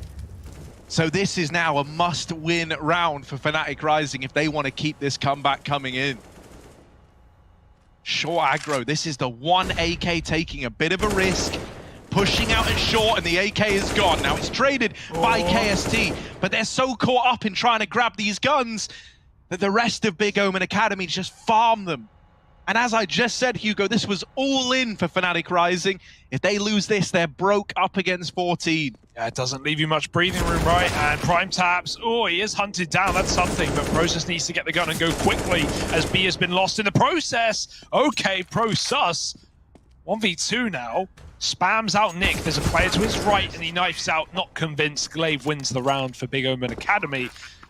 L: So this is now a must-win round for Fnatic Rising if they want to keep this comeback coming in. Short aggro. This is the one AK taking a bit of a risk. Pushing out at short, and the AK is gone. Now it's traded by KST, but they're so caught up in trying to grab these guns that the rest of Big Omen Academy just farm them. And as I just said, Hugo, this was all in for Fnatic Rising. If they lose this, they're broke up against 14.
F: Yeah, it doesn't leave you much breathing room, right? And Prime taps. Oh, he is hunted down. That's something, but Process needs to get the gun and go quickly as B has been lost in the process. Okay, Process. 1v2 now. Spams out Nick. There's a player to his right, and he knifes out. Not convinced. Glaive wins the round for Big Omen Academy.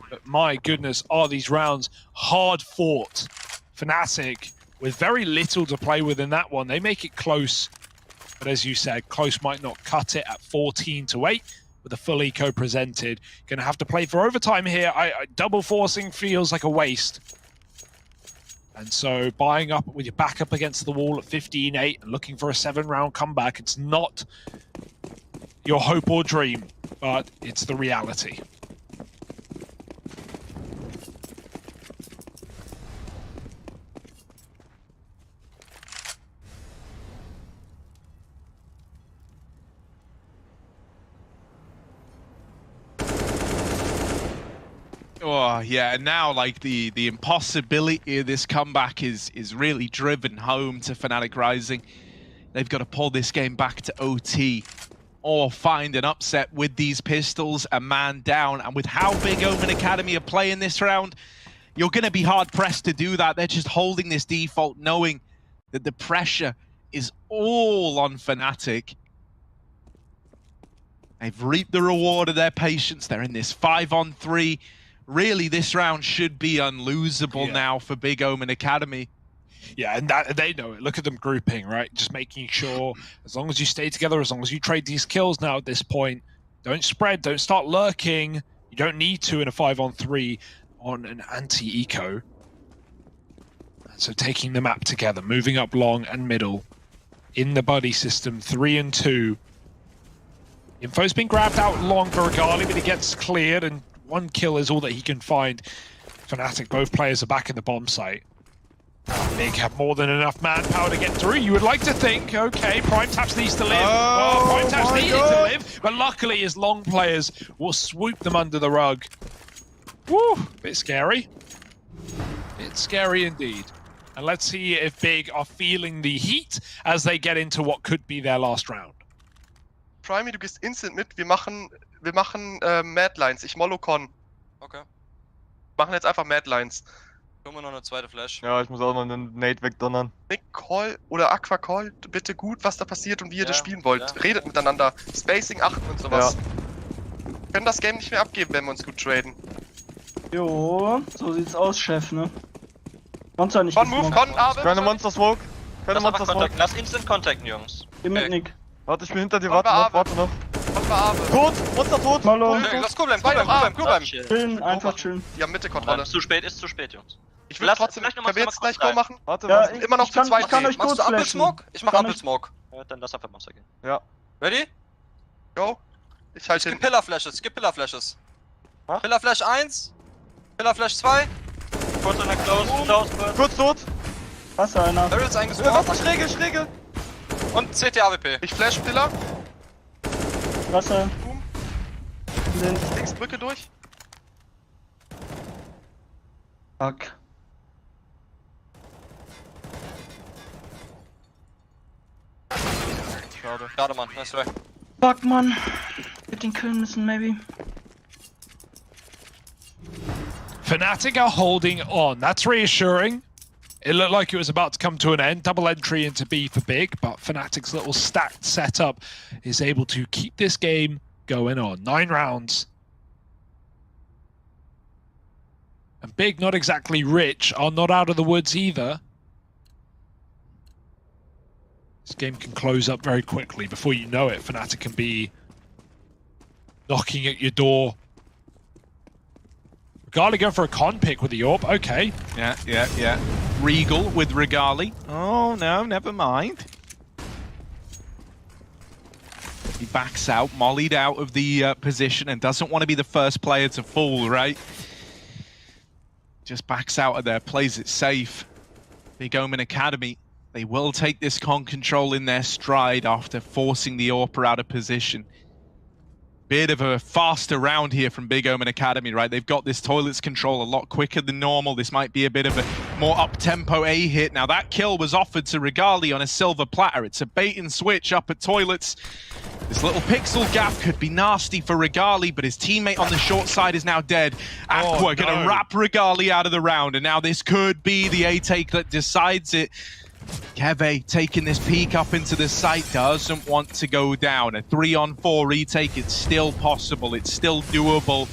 F: But my goodness, are these rounds hard fought. Fnatic, with very little to play with in that one, they make it close. But as you said, close might not cut it at 14-8 with a full eco presented. Going to have to play for overtime here. Double forcing feels like a waste. And so buying up with your back up against the wall at 15-8 and looking for a 7-round comeback, it's not your hope or dream, but it's the reality.
L: Oh yeah, and now like the impossibility of this comeback is really driven home to Fnatic Rising. They've got to pull this game back to OT or find an upset with these pistols, a man down. And with how big Omen Academy are playing this round, you're going to be hard pressed to do that. They're just holding this default, knowing that the pressure is all on Fnatic. They've reaped the reward of their patience. They're in this 5-on-3. Really, this round should be unlosable now for Big Omen Academy.
F: Yeah, and that, they know it. Look at them grouping, right? Just making sure, as long as you stay together, as long as you trade these kills now at this point, don't spread, don't start lurking. You don't need to in a 5-on-3 on an anti-eco. And so taking the map together, moving up long and middle in the buddy system, 3 and 2. Info's been grabbed out long for Regali, but he gets cleared, and 1 kill is all that he can find. Fnatic, both players are back in the bomb site. Big have more than enough manpower to get through. You would like to think, okay, Prime Taps needs to live. Prime Taps needed to live, but luckily his long players will swoop them under the rug. Woo, bit scary. Bit scary indeed. And let's see if Big are feeling the heat as they get into what could be their last round.
K: Primey, du gehst instant mit. Wir machen Madlines. Ich mollo Con.
M: Okay.
K: Machen jetzt einfach Madlines.
M: Können wir noch eine zweite Flash?
N: Ja, ich muss auch noch einen Nate wegdonnern.
K: Nick Call oder Aqua Call, bitte gut, was da passiert und wie ihr das spielen wollt. Ja. Redet miteinander. Spacing achten und sowas. Wir können das Game nicht mehr abgeben, wenn wir uns gut traden.
O: Jo, so sieht's aus, Chef, ne? Monster nicht.
K: Con Move, Con Arbe.
N: Keine Monster Smoke. Keine Monster Smoke.
H: Lass instant contacten, Jungs.
O: Geh mit Nick.
N: Warte, ich bin hinter dir, warte noch.
K: Tot,
N: Monster tot.
O: Malo.
M: Lass cool bleiben.
O: Chillen, einfach chillen.
K: Die haben Mitte-Kontrolle.
H: Zu spät, ist zu spät, Jungs.
K: Ich will trotzdem, können wir jetzt gleich Go machen?
N: Warte,
O: ja,
K: immer noch zu zweit.
O: Ich kann euch kurz
M: Apple Smoke? Ich mach Apple Smoke.
H: Ja, dann lass einfach Monster gehen.
N: Ja.
M: Ready?
K: Go. Ich halte hin.
M: Skip Pillar Flashes. Pillar Flash 1. Pillar Flash 2.
H: Kurz in der Close.
N: Kurz tot.
O: Wasser, einer.
M: Barrels eingesprungen.
N: Schräge.
M: Und CT AWP.
K: Ich flash Pillar.
O: Wasser.
K: Links Brücke durch.
O: Fuck.
M: Schade, Mann. Nice try.
O: Fuck, Mann. Hätte den killen müssen, maybe.
F: Fnatic are holding on. That's reassuring. It looked like it was about to come to an end. Double entry into B for Big, but Fnatic's little stacked setup is able to keep this game going on. 9 rounds. And Big, not exactly rich, are not out of the woods either. This game can close up very quickly. Before you know it, Fnatic can be knocking at your door. Regali going for a con pick with the AWP. Okay.
L: Yeah. Regal with Regali. Oh, no, never mind. He backs out, mollied out of the position and doesn't want to be the first player to fall, right? Just backs out of there, plays it safe. Big Omen Academy, they will take this con control in their stride after forcing the AWP out of position. Bit of a faster round here from Big Omen Academy, right? They've got this toilets control a lot quicker than normal. This might be a bit of a more up-tempo A hit. Now that kill was offered to Regali on a silver platter. It's a bait and switch up at toilets. This little pixel gap could be nasty for Regali, but his teammate on the short side is now dead. Aqua gonna wrap Regali out of the round, and now this could be the A-take that decides it. Keve taking this peek up into the site, doesn't want to go down. A 3-on-4 retake, it's still possible, it's still doable.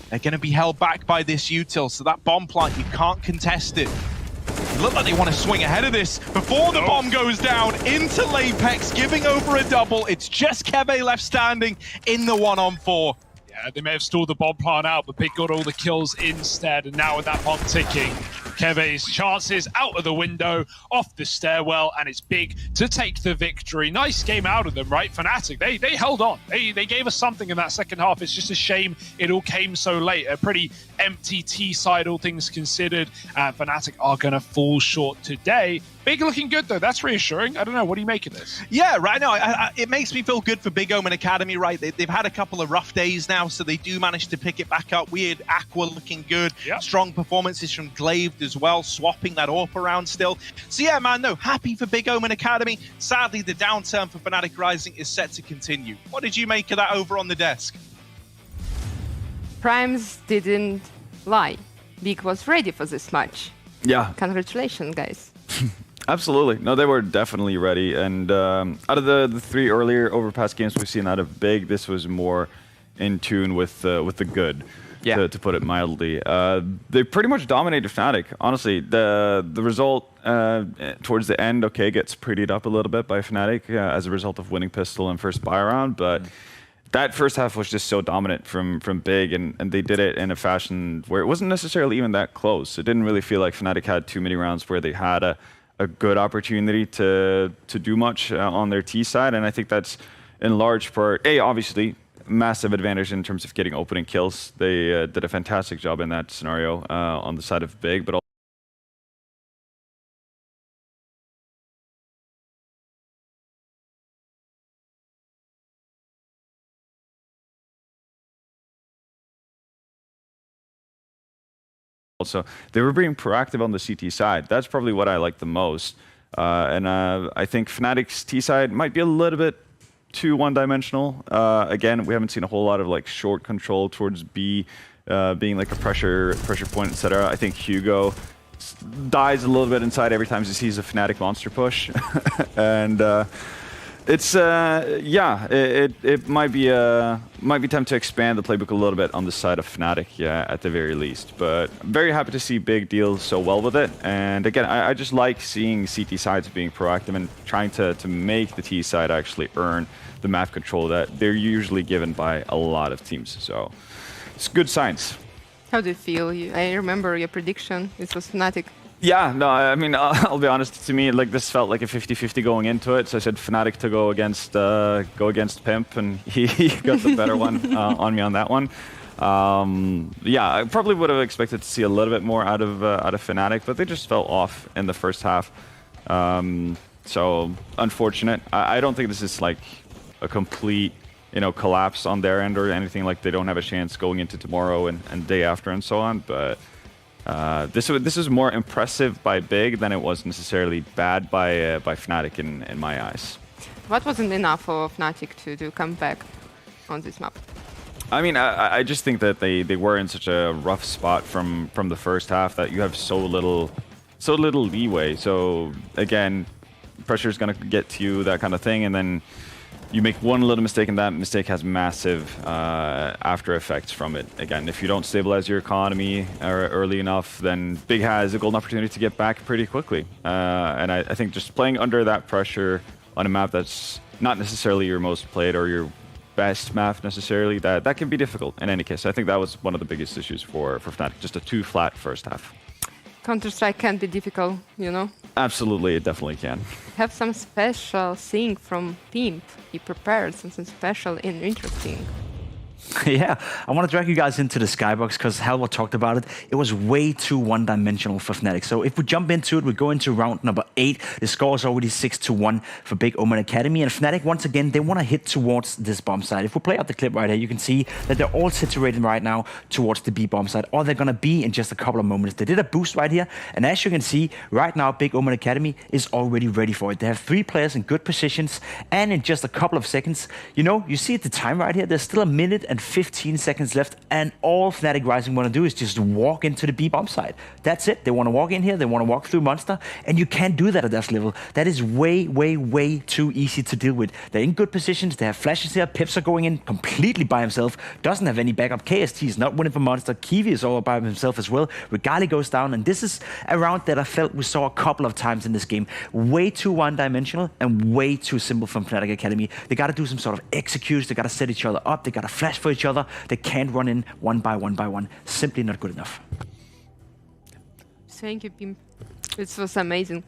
L: They're going to be held back by this util, so that bomb plant, you can't contest it. It look like they want to swing ahead of this before the bomb goes down into Lapex, giving over a double. It's just Keve left standing in the 1-on-4.
F: Yeah, they may have stalled the bomb plant out, but Big got all the kills instead. And now with that bomb ticking, Keve's chances out of the window, off the stairwell, and it's Big to take the victory. Nice game out of them, right? Fnatic, they held on. They gave us something in that second half. It's just a shame it all came so late. A pretty empty T-side, all things considered. And Fnatic are going to fall short today. Big looking good, though. That's reassuring. I don't know. What do you make of this?
L: Yeah, right. No, it makes me feel good for Big Omen Academy, right? They've had a couple of rough days now, so they do manage to pick it back up. Weird Aqua looking good. Yep. Strong performances from Glaive as well, swapping that AWP around still. So yeah, man, no, happy for Big Omen Academy. Sadly, the downturn for Fnatic Rising is set to continue. What did you make of that over on the desk?
C: Primes didn't lie. Big was ready for this match.
E: Yeah.
C: Congratulations, guys.
E: Absolutely. No, they were definitely ready. And out of the 3 earlier Overpass games we've seen out of Big, this was more in tune with the good, to put it mildly. They pretty much dominated Fnatic. Honestly, the result towards the end, gets prettied up a little bit by Fnatic as a result of winning Pistol and first buy round, but that first half was just so dominant from Big, and they did it in a fashion where it wasn't necessarily even that close. It didn't really feel like Fnatic had too many rounds where they had a good opportunity to do much on their T side, and I think that's in large part, obviously, massive advantage in terms of getting opening kills. They did a fantastic job in that scenario on the side of Big, but also they were being proactive on the CT side. That's probably what I like the most. And I think Fnatic's T side might be a little bit too one-dimensional. Again, we haven't seen a whole lot of like short control towards B being like a pressure point, etc. I think Hugo dies a little bit inside every time he sees a Fnatic monster push, and it's it might be time to expand the playbook a little bit on the side of Fnatic, at the very least. But I'm very happy to see Big deal so well with it. And again, I just like seeing CT sides being proactive and trying to make the T side actually earn the map control that they're usually given by a lot of teams. So it's good signs.
C: How do you feel? I remember your prediction. It was Fnatic.
E: Yeah, no, I mean, I'll be honest, to me, like, this felt like a 50-50 going into it. So I said Fnatic to go against Pimp, and he got the better one on me on that one. Yeah, I probably would have expected to see a little bit more out of Fnatic, but they just fell off in the first half. So unfortunate. I don't think this is like a complete, collapse on their end or anything. Like, they don't have a chance going into tomorrow and day after and so on, but this is more impressive by Big than it was necessarily bad by Fnatic in my eyes.
C: What wasn't enough for Fnatic to do come back on this map?
E: I mean, I just think that they were in such a rough spot from the first half that you have so little leeway. So again, pressure's gonna get to you, that kind of thing, and then you make one little mistake, and that mistake has massive after effects from it. Again, if you don't stabilize your economy early enough, then Big has a golden opportunity to get back pretty quickly. And I think just playing under that pressure on a map that's not necessarily your most played or your best map necessarily, that can be difficult in any case. I think that was one of the biggest issues for Fnatic, just a too flat first half.
C: Counter-Strike can be difficult,
E: Absolutely, it definitely can.
C: Have some special thing from Pimp. He prepared something special and interesting.
D: Yeah, I want to drag you guys into the skybox because Halvor talked about it. It was way too one-dimensional for Fnatic. So if we jump into it, we go into round number 8. The score is already 6-1 for Big Omen Academy. And Fnatic, once again, they want to hit towards this bomb side. If we play out the clip right here, you can see that they're all situated right now towards the B bomb side, or they're going to be in just a couple of moments. They did a boost right here. And as you can see, right now, Big Omen Academy is already ready for it. They have 3 players in good positions. And in just a couple of seconds, you see at the time right here, there's still a minute and 15 seconds left, and all Fnatic Rising want to do is just walk into the B bomb side. That's it. They want to walk in here, they want to walk through Monster, and you can't do that at that level. That is way, way, way too easy to deal with. They're in good positions, they have flashes here, Pips are going in completely by himself, doesn't have any backup, KST is not winning for Monster, Kiwi is all by himself as well, Regali goes down, and this is a round that I felt we saw a couple of times in this game. Way too one-dimensional and way too simple from Fnatic Academy. They got to do some sort of executes, they got to set each other up, they got to flash for each other. They can't run in one by one. Simply not good enough.
C: Thank you, Pimp. This was amazing.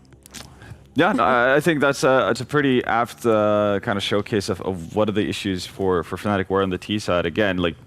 E: Yeah, no, I think that's it's a pretty apt kind of showcase of what are the issues for Fnatic were on the T side. Again, like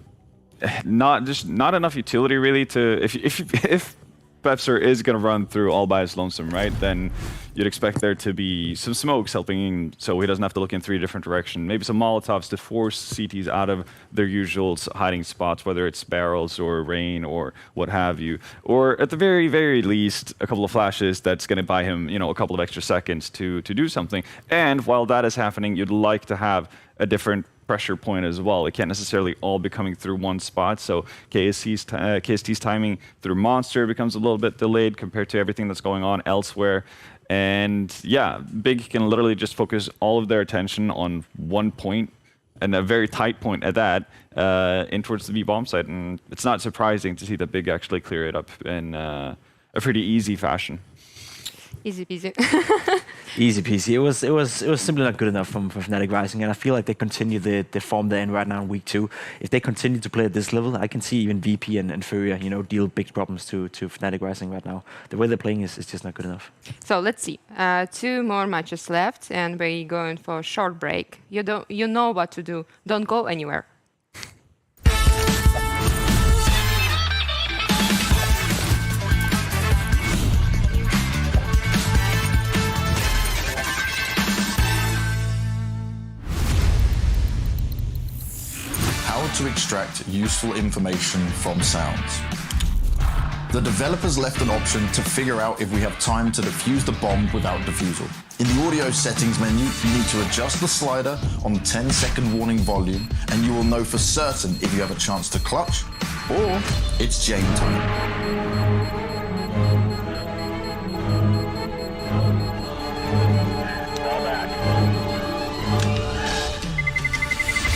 E: not enough utility really to if Befzer is going to run through all by his lonesome, right? Then you'd expect there to be some smokes helping so he doesn't have to look in 3 different directions. Maybe some Molotovs to force CTs out of their usual hiding spots, whether it's barrels or rain or what have you. Or at the very, very least, a couple of flashes that's going to buy him, a couple of extra seconds to do something. And while that is happening, you'd like to have a different pressure point as well. It can't necessarily all be coming through one spot. So KST's timing through Monster becomes a little bit delayed compared to everything that's going on elsewhere. And yeah, Big can literally just focus all of their attention on one point, and a very tight point at that, in towards the B-bomb site. And it's not surprising to see that Big actually clear it up in a pretty easy fashion.
C: Easy peasy.
D: Easy peasy. It was simply not good enough from Fnatic Rising, and I feel like they continue the form they're in right now in week 2. If they continue to play at this level, I can see even VP and Furia, deal big problems to Fnatic Rising right now. The way they're playing is just not good enough.
C: So let's see. 2 more matches left, and we're going for a short break. You know what to do. Don't go anywhere.
A: To extract useful information from sounds. The developers left an option to figure out if we have time to defuse the bomb without defusal. In the audio settings menu, you need to adjust the slider on 10-second warning volume, and you will know for certain if you have a chance to clutch or it's Jane time.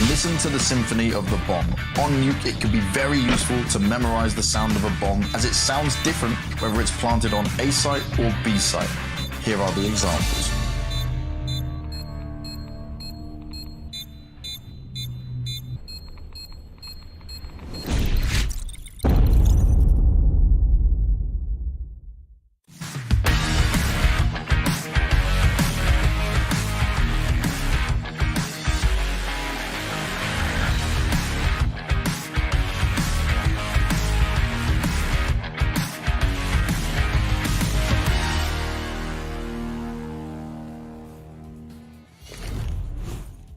A: Listen to the symphony of the bomb. On Nuke, it can be very useful to memorize the sound of a bomb, as it sounds different whether it's planted on A site or B site. Here are the examples.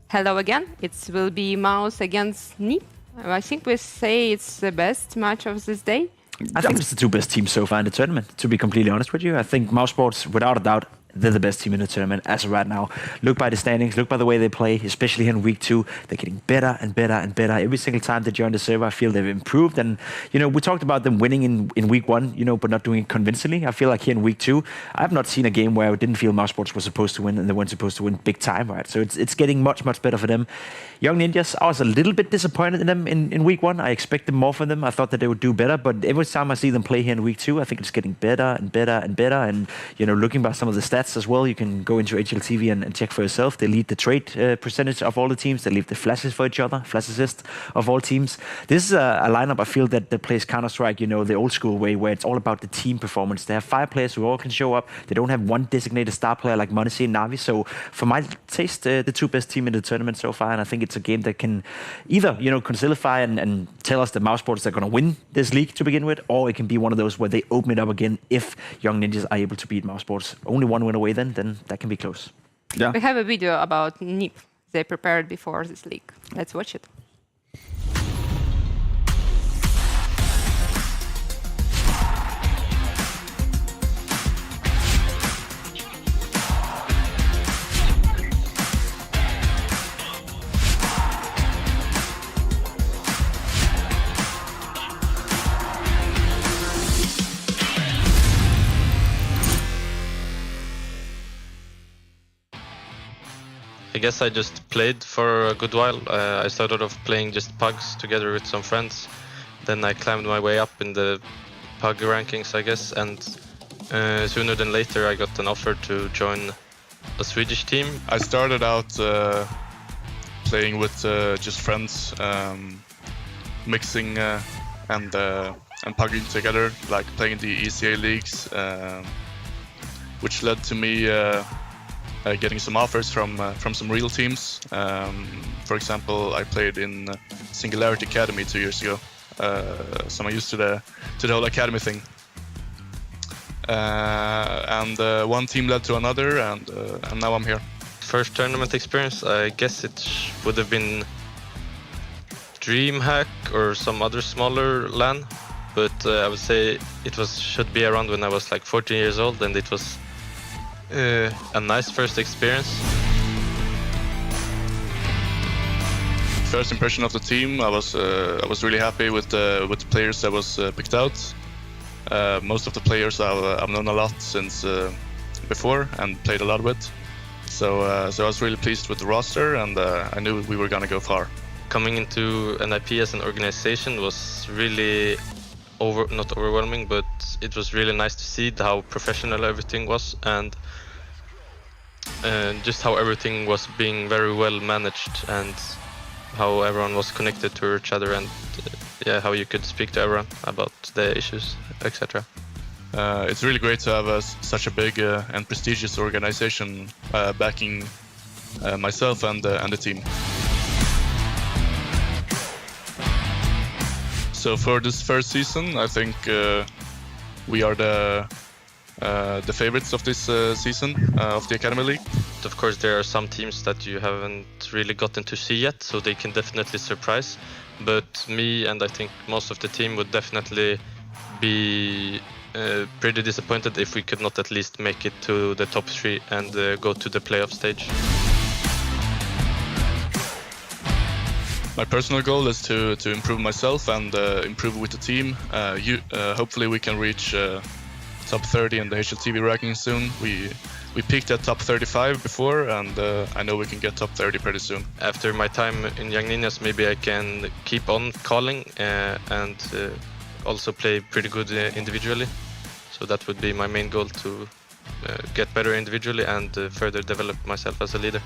C: Hello again. It will be mouz against NIP. I think we say it's the best match of this day.
D: I think it's the 2 best teams so far in the tournament, to be completely honest with you. I think mousesports, without a doubt, they're the best team in the tournament as of right now. Look by the standings, look by the way they play, especially here in week 2. They're getting better and better and better. Every single time they join the server, I feel they've improved. And, we talked about them winning in week 1, but not doing it convincingly. I feel like here in week 2, I have not seen a game where I didn't feel mousesports was supposed to win and they weren't supposed to win big time, right? So it's getting much, much better for them. Young Ninjas, I was a little bit disappointed in them in week 1. I expected more from them. I thought that they would do better, but every time I see them play here in week 2, I think it's getting better and better and better. And, looking by some of the stats as well, you can go into HLTV and check for yourself. They lead the trade percentage of all the teams. They leave the flashes for each other, flash assist of all teams. This is a lineup I feel that plays Counter-Strike, the old school way, where it's all about the team performance. They have 5 players who all can show up. They don't have one designated star player like Monesi and Navi. So for my taste, the 2 best team in the tournament so far, and I think it's a game that can either, consolidify and tell us that mousesports are going to win this league to begin with, or it can be one of those where they open it up again if Young Ninjas are able to beat mousesports. Only one win away then that can be close.
E: Yeah.
C: We have a video about NIP they prepared before this league. Let's watch it.
P: I guess I just played for a good while. I started off playing just pugs together with some friends. Then I climbed my way up in the pug rankings, I guess, and sooner than later I got an offer to join a Swedish team.
Q: I started out playing with just friends, mixing and pugging together, like playing the ECA leagues, which led to me getting some offers from some real teams. For example, I played in Singularity Academy 2 years ago, so I'm used to the whole academy thing. and one team led to another, and now I'm here.
P: First tournament experience, I guess it would have been DreamHack or some other smaller LAN, but I would say it should be around when I was like 14 years old, and it was a nice first experience.
Q: First impression of the team, I was really happy with the players that was picked out. Most of the players I've known a lot since before and played a lot with. So I was really pleased with the roster, and I knew we were gonna go far.
P: Coming into NIP as an organization was really not overwhelming, but it was really nice to see how professional everything was, and just how everything was being very well managed, and how everyone was connected to each other, and yeah, how you could speak to everyone about the issues, etc.
Q: It's really great to have such a big and prestigious organization backing myself and the team. So for this first season, I think we are the favorites of this season of the Academy League.
P: Of course, there are some teams that you haven't really gotten to see yet, so they can definitely surprise. But me and I think most of the team would definitely be pretty disappointed if we could not at least make it to the top 3 and go to the playoff stage.
Q: My personal goal is to improve myself and improve with the team. Hopefully we can reach top 30 in the HLTV ranking soon. We peaked at top 35 before, and I know we can get top 30 pretty soon.
P: After my time in Young Ninjas, maybe I can keep on calling and also play pretty good individually. So that would be my main goal, to get better individually and further develop myself as a leader.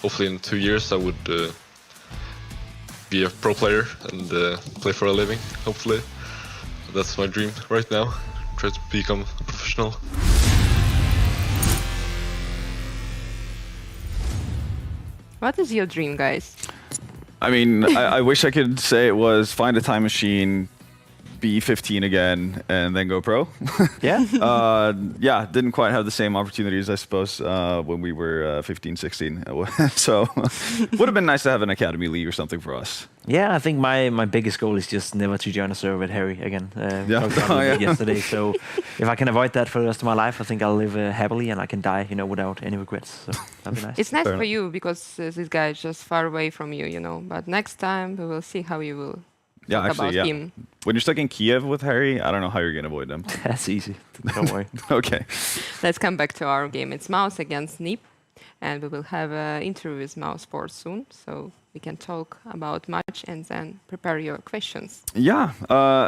R: Hopefully in 2 years I would be a pro player and play for a living, hopefully. That's my dream right now. Try to become a professional.
C: What is your dream, guys?
E: I mean, I wish I could say it was find a time machine, be 15 again, and then go pro.
D: Yeah?
E: Yeah, didn't quite have the same opportunities, I suppose, when we were 15, 16. So would have been nice to have an Academy League or something for us.
D: Yeah, I think my biggest goal is just never to join a server with Harry again. Yesterday, so if I can avoid that for the rest of my life, I think I'll live happily and I can die, without any regrets. So that'd be nice.
C: It's nice for you because this guy is just far away from you, But next time we will see how you will.
E: Yeah, actually, yeah.
C: Him.
E: When you're stuck in Kiev with Harry, I don't know how you're gonna avoid them.
D: That's easy. Don't worry.
E: Okay.
C: Let's come back to our game. It's mouz against NIP, and we will have an interview with mousesports soon, so we can talk about match and then prepare your questions.
E: Yeah.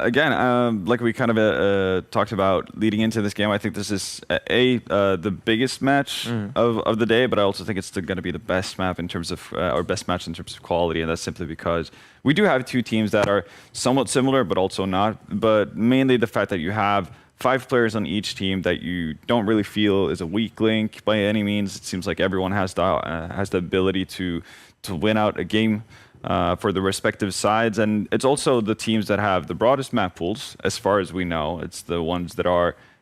E: Again, like we kind of talked about leading into this game, I think this is the biggest match of the day, but I also think it's going to be the best map in terms of or best match in terms of quality, and that's simply because we do have two teams that are somewhat similar, but also not. But mainly the fact that you have 5 players on each team that you don't really feel is a weak link by any means. It seems like everyone has the ability to win out a game for the respective sides, and it's also the teams that have the broadest map pools, as far as we know. It's the ones that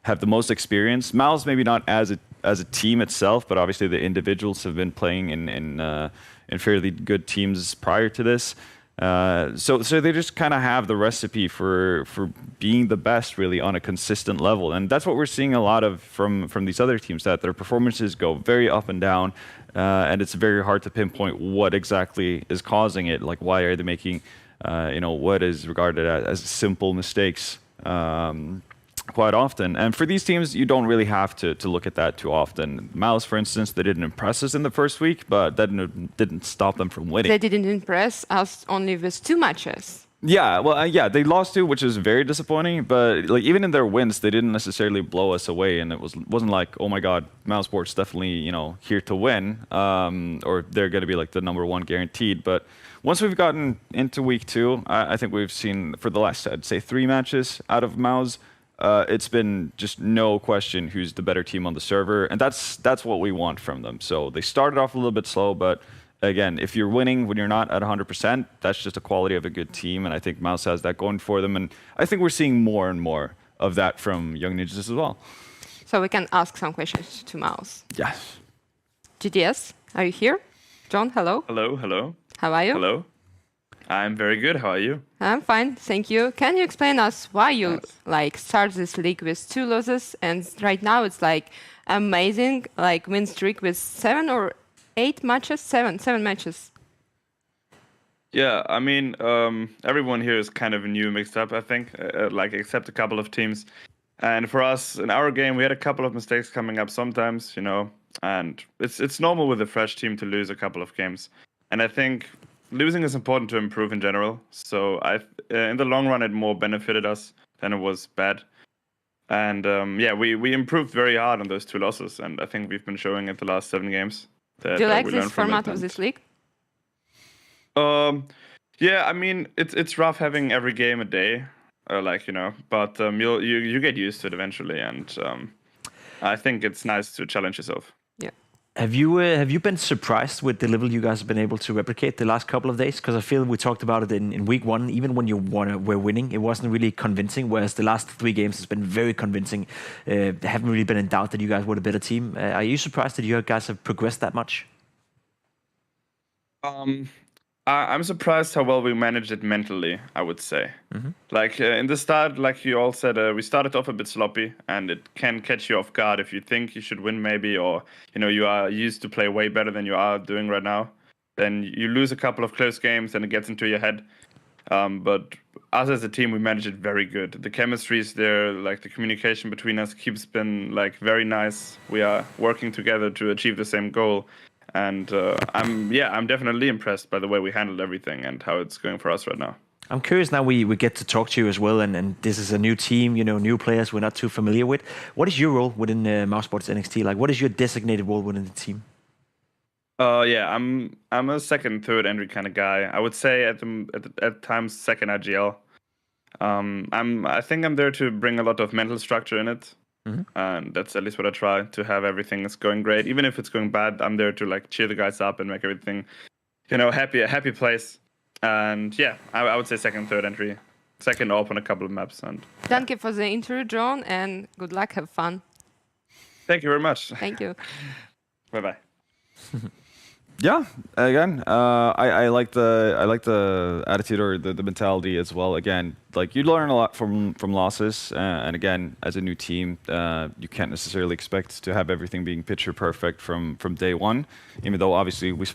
E: have the most experience. mouz maybe not as a team itself, but obviously the individuals have been playing in fairly good teams prior to this. So they just kind of have the recipe for being the best really on a consistent level, and that's what we're seeing a lot of from these other teams, that their performances go very up and down, and it's very hard to pinpoint what exactly is causing it. Like, why are they making what is regarded as simple mistakes quite often. And for these teams, you don't really have to look at that too often. mouz, for instance, they didn't impress us in the first week, but that didn't stop them from winning.
C: They didn't impress us only with 2 matches.
E: Yeah, well, they lost 2, which is very disappointing. But like even in their wins, they didn't necessarily blow us away, and it wasn't like, oh my God, mousesports definitely here to win, or they're going to be like the #1 guaranteed. But once we've gotten into week 2, I think we've seen for the last, I'd say, 3 matches out of mouz. It's been just no question who's the better team on the server, and that's what we want from them. So they started off a little bit slow, but again, if you're winning when you're not at 100%, that's just a quality of a good team, and I think mouz has that going for them, and I think we're seeing more and more of that from Young Ninjas as well.
C: So we can ask some questions to Mouse.
E: Yes.
C: GDS, are you here? John, hello.
S: Hello, hello.
C: How are you?
S: Hello. I'm very good. How are you?
C: I'm fine, thank you. Can you explain us why you start this league with 2 losses and right now it's amazing win streak with 7 or 8 matches? 7 matches.
S: Yeah, I mean, everyone here is kind of new, mixed up, I think, except a couple of teams. And for us, in our game, we had a couple of mistakes coming up sometimes, and it's normal with a fresh team to lose a couple of games. And I think losing is important to improve in general. So in the long run, it more benefited us than it was bad. And we improved very hard on those 2 losses. And I think we've been showing it the last 7 games.
C: Do you like this format of this league?
S: Yeah, I mean, it's rough having every game a day, but you get used to it eventually. And I think it's nice to challenge yourself.
C: Yeah.
D: Have you been surprised with the level you guys have been able to replicate the last couple of days? Because I feel we talked about it in week 1. Even when you were winning, it wasn't really convincing. Whereas the last 3 games has been very convincing. Haven't really been in doubt that you guys were a better team. Are you surprised that you guys have progressed that much?
S: I'm surprised how well we managed it mentally, I would say. In the start, like you all said, we started off a bit sloppy, and it can catch you off guard if you think you should win maybe, or you are used to play way better than you are doing right now. Then you lose a couple of close games, and it gets into your head. But us as a team, we managed it very good. The chemistry is there, the communication between us keeps been very nice. We are working together to achieve the same goal. And I'm definitely impressed by the way we handled everything and how it's going for us right now.
D: I'm curious now we get to talk to you as well, and this is a new team, new players we're not too familiar with. What is your role within mousesports NXT? What is your designated role within the team?
S: I'm a second, third entry kind of guy. I would say at times second IGL. I think I'm there to bring a lot of mental structure in it. And that's at least what I try, to have everything is going great. Even if it's going bad, I'm there to cheer the guys up and make everything, a happy place. And I would say second, third entry. Second op on a couple of maps. And
C: thank you for the interview, John, and good luck, have fun.
S: Thank you very much.
C: Thank you.
S: Bye-bye.
E: Yeah, again, I like the attitude or the mentality as well. Again, you learn a lot from losses, and again, as a new team, you can't necessarily expect to have everything being picture perfect from day one. Even though obviously we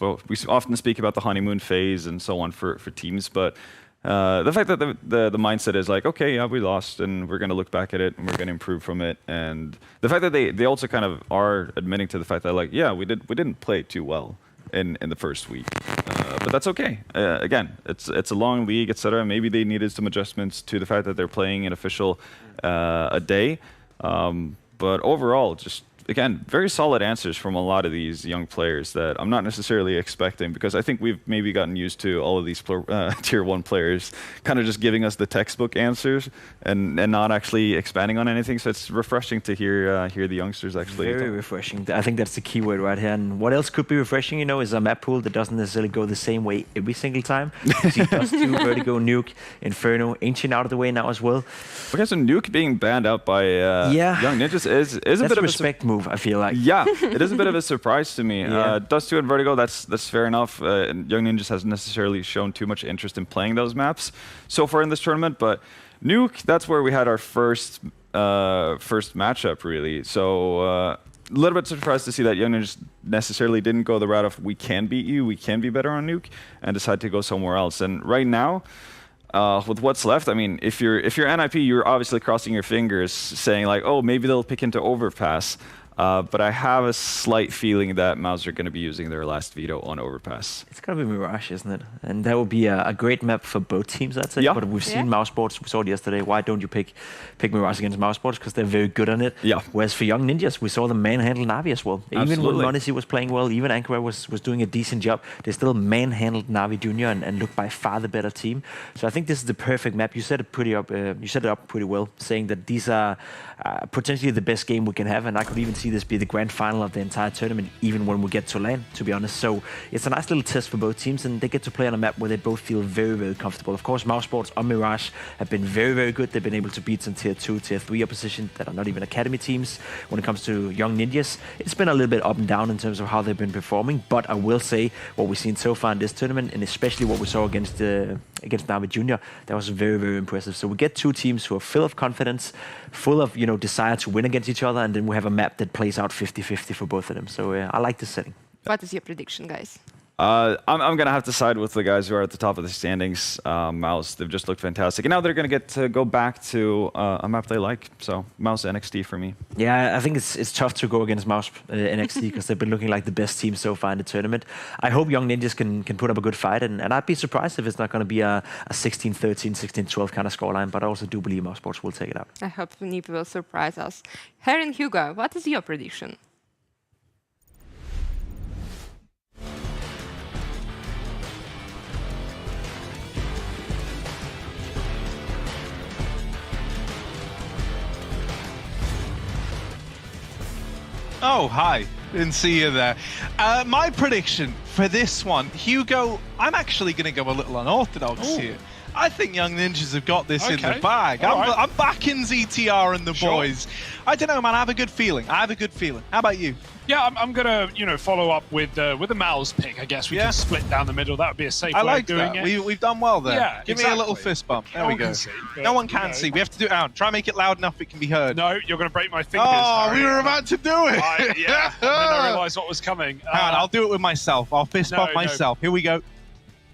E: often speak about the honeymoon phase and so on for teams, but the fact that the mindset is okay, yeah, we lost, and we're going to look back at it and we're going to improve from it, and the fact that they also kind of are admitting to the fact that we didn't play too well in the first week, but that's okay. Again, it's a long league, etc. Maybe they needed some adjustments to the fact that they're playing an official a day, but overall, just again, very solid answers from a lot of these young players that I'm not necessarily expecting, because I think we've maybe gotten used to all of these tier 1 players kind of just giving us the textbook answers and not actually expanding on anything. So it's refreshing to hear the youngsters actually.
D: Very refreshing. I think that's the key word right here. And what else could be refreshing, is a map pool that doesn't necessarily go the same way every single time. You see Dust 2, Vertigo, Nuke, Inferno, Ancient out of the way now as well.
E: Okay, so Nuke being banned out by Young Ninjas is a bit of a
D: respect move, I feel like.
E: Yeah, it is a bit of a surprise to me. Dust 2 and Vertigo, that's fair enough. Young Ninjas hasn't necessarily shown too much interest in playing those maps so far in this tournament, but Nuke, that's where we had our first matchup, really. So a little bit surprised to see that Young Ninjas necessarily didn't go the route of we can beat you, we can be better on Nuke, and decide to go somewhere else. And right now, with what's left, I mean, if you're NIP, you're obviously crossing your fingers, saying oh, maybe they'll pick into Overpass. But I have a slight feeling that Mouse are going to be using their last veto on Overpass.
D: It's going to be Mirage, isn't it? And that would be a great map for both teams, I'd say.
E: Yeah.
D: But we've seen mousesports. We saw it yesterday. Why don't you pick Mirage against mousesports? Because they're very good on it.
E: Yeah.
D: Whereas for Young Ninjas, we saw them manhandle Navi as well.
E: Absolutely.
D: Even when Monacy was playing well, even Ankara was doing a decent job, they still manhandled Navi Junior and looked by far the better team. So I think this is the perfect map. You set it up pretty well, saying that these are potentially the best game we can have. And I could even see see this be the grand final of the entire tournament, even when we get to LAN, to be honest. So it's a nice little test for both teams, and they get to play on a map where they both feel very, very comfortable. Of course, mousesports on Mirage have been very, very good. They've been able to beat some tier 2, tier 3 opposition that are not even academy teams. When it comes to Young Ninjas, it's been a little bit up and down in terms of how they've been performing, but I will say what we've seen so far in this tournament, and especially what we saw against Navi Junior, that was very, very impressive. So we get two teams who are full of confidence, full of desire to win against each other, and then we have a map that plays out 50-50 for both of them. So I like this setting.
C: What is your prediction, guys?
E: I'm going to have to side with the guys who are at the top of the standings. mouz, they've just looked fantastic. And now they're going to get to go back to a map they like. So mouz NXT for me.
D: Yeah, I think it's tough to go against mouz NXT because they've been looking like the best team so far in the tournament. I hope Young Ninjas can put up a good fight, and I'd be surprised if it's not going to be a 16-13, 16-12 kind of scoreline, but I also do believe mousesports will take it out.
C: I hope NAVI will surprise us. Harry and Hugo, what is your prediction?
L: Oh, hi. Didn't see you there. My prediction for this one, Hugo, I'm actually going to go a little unorthodox here. I think Young Ninjas have got this in the bag. I'm backing ZTR and the boys. I don't know, man. I have a good feeling. How about you?
F: Yeah, I'm gonna, follow up with a mouz pick. I guess we can split down the middle. That would be a safe way of doing it.
L: We've done well there.
F: Yeah,
L: Give me a little fist bump. There we go. No one can see. We have to do it out. Try and make it loud enough it can be heard.
F: No, you're gonna break my fingers.
L: Oh,
F: Harry.
L: we were about to do it.
F: Yeah. And then I realised what was coming.
L: Hang on, I'll do it with myself. I'll fist bump myself. Here we go.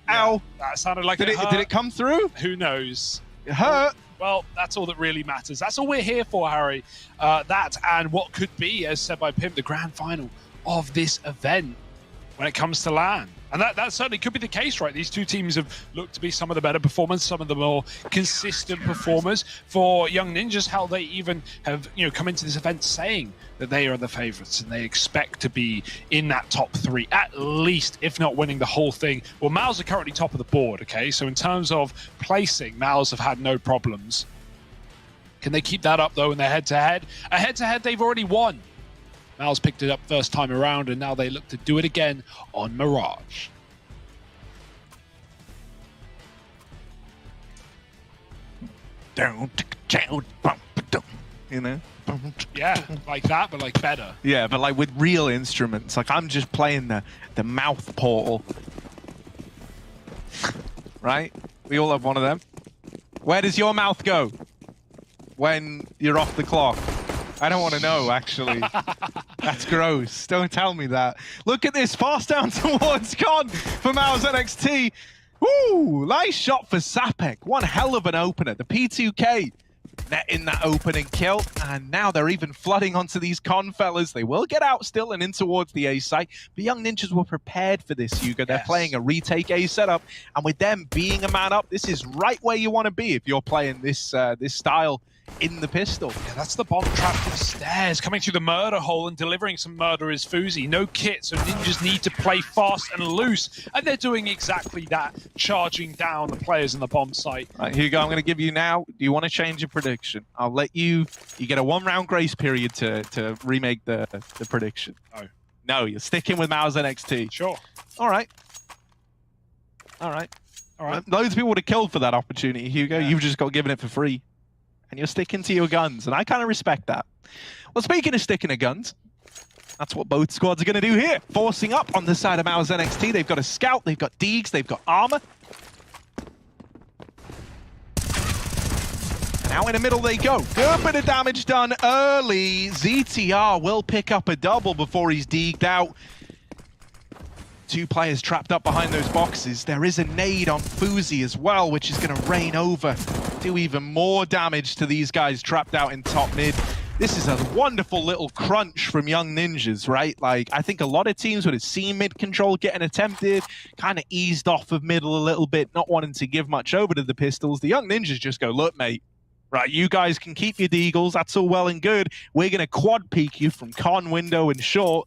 L: Ow!
F: That sounded like
L: did it come through?
F: Who knows?
L: It hurt.
F: Well, that's all that really matters. That's all we're here for, Harry. That and what could be, as said by Pim, the grand final of this event when it comes to LAN. And that certainly could be the case, right? These two teams have looked to be some of the better performers, some of the more consistent performers. For Young Ninjas, how they even have come into this event saying that they are the favourites and they expect to be in that top 3, at least, if not winning the whole thing. Well, mouz are currently top of the board, okay? So in terms of placing, mouz have had no problems. Can they keep that up, though, in their head-to-head? A head-to-head they've already won. mouz picked it up first time around, and now they look to do it again on Mirage. Yeah, like that, but like better.
L: Yeah, but like with real instruments. Like I'm just playing the mouth portal. Right? We all have one of them. Where does your mouth go when you're off the clock? I don't want to know, actually. That's gross. Don't tell me that. Look at this. Fast down towards Con for mouz NXT. Ooh, nice shot for Sapek. One hell of an opener. The P2K netting that opening kill. And now they're even flooding onto these Con fellas. They will get out still and in towards the A site. But Young Ninjas were prepared for this, Hugo. They're playing a retake A setup. And with them being a man up, this is right where you want to be if you're playing this this style in the pistol.
F: Yeah, that's the bomb trap to the stairs, coming through the murder hole and delivering some murder is Fuzi. No kit, so Ninjas need to play fast and loose, and they're doing exactly that, charging down the players in the bomb site.
L: Right, Hugo, I'm going to give you now, do you want to change your prediction? I'll let you get a 1-round grace period to remake the prediction. No, you're sticking with mouz NXT.
F: Sure.
L: All right. Loads of people would have killed for that opportunity, Hugo. You've just got given it for free. And you're sticking to your guns, and I kind of respect that. Well, speaking of sticking to guns, that's what both squads are going to do here. Forcing up on the side of mouz NXT. They've got a scout, they've got Deegs, they've got armor. And out in the middle they go. Good bit of damage done early. ZTR will pick up a double before he's Deegged out. 2 players trapped up behind those boxes. There is a nade on Fuzi as well, which is going to rain over. Do even more damage to these guys trapped out in top mid. This is a wonderful little crunch from Young Ninjas, right? Like, I think a lot of teams would have seen mid control getting attempted, kind of eased off of middle a little bit, not wanting to give much over to the pistols. The Young Ninjas just go, look, mate, right, you guys can keep your deagles. That's all well and good. We're going to quad peek you from con, window, and short.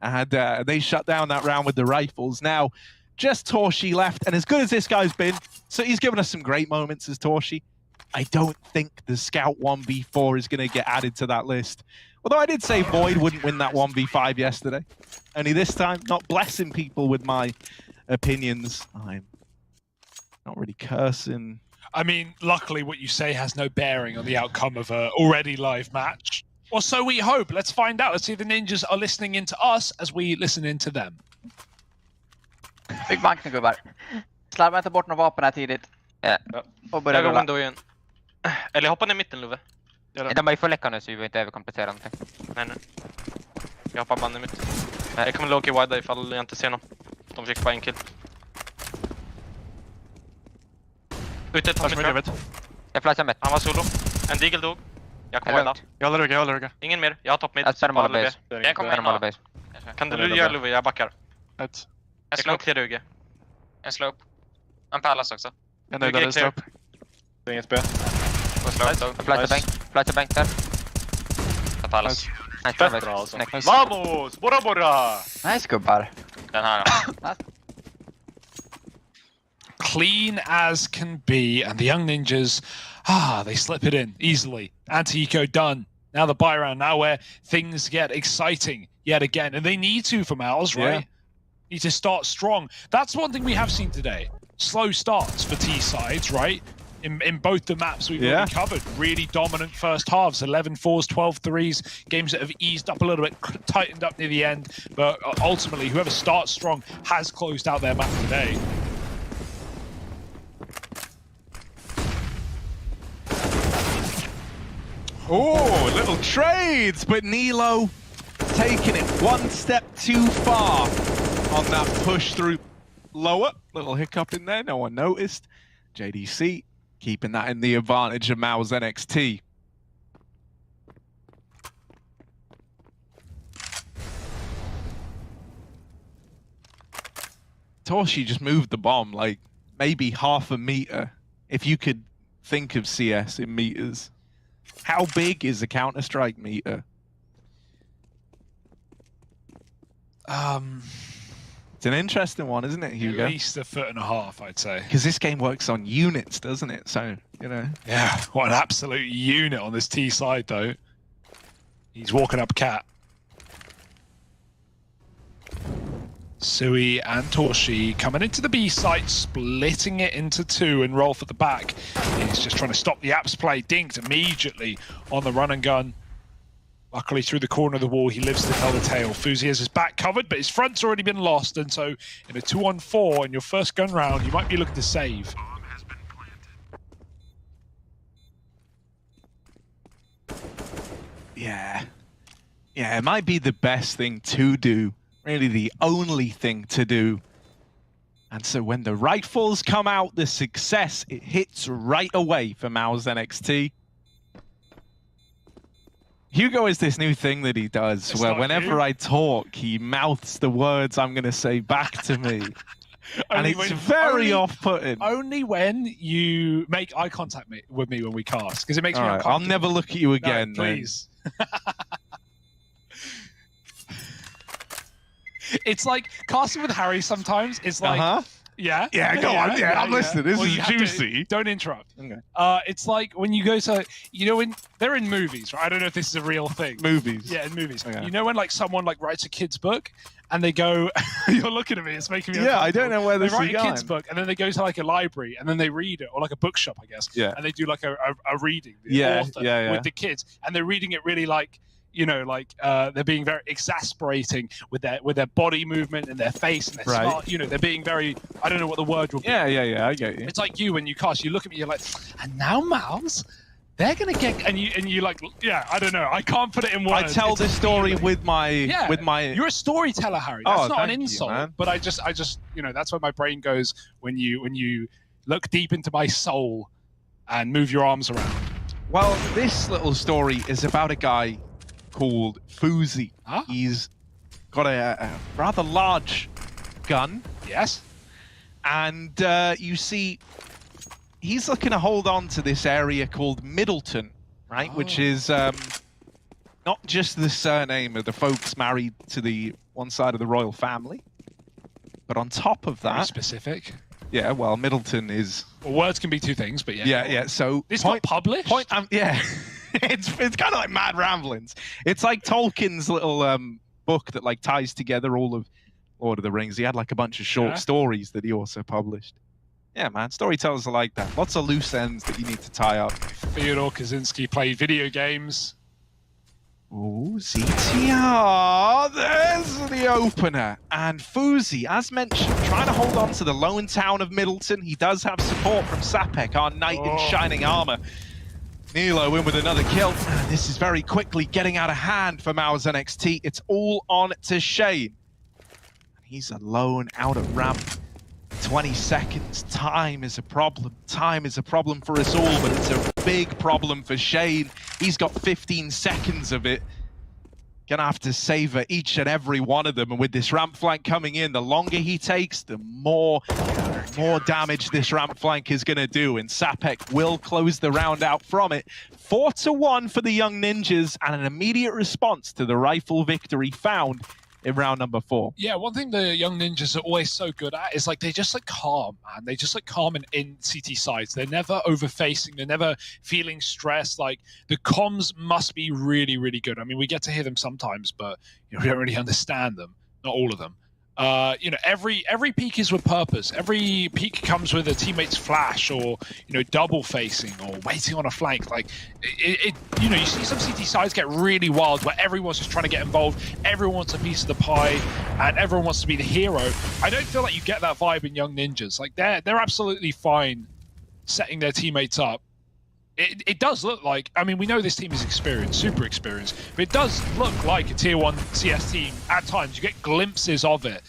L: And they shut down that round with the rifles. Now, just Torshi left, and as good as this guy's been, so he's given us some great moments as Torshi. I don't think the Scout 1v4 is going to get added to that list. Although I did say Void wouldn't win that 1v5 yesterday. Only this time, not blessing people with my opinions. I'm not really cursing.
F: I mean, luckily what you say has no bearing on the outcome of a already live match. Or so we hope. Let's find out. Let's see if the ninjas are listening in to us as we listen in to them.
T: Bygg banken gubbar. Slarva inte bort några vapen här tidigt. Och börja rulla.
J: Window igen. Eller hoppa ner mitten, Love.
T: De är ju för läcka nu så vi vill inte överkompensera någonting.
J: Nej. Jag hoppar band i mitt. Jag kommer låg i wide ifall jag inte ser någon. De fick bara en kill. Ute, ta mitt.
T: Jag flashar mitt.
J: Han var solo. En deagle dog. Jag kommer wida.
I: Jag håller rygga.
J: Ingen mer. Jag har top mid.
T: Jag spärrar base.
J: Jag kommer in. Kan du göra Love? Jag backar. Jag slår upp till rygge. Jag slår upp. En pärlas också.
I: Jag nöjdar dig, slå upp.
J: Det är inget spel.
T: Flashar bank där.
J: Jag pärlas.
T: Fett bra alltså.
J: Vamos! Bora!
T: Nice gubbar.
J: Den här.
F: Clean as can be, and the young ninjas, they slip it in easily. Anti-eco done. Now the buy round, now where things get exciting yet again, and they need to for mouz, right?
L: Yeah.
F: Need to start strong. That's one thing we have seen today. Slow starts for T sides, right? In both the maps we've already covered. Really dominant first halves, 11 4s, 12 3s, games that have eased up a little bit, tightened up near the end, but ultimately whoever starts strong has closed out their map today.
L: Oh, little trades, but Nilo taking it one step too far on that push through lower. Little hiccup in there, no one noticed. JDC keeping that in the advantage of mouz NXT. Torshi just moved the bomb like maybe half a meter. If you could think of CS in meters. How big is a Counter-Strike meter? It's an interesting one, isn't it, Hugo?
F: At least 1.5 feet, I'd say.
L: Because this game works on units, doesn't it? So, you know.
F: Yeah, what an absolute unit on this T side, though. He's walking up cat. Sui and Torshi coming into the B site, splitting it into two, and Rolf at the back is just trying to stop the apps play. Dinked immediately on the run and gun. Luckily through the corner of the wall, he lives to tell the tale. Fuzi has his back covered, but his front's already been lost, and so in a 2-on-4 in your first gun round, you might be looking to save.
L: Yeah, it might be the best thing to do. Really the only thing to do. And so when the rifles come out, the success, it hits right away for mouz NXT. Hugo is this new thing that he does, where whenever I talk, he mouths the words I'm going to say back to me. And it's very off-putting.
F: Only when you make eye contact with me when we cast, because it makes me uncomfortable.
L: I'll never look at you again.
F: No, please. It's like casting with Harry sometimes. It's like,
L: go on. I'm listening. This is juicy.
F: Don't interrupt.
L: Okay.
F: It's like when you go to, you know, when they're in movies, right? I don't know if this is a real thing.
L: Movies.
F: Yeah, in movies.
L: Okay.
F: You know when like someone like writes a kid's book and they go, you're looking at me, it's making me uncomfortable.
L: I don't know where this is going.
F: They write a kid's book and then they go to like a library and then they read it, or like a bookshop, I guess.
L: Yeah.
F: And they do like a reading, author with the kids, and they're reading it really like, you know, like they're being very exasperating with their body movement and their face and their smile. You know, they're being very, I don't know what the word would be.
L: Yeah, I get you.
F: It's like you when you cast, you look at me, you're like, and now mouz, they're gonna get, and you like, yeah, I don't know, I can't put it in words.
L: I tell this story with my,
F: You're a storyteller, Harry. That's not an insult,
L: man.
F: but I just, you know, that's where my brain goes when you look deep into my soul and move your arms around.
L: Well, this little story is about a guy called Fuzi. He's got a rather large gun.
F: Yes.
L: And you see, he's looking to hold on to this area called Middleton, right? Which is not just the surname of the folks married to the one side of the royal family, but on top of that...
F: Very specific.
L: Yeah, well, Middleton is...
F: Well, words can be two things, but yeah.
L: Yeah, so...
F: It's not published?
L: it's kind of like mad ramblings. It's like Tolkien's little book that like ties together all of Lord of the Rings. He had like a bunch of short stories that he also published. Yeah, man, storytellers are like that. Lots of loose ends that you need to tie up.
F: Fyodor Kaczynski played video games.
L: Ooh, ZTR, there's the opener. And Fuzi, as mentioned, trying to hold on to the lone town of Middleton. He does have support from Sapek, our knight in shining armor. Nilo in with another kill. And this is very quickly getting out of hand for mouz NXT. It's all on to Shane. And he's alone out at ramp. 20 seconds. Time is a problem. Time is a problem for us all, but it's a big problem for Shane. He's got 15 seconds of it. Gonna have to savor each and every one of them. And with this ramp flank coming in, the longer he takes, the more damage this ramp flank is gonna do. And Sapek will close the round out from it. 4-1 for the Young Ninjas, and an immediate response to the rifle victory found in round number 4.
F: Yeah, one thing the Young Ninjas are always so good at is like they just like calm, man. They just like calm in CT sides. They're never over-facing. They're never feeling stressed. Like the comms must be really, really good. I mean, we get to hear them sometimes, but you know, we don't really understand them. Not all of them. You know, every peek is with purpose. Every peek comes with a teammate's flash, or you know, double facing, or waiting on a flank. Like you know, you see some CT sides get really wild, where everyone's just trying to get involved. Everyone wants a piece of the pie, and everyone wants to be the hero. I don't feel like you get that vibe in Young Ninjas. Like they're absolutely fine setting their teammates up. It does look like, I mean, we know this team is experienced, super experienced, but it does look like a tier 1 CS team at times. You get glimpses of it.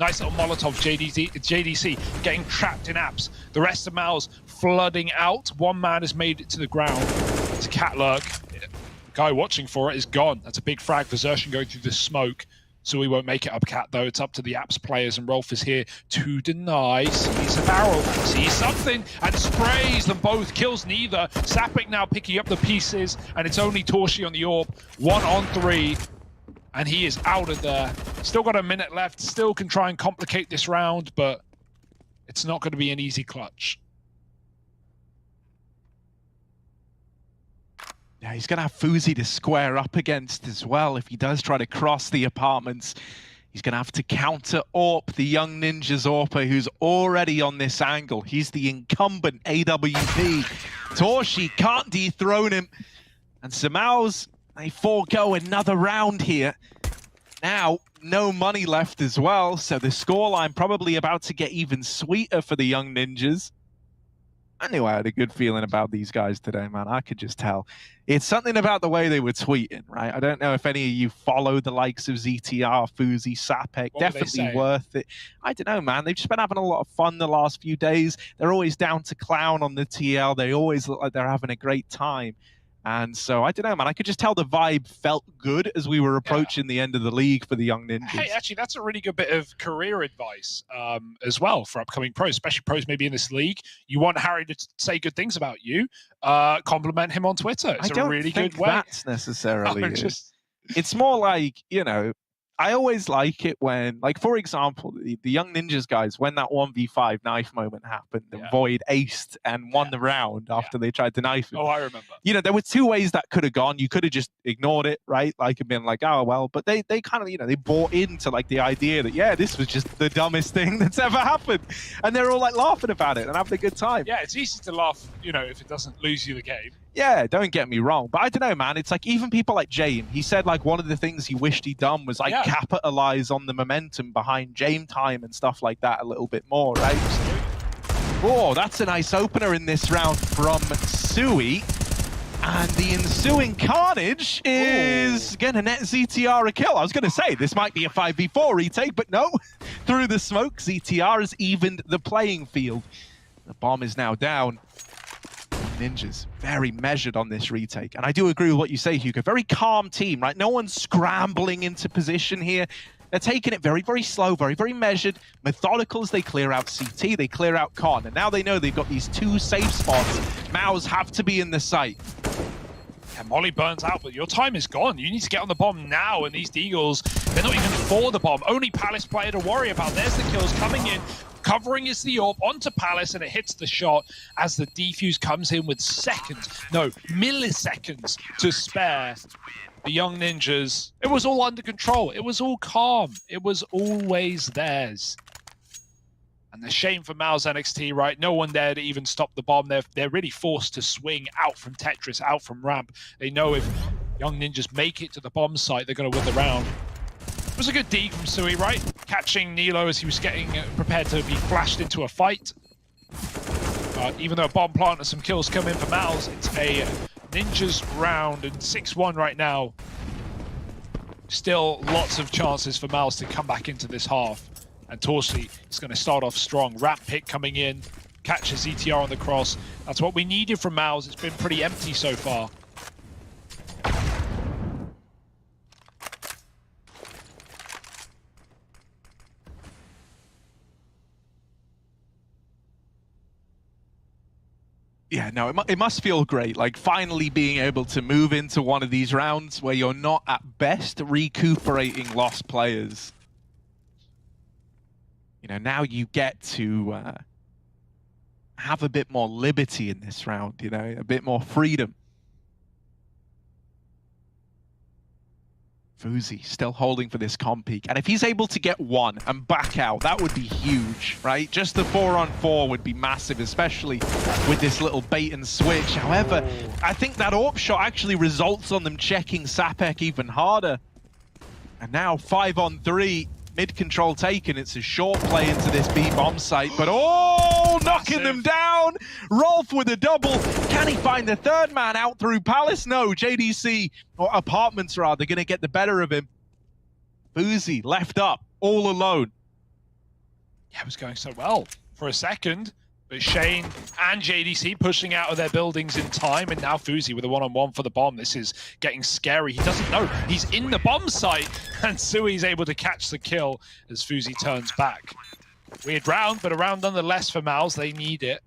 F: Nice little Molotov JDC getting trapped in apps. The rest of mouz flooding out. One man has made it to the ground. It's a cat lurk. The guy watching for it is gone. That's a big frag for Xerxen going through the smoke. So we won't make it up cat though. It's up to the apps players, and Rolf is here to deny. Sees a barrel, sees something, and sprays them both. Kills neither. Sapek now picking up the pieces, and it's only Torshi on the AWP. 1 on 3, and he is out of there. Still got a minute left. Still can try and complicate this round, but it's not going to be an easy clutch.
L: Yeah, he's going to have Fuzi to square up against as well. If he does try to cross the apartments, he's going to have to counter AWP, the Young Ninjas AWPer, who's already on this angle. He's the incumbent AWP. Torshi can't dethrone him. And so mouz, they forego another round here. Now, no money left as well, so the scoreline probably about to get even sweeter for the Young Ninjas. I knew I had a good feeling about these guys today, man. I could just tell. It's something about the way they were tweeting, right? I don't know if any of you follow the likes of ZTR, Fuzi, Sapek. Definitely worth it. I don't know, man. They've just been having a lot of fun the last few days. They're always down to clown on the TL. They always look like they're having a great time. And so, I don't know, man. I could just tell the vibe felt good as we were approaching the end of the league for the Young Ninjas.
F: Hey, actually, that's a really good bit of career advice as well for upcoming pros, especially pros maybe in this league. You want Harry to say good things about you, compliment him on Twitter. It's a really good way.
L: That's necessarily it. It's more like, you know, I always like it when, like, for example, the Young Ninjas guys, when that 1v5 knife moment happened, the Void aced and won the round after they tried to knife him.
F: Oh, I remember.
L: You know, there were two ways that could have gone. You could have just ignored it, right? Like, and been like, oh, well, but they kind of, you know, they bought into, like, the idea that, yeah, this was just the dumbest thing that's ever happened. And they're all, like, laughing about it and having a good time.
F: Yeah, it's easy to laugh, you know, if it doesn't lose you the game.
L: Yeah, don't get me wrong. But I don't know, man. It's like even people like Jame, he said like one of the things he wished he'd done was like capitalize on the momentum behind Jame time and stuff like that a little bit more, right? Oh, that's a nice opener in this round from Sui. And the ensuing carnage is going to net ZTR a kill. I was going to say, this might be a 5v4 retake, but no. Through the smoke, ZTR has evened the playing field. The bomb is now down. Ninjas, very measured on this retake. And I do agree with what you say, Hugo. Very calm team, right? No one's scrambling into position here. They're taking it very, very slow, very, very measured, methodical as they clear out CT, they clear out Con. And now they know they've got these 2 safe spots. mouz have to be in the site.
F: Yeah, Molly burns out, but your time is gone. You need to get on the bomb now, and these Deagles, they're not even for the bomb. Only Palace player to worry about. There's the kills coming in. Recovering is the AWP onto Palace, and it hits the shot as the defuse comes in with milliseconds to spare. The young ninjas, it was all under control. It was all calm. It was always theirs. And the shame for mouz NXT, right? No one there to even stop the bomb. They're really forced to swing out from Tetris, out from ramp. They know if young ninjas make it to the bomb site, they're going to win the round. It was a good D from Sui, right? Catching Nilo as he was getting prepared to be flashed into a fight. But even though a bomb plant and some kills come in for mouz, it's a ninjas round, and 6-1 right now. Still lots of chances for mouz to come back into this half. And Torsi is going to start off strong. Ramp pick coming in, catches ETR on the cross. That's what we needed from mouz. It's been pretty empty so far.
L: Yeah, no, it must feel great, like finally being able to move into one of these rounds where you're not at best recuperating lost players. You know, now you get to have a bit more liberty in this round, you know, a bit more freedom. Fuzi still holding for this comp peak. And if he's able to get one and back out, that would be huge, right? Just the 4-on-4 would be massive, especially with this little bait and switch. However, I think that AWP shot actually results on them checking Sapek even harder. And now 5-on-3, mid control taken. It's a short play into this B bomb site, but knocking them down. Rolf with a double. Can he find the third man out through Palace? No, JDC, or Apartments rather, gonna get the better of him. Fuzi left up, all alone.
F: Yeah, it was going so well for a second, but Shane and JDC pushing out of their buildings in time, and now Fuzi with a one-on-one for the bomb. This is getting scary. He doesn't know he's in the bomb site, and Sui's able to catch the kill as Fuzi turns back. Weird round, but a round nonetheless for mouz. They need it.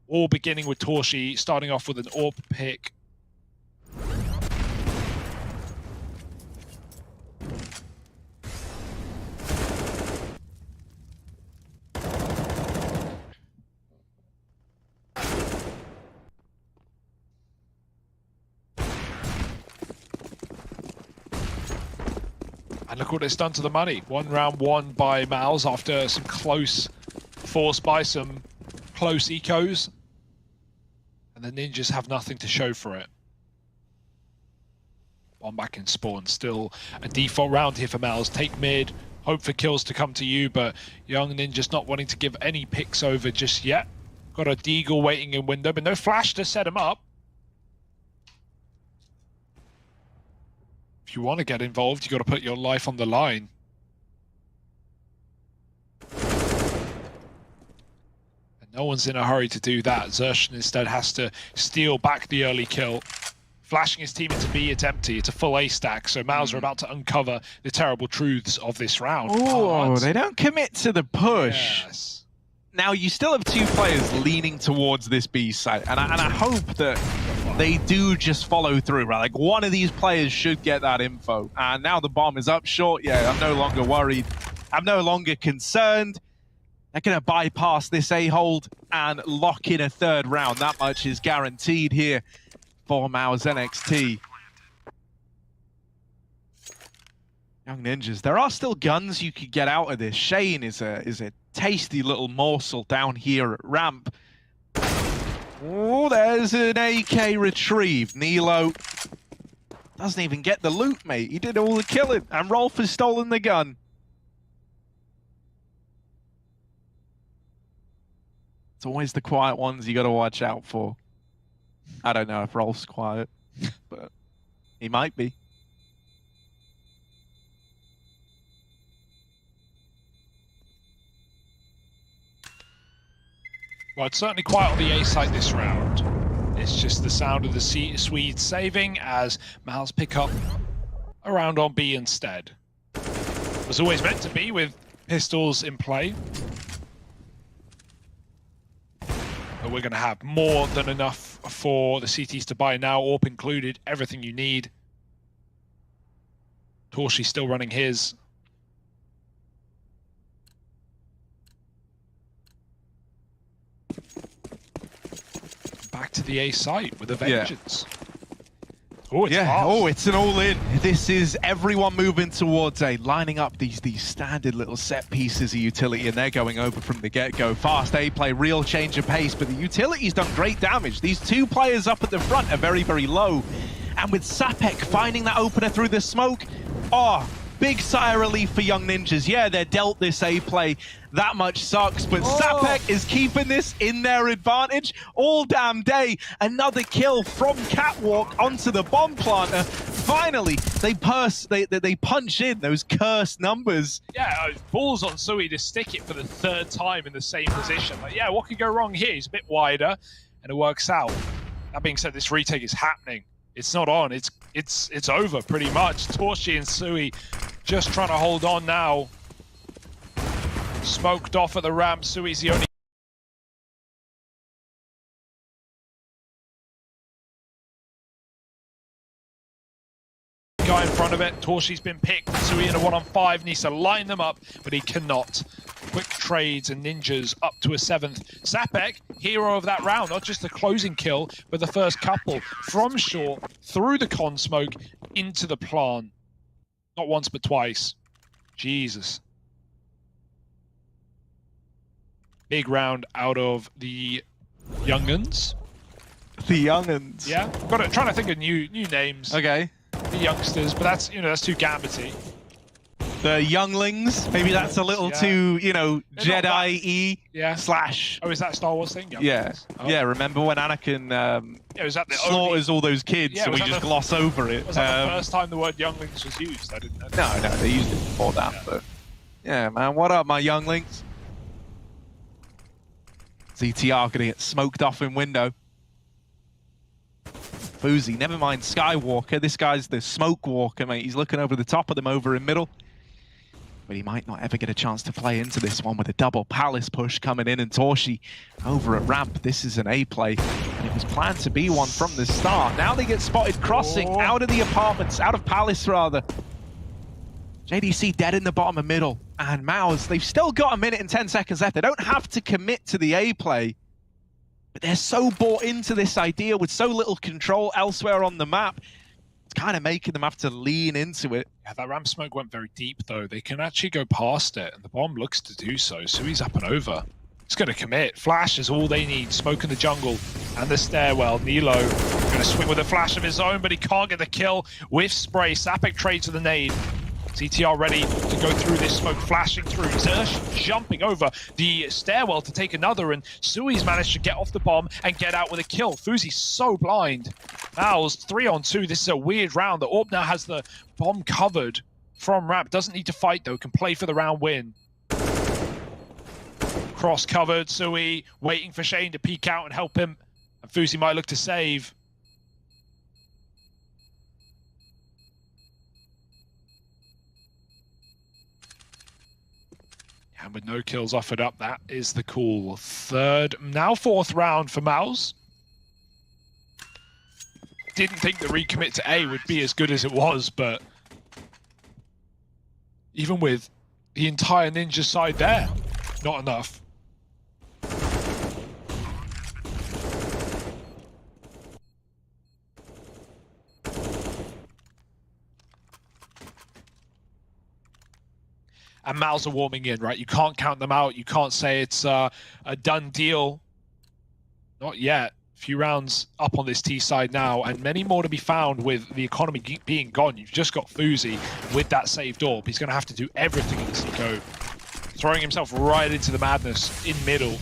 F: All beginning with Torshi, starting off with an AWP pick. And look what it's done to the money. One round won by mouz after some close, forced by some close ecos. And the ninjas have nothing to show for it. Bomb back in spawn. Still a default round here for mouz. Take mid, hope for kills to come to you, but young ninjas not wanting to give any picks over just yet. Got a Deagle waiting in window, but no flash to set him up. If you want to get involved, you got to put your life on the line. And no one's in a hurry to do that. Zershan instead has to steal back the early kill. Flashing his team into B, it's empty. It's a full A stack, so mouz are about to uncover the terrible truths of this round.
L: Oh, they don't commit to the push.
F: Yes.
L: Now, you still have two players leaning towards this B site, and I hope that they do just follow through, right? Like, one of these players should get that info. And now the bomb is up short. Yeah, I'm no longer worried. I'm no longer concerned. They're going to bypass this A-hold and lock in a third round. That much is guaranteed here for mouz NXT. Young ninjas. There are still guns you could get out of this. Shane is a tasty little morsel down here at ramp. Oh, there's an AK retrieved. Nilo doesn't even get the loot, mate. He did all the killing, and Rolf has stolen the gun. It's always the quiet ones you got to watch out for. I don't know if Rolf's quiet, but he might be.
F: Well, it's certainly quiet on the A side this round. It's just the sound of the Swedes saving as mouz pick up a round on B instead. It was always meant to be with pistols in play. But we're going to have more than enough for the CTs to buy now, AWP included, everything you need. Torshi still running his. back to the A site with a vengeance. Oh, it's
L: yeah. Oh, it's an all-in. This is everyone moving towards A, lining up these standard little set pieces of utility, and they're going over from the get-go. Fast A play, real change of pace, but the utility's done great damage. These two players up at the front are very, very low. And with Sapek finding that opener through the smoke, oh, big sigh of relief for Young Ninjas. Yeah, they're dealt this A play. That much sucks, but Sapek is keeping this in their advantage all damn day. Another kill from Catwalk onto the bomb planter. Finally, they punch in those cursed numbers.
F: Yeah, balls on Sui to stick it for the third time in the same position. Like, yeah, what could go wrong here? He's a bit wider, and it works out. That being said, this retake is happening. It's not on. It's over pretty much. Torshi and Sui just trying to hold on now. Smoked off at the ramp. Sui's the only guy in front of it. Torshi's been picked. Sui in a 1-on-5 needs to line them up, but he cannot. Quick trades and ninjas up to a 7th. Sapek, hero of that round, not just the closing kill, but the first couple from short through the con smoke into the plant. Not once, but twice. Jesus. Big round out of the young'uns.
L: The young'uns.
F: Yeah, trying to think of new names.
L: Okay.
F: The youngsters, but that's that's too Gambity.
L: The younglings. Maybe that's a little too, Jedi-y slash.
F: Oh, is that a Star Wars thing?
L: Yeah. Oh. Yeah, remember when Anakin slaughters all those kids and we just gloss over it?
F: Was that the first time the word younglings was used? I didn't know.
L: No, they used it before that. Yeah. But yeah, man, what up, my younglings? ZTR gonna get smoked off in window. Boozy, never mind Skywalker. This guy's the Smoke Walker, mate. He's looking over the top of them over in middle. But he might not ever get a chance to play into this one with a double Palace push coming in, and Torshi over at ramp. This is an A play, and it was planned to be one from the start. Now they get spotted crossing out of the apartments, out of Palace rather. JDC dead in the bottom of middle, and mouz, they've still got 1 minute and 10 seconds left. They don't have to commit to the A play, but they're so bought into this idea with so little control elsewhere on the map. It's kind of making them have to lean into it.
F: Yeah, that ramp smoke went very deep, though. They can actually go past it, and the bomb looks to do so. Sui's up and over. It's going to commit. Flash is all they need. Smoke in the jungle and the stairwell. Nilo going to swing with a flash of his own, but he can't get the kill. Whiff spray. Sapek trades with a nade. CTR ready to go through this smoke, flashing through. Zersh jumping over the stairwell to take another, and Sui's managed to get off the bomb and get out with a kill. Fuzi's so blind. mouz 3-on-2. This is a weird round. The Orb now has the bomb covered from ramp. Doesn't need to fight though, can play for the round win. Cross covered, Sui waiting for Shane to peek out and help him. And Fuzi might look to save. And with no kills offered up, that is the cool third, now fourth round for mouz. Didn't think the recommit to A would be as good as it was, but even with the entire Ninja side there, not enough. And mouz are warming in, right? You can't count them out. You can't say it's a done deal. Not yet. A few rounds up on this T side now, and many more to be found with the economy being gone. You've just got Fuzi with that saved orb. He's going to have to do everything in the csgo. Throwing himself right into the madness in middle.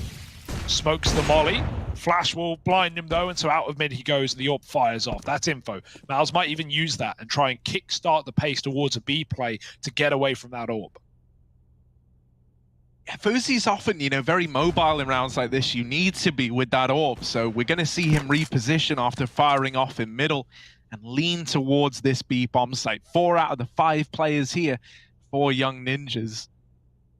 F: Smokes the molly. Flash will blind him though, and so out of mid he goes, and the orb fires off. That's info. mouz might even use that and try and kickstart the pace towards a B play to get away from that orb.
L: Fuzi's often, very mobile in rounds like this. You need to be with that orb. So we're going to see him reposition after firing off in middle and lean towards this B bomb site. 4 out of the 5 players here for Young Ninjas.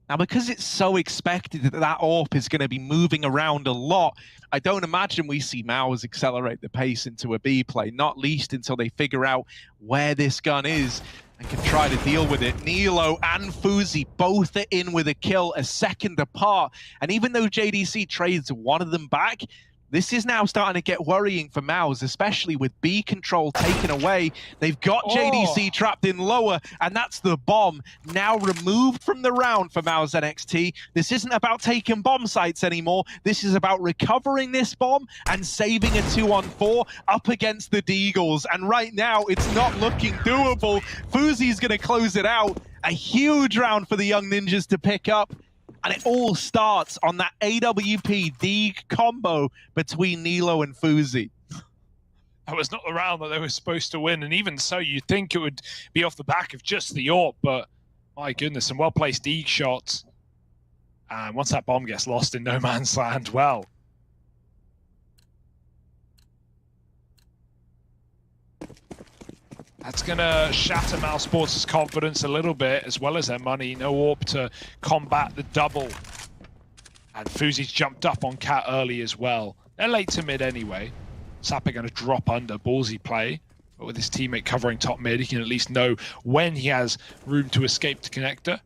L: Now, because it's so expected that that orb is going to be moving around a lot, I don't imagine we see mouz accelerate the pace into a B play, not least until they figure out where this gun is and can try to deal with it. Nilo and Fuzi both are in with a kill a second apart. And even though JDC trades one of them back, This is now starting to get worrying for mouz, especially with B control taken away. They've got JDC trapped in lower, and that's the bomb now removed from the round for mouz NXT. This isn't about taking bomb sites anymore. This is about recovering this bomb and saving a 2-on-4 up against the Deagles. And right now, it's not looking doable. Fuzi's going to close it out. A huge round for the Young Ninjas to pick up. And it all starts on that AWP Deeg combo between Nilo and Fuzi.
F: That was not the round that they were supposed to win, and even so, you'd think it would be off the back of just the AWP, but my goodness, some well-placed Deeg shots. And once that bomb gets lost in no man's land, well... That's going to shatter mousesports' confidence a little bit, as well as their money. No AWP to combat the double. And Fuzi's jumped up on Cat early as well. They're late to mid anyway. Sapper going to drop under, ballsy play. But with his teammate covering top mid, he can at least know when he has room to escape to connector.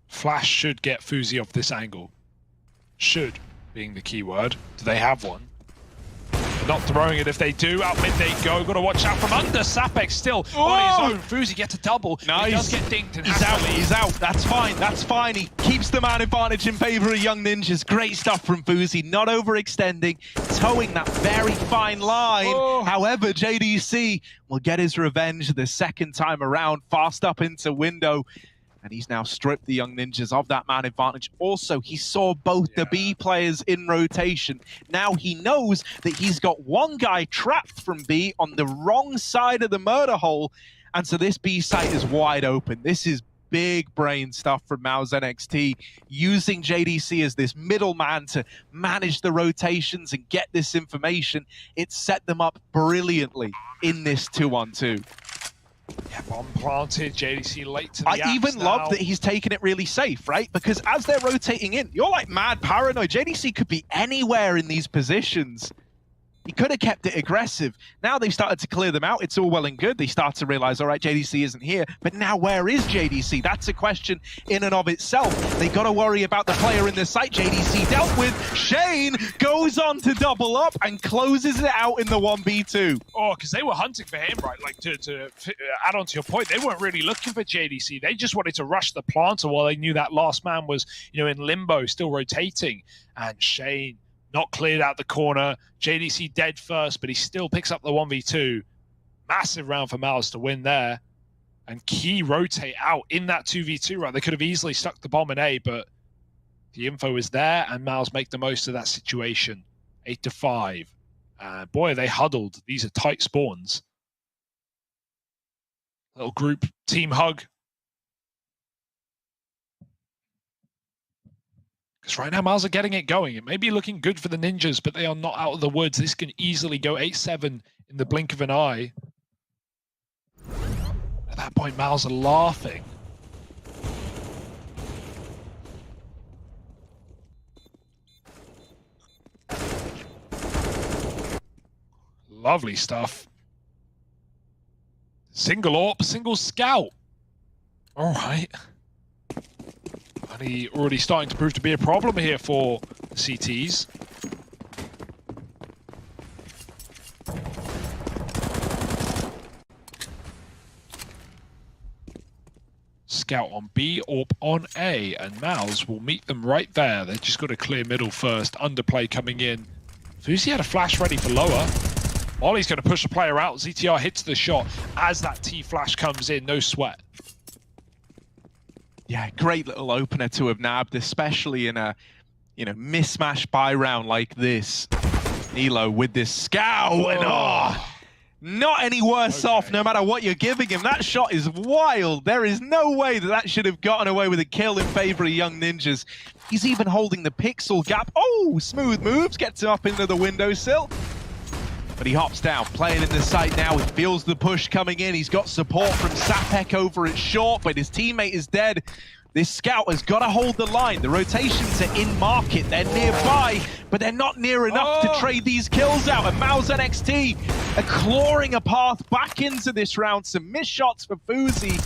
F: Flash should get Fuzi off this angle. Should being the key word. Do they have one? Not throwing it if they do. Out mid they go. Got to watch out from under. Sapek still on his own. Fuzi gets a double.
L: Nice.
F: He does get dinked. And
L: he's out. He's out. That's fine. That's fine. He keeps the man advantage in favor of Young Ninjas. Great stuff from Fuzi. Not overextending. Towing that very fine line. However, JDC will get his revenge the second time around. Fast up into window. And he's now stripped the Young Ninjas of that man advantage. Also, he saw both the B players in rotation. Now he knows that he's got one guy trapped from B on the wrong side of the murder hole. And so this B site is wide open. This is big brain stuff from mouz NXT, using JDC as this middleman to manage the rotations and get this information. It set them up brilliantly in this 2-on-2.
F: Yeah, bomb planted, JDC late to the
L: I even love that he's taken it really safe, right? Because as they're rotating in, you're like mad paranoid. JDC could be anywhere in these positions. He could have kept it aggressive. Now they've started to clear them out. It's all well and good. They start to realize, all right, JDC isn't here. But now where is JDC? That's a question in and of itself. They got to worry about the player in the site. JDC dealt with. Shane goes on to double up and closes it out in the 1v2.
F: Oh, because they were hunting for him, right? Like, to add on to your point, they weren't really looking for JDC. They just wanted to rush the planter while they knew that last man was, you know, in limbo, still rotating. And Shane not cleared out the corner. JDC dead first, but he still picks up the 1v2. Massive round for mouz to win there. And Key rotate out in that 2v2 round. They could have easily stuck the bomb in A, but the info is there, and mouz make the most of that situation. 8-5. Boy, are they huddled. These are tight spawns. Little group team hug. Right now, mouz are getting it going. It may be looking good for the Ninjas, but they are not out of the woods. This can easily go 8-7 in the blink of an eye. At that point, mouz are laughing. Lovely stuff. Single AWP, single scout. All right. Money already starting to prove to be a problem here for the CTs. Scout on B, AWP on A, and mouz will meet them right there. They've just got to clear middle first. Underplay coming in. Fuzi had a flash ready for lower. Ollie's going to push the player out. ZTR hits the shot as that T-flash comes in. No sweat.
L: Yeah, great little opener to have nabbed, especially in a, you know, mismatch buy round like this. Nilo with this scout, and not any worse off no matter what you're giving him. That shot is wild. There is no way that that should have gotten away with a kill in favor of Young Ninjas. He's even holding the pixel gap. Oh, smooth moves, gets him up into the windowsill. But he hops down, playing in the site now. He feels the push coming in. He's got support from Sapek over at short, but his teammate is dead. This scout has got to hold the line. The rotations are in market. They're nearby, but they're not near enough to trade these kills out. And mouz NXT are clawing a path back into this round. Some missed shots for Fuzi.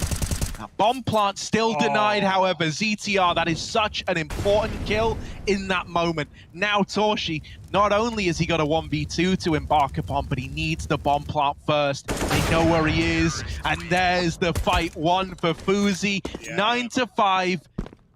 L: Bomb plant still denied, however. ZTR, that is such an important kill in that moment. Now Torshi, not only has he got a 1v2 to embark upon, but he needs the bomb plant first. They know where he is, and there's the fight one for Fuzi. 9-5.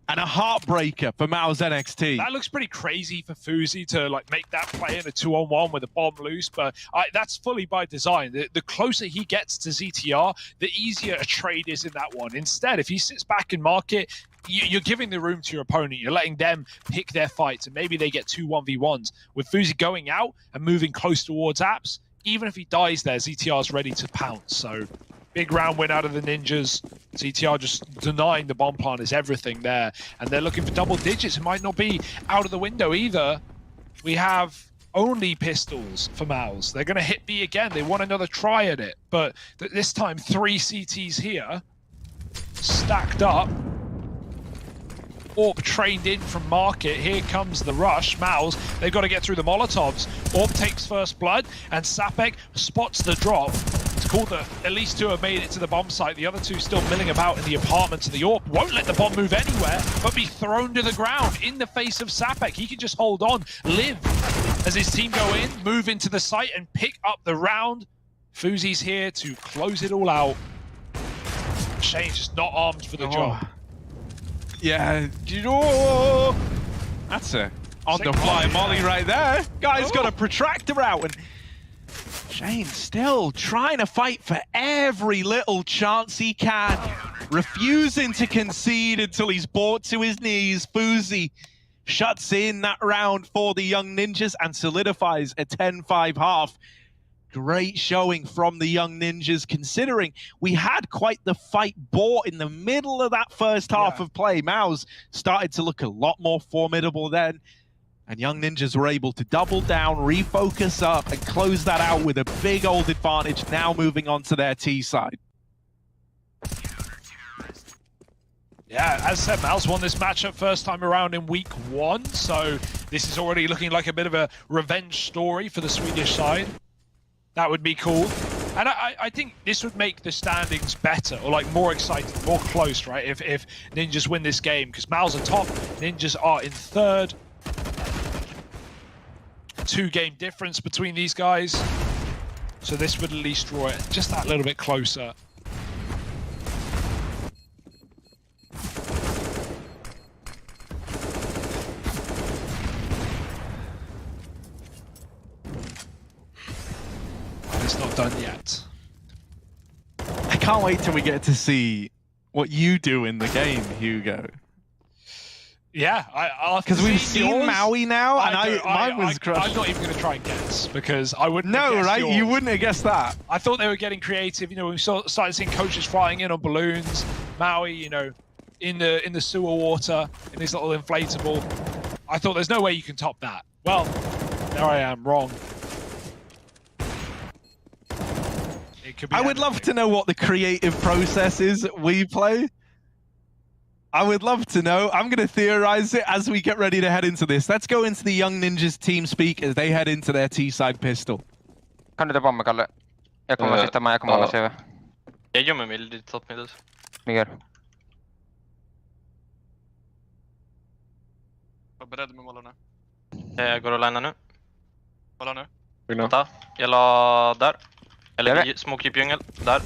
L: And a heartbreaker for mouz NXT.
F: That looks pretty crazy for Fuzi to like make that play in a 2-on-1 with a bomb loose, but that's fully by design. The closer he gets to ZTR, the easier a trade is in that one. Instead, if he sits back and mark it, you're giving the room to your opponent. You're letting them pick their fights, and maybe they get 2 1v1s. With Fuzi going out and moving close towards apps, even if he dies there, ZTR's ready to pounce. So big round win out of the Ninjas. ZTR just denying the bomb plant is everything there. And they're looking for double digits. It might not be out of the window either. We have only pistols for mouz. They're going to hit B again. They want another try at it. But this time, 3 CTs here. Stacked up. Orb trained in from market. Here comes the rush. mouz, they've got to get through the Molotovs. Orb takes first blood, and Sapek spots the drop. It's cool that at least 2 have made it to the bomb site. The other 2 still milling about in the apartments. The Orb won't let the bomb move anywhere, but be thrown to the ground in the face of Sapek. He can just hold on, live as his team go in, move into the site, and pick up the round. Fuzi's here to close it all out. Shane's just not armed for the job.
L: Yeah, that's a on-the-fly molly right there. Guy's got a protractor out, and Shane still trying to fight for every little chance he can, refusing to concede until he's brought to his knees. Fuzi shuts in that round for the Young Ninjas and solidifies a 10-5 half. Great showing from the Young Ninjas, considering we had quite the fight bought in the middle of that first half of play. mouz started to look a lot more formidable then, and Young Ninjas were able to double down, refocus up, and close that out with a big old advantage, now moving on to their T side.
F: Yeah, as said, mouz won this matchup first time around in week 1, so this is already looking like a bit of a revenge story for the Swedish side. That would be cool. And I think this would make the standings better, or like more exciting, more close, right? If Ninjas win this game, because mouz are top, Ninjas are in 3rd. 2-game difference between these guys. So this would at least draw it just that little bit closer. It's not done yet.
L: I can't wait till we get to see what you do in the game, Hugo.
F: Yeah,
L: because we've seen Maui now, and mine was crushed.
F: I'm not even going to try and guess, because I wouldn't.
L: No,
F: have
L: right?
F: Yours.
L: You wouldn't have guessed that.
F: I thought they were getting creative. You know, we started seeing coaches flying in on balloons. Maui, you know, in the sewer water in this little inflatable. I thought there's no way you can top that. Well, there I am, wrong.
L: I would love to know what the creative process is at WePlay. I would love to know. I'm going to theorize it as we get ready to head into this. Let's go into the Young Ninjas team speak as they head into their T-side pistol.
J: Kan du ta bomba, Kalle? Jag kommer sitta med, jag kommer hålla CV.
P: Jag gör mig mild i toppmiddet.
J: Migger.
I: Var beredd med målarna.
P: Jag går och linar nu.
I: Målar nu.
P: Vänta, jag la där. Eller smoke keep djungel, där.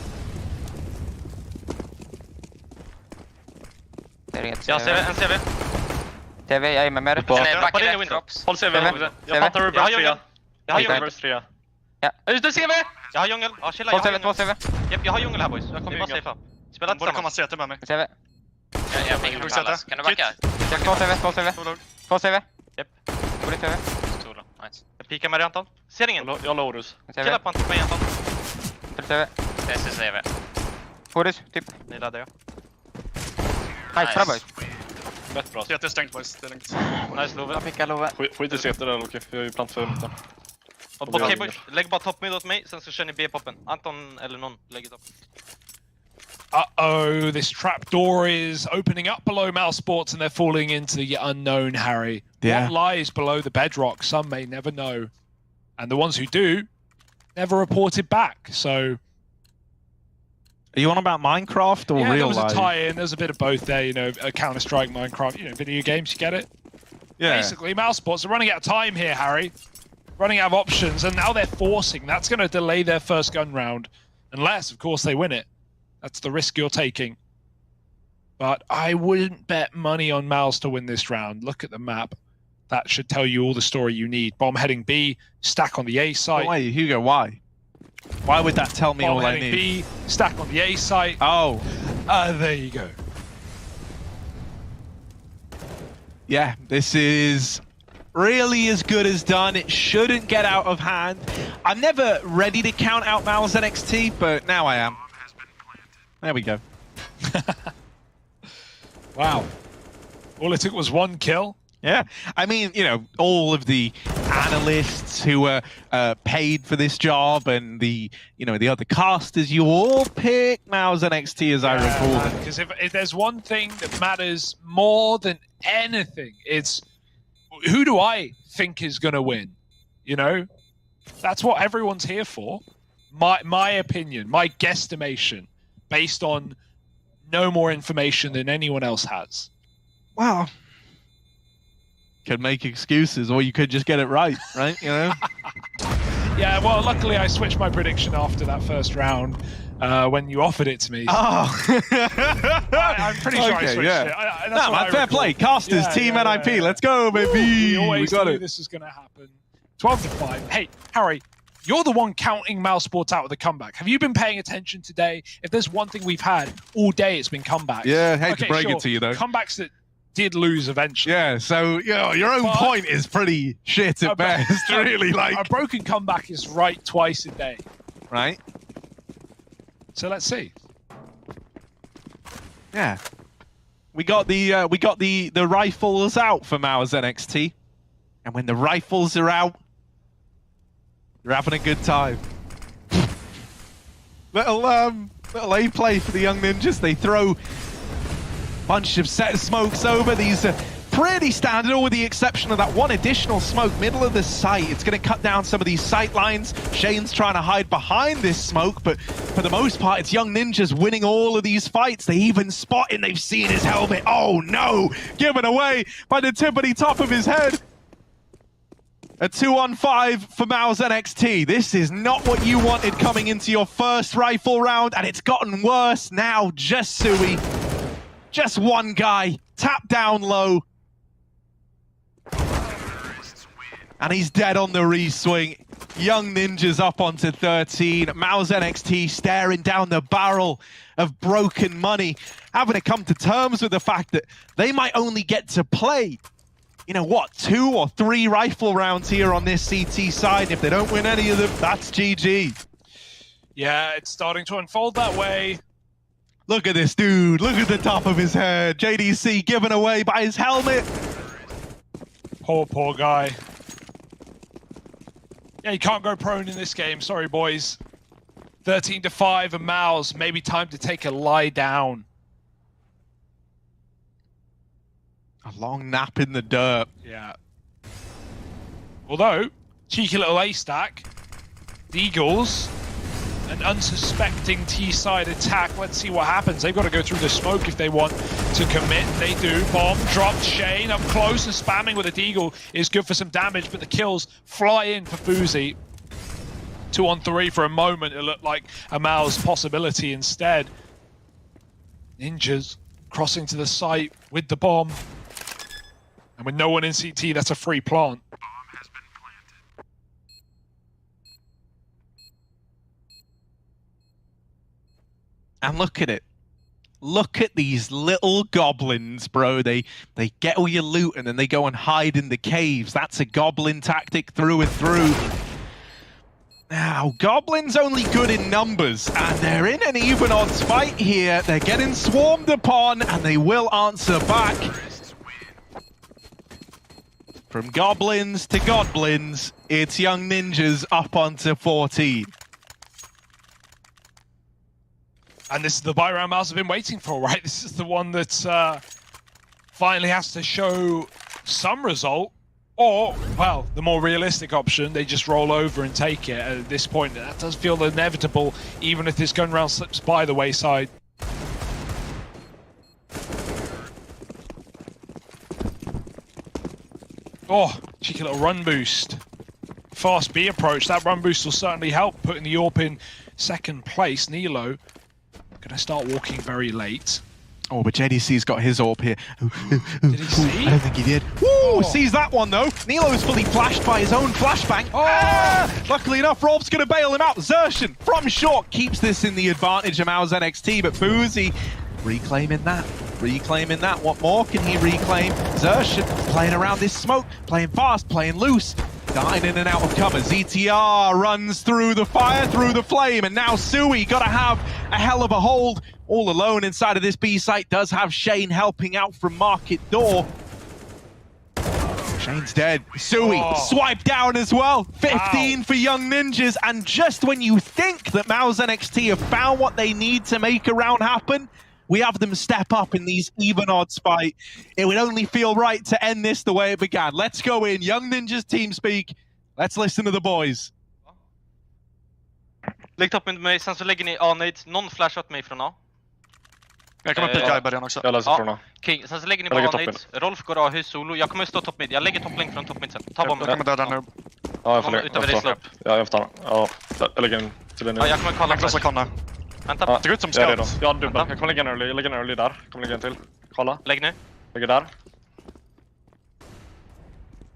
P: Jag ser en CV.
J: TV, jag är med mer.
P: Hoppa in i window. Håll CV. Jag fattar hur burst 3. Jag har djungel burst 3. Ja. Just det, CV! Jag har djungel. Ja, chilla, jag har djungel.
J: 2 CV.
P: Jag har djungel här, boys. Jag kommer bara safea. Spela
I: borde komma CT med mig.
J: CV.
I: Jag fick en pallas. Kan du backa?
J: 2 CV, 2 CV. 2 CV.
P: Japp.
J: Borde CV.
P: Solo, nice. Jag pikar med det, Anton. Ser ingen. Jag har Horus. Chilla på Anton, Anton.
J: 3 CV.
H: Testar CV.
J: Horus, typ.
P: Ni laddar jag.
J: Nice, bra boys.
I: Fett bra. CT är stängt, boys. Det är lugnt.
P: Nice, Love.
J: Jag pickar Love.
P: Skit i CT där, Loke. Jag har ju plant för mitten. Okej, boys. Lägg bara toppmid åt mig, sen så kör ni B-poppen. Anton eller någon lägger upp.
F: Uh-oh, this trapdoor is opening up below mousesports and they're falling into the unknown, Harry.
L: Yeah.
F: What lies below the bedrock, some may never know. And the ones who do, never reported back. So,
L: Are you on about Minecraft or
F: yeah,
L: real
F: life?
L: There
F: was a tie-in. There's a bit of both there, you know, Counter-Strike, Minecraft, you know, video games, you get it?
L: Yeah.
F: Basically, mousesports are running out of time here, Harry. Running out of options, and now they're forcing. That's going to delay their first gun round. Unless, of course, they win it. That's the risk you're taking. But I wouldn't bet money on mouz to win this round. Look at the map. That should tell you all the story you need. Bomb heading B, stack on the A site.
L: Wait, Hugo, why? Why would that tell me all I need?
F: B, stack on the A site.
L: Oh.
F: There you go.
L: Yeah, this is really as good as done. It shouldn't get out of hand. I'm never ready to count out mouz NXT, but now I am. There we go.
F: Wow. All it took was one kill.
L: Yeah, I mean, you know, all of the analysts who were paid for this job and the, you know, the other casters, you all pick mouz NXT as I recall.
F: Because if there's one thing that matters more than anything, it's who do I think is going to win? You know, that's what everyone's here for. My opinion, my guesstimation, based on no more information than anyone else has.
L: Wow. Could make excuses, or you could just get it right, right? You know?
F: Yeah, well, luckily I switched my prediction after that first round when you offered it to me.
L: Oh!
F: I'm pretty sure I switched it.
L: No, man, fair play. Casters, team NIP, let's go, baby!
F: We
L: got
F: knew
L: it.
F: This is going to happen. 12-5. Hey, Harry, you're the one counting mousesports out with the comeback. Have you been paying attention today? If there's one thing we've had all day, it's been comebacks.
L: Yeah, hate to break it to you, though.
F: Comebacks that did lose eventually.
L: Yeah, so you know, your own point is pretty shit at best, really. Like
F: a broken comeback is right twice a day.
L: Right.
F: So let's see.
L: Yeah. We got the rifles out for mouz NXT. And when the rifles are out, you're having a good time. little A play for the young ninjas. They throw bunch of set smokes over. These are pretty standard, with the exception of that one additional smoke middle of the site. It's going to cut down some of these sight lines. Shane's trying to hide behind this smoke, but for the most part, it's young ninjas winning all of these fights. They even spot him. They've seen his helmet. Oh no! Given away by the tippity top of his head. A 2-on-5 for mouz NXT. This is not what you wanted coming into your first rifle round, and it's gotten worse now. Just Sui. Just one guy, tap down low. And he's dead on the re-swing. Young ninjas up onto 13. mouz NXT staring down the barrel of broken money, having to come to terms with the fact that they might only get to play, you know what, 2 or 3 rifle rounds here on this CT side. If they don't win any of them, that's GG.
F: Yeah, it's starting to unfold that way.
L: Look at this dude. Look at the top of his head. JDC given away by his helmet.
F: Poor guy. Yeah, you can't go prone in this game. Sorry, boys. 13-5 and mouz. Maybe time to take a lie down.
L: A long nap in the dirt.
F: Yeah. Although, cheeky little A stack. The Eagles. An unsuspecting T-side attack. Let's see what happens. They've got to go through the smoke if they want to commit. They do. Bomb dropped. Shane up close and spamming with a Deagle is good for some damage, but the kills fly in for Fuzi. 2-on-3 for a moment. It looked like a mouz possibility instead. Ninjas crossing to the site with the bomb. And with no one in CT, that's a free plant.
L: And look at it. Look at these little goblins, bro. They get all your loot and then they go and hide in the caves. That's a goblin tactic through and through. Now, goblins only good in numbers, and they're in an even odds fight here. They're getting swarmed upon, and they will answer back. From goblins to goblins, it's young ninjas up onto 14.
F: And this is the buy round mouz have been waiting for, right? This is the one that finally has to show some result, Or, well, the more realistic option, they just roll over and take it at this point. That does feel inevitable, even if this gun round slips by the wayside. Oh, cheeky little run boost. Fast B approach. That run boost will certainly help, putting the AWP in second place. Nilo gonna start walking very late.
L: Oh, but JDC's got his AWP here.
F: Did he see?
L: I don't think he did. Woo! Sees that one though. Nilo's fully flashed by his own flashbang. Luckily enough, Rob's gonna bail him out. Xerxan from short keeps this in the advantage of mouz NXT, but Boozy reclaiming that. What more can he reclaim? Xerxan playing around this smoke, playing fast, playing loose. Dying in and out of cover. ZTR runs through the fire, through the flame, and now Sui gotta have a hell of a hold. All alone inside of this B site, does have Shane helping out from Market Door. Shane's dead. Sui swiped down as well. 15 for Young Ninjas, and just when you think that mouz NXT have found what they need to make a round happen, we have them step up in these even odds fight. It would only feel right to end this the way it began. Let's go in. Young Ninjas team speak. Let's listen to the boys.
J: Lägg topp med mig, sen så lägger ni A-nade. Någon flash åt mig från A.
I: Jag kommer picka i början också.
P: Jag läser från A.
J: King, sen så lägger ni på A-nade. Rolf går A-hus solo. Jag kommer stå topp mid. Jag lägger topplänk från topp mid sen. Ta bomben.
I: Jag kommer döda nu.
P: Ja, jag får lägga. Ja, jag får ta. Ja, jag lägger en till en nu.
J: Ja, jag kommer kolla
I: flash. Vänta, det ser ut som scout.
P: Ja, dubbel. Jag kommer lägga en early. Jag lägger en early där. Jag kommer lägga en till. Kolla.
J: Lägg nu.
P: Lägger där.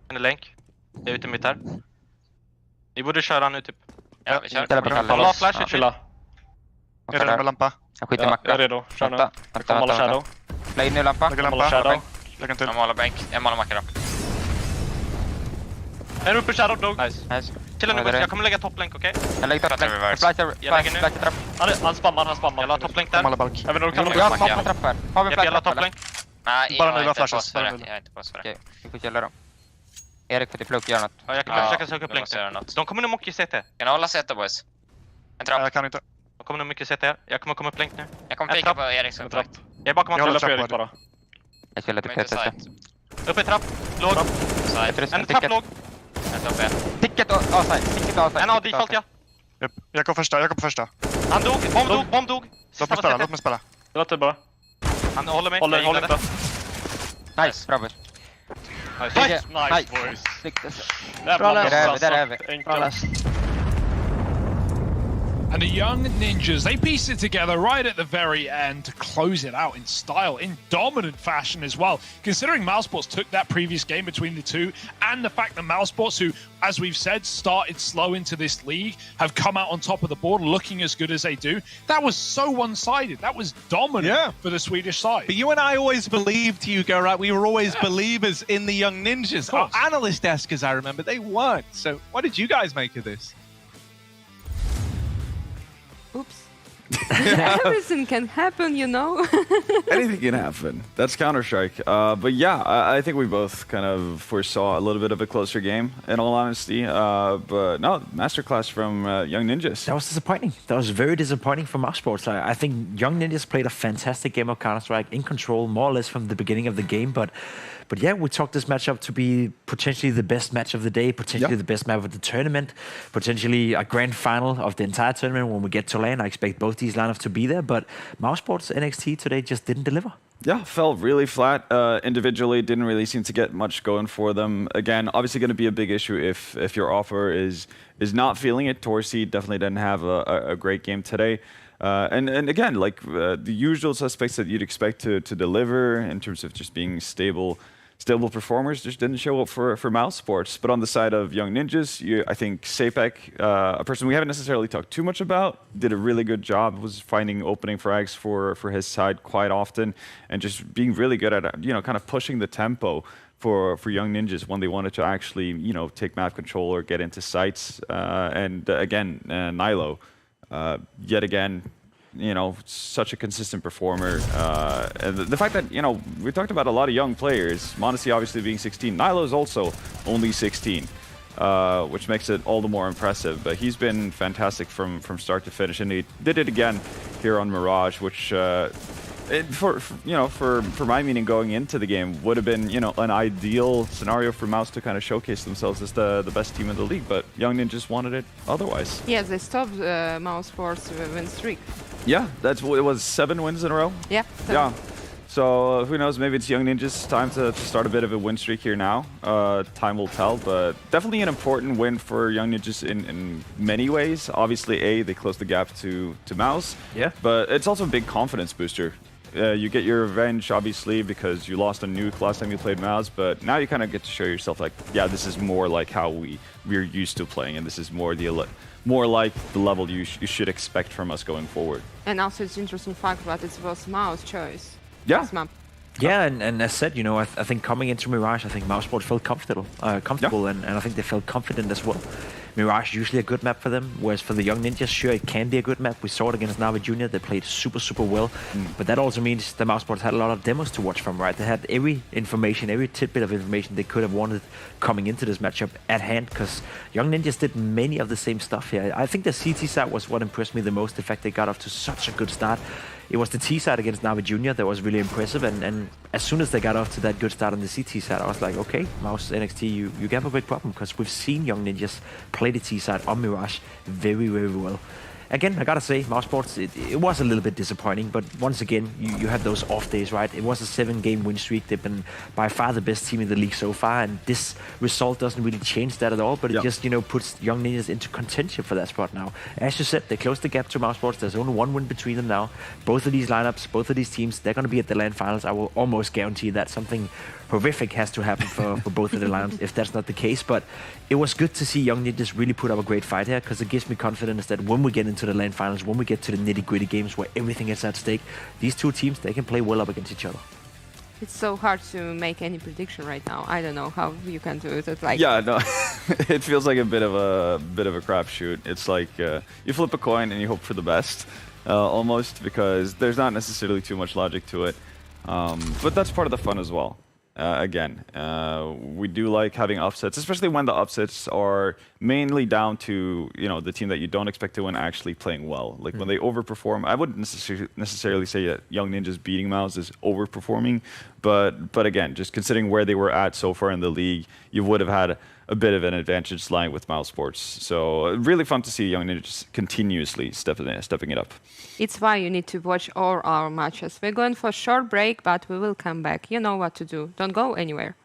J: En länk. Jag är ute mitt här. Ni borde köra nu typ.
H: Ja, vi kör.
J: Kolla flash ut.
P: Chilla.
I: Jag är redo med lampa.
T: Jag skiter i macka.
P: Jag är redo. Kör nu. Jag kommer måla shadow.
T: Lägg nu lampa.
I: Lägg lampa. Lägg en till.
H: Jag målar bänk. Jag målar macka då.
J: En uppe shadow dog.
T: Nice.
J: Chilla nu, jag kommer lägga topplänk, okej?
T: Jag lägger topplänk.
J: Jag lägger nu.
P: Han spammar.
J: Jag la topplänk där.
I: Jag målar balk.
P: Jag vet inte om du kan
T: Jag har smoke på trappor. Har vi
J: Jag la
T: flash
J: topplänk.
H: Nej,
I: Bara
H: jag
I: nu,
H: har
I: bara
H: inte
I: flashes.
H: på för det. Jag har inte på för det.
T: Okej, vi får källa dem. Erik får till plugg, gör något.
J: Ja, jag kan försöka söka upp länk. De kommer nog mycket i CT.
H: Kan du hålla CT, boys? En trapp.
I: Jag kan inte.
J: De kommer nog mycket i CT. Jag kommer komma upp länk nu.
H: Jag kommer pika på Eriks trapp.
J: Jag är bakom
I: Jag håller
J: honom.
I: trapp bara.
T: Jag spelar till PT.
J: Uppe i trapp. Låg. En trapp låg.
T: Ticket och A-side.
J: En A-default, ja.
I: Jag går på första.
J: Han dog. Bomb dog.
I: Låt mig spela.
P: Det låter bra.
J: Han håller mig.
P: Håller inte.
T: Nice, bra boys.
P: Nice boys.
T: Där är vi.
F: And the young ninjas, they piece it together right at the very end to close it out in style, in dominant fashion as well. Considering mousesports took that previous game between the two, and the fact that mousesports, who, as we've said, started slow into this league, have come out on top of the board looking as good as they do, that was so one-sided. That was dominant for the Swedish side.
L: But you and I always believed, Hugo, right? We were always believers in the young ninjas. Our analyst desk, as I remember, they weren't. So what did you guys make of this?
C: Oops. Everything can happen, you know.
E: Anything can happen. That's Counter-Strike. But yeah, I think we both kind of foresaw a little bit of a closer game, in all honesty. But no, masterclass from Young Ninjas.
D: That was disappointing. That was very disappointing for mousesports. I think Young Ninjas played a fantastic game of Counter-Strike, in control more or less from the beginning of the game. But yeah, we chalked this matchup to be potentially the best match of the day, potentially the best map of the tournament, potentially a grand final of the entire tournament when we get to LAN. I expect both these lineups to be there, but mousesports NXT today just didn't deliver.
E: Yeah, fell really flat individually. Didn't really seem to get much going for them. Again, obviously going to be a big issue if your offer is not feeling it. Torsi definitely didn't have a great game today. And again, like the usual suspects that you'd expect to deliver in terms of just being stable performers just didn't show up for mousesports. But on the side of Young Ninjas, I think Sapek, a person we haven't necessarily talked too much about, did a really good job, was finding opening frags for his side quite often, and just being really good at, kind of pushing the tempo for Young Ninjas when they wanted to actually, take map control or get into sites. And again, Nilo, yet again, such a consistent performer. And the fact that, we talked about a lot of young players, m0NESY obviously being 16, Nilo is also only 16, which makes it all the more impressive. But he's been fantastic from start to finish, and he did it again here on Mirage, which For my meaning, going into the game would have been, an ideal scenario for Mouse to kind of showcase themselves as the best team in the league. But Young Ninjas wanted it otherwise.
C: Yes, they stopped mousesports win streak.
E: Yeah, it was 7 wins in a row.
C: Yeah.
E: Yeah. So who knows? Maybe it's Young Ninjas' time to start a bit of a win streak here now. Time will tell, but definitely an important win for Young Ninjas in many ways. Obviously, they closed the gap to Mouse.
D: Yeah.
E: But it's also a big confidence booster. You get your revenge, obviously, because you lost a nuke last time you played Mouse, but now you kind of get to show yourself like, yeah, this is more like how we're used to playing, and this is more like the level you should expect from us going forward.
C: And also, it's interesting fact that it was Mouse choice.
E: Yeah.
C: Map.
D: Yeah, and as said, I think coming into Mirage, I think mousesports felt comfortable, and I think they felt confident as well. Mirage usually a good map for them, whereas for the Young Ninjas, sure, it can be a good map. We saw it against Navi Junior. They played super, super well. But that also means the mousesports had a lot of demos to watch from, right? They had every tidbit of information they could have wanted coming into this matchup at hand, because Young Ninjas did many of the same stuff here. I think the CT side was what impressed me the most. The fact they got off to such a good start. It was the T side against Navi Junior that was really impressive, and as soon as they got off to that good start on the CT side, I was like, okay, mouz NXT, you have a big problem, because we've seen Young Ninjas play the T side on Mirage very, very well. Again, I gotta say, mousesports, it was a little bit disappointing, but once again, you had those off days, right? It was a 7-game win streak. They've been by far the best team in the league so far, and this result doesn't really change that at all, but it just, puts Young Ninjas into contention for that spot now. As you said, they closed the gap to mousesports. There's only 1 win between them now. Both of these lineups, both of these teams, they're gonna be at the LAN finals. I will almost guarantee that something horrific has to happen for both of the lineups if that's not the case, but it was good to see Young Ninjas really put up a great fight here, because it gives me confidence that when we get into the LAN finals, when we get to the nitty-gritty games where everything is at stake, these two teams, they can play well up against each other.
C: It's so hard to make any prediction right now. I don't know how you can do it. It's like
E: it feels like a bit of a crapshoot. It's like you flip a coin and you hope for the best, almost, because there's not necessarily too much logic to it. But that's part of the fun as well. We do like having upsets, especially when the upsets are mainly down to the team that you don't expect to win actually playing well. Like when they overperform, I wouldn't necessarily say that Young Ninjas beating Mouse is overperforming, but again, just considering where they were at so far in the league, you would have had a bit of an advantage lying with mousesports. So really fun to see Young Ninjas continuously stepping it up.
C: It's why you need to watch all our matches. We're going for a short break, but we will come back. You know what to do. Don't go anywhere.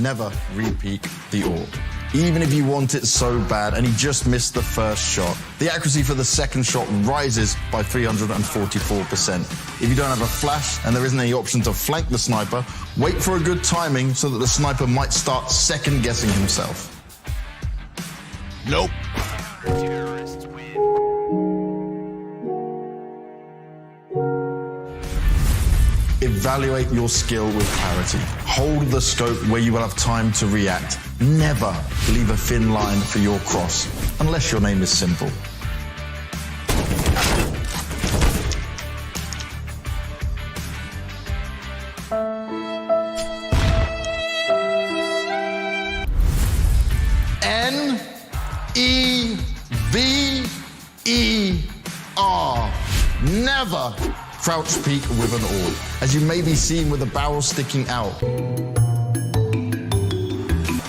A: Never repeat the orb. Even if you want it so bad and you just missed the first shot, the accuracy for the second shot rises by 344%. If you don't have a flash and there isn't any option to flank the sniper, wait for a good timing so that the sniper might start second guessing himself.
L: Nope.
A: Evaluate your skill with clarity. Hold the scope where you will have time to react. Never leave a thin line for your cross, unless your name is simple. NEVER. Never crouch peek with an orb, as you may be seen with the barrel sticking out.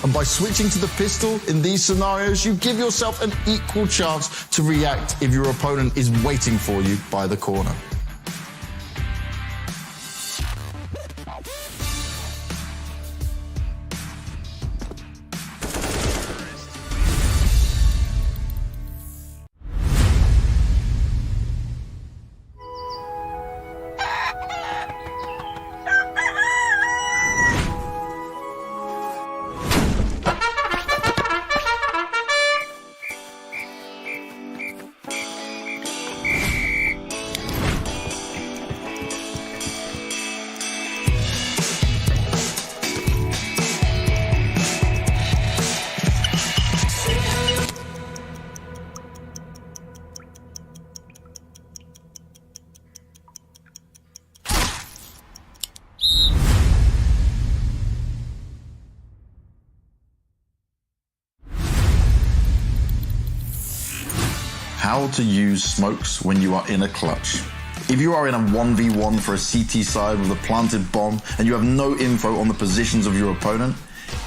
A: And by switching to the pistol in these scenarios, you give yourself an equal chance to react if your opponent is waiting for you by the corner. how to use smokes when you are in a clutch. If you are in a 1v1 for a CT side with a planted bomb and you have no info on the positions of your opponent,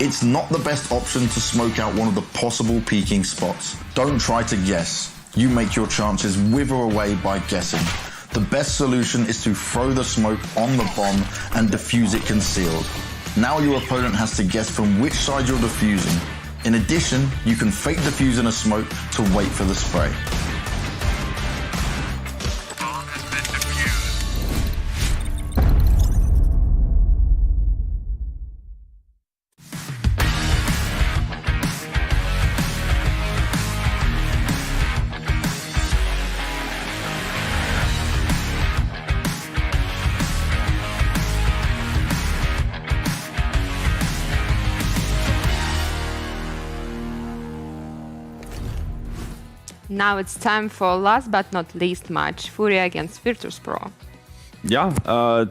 A: it's not the best option to smoke out one of the possible peeking spots. Don't try to guess. You make your chances wither away by guessing. The best solution is to throw the smoke on the bomb and defuse it concealed. Now your opponent has to guess from which side you're defusing. In addition, you can fake defuse in a smoke to wait for the spray.
C: Now it's time for last but not least match, Furia against Virtuspro.
E: Yeah,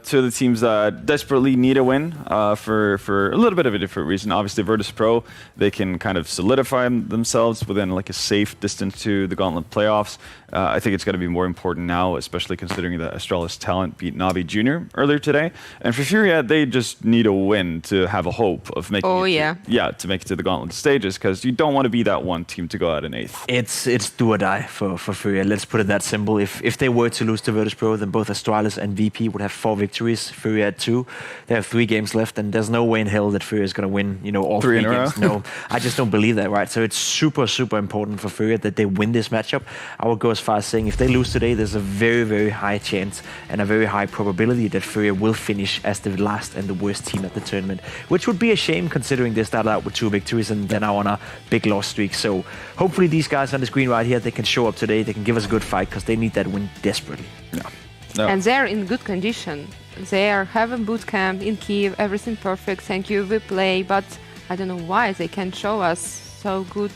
E: two of the teams that desperately need a win for a little bit of a different reason. Obviously, Virtuspro, they can kind of solidify themselves within like a safe distance to the Gauntlet playoffs. I think it's going to be more important now, especially considering that Astralis talent beat NAVI Jr. earlier today. And for Furia, they just need a win to have a hope of making to make it to the Gauntlet stages, because you don't want to be that one team to go out in 8th.
D: It's do or die for Furia. Let's put it that simple. If they were to lose to Virtuspro, then both Astralis and VP would have 4 victories. Furia had 2. They have 3 games left, and there's no way in hell that Furia is going to win, all 3 games. No, I just don't believe that, right? So it's super, super important for Furia that they win this matchup. I would go as far as saying if they lose today, there's a very, very high chance and a very high probability that Furia will finish as the last and the worst team at the tournament, which would be a shame considering they started out with 2 victories and they're now on a big loss streak. So hopefully these guys on the screen right here, they can show up today. They can give us a good fight because they need that win desperately.
E: No.
C: And they're in good condition. They are having boot camp in Kiev, everything perfect, thank you, WePlay, but I don't know why they can't show us so good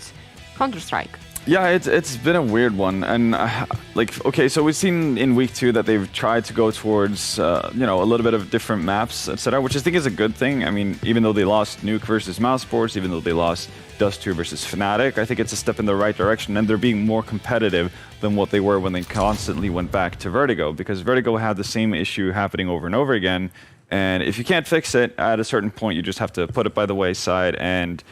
C: Counter-Strike.
E: Yeah, it's been a weird one, and so we've seen in week 2 that they've tried to go towards a little bit of different maps, etc., which I think is a good thing. I mean, even though they lost Nuke versus mousesports, even though they lost Dust 2 versus Fnatic, I think it's a step in the right direction, and they're being more competitive than what they were when they constantly went back to Vertigo, because Vertigo had the same issue happening over and over again, and if you can't fix it, at a certain point, you just have to put it by the wayside and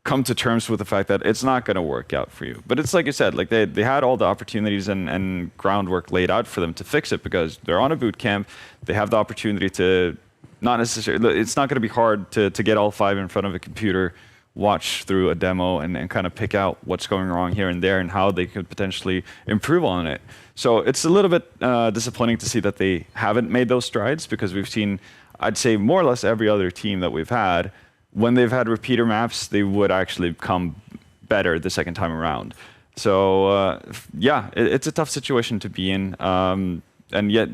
E: come to terms with the fact that it's not going to work out for you. But it's like you said, like they had all the opportunities and groundwork laid out for them to fix it, because they're on a boot camp. They have the opportunity to not necessarily, it's not going to be hard to get all 5 in front of a computer, watch through a demo and kind of pick out what's going wrong here and there and how they could potentially improve on it. So it's a little bit disappointing to see that they haven't made those strides, because we've seen, I'd say more or less every other team that we've had, when they've had repeater maps, they would actually come better the second time around. So it's a tough situation to be in, and yet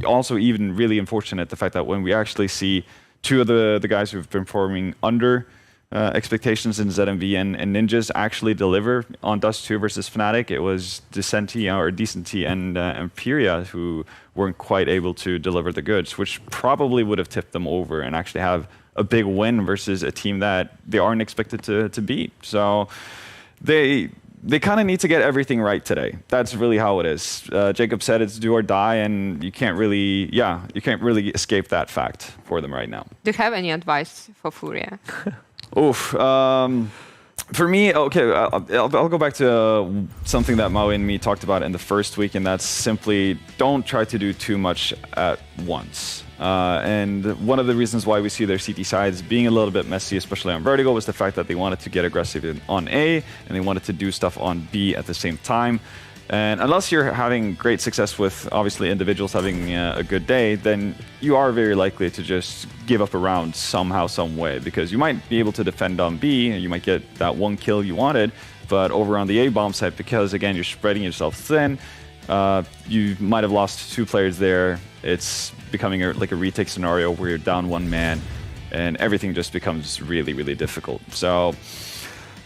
E: also even really unfortunate the fact that when we actually see 2 of the guys who've been performing under expectations in ZMV and Ninjas actually deliver on Dust 2 versus Fnatic, it was Decenti and Furia who weren't quite able to deliver the goods, which probably would have tipped them over and actually have a big win versus a team that they aren't expected to beat. So they kind of need to get everything right today. That's really how it is. Jacob said it's do or die, and you can't really escape that fact for them right now.
C: Do you have any advice for Furia?
E: Oof. For me, okay, I'll go back to something that Maui and me talked about in the first week, and that's simply don't try to do too much at once. And one of the reasons why we see their CT sides being a little bit messy, especially on Vertigo, was the fact that they wanted to get aggressive on A, and they wanted to do stuff on B at the same time. And unless you're having great success with, obviously, individuals having a good day, then you are very likely to just give up a round somehow, some way, because you might be able to defend on B, and you might get that 1 kill you wanted, but over on the A bomb site, because, again, you're spreading yourself thin, you might have lost 2 players there. It's becoming like a retake scenario where you're down 1 man, and everything just becomes really, really difficult. So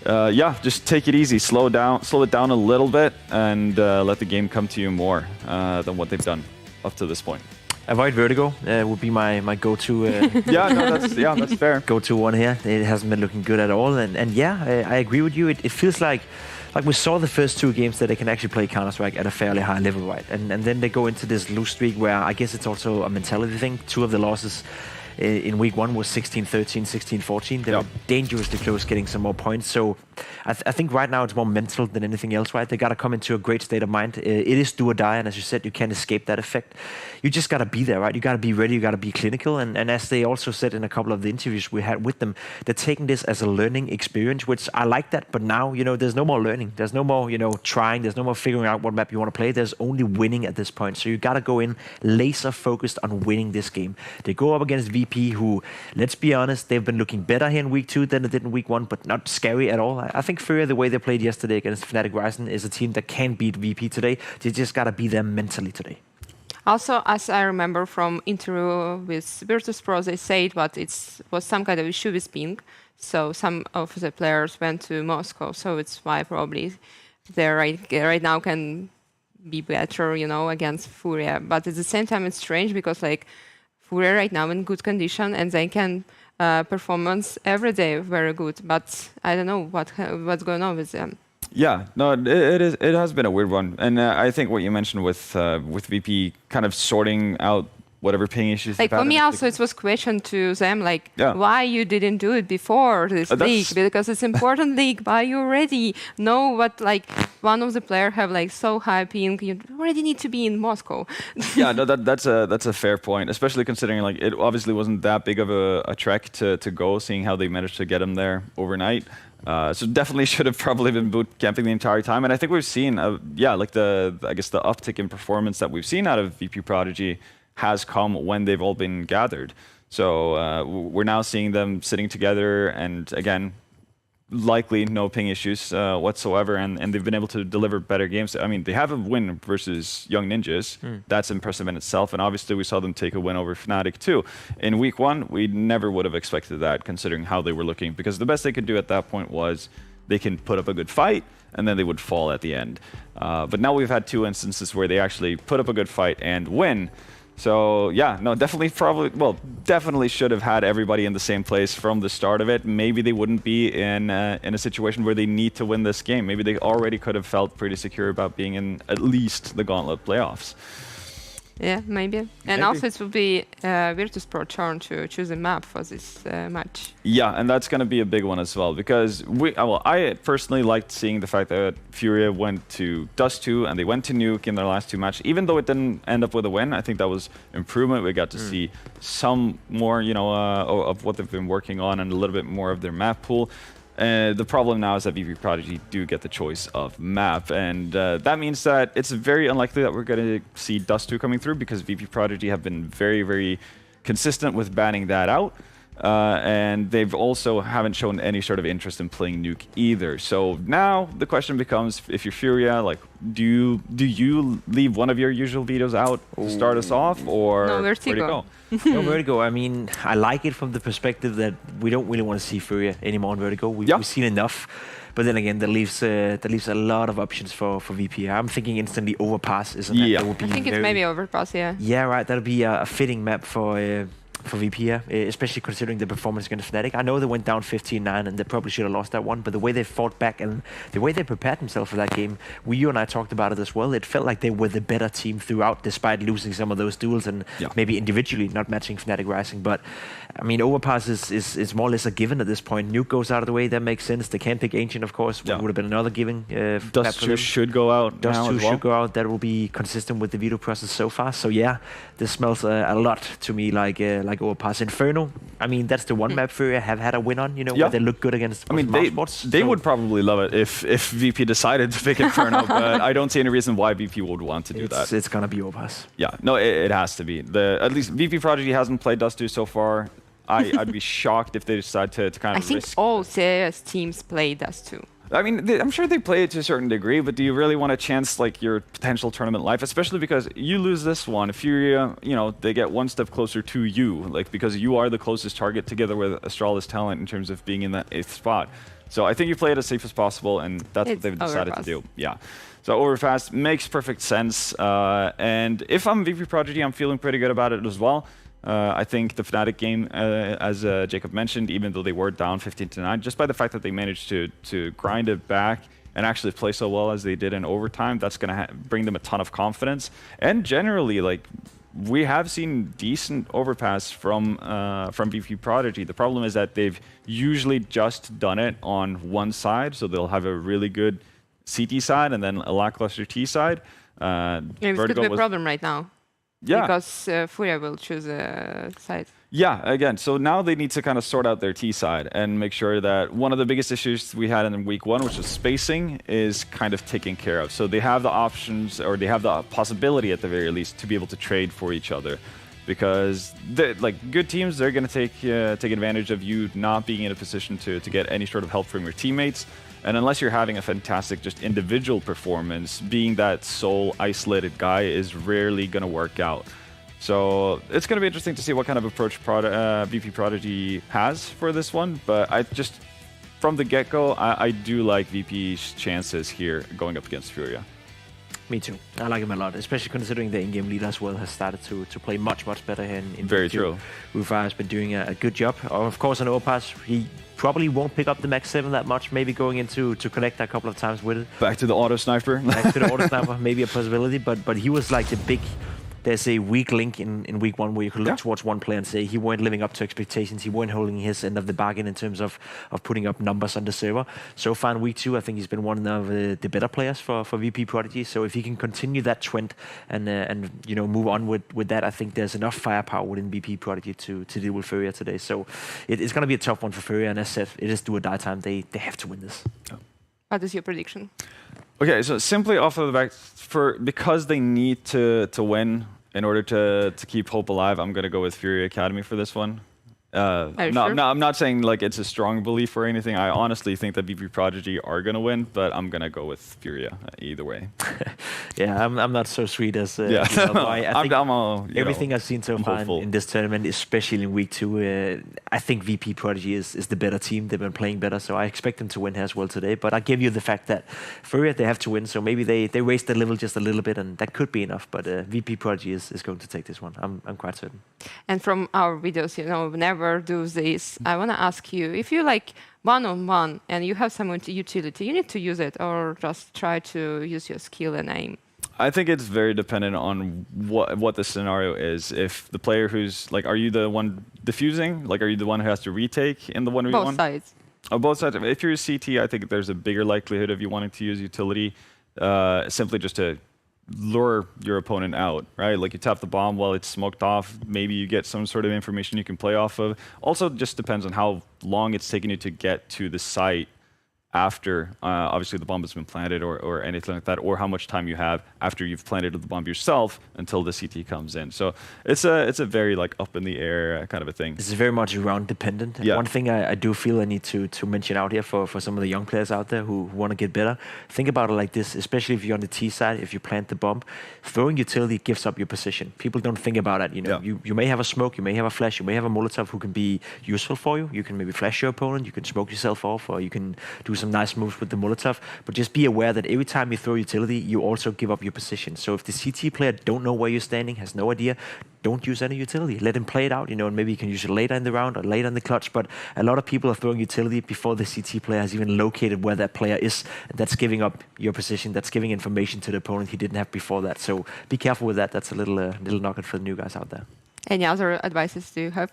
E: just take it easy, slow it down a little bit, and let the game come to you more than what they've done up to this point.
D: Avoid Vertigo would be my go-to.
E: That's fair.
D: Go-to one here. It hasn't been looking good at all, and I agree with you. It feels like like we saw the first 2 games that they can actually play Counter-Strike at a fairly high level, right? And then they go into this lose streak where I guess it's also a mentality thing. 2 of the losses in week 1 was 16-13, 16-14. They were dangerously close getting some more points. So I think right now it's more mental than anything else, right? They got to come into a great state of mind. It is do or die, and as you said, you can't escape that effect. You just got to be there, right? You got to be ready, you got to be clinical. And as they also said in a couple of the interviews we had with them, they're taking this as a learning experience, which I like that. But now, there's no more learning. There's no more, trying. There's no more figuring out what map you want to play. There's only winning at this point. So you got to go in laser focused on winning this game. They go up against VP, who, let's be honest, they've been looking better here in week 2 than they did in week 1, but not scary at all. I think Furya, the way they played yesterday against Fnatic Ryzen, is a team that can beat VP today. They just got to be there mentally today.
C: Also, as I remember from interview with Virtuspro, they said that it was some kind of issue with ping. So some of the players went to Moscow. So it's why probably they right now can be better, against Furia. But at the same time, it's strange because Furia right now in good condition and they can performance every day very good. But I don't know what's going on with them.
E: Yeah, no, it has been a weird one, and I think what you mentioned with VP kind of sorting out whatever ping issues.
C: For me also, it was question to them why you didn't do it before this league, because it's important league. Why you already know what one of the players have so high ping, you already need to be in Moscow.
E: Yeah, no, that's a fair point, especially considering it obviously wasn't that big of a trek to go, seeing how they managed to get him there overnight. So definitely should have probably been boot camping the entire time, and I think we've seen, I guess the uptick in performance that we've seen out of VP Prodigy has come when they've all been gathered. So we're now seeing them sitting together, and again, likely no ping issues whatsoever, and they've been able to deliver better games. I mean, they have a win versus Young Ninjas. That's impressive in itself, and obviously we saw them take a win over Fnatic too. In week 1, we never would have expected that, considering how they were looking, because the best they could do at that point was they can put up a good fight, and then they would fall at the end. But now we've had 2 instances where they actually put up a good fight and win. So yeah, no, definitely should have had everybody in the same place from the start of it. Maybe they wouldn't be in a situation where they need to win this game. Maybe they already could have felt pretty secure about being in at least the Gauntlet playoffs.
C: Yeah, maybe. And also it will be Virtuspro turn to choose a map for this match.
E: Yeah, and that's going to be a big one as well, because I personally liked seeing the fact that Furia went to Dust 2 and they went to Nuke in their last 2 matches. Even though it didn't end up with a win, I think that was improvement. We got to see some more, of what they've been working on and a little bit more of their map pool. The problem now is that VP Prodigy do get the choice of map, and that means that it's very unlikely that we're going to see Dust 2 coming through, because VP Prodigy have been very, very consistent with banning that out. And they've also haven't shown any sort of interest in playing Nuke either. So now the question becomes, if you're Furia, do you leave one of your usual vetoes out to start us off, or where to go?
D: No, Vertigo. I mean, I like it from the perspective that we don't really want to see Furia anymore in Vertigo. We've seen enough. But then again, that leaves a lot of options for VP. I'm thinking instantly Overpass, isn't it?
C: Yeah. I think it's maybe Overpass, yeah.
D: Yeah, right. That'll be a fitting map for VP, especially considering the performance against Fnatic. I know they went down 15-9 and they probably should have lost that one, but the way they fought back and the way they prepared themselves for that game, you and I talked about it as well, it felt like they were the better team throughout, despite losing some of those duels and maybe individually not matching Fnatic Rising. But I mean, Overpass is more or less a given at this point. Nuke goes out of the way, that makes sense. They can't pick Ancient, of course, would have been another given.
E: Dust 2 should go out.
D: Dust 2 should go out. That will be consistent with the veto process so far. So yeah, this smells a lot to me like Overpass. Inferno, I mean, that's the one map Furia have had a win on, where they look good against mousesports.
E: They would probably love it if VP decided to pick Inferno, but I don't see any reason why VP would want to do that.
D: It's gonna be Overpass.
E: Yeah, no, it has to be. At least VP Prodigy hasn't played Dust 2 so far. I'd be shocked if they decide to kind of risk.
C: I think all CS teams play Dust 2.
E: I mean, I'm sure they play it to a certain degree, but do you really want to chance your potential tournament life? Especially because you lose this one, Furia, they get one step closer to you, because you are the closest target together with Astralis talent in terms of being in that 8th spot. So I think you play it as safe as possible, and that's what they've decided to do. Yeah. So Overfast makes perfect sense, and if I'm VP Prodigy, I'm feeling pretty good about it as well. I think the Fnatic game, as Jacob mentioned, even though they were down 15-9, just by the fact that they managed to grind it back and actually play so well as they did in overtime, that's going to bring them a ton of confidence. And generally, like, we have seen decent overpass from VP Prodigy. The problem is that they've usually just done it on one side, so they'll have a really good CT side and then a lackluster T side.
C: It could be a problem right now.
E: Yeah.
C: Because Furia will choose a side.
E: Yeah, again, so now they need to kind of sort out their T side and make sure that one of the biggest issues we had in week 1, which was spacing, is kind of taken care of. So they have the options, or they have the possibility at the very least, to be able to trade for each other. Because like good teams, they're going to take advantage of you not being in a position to get any sort of help from your teammates. And unless you're having a fantastic just individual performance, being that sole isolated guy is rarely going to work out. So it's going to be interesting to see what kind of approach VP Prodigy has for this one. But I just, from the get-go, I do like VP's chances here going up against Furia.
D: Me too. I like him a lot, especially considering the in-game leader as well has started to play much better here in
E: Very
D: VP.
E: true.
D: Rufa has been doing a good job. Of course, on overpass, he probably won't pick up the max 7 that much, maybe going into to connect a couple of times with it.
E: Back to the auto sniper.
D: Back to the auto sniper, maybe a possibility, but he was like the big... There's a weak link in week 1 where you could look towards one player and say he weren't living up to expectations, he weren't holding his end of the bargain in terms of putting up numbers on the server. So far in week 2, I think he's been one of the better players for VP Prodigy. So if he can continue that trend and you know, move on with that, I think there's enough firepower within VP Prodigy to deal with Furia today. So it's going to be a tough one for Furia, and as said, it is do or die time. They have to win this.
C: What is your prediction?
E: Okay, so simply off of the back, because they need to win in order to keep hope alive, I'm going to go with Furia Academy for this one. I'm not saying like it's a strong belief or anything. I honestly think that VP Prodigy are going to win, but I'm going to go with Furia either way.
D: Yeah, I'm not so sweet as I think everything I've seen so far in this tournament, especially in week 2, I think VP Prodigy is the better team. They've been playing better, so I expect them to win here as well today. But I give you the fact that Furia, they have to win, so maybe they raised the level just a little bit, and that could be enough. But VP Prodigy is going to take this one. I'm quite certain.
C: And from our videos, you know, whenever do this, I want to ask you, if you like one-on-one and you have some utility, you need to use it or just try to use your skill and aim?
E: I think it's very dependent on what the scenario is. If the player who's like, are you the one diffusing? Like, are you the one who has to retake in the 1v1?
C: Both sides.
E: Oh, both sides. If you're a CT, I think there's a bigger likelihood of you wanting to use utility, simply just to lure your opponent out, right? Like you tap the bomb while it's smoked off, maybe you get some sort of information you can play off of. Also, just depends on how long it's taking you to get to the site after obviously the bomb has been planted or anything like that, or how much time you have after you've planted the bomb yourself until the CT comes in. So it's a very like up in the air kind of a thing.
D: This is very much round dependent.
E: Yeah.
D: One thing I do feel I need to mention out here for some of the young players out there who want to get better, think about it like this, especially if you're on the T side, if you plant the bomb, throwing utility gives up your position. People don't think about it. You know, you may have a smoke, you may have a flash, you may have a Molotov who can be useful for you. You can maybe flash your opponent, you can smoke yourself off, or you can do some nice moves with the Molotov, but just be aware that every time you throw utility, you also give up your position. So if the CT player don't know where you're standing, has no idea, don't use any utility. Let him play it out, you know, and maybe you can use it later in the round or later in the clutch, but a lot of people are throwing utility before the CT player has even located where that player is, and that's giving up your position, that's giving information to the opponent he didn't have before that. So be careful with that. That's a little nugget for the new guys out there.
C: Any other advices do you have?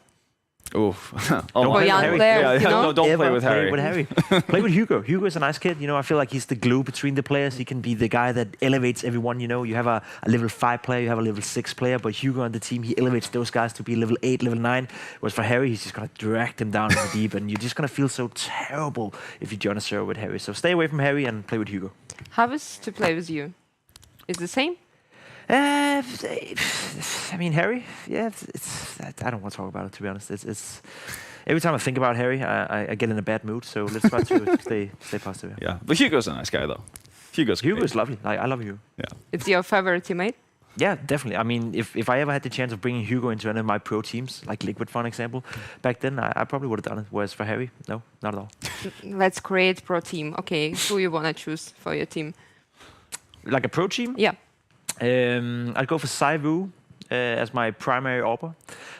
E: Oof.
C: Don't
E: play with Harry.
D: Play with Hugo. Hugo is a nice kid. You know, I feel like he's the glue between the players. He can be the guy that elevates everyone. You know, you have a level 5 player, you have a level 6 player, but Hugo on the team, he elevates those guys to be level 8, level 9. Whereas for Harry, he's just going to drag them down in the deep, and you're just going to feel so terrible if you join a server with Harry. So stay away from Harry and play with Hugo.
C: How is to play with you? Is it the same?
D: I mean, Harry, yeah, I don't want to talk about it, to be honest. It's every time I think about Harry, I get in a bad mood, so let's try to stay positive.
E: Yeah, but Hugo's a nice guy, though. Hugo's
D: lovely. I love Hugo.
E: Yeah.
C: It's your favorite teammate?
D: Yeah, definitely. I mean, if I ever had the chance of bringing Hugo into any of my pro teams, like Liquid, for example, back then, I probably would have done it. Whereas for Harry, no, not at all.
C: Let's create pro team. Okay, who you want to choose for your team?
D: Like a pro team?
C: Yeah.
D: I'd go for Saivu as my primary AWPer.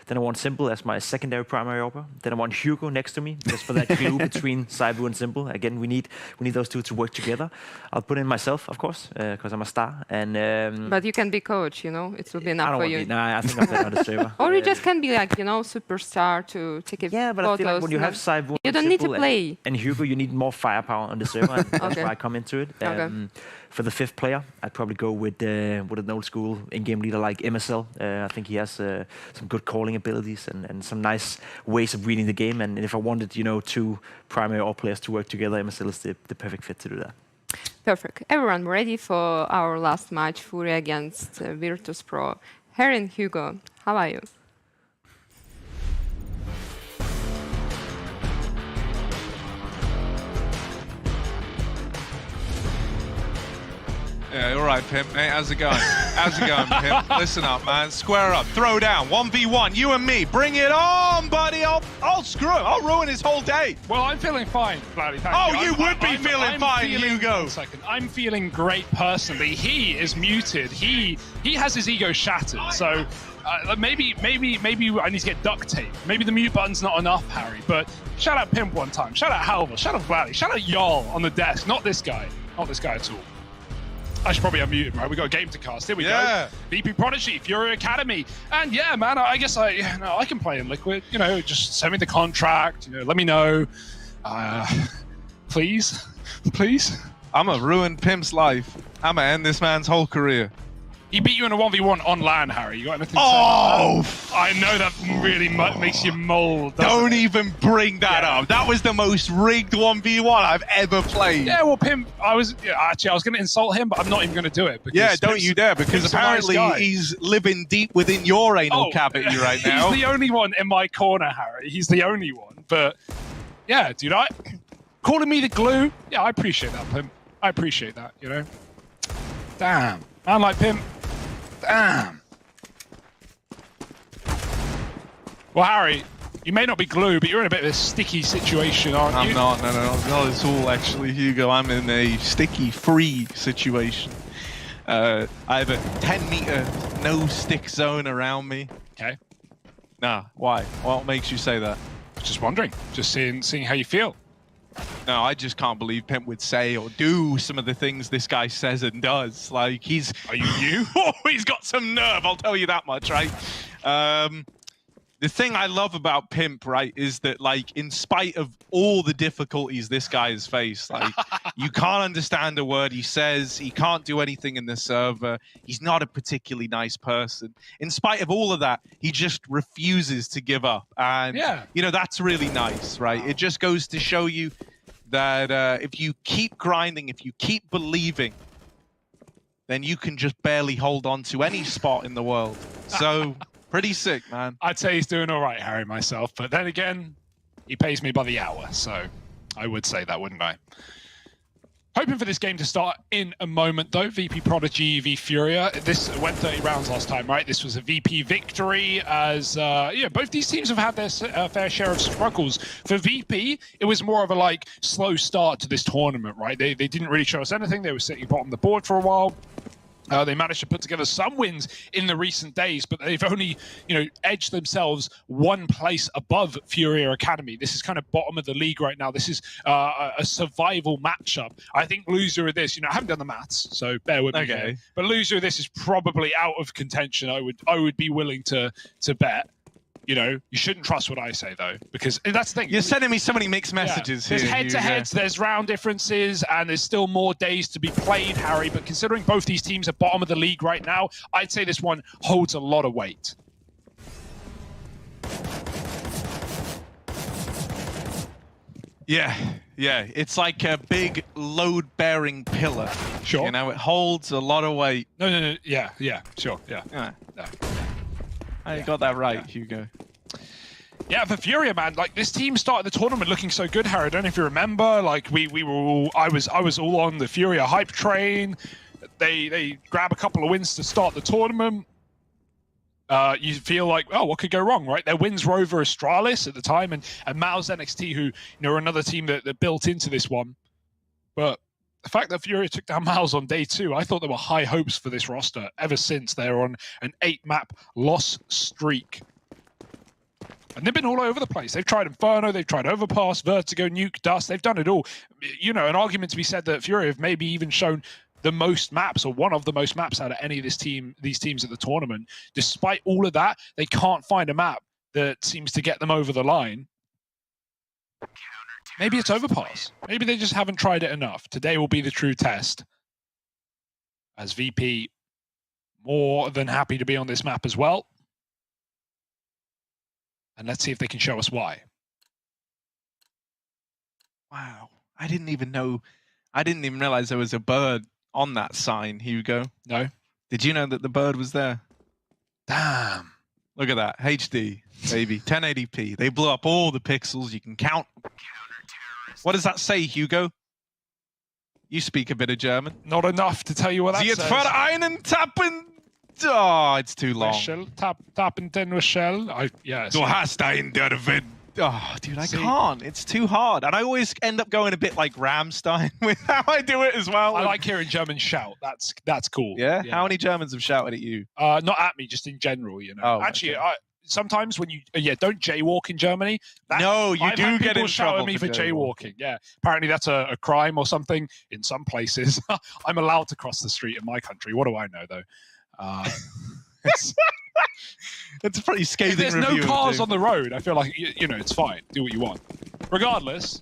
D: Then I want Simple as my secondary primary AWPer. Then I want Hugo next to me, just for that glue between Cybu and Simple. Again, we need those two to work together. I'll put in myself, of course, because I'm a star. And
C: but you can be coach, you know, it will be enough for you.
D: Nah, I think I'm better on the server.
C: Or you just can be like, you know, superstar to take a
D: but
C: photos.
D: I feel like when you have Cybu,
C: you don't need to play.
D: And Hugo, you need more firepower on the server. And that's where I come into it. For the 5th player, I'd probably go with an old school in-game leader like MSL. I think he has some good calling abilities and some nice ways of reading the game. And if I wanted, you know, 2 primary AWP players to work together, MSL is the perfect fit to do that.
C: Perfect. Everyone ready for our last match, Furia against Virtus.pro. Harry and Hugo, how are you?
L: Yeah, all right, Pimp, mate. How's it going? How's it going, Pimp? Listen up, man. Square up. Throw down. 1v1. You and me. Bring it on, buddy. I'll screw him. I'll ruin his whole day.
F: Well, I'm feeling fine, Vladdy.
L: You would be feeling fine, Hugo.
F: I'm feeling great personally. He is muted. He has his ego shattered. So maybe I need to get duct tape. Maybe the mute button's not enough, Harry. But shout out Pimp one time. Shout out Halva. Shout out Vladdy. Shout out Y'all on the desk. Not this guy. Not this guy at all. I should probably unmute him, right? We got a game to cast. Here we go. VP Prodigy, Furia Academy. And yeah, man, I guess I can play in Liquid. You know, just send me the contract. You know, let me know. Please. Please.
L: I'm gonna ruin Pimp's life. I'm gonna end this man's whole career.
F: He beat you in a 1v1 on LAN, Harry. You got anything to say? I know that really makes you mold.
L: Don't even bring that up. That was the most rigged 1v1 I've ever played.
F: Yeah, well, Pimp, I was going to insult him, but I'm not even going to do it.
L: Yeah, don't you dare, because apparently he's living deep within your anal cavity right now.
F: He's the only one in my corner, Harry. He's the only one. But yeah, dude, calling me the glue, yeah, I appreciate that, Pimp. I appreciate that, you know. Damn. Man like Pimp. Damn. Well, Harry, you may not be glue, but you're in a bit of a sticky situation, aren't you?
L: I'm not. No, not at all, actually, Hugo. I'm in a sticky-free situation. I have a 10-meter no-stick zone around me.
F: Okay.
L: Nah, why? What makes you say that?
F: Just wondering. Just seeing how you feel.
L: No, I just can't believe Pimp would say or do some of the things this guy says and does. Like, he's...
F: Are you new?
L: Oh, he's got some nerve, I'll tell you that much, right? The thing I love about Pimp, right, is that, like, in spite of all the difficulties this guy has faced, like, you can't understand a word he says, he can't do anything in the server, he's not a particularly nice person. In spite of all of that, he just refuses to give up. And, you know, that's really nice, right? It just goes to show you that if you keep grinding, if you keep believing, then you can just barely hold on to any spot in the world. So... Pretty sick, man.
F: I'd say he's doing all right, Harry, myself. But then again, he pays me by the hour. So I would say that, wouldn't I? Hoping for this game to start in a moment, though. VP Prodigy v Furia. This went 30 rounds last time, right? This was a VP victory as, both these teams have had their fair share of struggles. For VP, it was more of a, like, slow start to this tournament, right? They didn't really show us anything. They were sitting bottom of the board for a while. They managed to put together some wins in the recent days, but they've only, edged themselves one place above Furia Academy. This is kind of bottom of the league right now. This is a survival matchup. I think loser of this, I haven't done the maths, so bear with me here, but loser of this is probably out of contention. I would be willing to bet. You shouldn't trust what I say, though, because that's the thing.
L: You're sending me so many mixed messages here.
F: There's head-to-heads, there's round differences, and there's still more days to be played, Harry. But considering both these teams are bottom of the league right now, I'd say this one holds a lot of weight.
L: Yeah. It's like a big load-bearing pillar.
F: Sure.
L: It holds a lot of weight.
F: No. Yeah. Sure. Yeah.
L: I got that right, Hugo.
F: Yeah, for Furia, man, like this team started the tournament looking so good, Harry. I don't know if you remember. Like we were all, I was all on the Furia hype train. They grab a couple of wins to start the tournament. You feel like, oh, what could go wrong, right? Their wins were over Astralis at the time, and mouz NXT, who are another team that built into this one. But the fact that Furia took down mouz on day 2, I thought there were high hopes for this roster ever since they're on an 8-map loss streak. And they've been all over the place. They've tried Inferno, they've tried Overpass, Vertigo, Nuke, Dust. They've done it all. You know, an argument to be said that Furia have maybe even shown the most maps, or one of the most maps out of any of these teams at the tournament. Despite all of that, they can't find a map that seems to get them over the line. Maybe it's Overpass. Maybe they just haven't tried it enough. Today will be the true test. As VP, more than happy to be on this map as well. And let's see if they can show us why.
L: Wow. I didn't even realize there was a bird on that sign, Hugo.
F: No.
L: Did you know that the bird was there?
F: Damn.
L: Look at that. HD, baby. 1080p. They blew up all the pixels. You can count. What does that say, Hugo? You speak a bit of German.
F: Not enough to tell you what that says.
L: Sie für einen tappen. Oh, it's too long.
F: Tappen den Shell. Yeah.
L: Du hast ein Dervid. Oh, dude, I can't. It's too hard. And I always end up going a bit like Rammstein with how I do it as well.
F: I like hearing Germans shout. That's cool.
L: Yeah? How many Germans have shouted at you?
F: Not at me, just in general, you know.
L: Oh,
F: actually,
L: okay.
F: Sometimes when you don't jaywalk in Germany.
L: No, you do get in
F: shout
L: trouble
F: at me for jaywalking. Yeah, apparently that's a crime or something in some places. I'm allowed to cross the street in my country. What do I know though?
L: It's a pretty scathing
F: review. There's no cars on the road. I feel like you know it's fine. Do what you want. Regardless,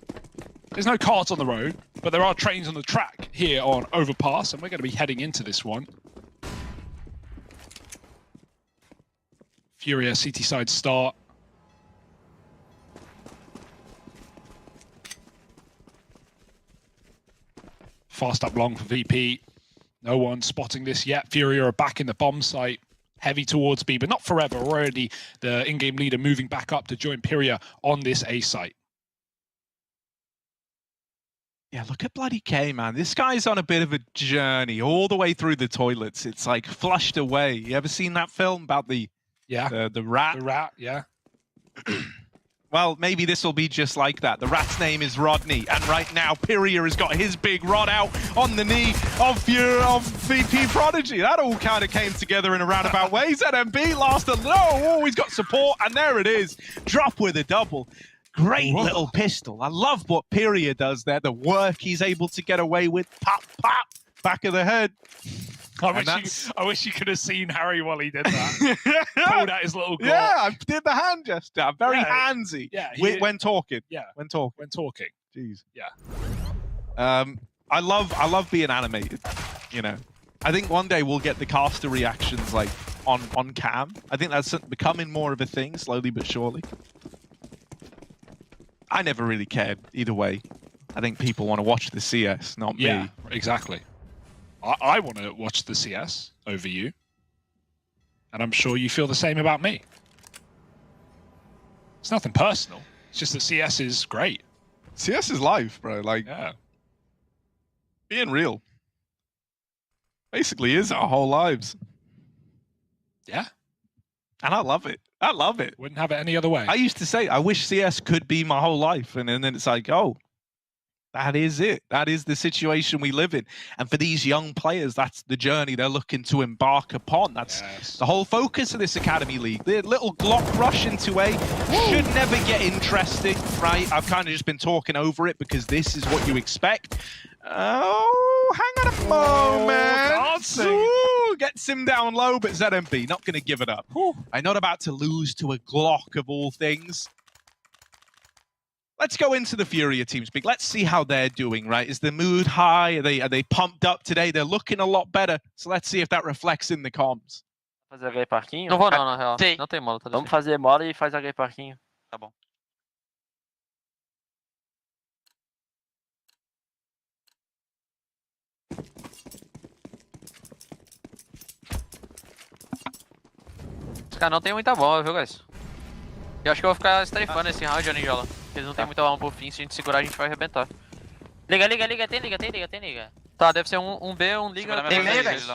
F: there's no cars on the road, but there are trains on the track here on Overpass, and we're going to be heading into this one. Furia CT side start. Fast up long for VP. No one spotting this yet. Furia are back in the bomb site. Heavy towards B, but not forever. Already the in-game leader moving back up to join Furia on this A site.
L: Yeah, look at bloody K, man. This guy's on a bit of a journey all the way through the toilets. It's like flushed away. You ever seen that film about the rat?
F: The rat, yeah.
L: Well, maybe this will be just like that. The rat's name is Rodney, and right now, Furia has got his big rod out on the knee of VP Prodigy. That all kind of came together in a roundabout way. ZMB last a low. Oh, he's got support, and there it is. Drop with a double. Great little pistol. I love what Furia does there. The work he's able to get away with. Pop, pop, back of the head.
F: I wish you could have seen Harry while he did that. Pulled out his little gore.
L: Yeah, I did the hand gesture. Very handsy.
F: Yeah,
L: when talking.
F: Yeah,
L: when talking.
F: When talking.
L: Jeez.
F: Yeah.
L: I love being animated. You know, I think one day we'll get the caster reactions like on cam. I think that's becoming more of a thing, slowly but surely. I never really cared either way. I think people want to watch the CS, not me.
F: Yeah, exactly. I want to watch the CS over you. And I'm sure you feel the same about me. It's nothing personal. It's just that CS is great.
L: CS is life, bro. Like, being real. Basically is our whole lives.
F: Yeah.
L: And I love it. I love it.
F: Wouldn't have it any other way.
L: I used to say, I wish CS could be my whole life. And then it's like, oh, that is it. That is the situation we live in. And for these young players, that's the journey they're looking to embark upon. That's the whole focus of this Academy League. The little Glock rush into A should never get interesting, right? I've kind of just been talking over it because this is what you expect. Oh, hang on a moment. Ooh, gets him down low, but ZMB not going to give it up. I'm not about to lose to a Glock of all things. Let's go into the Furia TeamSpeak. Let's see how they're doing, right? Is the mood high? Are they pumped up today? They're looking a lot better. So let's see if that reflects in the comms.
J: Fazer gay parquinho?
T: Não vou não, na real.
J: Não tem mola. Vamos fazer mola e faz a gay parquinho.
I: Tá bom.
J: Esse cara não tem muita bomba, viu, guys? Eu acho que eu vou ficar strafando esse round, ó, Ninjola. Eles não tem muita bomba pro fim, se a gente segurar a gente vai arrebentar. Liga, tem liga. Tá, deve ser um B, um liga.
T: Tem meio, guys?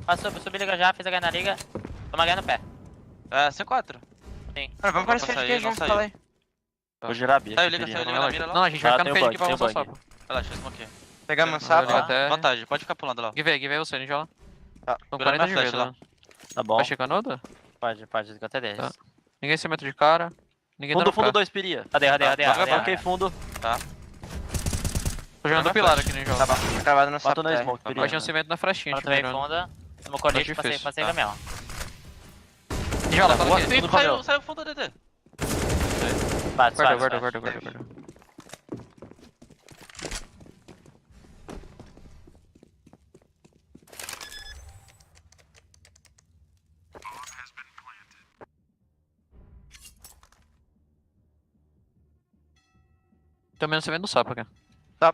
J: Passou, subi liga já, fez a ganha na liga. Toma ganha no pé.
I: É, C4.
J: Sim.
T: Vamos para esse FG junto, falei.
J: Vou girar B.
I: Saiu liga na mira lá.
J: Não, a gente vai ficar no fade aqui pra avançar só.
I: Relaxa, smoke.
T: Pegamos o sapo.
I: Vantagem, pode ficar pulando lá.
J: Give aí você, Ninjola.
I: Tá,
J: com 40 de vida.
I: lá.
J: Tá bom. Vai checando outra?
T: Pode, fica até 10.
J: Tá. Ninguém se mete de cara. Fundo 2, Piria. Cadê? Bloquei fundo. Tá. Tô jogando pilar aqui no jogo. Tá cravado no sapo. Hoje é um cimento na frestinha. Também funda. Tamo colete, passei caminhão. Jola, fala aqui. Saiu fundo, DT. Guarda. Também você vem no sapo aqui. Tá.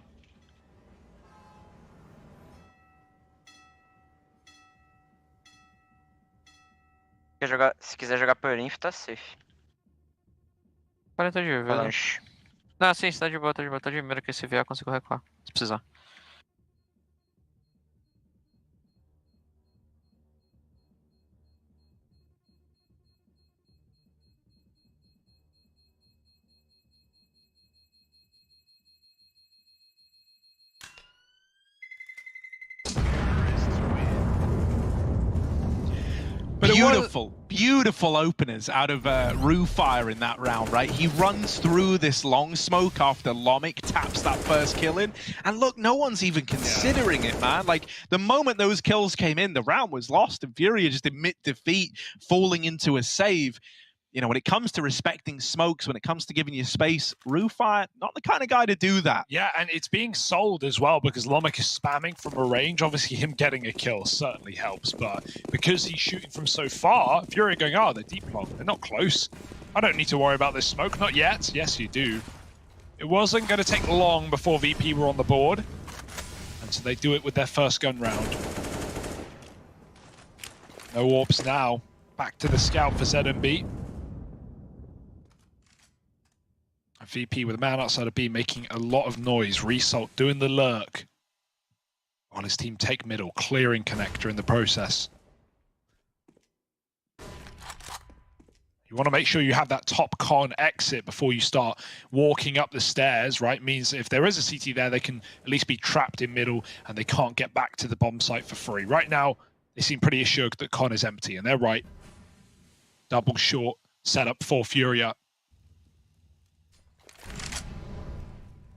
T: Se quiser jogar por inf, tá safe.
J: 40 de vida. Não, sim, tá de boa. Tá de primeiro que se vier eu consigo recuar. Se precisar.
L: Beautiful openers out of Rufire in that round, right? He runs through this long smoke after Lomic taps that first kill in. And look, no one's even considering it, man. Like, the moment those kills came in, the round was lost, and Furia just admit defeat, falling into a save. You know, when it comes to respecting smokes, when it comes to giving you space, Rufire, not the kind of guy to do that.
F: Yeah, and it's being sold as well because Lomic is spamming from a range. Obviously, him getting a kill certainly helps, but because he's shooting from so far, Furia going, oh, they're deep long. They're not close. I don't need to worry about this smoke. Not yet. Yes, you do. It wasn't going to take long before VP were on the board, and so they do it with their first gun round. No warps now. Back to the scout for ZMB. VP with a man outside of B making a lot of noise. Result doing the lurk while his team take middle, clearing connector in the process. You want to make sure you have that top con exit before you start walking up the stairs, right? Means if there is a CT there, they can at least be trapped in middle and they can't get back to the bomb site for free. Right now, they seem pretty assured that con is empty, and they're right. Double short setup for Furia.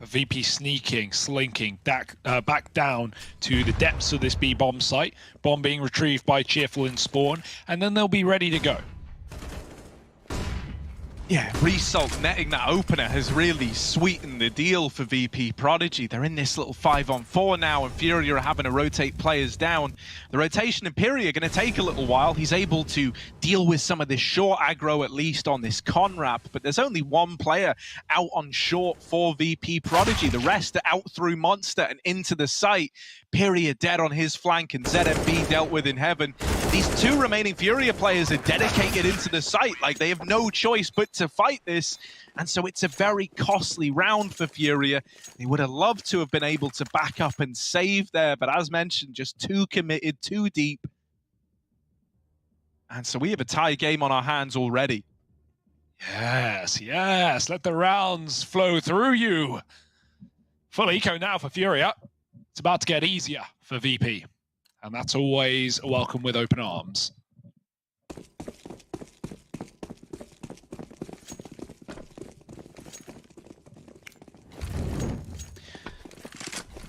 F: VP sneaking, slinking back down to the depths of this B bomb site. Bomb being retrieved by Cheerful in spawn, and then they'll be ready to go.
L: Yeah, Result netting that opener has really sweetened the deal for VP Prodigy. They're in this little 5-on-4 now, and Furia are having to rotate players down. The rotation in Furia are going to take a little while. He's able to deal with some of this short aggro, at least on this con wrap, but there's only one player out on short for VP Prodigy. The rest are out through Monster and into the site. Furia dead on his flank, and ZMB dealt with in heaven. These two remaining Furia players are dedicated into the site. Like, they have no choice but to fight this, and so it's a very costly round for Furia. They would have loved to have been able to back up and save there, but as mentioned, just too committed, too deep. And so we have a tie game on our hands already.
F: Yes, yes, let the rounds flow through you. Full eco now for Furia. It's about to get easier for VP, and that's always welcome with open arms.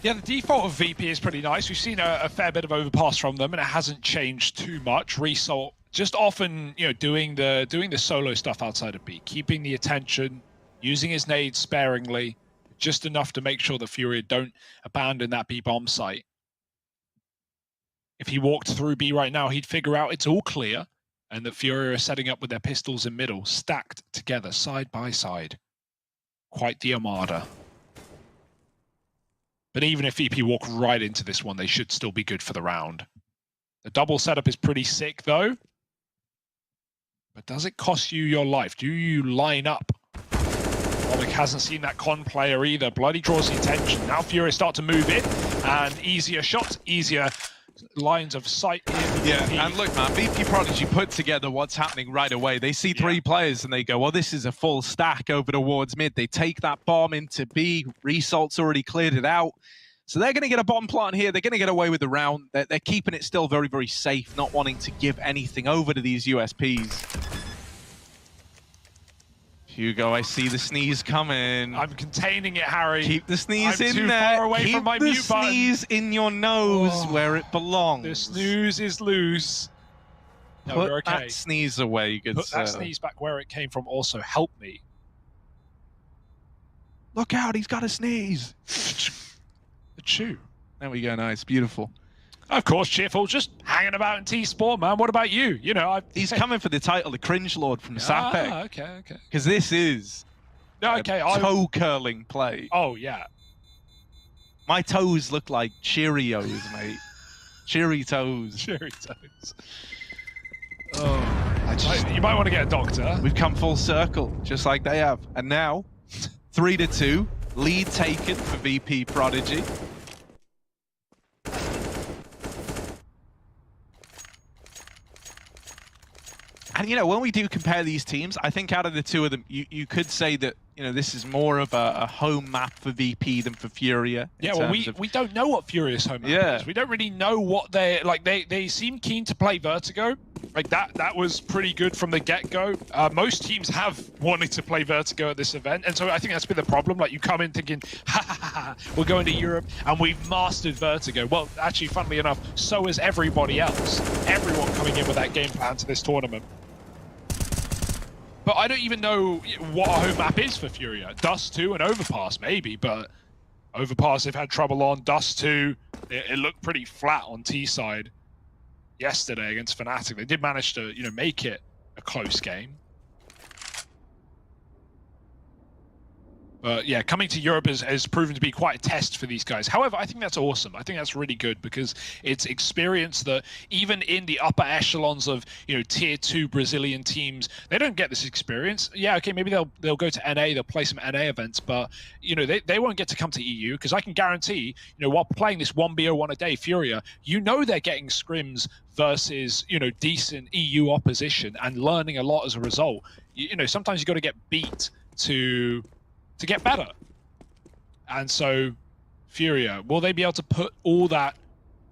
F: Yeah, the default of VP is pretty nice. We've seen a fair bit of overpass from them, and it hasn't changed too much. Result just often, you know, doing the solo stuff outside of B, keeping the attention, using his nades sparingly, just enough to make sure the Furia don't abandon that B bomb site. If he walked through B right now, he'd figure out it's all clear, and that Furia are setting up with their pistols in middle, stacked together, side by side. Quite the armada. But even if VP walk right into this one, they should still be good for the round. The double setup is pretty sick, though. But does it cost you your life? Do you line up? Lomic hasn't seen that con player either. Bloody draws the attention. Now Furia start to move in, and easier shots, easier lines of sight here.
L: Yeah, and look, man, VP Prodigy put together what's happening right away. They see three players and they go, well, this is a full stack over towards mid. They take that bomb into B. Result's already cleared it out. So they're going to get a bomb plant here. They're going to get away with the round. They're keeping it still very, very safe, not wanting to give anything over to these USPs. Hugo, I see the sneeze coming.
F: I'm containing it, Harry.
L: Keep the sneeze in
F: too
L: there.
F: Far away
L: Keep
F: from my
L: the
F: mute button.
L: sneeze in your nose where it belongs.
F: The snooze is loose. No,
L: Put
F: we're okay.
L: that sneeze away, good
F: Put
L: sir.
F: that sneeze back where it came from. Also, help me.
L: Look out, he's got a sneeze.
F: Achoo.
L: There we go, nice, beautiful.
F: Of course, Cheerful, just hanging about in T-Sport, man. What about you? You know,
L: he's coming for the title, the Cringe Lord from Sapek.
F: Ah, okay.
L: Because this is a toe curling play.
F: Oh, yeah.
L: My toes look like Cheerios, mate. Cheery toes.
F: Cheery toes. Oh, you might want to get a doctor.
L: We've come full circle, just like they have. And now, 3-2, lead taken for VP Prodigy. And, you know, when we do compare these teams, I think out of the two of them, you could say that, you know, this is more of a home map for VP than for Furia.
F: Yeah, well, we don't know what Furia's home map is. We don't really know what they're... Like, they seem keen to play Vertigo. Like, that was pretty good from the get-go. Most teams have wanted to play Vertigo at this event, and so I think that's been the problem. Like, you come in thinking, we're going to Europe, and we've mastered Vertigo. Well, actually, funnily enough, so is everybody else. Everyone coming in with that game plan to this tournament. But I don't even know what a home map is for Furia. Dust 2 and Overpass, maybe, but Overpass they've had trouble on. Dust 2, it looked pretty flat on T side yesterday against Fnatic. They did manage to, you know, make it a close game. But yeah, coming to Europe has proven to be quite a test for these guys. However, I think that's awesome. I think that's really good because it's experience that even in the upper echelons of, you know, tier 2 Brazilian teams, they don't get this experience. Yeah, okay, maybe they'll go to NA, they'll play some NA events, but you know, they won't get to come to EU because I can guarantee, you know, while playing this 1BO1 a day Furia, you know they're getting scrims versus, you know, decent EU opposition and learning a lot as a result. You know, sometimes you got to get beat to get better. And so, Furia, will they be able to put all that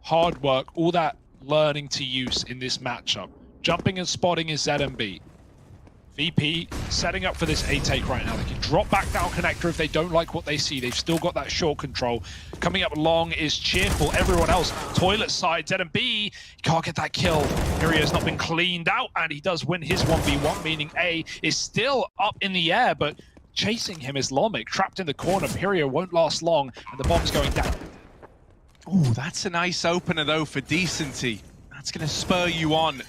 F: hard work, all that learning to use in this matchup? Jumping and spotting is ZMB. VP setting up for this A take right now. They can drop back down connector if they don't like what they see. They've still got that short control. Coming up long is Cheerful. Everyone else, toilet side, ZMB can't get that kill. Furia has not been cleaned out, and he does win his 1v1, meaning A is still up in the air, but chasing him is Lomic, trapped in the corner. Furia won't last long, and the bomb's going down.
L: Ooh, that's a nice opener, though, for Decenty. That's going to spur you on.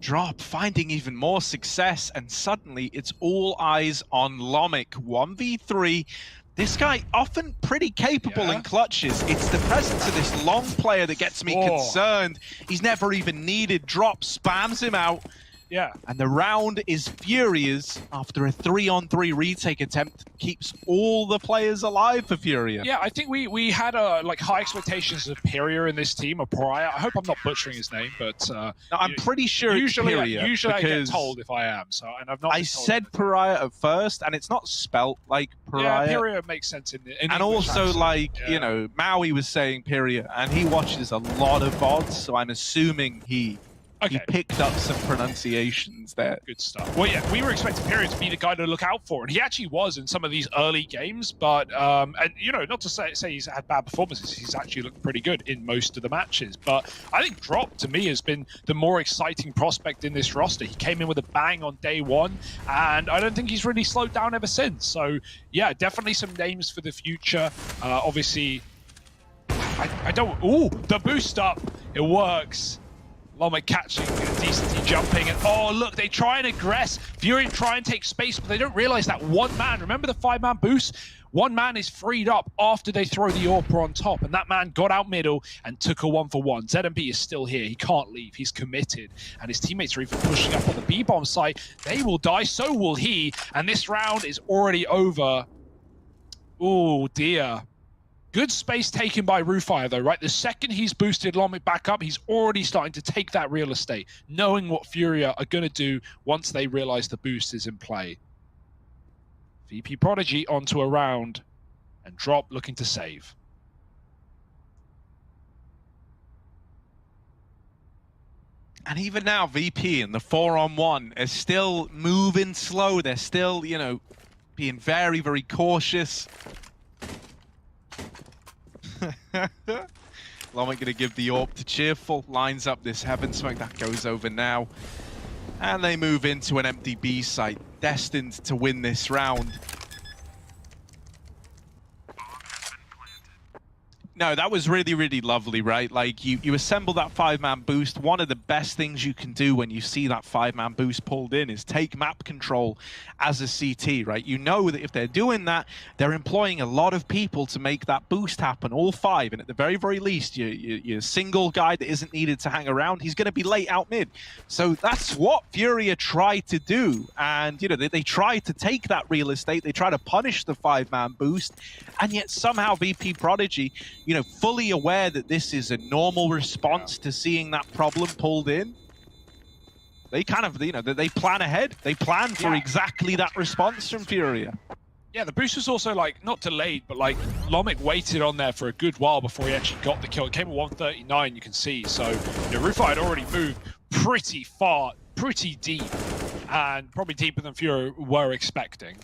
L: Drop, finding even more success, and suddenly it's all eyes on Lomic. 1v3. This guy often pretty capable in clutches. It's the presence of this long player that gets me concerned. He's never even needed. Drop, spams him out.
F: Yeah.
L: And the round is Furia's after a 3-on-3 retake attempt. Keeps all the players alive for Furia.
F: Yeah, I think we had like high expectations of Piria in this team, or Pariah. I hope I'm not butchering his name, but
L: no, I'm pretty sure
F: usually,
L: it's Piria.
F: Usually I get told if I am, so and I've not.
L: I said Pariah at first, and it's not spelt like Pariah.
F: Yeah, Piria makes sense in
L: and
F: English
L: also,
F: accent.
L: like, you know, Maui was saying Piria, and he watches a lot of VODs, so I'm assuming he picked up some pronunciations there.
F: Good stuff. Well, yeah, we were expecting Piria to be the guy to look out for, and he actually was in some of these early games. But and you know, not to say he's had bad performances, he's actually looked pretty good in most of the matches. But I think Drop to me has been the more exciting prospect in this roster. He came in with a bang on day one, and I don't think he's really slowed down ever since. So yeah, definitely some names for the future. Obviously, I don't. Ooh, the boost up, it works. Lomic catching, Decenty jumping, and oh look, they try and aggress. Fury try and take space, but they don't realize that one man, remember the 5-man boost? One man is freed up after they throw the AWP on top, and that man got out middle and took a 1-for-1. ZMB is still here, he can't leave, he's committed, and his teammates are even pushing up on the B-bomb site. They will die, so will he, and this round is already over. Oh dear. Good space taken by Rufire, though, right? The second he's boosted Lomic back up, he's already starting to take that real estate, knowing what Furia are going to do once they realize the boost is in play. VP Prodigy onto a round, and Drop looking to save.
L: And even now, VP in the 4-on-1 is still moving slow. They're still, you know, being very, very cautious. Lomic gonna give the AWP to Cheerful. Lines up this Heaven Smoke. That goes over now. And they move into an empty B site, destined to win this round. No, that was really, really lovely, right? Like, you assemble that 5-man boost. One of the best things you can do when you see that 5-man boost pulled in is take map control as a CT, right? You know that if they're doing that, they're employing a lot of people to make that boost happen, all 5. And at the very, very least, your single guy that isn't needed to hang around, he's going to be late out mid. So that's what Furia tried to do. And, you know, they tried to take that real estate. They try to punish the 5-man boost. And yet somehow VP Prodigy, you know, fully aware that this is a normal response to seeing that problem pulled in. They kind of, you know, they plan ahead. They plan for exactly that response from Furia.
F: Yeah, the boost was also, like, not delayed, but, like, Lomic waited on there for a good while before he actually got the kill. It came at 139, you can see. So, you know, Rufa had already moved pretty far, pretty deep, and probably deeper than Furia were expecting.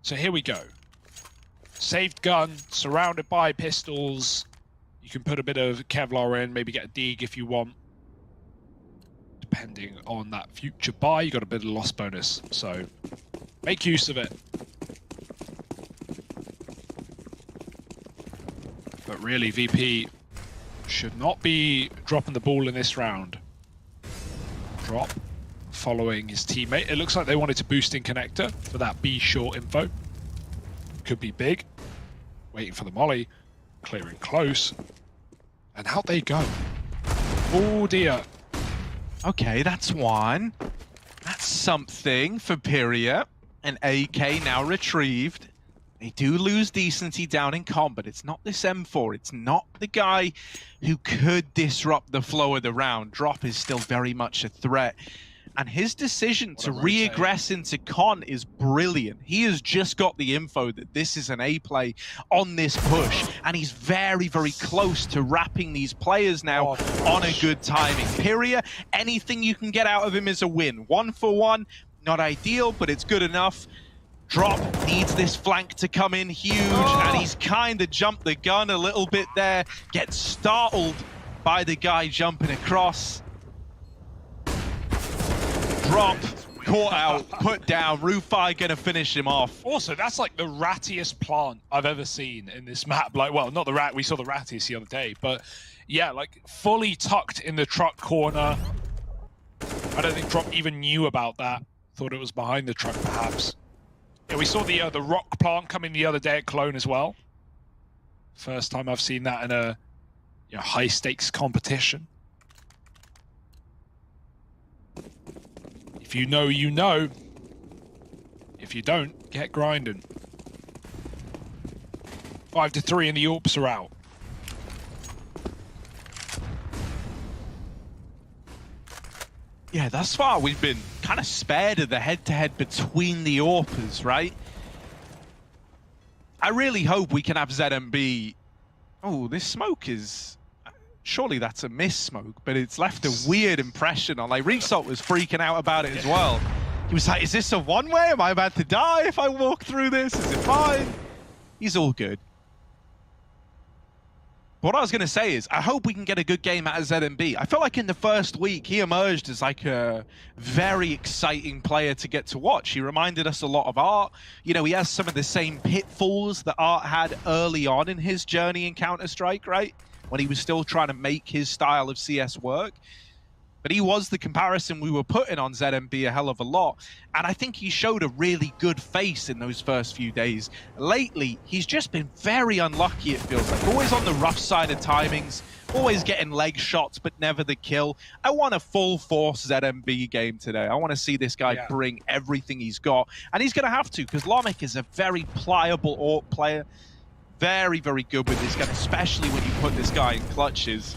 F: So here we go. Saved gun, surrounded by pistols. You can put a bit of Kevlar in, maybe get a dig if you want. Depending on that future buy, you got a bit of loss bonus. So make use of it. But really, VP should not be dropping the ball in this round. Drop following his teammate. It looks like they wanted to boost in connector for that B short info. Could be big. Waiting for the molly, clearing close, and out they go. Oh dear.
L: Okay, that's one. That's something for Furia. An AK now retrieved. They do lose decency down in combat. It's not this M4. It's not the guy who could disrupt the flow of the round. Drop is still very much a threat. And his decision to re-aggress into Con is brilliant. He has just got the info that this is an A play on this push. And he's very, very close to wrapping these players now on a good timing. Furia, anything you can get out of him is a win. 1-for-1, not ideal, but it's good enough. Drop needs this flank to come in huge, and he's kind of jumped the gun a little bit there. Gets startled by the guy jumping across. Drop, caught out, put down. Rufi gonna finish him off.
F: Also, that's like the rattiest plant I've ever seen in this map. Like, well, not the rat, we saw the rattiest the other day, but yeah, like fully tucked in the truck corner. I don't think Drop even knew about that. Thought it was behind the truck, perhaps. Yeah, we saw the rock plant coming the other day at Cologne as well. First time I've seen that in a high stakes competition. If you know, you know. If you don't, get grinding. 5-3 and the AWPs are out.
L: Yeah, thus far we've been kind of spared of the head-to-head between the AWPers, right? I really hope we can have ZMB... Oh, this smoke is... Surely that's a miss smoke, but it's left a weird impression on... Like, Resalt was freaking out about it as well. He was like, is this a one-way? Am I about to die if I walk through this? Is it fine? He's all good. What I was going to say is, I hope we can get a good game out of ZMB. I felt like in the first week, he emerged as like a very exciting player to get to watch. He reminded us a lot of Art. You know, he has some of the same pitfalls that Art had early on in his journey in Counter-Strike, right? When he was still trying to make his style of CS work. But he was the comparison we were putting on ZMB a hell of a lot. And I think he showed a really good face in those first few days. Lately, he's just been very unlucky, it feels like. Always on the rough side of timings, always getting leg shots, but never the kill. I want a full force ZMB game today. I want to see this guy bring everything he's got. And he's going to have to, because Lomic is a very pliable AWP player. Very, very good with this gun, especially when you put this guy in clutches.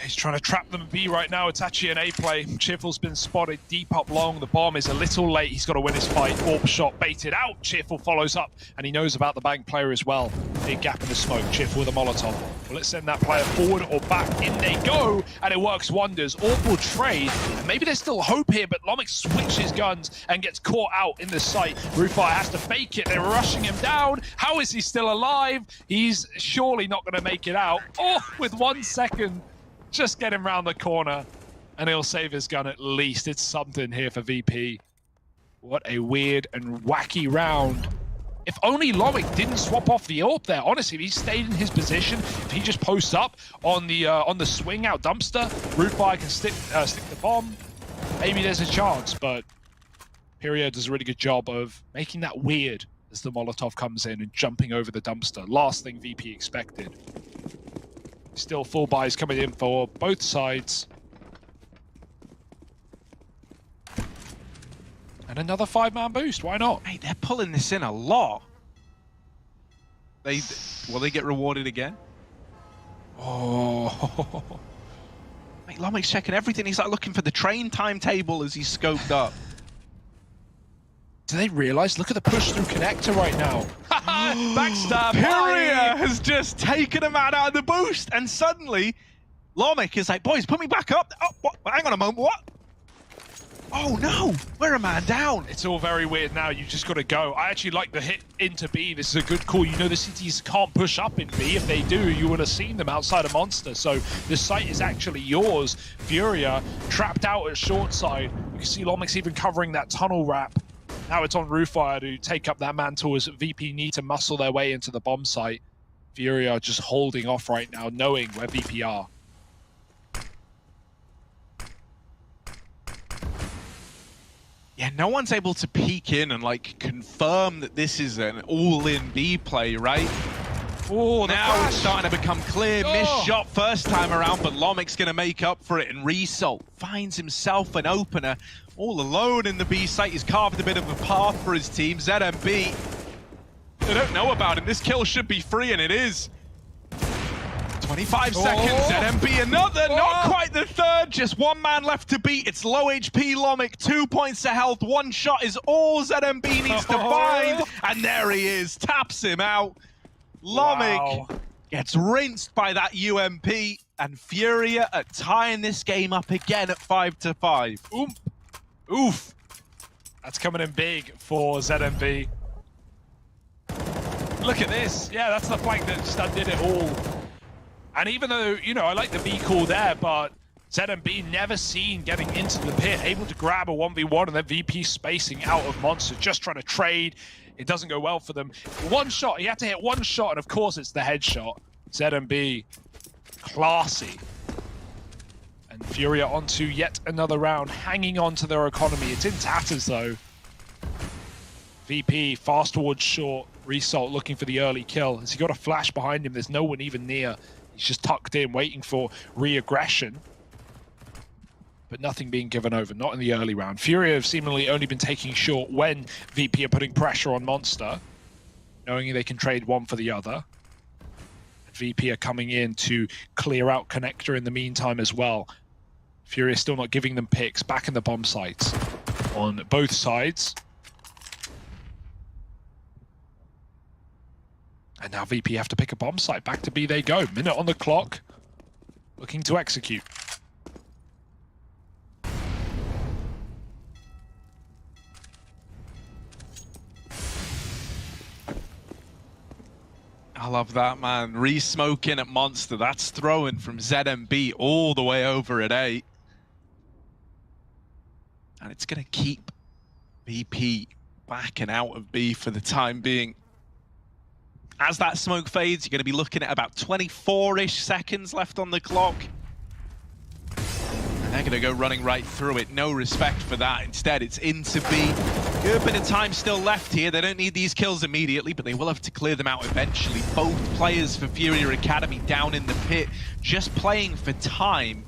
F: He's trying to trap them B right now. It's actually an A play. Cheerful's been spotted deep up long. The bomb is a little late. He's got to win his fight. Orb shot baited out. Cheerful follows up, and he knows about the bank player as well. Big gap in the smoke. Cheerful with a Molotov. Well, let's send that player forward or back. In they go, and it works wonders. Orb will trade, and maybe there's still hope here, but Lomix switches guns and gets caught out in the sight. Roofire has to fake it. They're rushing him down. How is he still alive? He's surely not going to make it out. Oh, with 1 second. Just get him round the corner, and he'll save his gun at least. It's something here for VP. What a weird and wacky round. If only Lomic didn't swap off the AWP there. Honestly, if he stayed in his position, if he just posts up on the swing out dumpster, Roofire can stick the bomb. Maybe there's a chance, but Furia does a really good job of making that weird as the Molotov comes in and jumping over the dumpster. Last thing VP expected. Still full buys coming in for both sides. And another 5-man boost, why not?
L: Hey, they're pulling this in a lot. Will they get rewarded again? Oh. Mate, Lomic's checking everything. He's like looking for the train timetable as he's scoped up.
F: Do they realize? Look at the push-through connector right now. Backstab.
L: Furia has just taken him out of the boost, and suddenly Lomic is like, boys, put me back up. Oh, what? Hang on a moment, what? Oh no, we're a man down.
F: It's all very weird now. You just got to go. I actually like the hit into B. This is a good call. You know the cities can't push up in B. If they do, you would have seen them outside of Monster. So the site is actually yours. Furia trapped out at short side. You can see Lomic's even covering that tunnel wrap. Now it's on Roofire to take up that mantle as VP need to muscle their way into the bomb site. Furia are just holding off right now, knowing where VP are.
L: Yeah, no one's able to peek in and like confirm that this is an all-in B play, right? Oh, now it's starting to become clear. Missed shot first time around, but Lomic's going to make up for it. And Result finds himself an opener all alone in the B site. He's carved a bit of a path for his team. ZMB, they don't know about him. This kill should be free, and it is. 25 seconds, ZMB another, not quite the third, just one man left to beat. It's low HP Lomic, 2 points of health, one shot is all ZMB needs to find, and there he is, taps him out. Lomic gets rinsed by that UMP, and Furia are tying this game up again at 5-5.
F: Oof. That's coming in big for ZMB. Look at this. Yeah, that's the flank that just undid it all. And even though, you know, I like the B call there, but ZMB never seen getting into the pit, able to grab a 1v1 and then VP spacing out of Monster, just trying to trade. It doesn't go well for them. One shot, he had to hit one shot, and of course it's the headshot. ZMB, classy. And Furia onto yet another round, hanging on to their economy. It's in tatters though. VP fast towards short. Result looking for the early kill. Has he got a flash behind him? There's no one even near. He's just tucked in, waiting for re-aggression. But nothing being given over, not in the early round. Furia have seemingly only been taking short when VP are putting pressure on Monster, knowing they can trade one for the other. And VP are coming in to clear out Connector in the meantime as well. Furia still not giving them picks, back in the bomb sites on both sides. And now VP have to pick a bomb site. Back to B they go. Minute on the clock. Looking to execute.
L: I love that, man. Re-smoking at Monster. That's throwing from ZMB all the way over at A. And it's going to keep VP back and out of B for the time being. As that smoke fades, you're going to be looking at about 24-ish seconds left on the clock. And they're going to go running right through it. No respect for that. Instead, it's into B. Good bit of time still left here. They don't need these kills immediately, but they will have to clear them out eventually. Both players for Furia Academy down in the pit, just playing for time.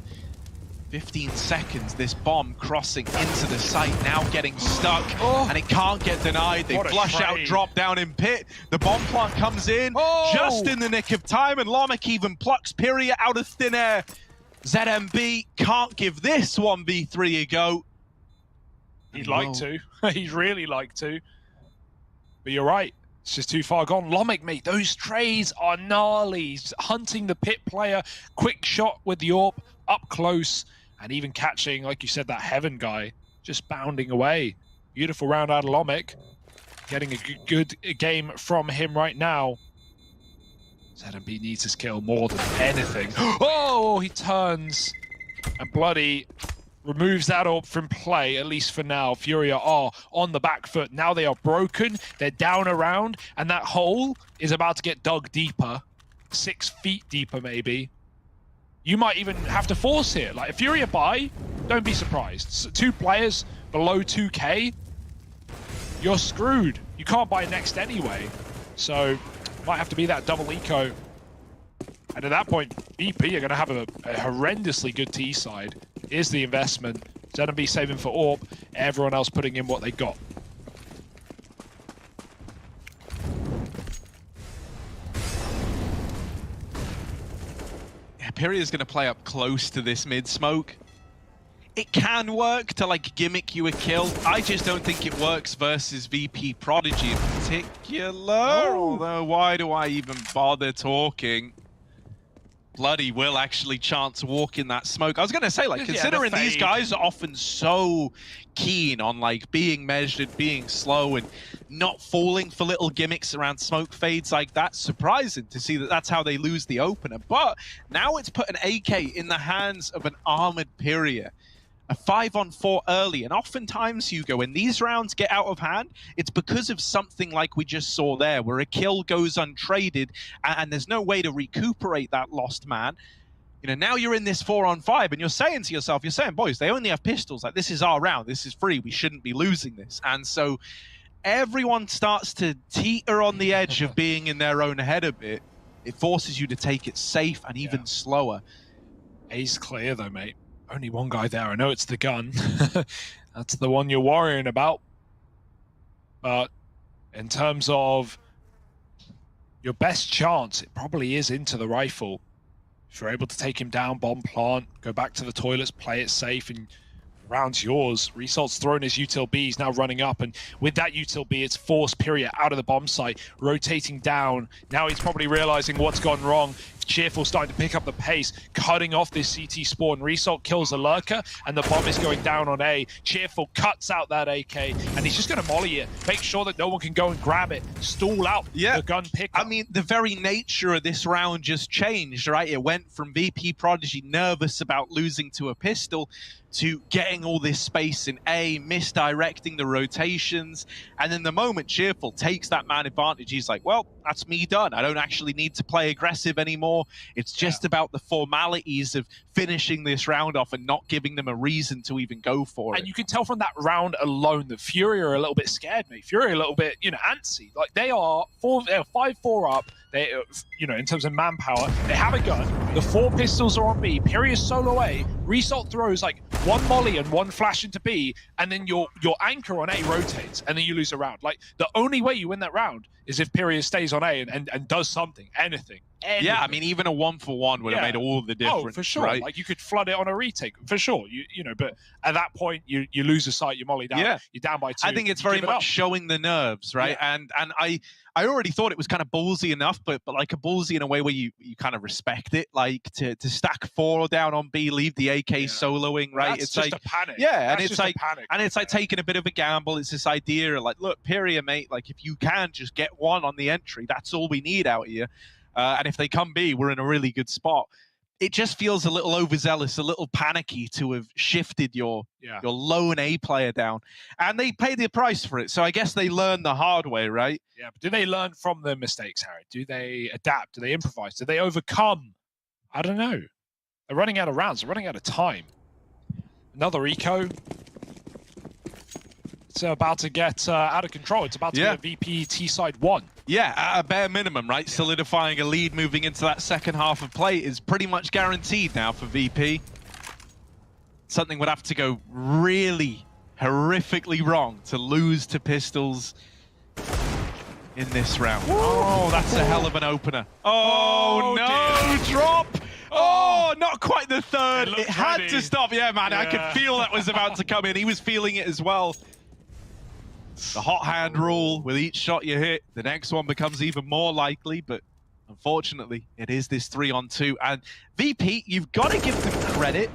L: 15 seconds, this bomb crossing into the site, now getting stuck, and it can't get denied. They flush out, drop down in pit. The bomb plant comes in just in the nick of time, and Lomic even plucks Furia out of thin air. ZMB can't give this 1v3 a go.
F: He'd like to. He'd really like to. But you're right. It's just too far gone. Lomic, mate, those trades are gnarly. Hunting the pit player. Quick shot with the AWP. Up close. And even catching, like you said, that Heaven guy. Just bounding away. Beautiful round out of Lomic. Getting a good game from him right now. ZMB needs his kill more than anything. Oh, he turns. And Bloody removes that AWP from play, at least for now. Furia are on the back foot. Now they are broken. They're down around. And that hole is about to get dug deeper. 6 feet deeper, maybe. You might even have to force here. Like, if Furia buy, don't be surprised. So 2 players below 2k, you're screwed. You can't buy next anyway. So, might have to be that double eco. And at that point, VP are going to have a horrendously good T side. Here's the investment. ZMB saving for AWP. Everyone else putting in what they got.
L: Yeah, Piria's going to play up close to this mid smoke. It can work to like gimmick you a kill. I just don't think it works versus VP Prodigy in particular. Although, why do I even bother talking? Bloody will actually chance walk in that smoke. I was going to say, like, considering these guys are often so keen on like being measured, being slow, and not falling for little gimmicks around smoke fades like that, surprising to see that that's how they lose the opener. But now it's put an AK in the hands of an armored Piria. A 5-on-4 early, and oftentimes, Hugo, when these rounds get out of hand, it's because of something like we just saw there, where a kill goes untraded, and there's no way to recuperate that lost man. You know, now you're in this 4-on-5, and you're saying to yourself, boys, they only have pistols. Like, this is our round. This is free. We shouldn't be losing this. And so everyone starts to teeter on the edge of being in their own head a bit. It forces you to take it safe and even slower.
F: A's clear, though, mate. Only one guy there. I know it's the gun. That's the one you're worrying about. But in terms of your best chance, it probably is into the rifle. If you're able to take him down, bomb plant, go back to the toilets, play it safe, and round's yours. Resalt's thrown his util B. He's now running up, and with that util B, it's forced Piria out of the bomb site, rotating down. Now he's probably realizing what's gone wrong. Cheerful starting to pick up the pace, cutting off this CT spawn. Resalt kills a lurker, and the bomb is going down on A. Cheerful cuts out that AK, and he's just going to molly it. Make sure that no one can go and grab it. Stall out the gun pickup.
L: I mean, the very nature of this round just changed, right? It went from VP Prodigy nervous about losing to a pistol to getting all this space in A, misdirecting the rotations, and then the moment Cheerful takes that man advantage, he's like, well, that's me done. I don't actually need to play aggressive anymore. It's just about the formalities of finishing this round off and not giving them a reason to even go for it.
F: And you can tell from that round alone that Furia are a little bit scared, mate. Furia are a little bit, antsy. Like, they are 5-4 up. They, in terms of manpower, they have a gun. The 4 pistols are on B. Piria's solo A. Resalt throws like 1 molly and 1 flash into B, and then your anchor on A rotates, and then you lose a round. Like, the only way you win that round is if Piria stays on A and does something, anything.
L: Yeah, I mean, even a 1-for-1 would have made all the difference.
F: Oh, for sure.
L: Right?
F: Like, you could flood it on a retake, for sure. But at that point, you lose a sight, you molly down.
L: Yeah.
F: You're down by 2.
L: I think it's very much showing the nerves, right?
F: Yeah.
L: And I already thought it was kind of ballsy enough, but like a ballsy in a way where you kind of respect it, like to stack 4 down on B, leave the AK soloing, right?
F: It's just a panic.
L: Yeah,
F: and it's like panic.
L: And it's like taking a bit of a gamble. It's this idea of like, look, Piria, mate, like if you can just get 1 on the entry, that's all we need out here. And if they come B, we're in a really good spot. It just feels a little overzealous, a little panicky to have shifted your lone A player down. And they pay the price for it. So I guess they learned the hard way, right?
F: Yeah, but do they learn from their mistakes, Harry? Do they adapt? Do they improvise? Do they overcome? I don't know. They're running out of rounds. They're running out of time. Another eco. It's about to get out of control. It's about to be a VP T-side 1.
L: Yeah, at a bare minimum, right? Solidifying a lead moving into that second half of play is pretty much guaranteed now for VP. Something would have to go really horrifically wrong to lose to pistols in this round. Oh, that's a hell of an opener. Oh, no, dear. Drop! Oh, not quite the third. It had to stop. Yeah, man, I could feel that was about to come in. He was feeling it as well. The hot hand rule, with each shot you hit, the next one becomes even more likely, but unfortunately, it is this 3-on-2. And VP, you've got to give them credit.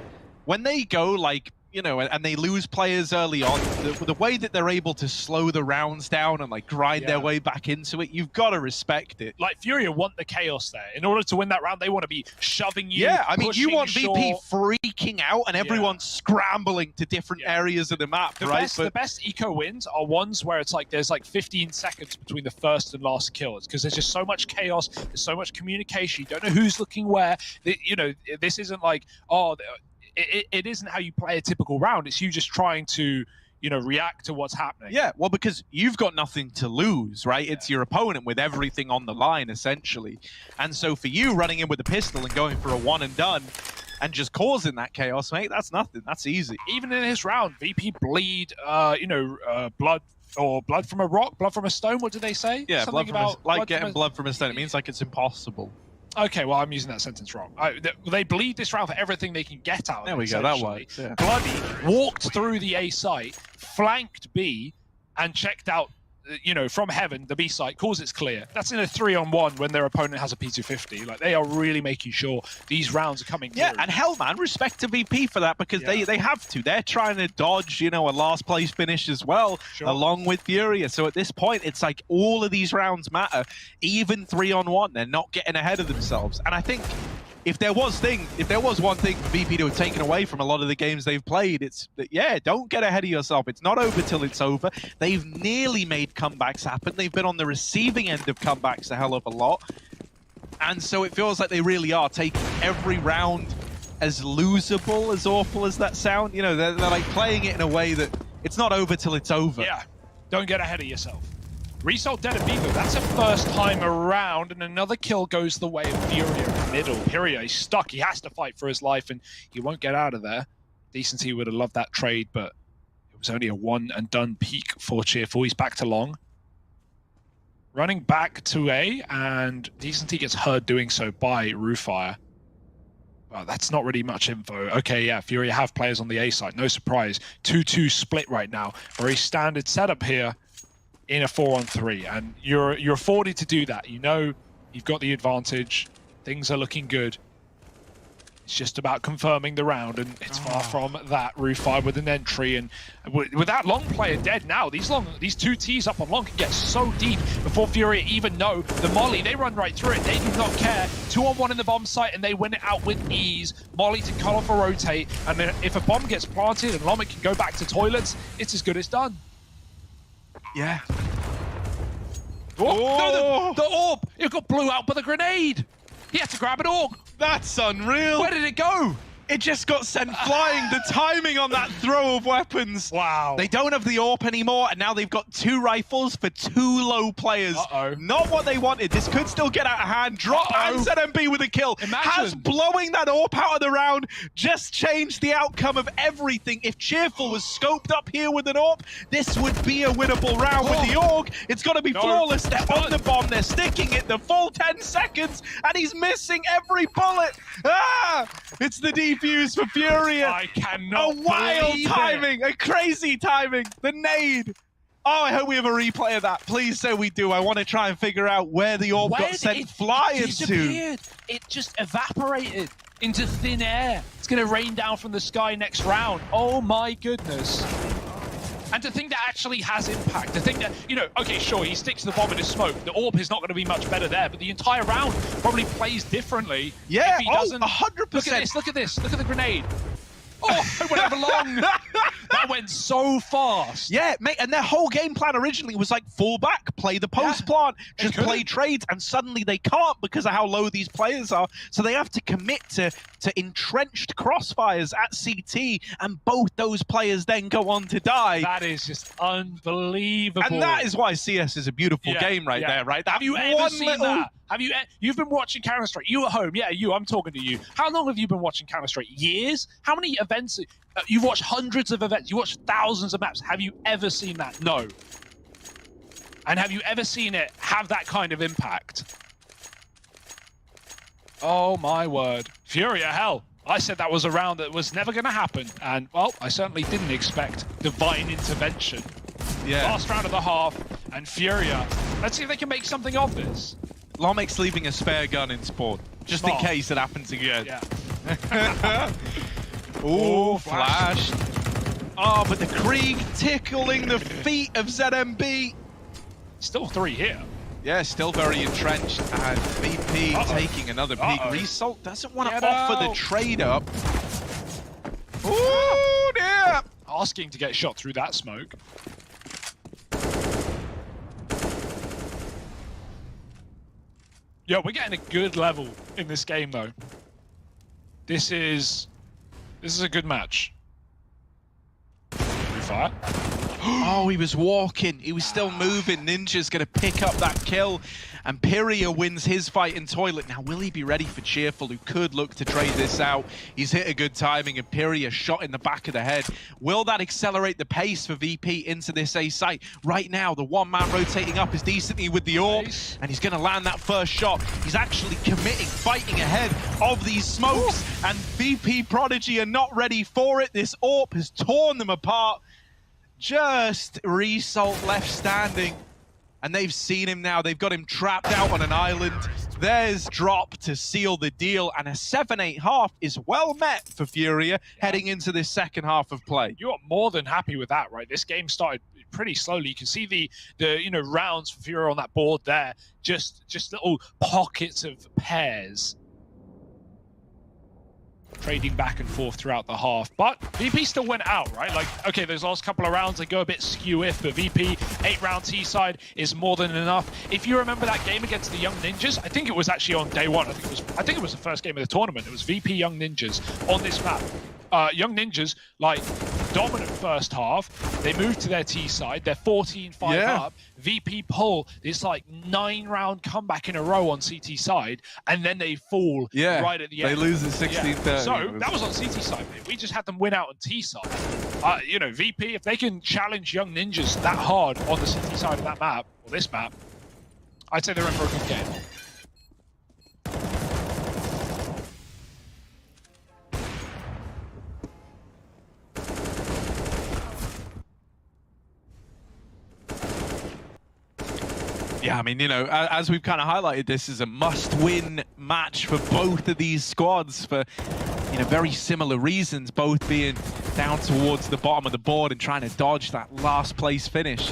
L: When they go, like, you know, and they lose players early on, the way that they're able to slow the rounds down and like grind their way back into it, you've got to respect it.
F: Like, Furia want the chaos there. In order to win that round, they want to be shoving you.
L: Yeah, I mean, you want VP freaking out and everyone scrambling to different areas of the map, right?
F: The best eco wins are ones where it's like there's like 15 seconds between the first and last kill. It's because there's just so much chaos, there's so much communication. You don't know who's looking where. You know, this isn't like, oh, it isn't how you play a typical round. It's you just trying to, you know, react to what's happening.
L: Yeah, well, because you've got nothing to lose, right? Yeah. It's your opponent with everything on the line, essentially. And so for you, running in with a pistol and going for a one and done and just causing that chaos, mate, that's nothing. That's easy.
F: Even in this round, VP bleed, you know, blood from a rock, blood from a stone. What did they say?
L: Yeah,
F: something
L: blood from a stone. It means like it's impossible.
F: Okay, well, I'm using that sentence wrong. They bleed this round for everything they can get out of it.
L: There we go, that works. Yeah.
F: Bloody walked through the A site, flanked B, and checked out, you know, from heaven, the B site, calls it's clear. That's in a 3-on-1 when their opponent has a P250. Like, they are really making sure these rounds are coming through.
L: Yeah, and hell, man, respect to VP for that, because they have to. They're trying to dodge, you know, a last place finish as well, along with Furia. So at this point, it's like all of these rounds matter. Even 3-on-1, they're not getting ahead of themselves. And I think if there was one thing for VP to have taken away from a lot of the games they've played, it's that, yeah, don't get ahead of yourself. It's not over till it's over. They've nearly made comebacks happen. They've been on the receiving end of comebacks a hell of a lot. And so it feels like they really are taking every round as losable, as awful as that sound. You know, they're like playing it in a way that it's not over till it's over.
F: Yeah, don't get ahead of yourself. Result dead of Vigo, that's a first time around, and another kill goes the way of Furia in the middle. Furia is stuck, he has to fight for his life, and he won't get out of there. Decency would have loved that trade, but it was only a one and done peak for Cheerful. He's back to long. Running back to A, and Decency gets heard doing so by Roofire. Well, that's not really much info. Okay, yeah, Furia have players on the A side, no surprise. 2-2 split right now. Very standard setup here in a 4-on-3, and you're afforded to do that. You know you've got the advantage. Things are looking good. It's just about confirming the round, and it's far from that. Roofire with an entry, and with that long player dead now, these two Ts up on long can get so deep before Furia even know the molly. They run right through it. They do not care. 2-on-1 in the bomb site, and they win it out with ease. Molly to cut off a rotate, and then if a bomb gets planted and Lomit can go back to toilets, it's as good as done.
L: Yeah.
F: Oh, no, the orb! It got blew out by the grenade! He had to grab an orb!
L: That's unreal!
F: Where did it go?
L: It just got sent flying. The timing on that throw of weapons.
F: Wow.
L: They don't have the AWP anymore, and now they've got 2 rifles for 2 low players. Not what they wanted. This could still get out of hand. Drop and ZMB with a kill. Has blowing that AWP out of the round just changed the outcome of everything. If Cheerful was scoped up here with an AWP, this would be a winnable round. With the AUG, it's got to be flawless. They're on the bomb. They're sticking it the full 10 seconds, and he's missing every bullet. It's the defuse for Furia.
F: I cannot
L: A wild timing, a crazy timing. The nade. Oh, I hope we have a replay of that. Please say we do. I want to try and figure out where the orb got sent flying to.
F: It just evaporated into thin air. It's going to rain down from the sky next round. Oh my goodness. And to think that actually has impact, to think that, you know, okay, sure, he sticks the bomb in his smoke. The AWP is not going to be much better there, but the entire round probably plays differently.
L: Yeah,
F: if he doesn't.
L: 100%.
F: Look at this, look at this, look at the grenade. Oh, it went over long. That went so fast.
L: Yeah, mate, and their whole game plan originally was like fall back, play the post plant, just play trades, and suddenly they can't because of how low these players are. So they have to commit to entrenched crossfires at CT, and both those players then go on to die.
F: That is just unbelievable.
L: And that is why CS is a beautiful game right there, right?
F: Have you ever seen that? You've been watching Counter-Strike, you at home, I'm talking to you. How long have you been watching Counter-Strike? Years? How many events? You've watched hundreds of events, you watched thousands of maps. Have you ever seen that? No. And have you ever seen it have that kind of impact? Oh my word. Furia, hell. I said that was a round that was never going to happen. And, well, I certainly didn't expect divine intervention.
L: Yeah.
F: Last round of the half, and Furia. Let's see if they can make something of this.
L: Lomic's leaving a spare gun in spawn, just in case it happens again.
F: Yeah.
L: Ooh, flashed. Oh, but the Krieg tickling the feet of ZMB.
F: Still 3 here.
L: Yeah, still very entrenched, and VP taking another peek. Result doesn't want to offer the trade up. Ooh, dear!
F: Asking to get shot through that smoke. Yo, we're getting a good level in this game, though. This is a good match. Fire.
L: Oh, he was walking. He was still moving. Ninja's going to pick up that kill. And Pyria wins his fight in toilet. Now, will he be ready for Cheerful, who could look to trade this out? He's hit a good timing, and Pyria shot in the back of the head. Will that accelerate the pace for VP into this A site? Right now, the one man rotating up is decently with the AWP, and he's going to land that first shot. He's actually committing, fighting ahead of these smokes, and VP Prodigy are not ready for it. This AWP has torn them apart. Just Result left standing, and they've seen him now. They've got him trapped out on an island. There's Drop to seal the deal, and a 7-8 half is well met for Furia heading into this second half of play.
F: You're more than happy with that, right? This game started pretty slowly. You can see the rounds for Furia on that board there. Just little pockets of pairs trading back and forth throughout the half, but VP still went out, right? Like, okay, those last couple of rounds, they go a bit skew-if, but VP 8-round T-side is more than enough. If you remember that game against the Young Ninjas, I think it was actually on day one. I think it was the first game of the tournament. It was VP Young Ninjas on this map. Young Ninjas, like, dominant first half. They moved to their T side. They're 14-5 up. VP pull this like 9-round comeback in a row on CT side, and then they fall right at the end.
L: They lose the 16-30.
F: So that was on CT side. We just had them win out on T side. VP, if they can challenge Young Ninjas that hard on the CT side of that map, or this map, I'd say they're in for a good game.
L: Yeah, I mean, as we've kind of highlighted, this is a must-win match for both of these squads for, very similar reasons, both being down towards the bottom of the board and trying to dodge that last place finish.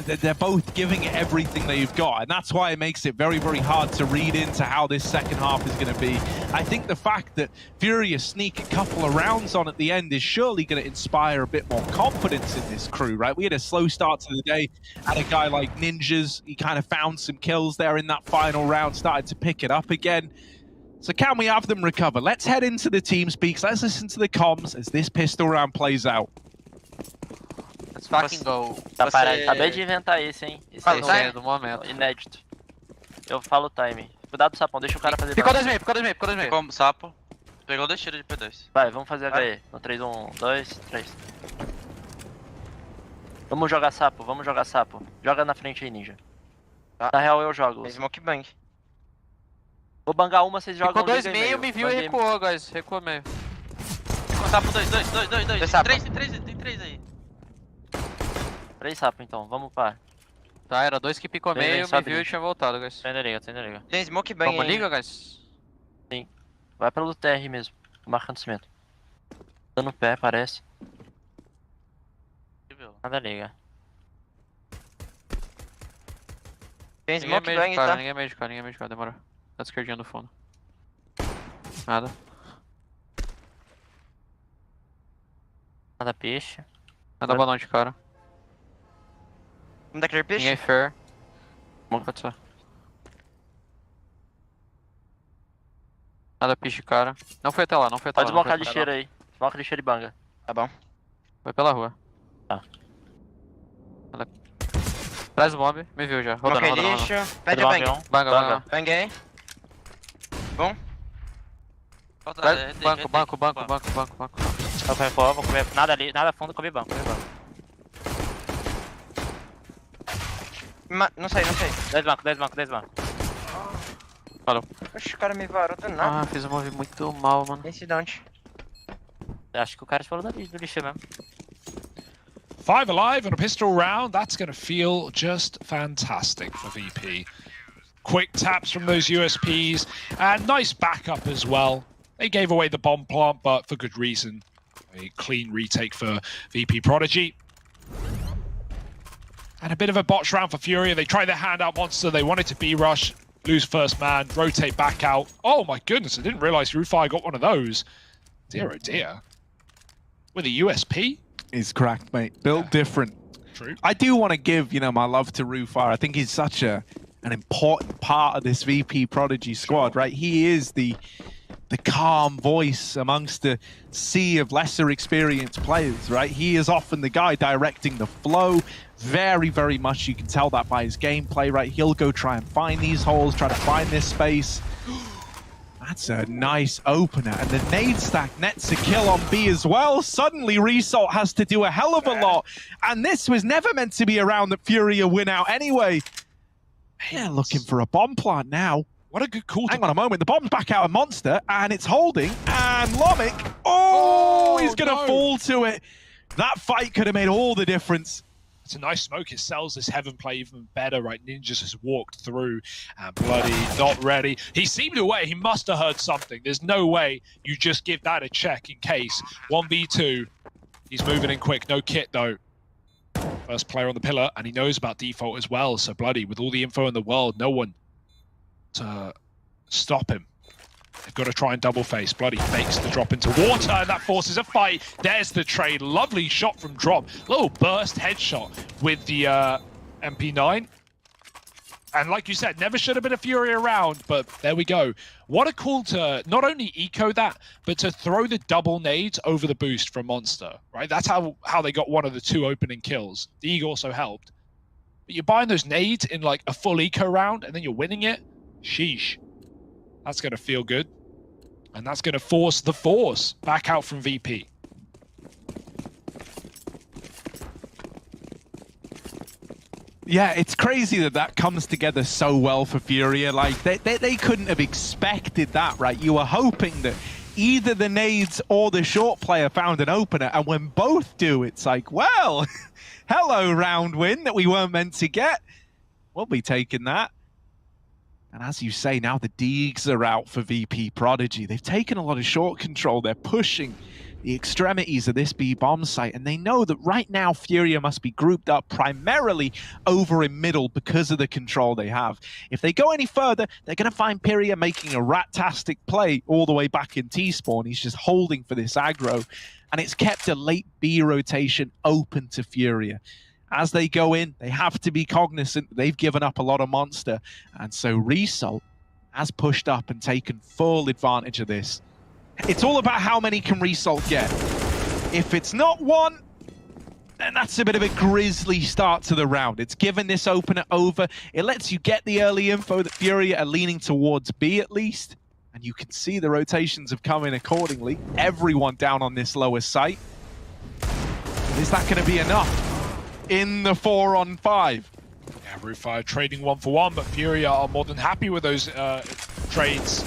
L: They're both giving it everything they've got, and that's why it makes it very, very hard to read into how this second half is going to be. I think the fact that Furia sneak a couple of rounds on at the end is surely going to inspire a bit more confidence in this crew, right? We had a slow start to the day, had a guy like Ninjas, he kind of found some kills there in that final round, started to pick it up again. So can we have them recover? Let's head into the team speaks, let's listen to the comms as this pistol round plays out.
J: Let's fucking go. Tá parado, acabei de inventar esse, hein? Esse é do momento. Inédito. Eu falo o time. Cuidado do sapão, deixa o cara fazer. Ficou 2 meio, ficou 2 meio, ficou 2 meio.
I: Ficou sapo. Pegou 2 tiros de P2.
J: Vai, vamos fazer HE. No 3, 1, 2, 3. Vamos jogar sapo, vamos jogar sapo. Joga na frente aí, ninja. Na real eu jogo.
I: Tem smoke bang.
J: Vou bangar uma, vocês jogam.
H: Ficou 2 meio, me viu e recuou, guys. Recuou meio.
I: Sapo 2. Tem 3 aí.
J: 3 sapo então, vamos par.
H: Tá, era 2 que picou meio, me viu e tinha voltado, guys.
J: Tô indo liga.
I: Tem smoke bang.
H: Vamos liga, guys?
J: Sim. Vai pelo TR mesmo, marcando cimento. Tô no pé, parece. Nada liga.
I: Tem smoke bang, tá?
H: Ninguém é meio de cara, demorou. Tá esquerdinha do fundo. Nada.
J: Nada peixe.
H: Nada balão de cara.
I: Vamos dar clear peixe?
H: Ninguém fair. Pode ser. Nada peixe, cara. Não foi até lá,
J: Pode desmocar a lixeira aí. Desmoca a lixeira e banga.
I: Tá bom.
H: Foi pela rua.
J: Tá.
H: Traz o mob, me viu já. Rodando.
I: Lixo. Pede bang.
H: Banga.
I: Banguei. Bom.
H: Banco.
J: Vou comer nada ali, nada fundo, comer banco.
I: Não sei.
J: 10 banco. Falou.
T: Oxe, o cara me varou do nada.
J: Ah, fiz um move muito mal, mano.
T: Esse don't.
J: Acho que o cara falou do lixo mesmo.
F: 5 alive on a pistol round. That's going to feel just fantastic for VP. Quick taps from those USPs and nice backup as well. They gave away the bomb plant, but for good reason. A clean retake for VP Prodigy. And a bit of a botch round for Furia. They tried their hand out monster. They wanted to B-rush, lose first man, rotate back out. Oh my goodness, I didn't realize Rufire got one of those. Dear oh dear. With a USP?
L: He's cracked, mate. Built different.
F: True.
L: I do want to give, my love to Rufire. I think he's such an important part of this VP Prodigy squad, right? He is the calm voice amongst the sea of lesser experienced players, right? He is often the guy directing the flow. Very, very much you can tell that by his gameplay, right? He'll go try and find these holes, try to find this space. That's a nice opener. And the nade stack nets a kill on B as well. Suddenly, Result has to do a hell of a lot. And this was never meant to be a round that Furia win out anyway. They're looking for a bomb plant now.
F: What a good call.
L: Hang on a moment. The bomb's back out of Monster, and it's holding. And Lomic, he's going to fall to it. That fight could have made all the difference.
F: It's a nice smoke. It sells this Heaven play even better, right? Ninjas has walked through and Bloody not ready. He seemed away. He must have heard something. There's no way you just give that a check in case. 1v2. He's moving in quick. No kit, though. First player on the pillar, and he knows about default as well. So Bloody, with all the info in the world, no one to stop him. They've got to try and double face. Bloody fakes the drop into water, and that forces a fight. There's the trade. Lovely shot from Drop. Little burst headshot with the MP9. And like you said, never should have been a Fury around, but there we go. What a call to not only eco that, but to throw the double nades over the boost from Monster, right? That's how they got one of the 2 opening kills. The Eagle also helped. But you're buying those nades in like a full eco round, and then you're winning it. Sheesh. That's going to feel good. And that's going to force the force back out from VP.
L: Yeah, it's crazy that comes together so well for Furia. Like, they couldn't have expected that, right? You were hoping that either the nades or the short player found an opener, and when both do, it's like, well, hello, round win that we weren't meant to get. We'll be taking that. And as you say, now the Deegs are out for VP Prodigy. They've taken a lot of short control. They're pushing the extremities of this B bomb site, and they know that right now Furia must be grouped up primarily over in middle because of the control they have. If they go any further, they're going to find Pyria making a rat-tastic play all the way back in T-spawn. He's just holding for this aggro, and it's kept a late B rotation open to Furia. As they go in, they have to be cognizant that they've given up a lot of Monster. And so Result has pushed up and taken full advantage of this. It's all about how many can Result get. If it's not one, then that's a bit of a grisly start to the round. It's given this opener over. It lets you get the early info that Furia are leaning towards B at least. And you can see the rotations have come in accordingly. Everyone down on this lower site. Is that going to be enough? In the 4-on-5.
F: Yeah, Rufire trading 1-for-1, but Furia are more than happy with those trades.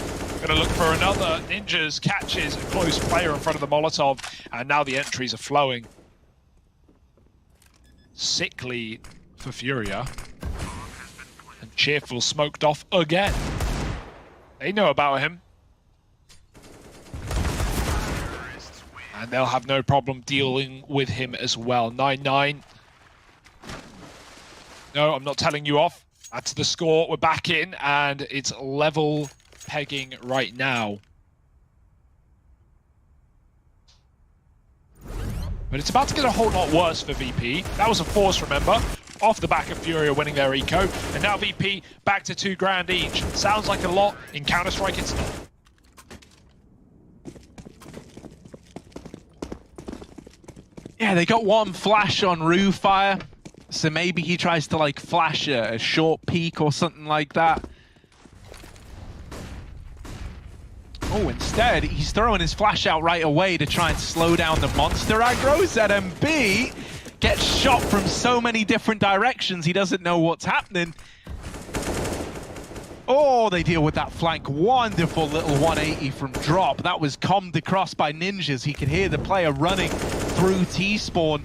F: Gonna look for another. Ninjas catches a close player in front of the Molotov, and now the entries are flowing. Sickly for Furia. And Cheerful smoked off again. They know about him. And they'll have no problem dealing with him as well. 9-9. No, I'm not telling you off. That's the score. We're back in, and it's level pegging right now. But it's about to get a whole lot worse for VP. That was a force, remember? Off the back of Furia winning their eco. And now VP back to $2,000 each. Sounds like a lot. In Counter-Strike, it's not.
L: Yeah, they got one flash on Rufire. So maybe he tries to like flash a short peek or something like that. Oh, instead, he's throwing his flash out right away to try and slow down the monster aggro. ZMB gets shot from so many different directions, he doesn't know what's happening. Oh, they deal with that flank. Wonderful little 180 from Drop. That was commed across by Ninjas. He could hear the player running through T-spawn.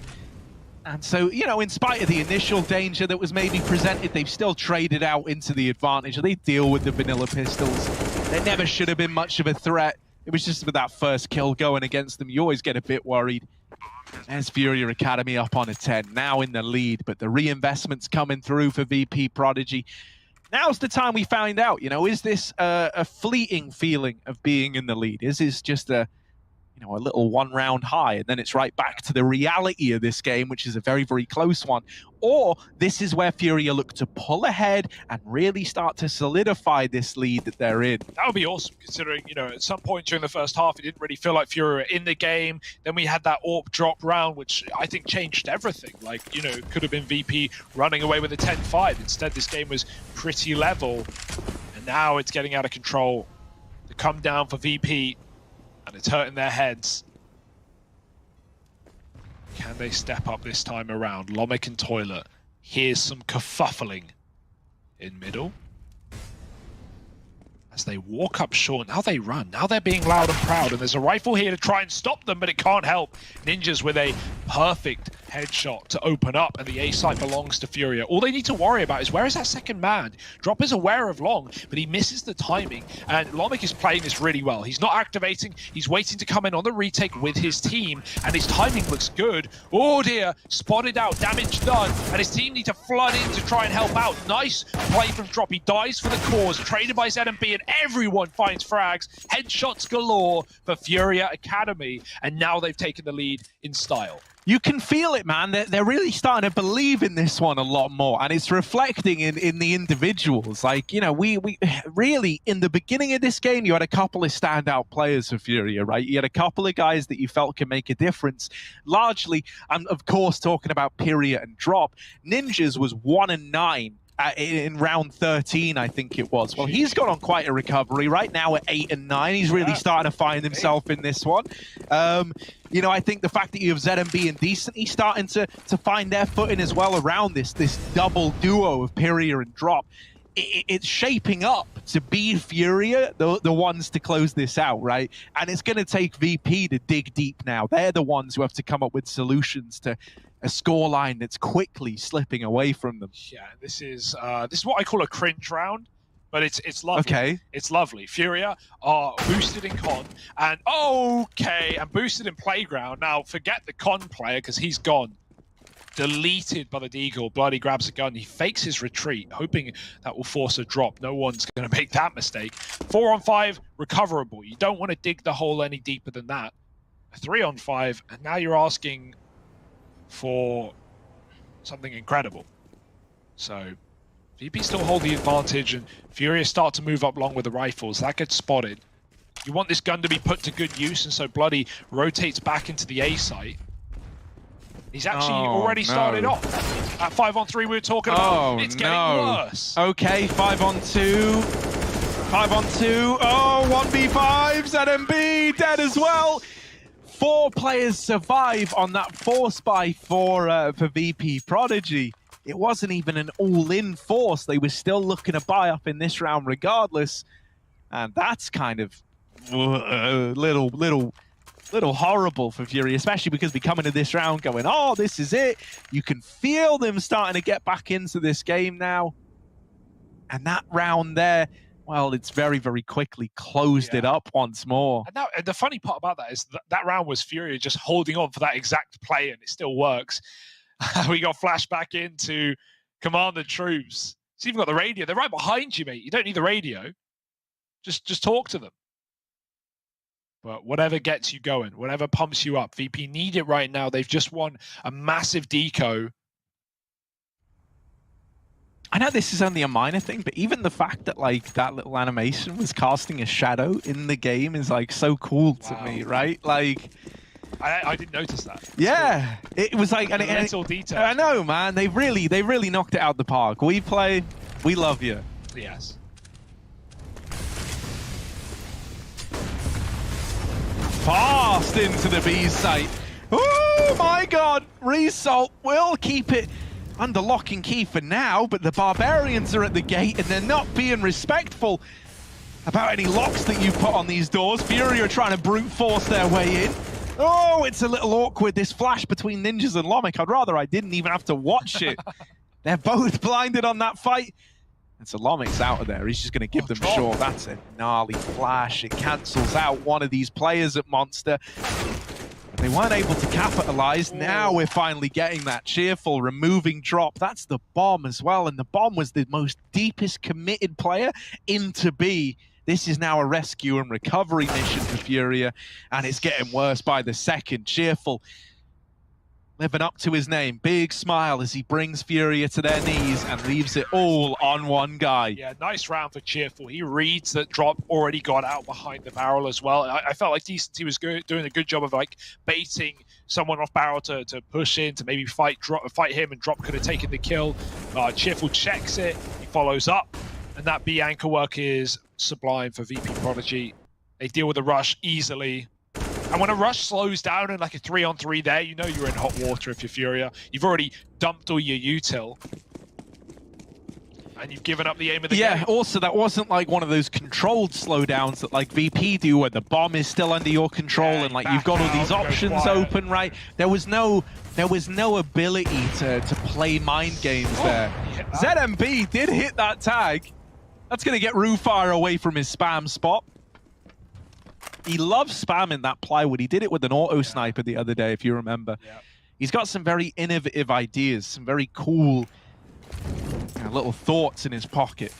L: And so, you know, in spite of the initial danger that was maybe presented, they've still traded out into the advantage. They deal with the vanilla pistols. There never should have been much of a threat. It was just with that first kill going against them. You always get a bit worried. There's Furia Academy up on a 10, now in the lead, but the reinvestment's coming through for VP Prodigy. Now's the time we find out, you know, is this a fleeting feeling of being in the lead? Is this just a little one-round high, and then it's right back to the reality of this game, which is a very, very close one? Or this is where Furia look to pull ahead and really start to solidify this lead that they're in.
F: That would be awesome, considering, you know, at some point during the first half, it didn't really feel like Furia were in the game. Then we had that AWP drop round, which I think changed everything. Like, you know, it could have been VP running away with a 10-5. Instead, this game was pretty level, and now it's getting out of control. The come down for VP, and it's hurting their heads. Can they step up this time around? Lomic and Toilet. Here's some kerfuffling in middle. As they walk up short, now they run. Now they're being loud and proud, and there's a rifle here to try and stop them, but it can't help. Ninjas with a perfect headshot to open up, and the A site belongs to Furia. All they need to worry about is where is that second man? Drop is aware of Long, but he misses the timing, and Lomic is playing this really well. He's not activating, he's waiting to come in on the retake with his team, and his timing looks good. Oh dear, spotted out, damage done, and his team need to flood in to try and help out. Nice play from Drop, he dies for the cause, traded by ZMB, and everyone finds frags. Headshots galore for Furia Academy, and now they've taken the lead in style.
L: You can feel it, man. They're really starting to believe in this one a lot more, and it's reflecting in the individuals. Like, you know, we really, in the beginning of this game, you had a couple of standout players for Furia, right? You had a couple of guys that you felt could make a difference. Largely, I'm, of course, talking about Pyria and Drop. Ninjas was 1-9. In round 13, I think it was. Well, he's got on quite a recovery right now at 8-9. He's really starting to find himself in this one. You know, I think the fact that you have ZMB and Decently starting to find their footing as well around this double duo of Pyria and Drop, it's shaping up to be Furia, the ones to close this out, right? And it's going to take VP to dig deep now. They're the ones who have to come up with solutions to a scoreline that's quickly slipping away from them.
F: Yeah, this is what I call a cringe round, but it's lovely.
L: Okay.
F: It's lovely. Furia are boosted in con, and and boosted in playground. Now forget the con player because he's gone. Deleted by the Deagle. Bloody grabs a gun. He fakes his retreat, hoping that will force a drop. No one's going to make that mistake. 4-on-5, recoverable. You don't want to dig the hole any deeper than that. 3-on-5, and now you're asking for something incredible. So VP still hold the advantage, and Furia start to move up long with the rifles. That gets spotted. You want this gun to be put to good use, and so Bloody rotates back into the A site. He's actually already started off. At 5-on-3 we were talking about. It's getting worse.
L: Okay, 5-on-2. 5-on-2. Oh, 1v5. ZMB dead as well. 4 players survive on that force buy for VP Prodigy. It wasn't even an all-in force. They were still looking to buy up in this round regardless. And that's kind of little horrible for Fury, especially because we come into this round going, oh, this is it. You can feel them starting to get back into this game now. And that round there, well, it's very, very quickly closed it up once more.
F: And the funny part about that is that round was Furia just holding on for that exact play, and it still works. We got flashback into command the troops. It's even got the radio. They're right behind you, mate. You don't need the radio. Just talk to them. But whatever gets you going, whatever pumps you up, VP need it right now. They've just won a massive deco.
L: I know this is only a minor thing, but even the fact that like that little animation was casting a shadow in the game is like so cool to me, right? Like,
F: I didn't notice that.
L: Yeah, it was like
F: and little details.
L: I know, man. They really knocked it out the park. WePlay, we love you.
F: Yes.
L: Fast into the B site. Oh my God! Result will keep it under lock and key for now, but the Barbarians are at the gate and they're not being respectful about any locks that you put on these doors. Furia are trying to brute force their way in. Oh, it's a little awkward, this flash between Ninjas and Lomic. I'd rather I didn't even have to watch it. They're both blinded on that fight. And so Lomic's out of there. He's just going to give them short. That's a gnarly flash. It cancels out one of these players at Monster. But they weren't able to capitalize. Now we're finally getting that cheerful, removing drop. That's the bomb as well. And the bomb was the most deepest committed player into B. This is now a rescue and recovery mission for Furia, and it's getting worse by the second. Cheerful, living up to his name. Big smile as he brings Furia to their knees and leaves it all on one guy.
F: Yeah, nice round for Cheerful. He reads that drop already got out behind the barrel as well. I felt like Decency was doing a good job of like baiting someone off barrel to push in, to maybe fight him, and drop could have taken the kill. Cheerful checks it, he follows up, and that B anchor work is sublime for VP Prodigy. They deal with the rush easily. And when a rush slows down in like a 3-on-3 there, you know you're in hot water if you're Furia. You've already dumped all your util. And you've given up the aim of the game.
L: Yeah, also that wasn't like one of those controlled slowdowns that like VP do where the bomb is still under your control and like you've got all these options open, right? There was no ability to play mind games there. ZMB did hit that tag. That's going to get Rufire away from his spam spot. He loves spamming that plywood. He did it with an auto sniper the other day, if you remember. He's got some very innovative ideas, some very cool little thoughts in his pocket.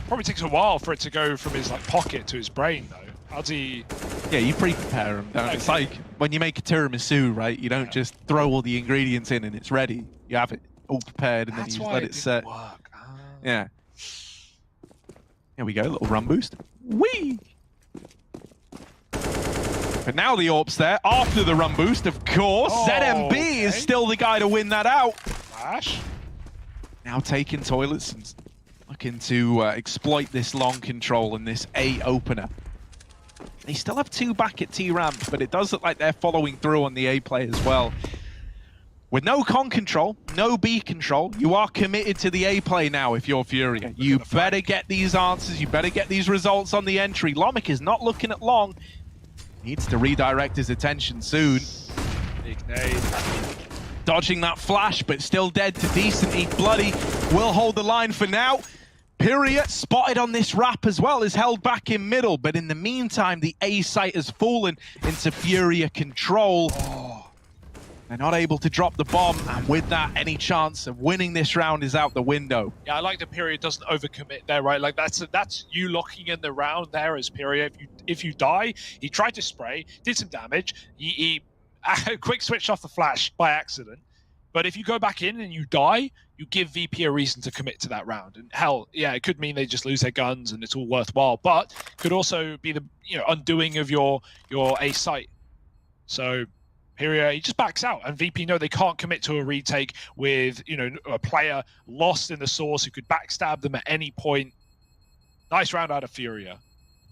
F: Probably takes a while for it to go from his like pocket to his brain, though. How's he?
L: Yeah, you pre-prepare him, don't you? It's like when you make a tiramisu, right? You don't just throw all the ingredients in and it's ready. You have it all prepared and then you just let it set. Yeah. Here we go, little run boost. Whee! But now the AWP's there, after the run boost, of course. ZMB is still the guy to win that out.
F: Flash.
L: Now taking toilets and looking to exploit this long control and this A opener. They still have two back at T-ramp, but it does look like they're following through on the A play as well. With no con control, no B control, you are committed to the A play now if you're Furia. You better get these answers, you better get these results on the entry. Lomic is not looking at long. Needs to redirect his attention soon.
F: Big nade.
L: Dodging that flash, but still dead to Decent. Bloody will hold the line for now. Furia, spotted on this wrap as well, is held back in middle, but in the meantime, the A site has fallen into Furia control. They're not able to drop the bomb, and with that, any chance of winning this round is out the window.
F: Yeah, I like the Pyria doesn't overcommit there, right? Like that's you locking in the round there as Pyria. If you die, he tried to spray, did some damage. He quick switched off the flash by accident. But if you go back in and you die, you give VP a reason to commit to that round. And hell, yeah, it could mean they just lose their guns and it's all worthwhile. But could also be the undoing of your A site. So Pyria, he just backs out, and VP know they can't commit to a retake with a player lost in the source who could backstab them at any point. Nice round out of Furia.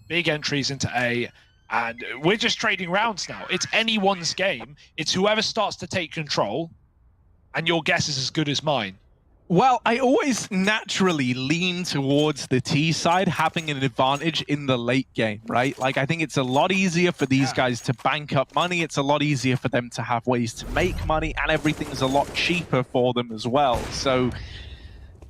F: Big entries into A, and we're just trading rounds now. It's anyone's game. It's whoever starts to take control, and your guess is as good as mine.
L: Well, I always naturally lean towards the T side having an advantage in the late game, right? Like, I think it's a lot easier for these guys to bank up money. It's a lot easier for them to have ways to make money, and everything's a lot cheaper for them as well. So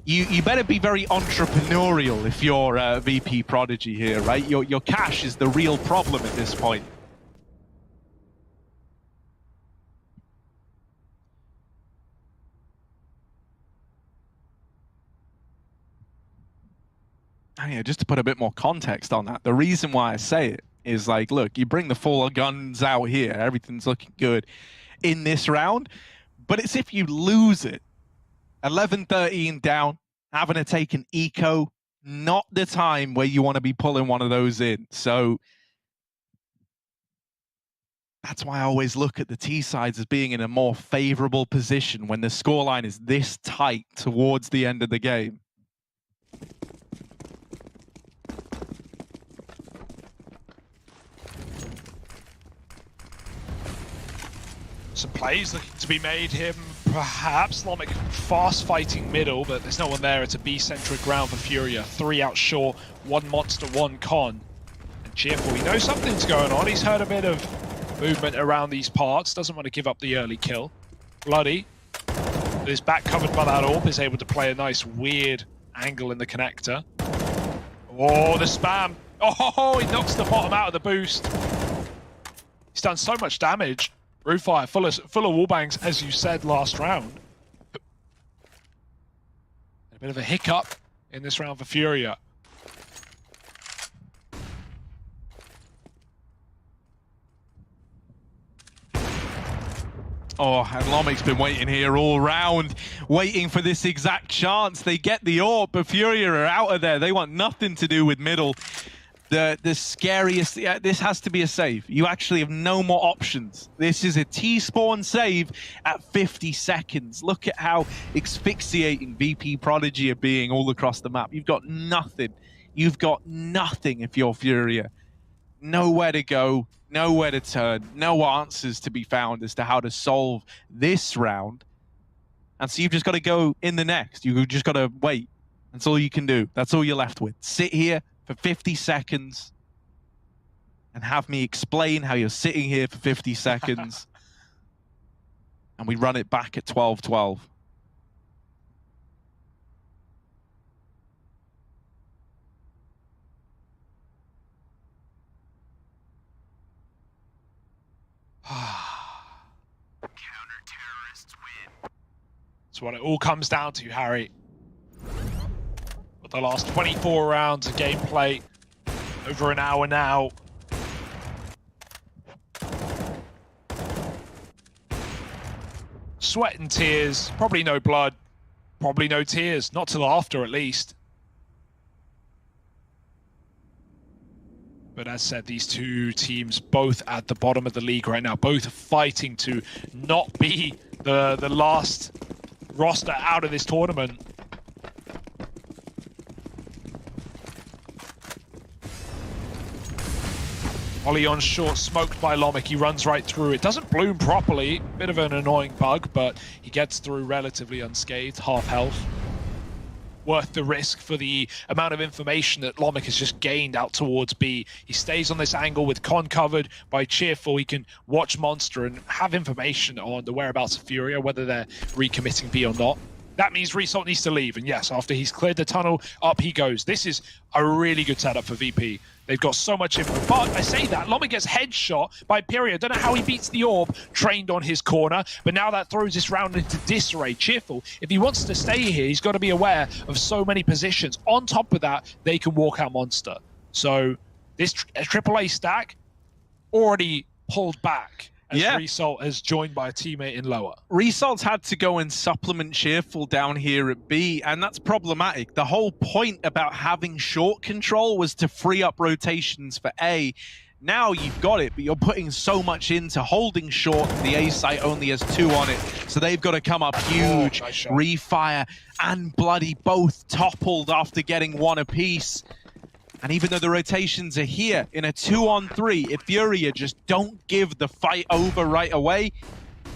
L: you better be very entrepreneurial if you're VP Prodigy here, right? Your cash is the real problem at this point. Yeah, just to put a bit more context on that, the reason why I say it is like, look, you bring the full guns out here, everything's looking good in this round, but it's if you lose it. 11-13 down, having to take an eco, not the time where you want to be pulling one of those in. So that's why I always look at the T sides as being in a more favorable position when the scoreline is this tight towards the end of the game.
F: Some plays looking to be made here perhaps. Lomic fast fighting middle, but there's no one there. It's a B-centric round for Furia. 3 out short, 1 monster, 1 con. And Cheerful, he knows something's going on. He's heard a bit of movement around these parts. Doesn't want to give up the early kill. Bloody, with his back covered by that AWP, is able to play a nice weird angle in the connector. Oh, the spam. Oh, he knocks the bottom out of the boost. He's done so much damage. Roofire full of wallbangs, as you said last round. A bit of a hiccup in this round for Furia.
L: Oh, and Lomic's been waiting here all round, waiting for this exact chance. They get the AWP, but Furia are out of there. They want nothing to do with middle. The scariest, this has to be a save. You actually have no more options. This is a T-spawn save at 50 seconds. Look at how asphyxiating VP Prodigy are being all across the map. You've got nothing. You've got nothing if you're Furia. Nowhere to go, nowhere to turn, no answers to be found as to how to solve this round. And so you've just got to go in the next. You've just got to wait. That's all you can do. That's all you're left with. Sit here for 50 seconds and have me explain how you're sitting here for 50 seconds and we run it back at 12-12.
F: That's what it all comes down to, Harry. The last 24 rounds of gameplay, over an hour now. Sweat and tears, probably no blood, probably no tears, not till after at least. But as said, these two teams both at the bottom of the league right now, both fighting to not be the last roster out of this tournament. Ollie on short, smoked by Lomic. He runs right through. It doesn't bloom properly. Bit of an annoying bug, but he gets through relatively unscathed, half health. Worth the risk for the amount of information that Lomic has just gained out towards B. He stays on this angle with con covered by Cheerful. He can watch Monster and have information on the whereabouts of Furia, whether they're recommitting B or not. That means Result needs to leave. And yes, after he's cleared the tunnel, up he goes. This is a really good setup for VP. They've got so much info. But I say that, Lomic gets headshot by Pyria. Don't know how he beats the AWP, trained on his corner. But now that throws this round into disarray. Cheerful, if he wants to stay here, he's got to be aware of so many positions. On top of that, they can walk out Monster. So this AAA stack already pulled back. As Result has joined by a teammate in lower.
L: Resalt's had to go and supplement Cheerful down here at B, and that's problematic. The whole point about having short control was to free up rotations for A. Now you've got it, but you're putting so much into holding short. The A site only has 2 on it, so they've got to come up huge. Nice Refire and Bloody both toppled after getting 1 apiece. And even though the rotations are here in a 2-on-3, if Furia just don't give the fight over right away,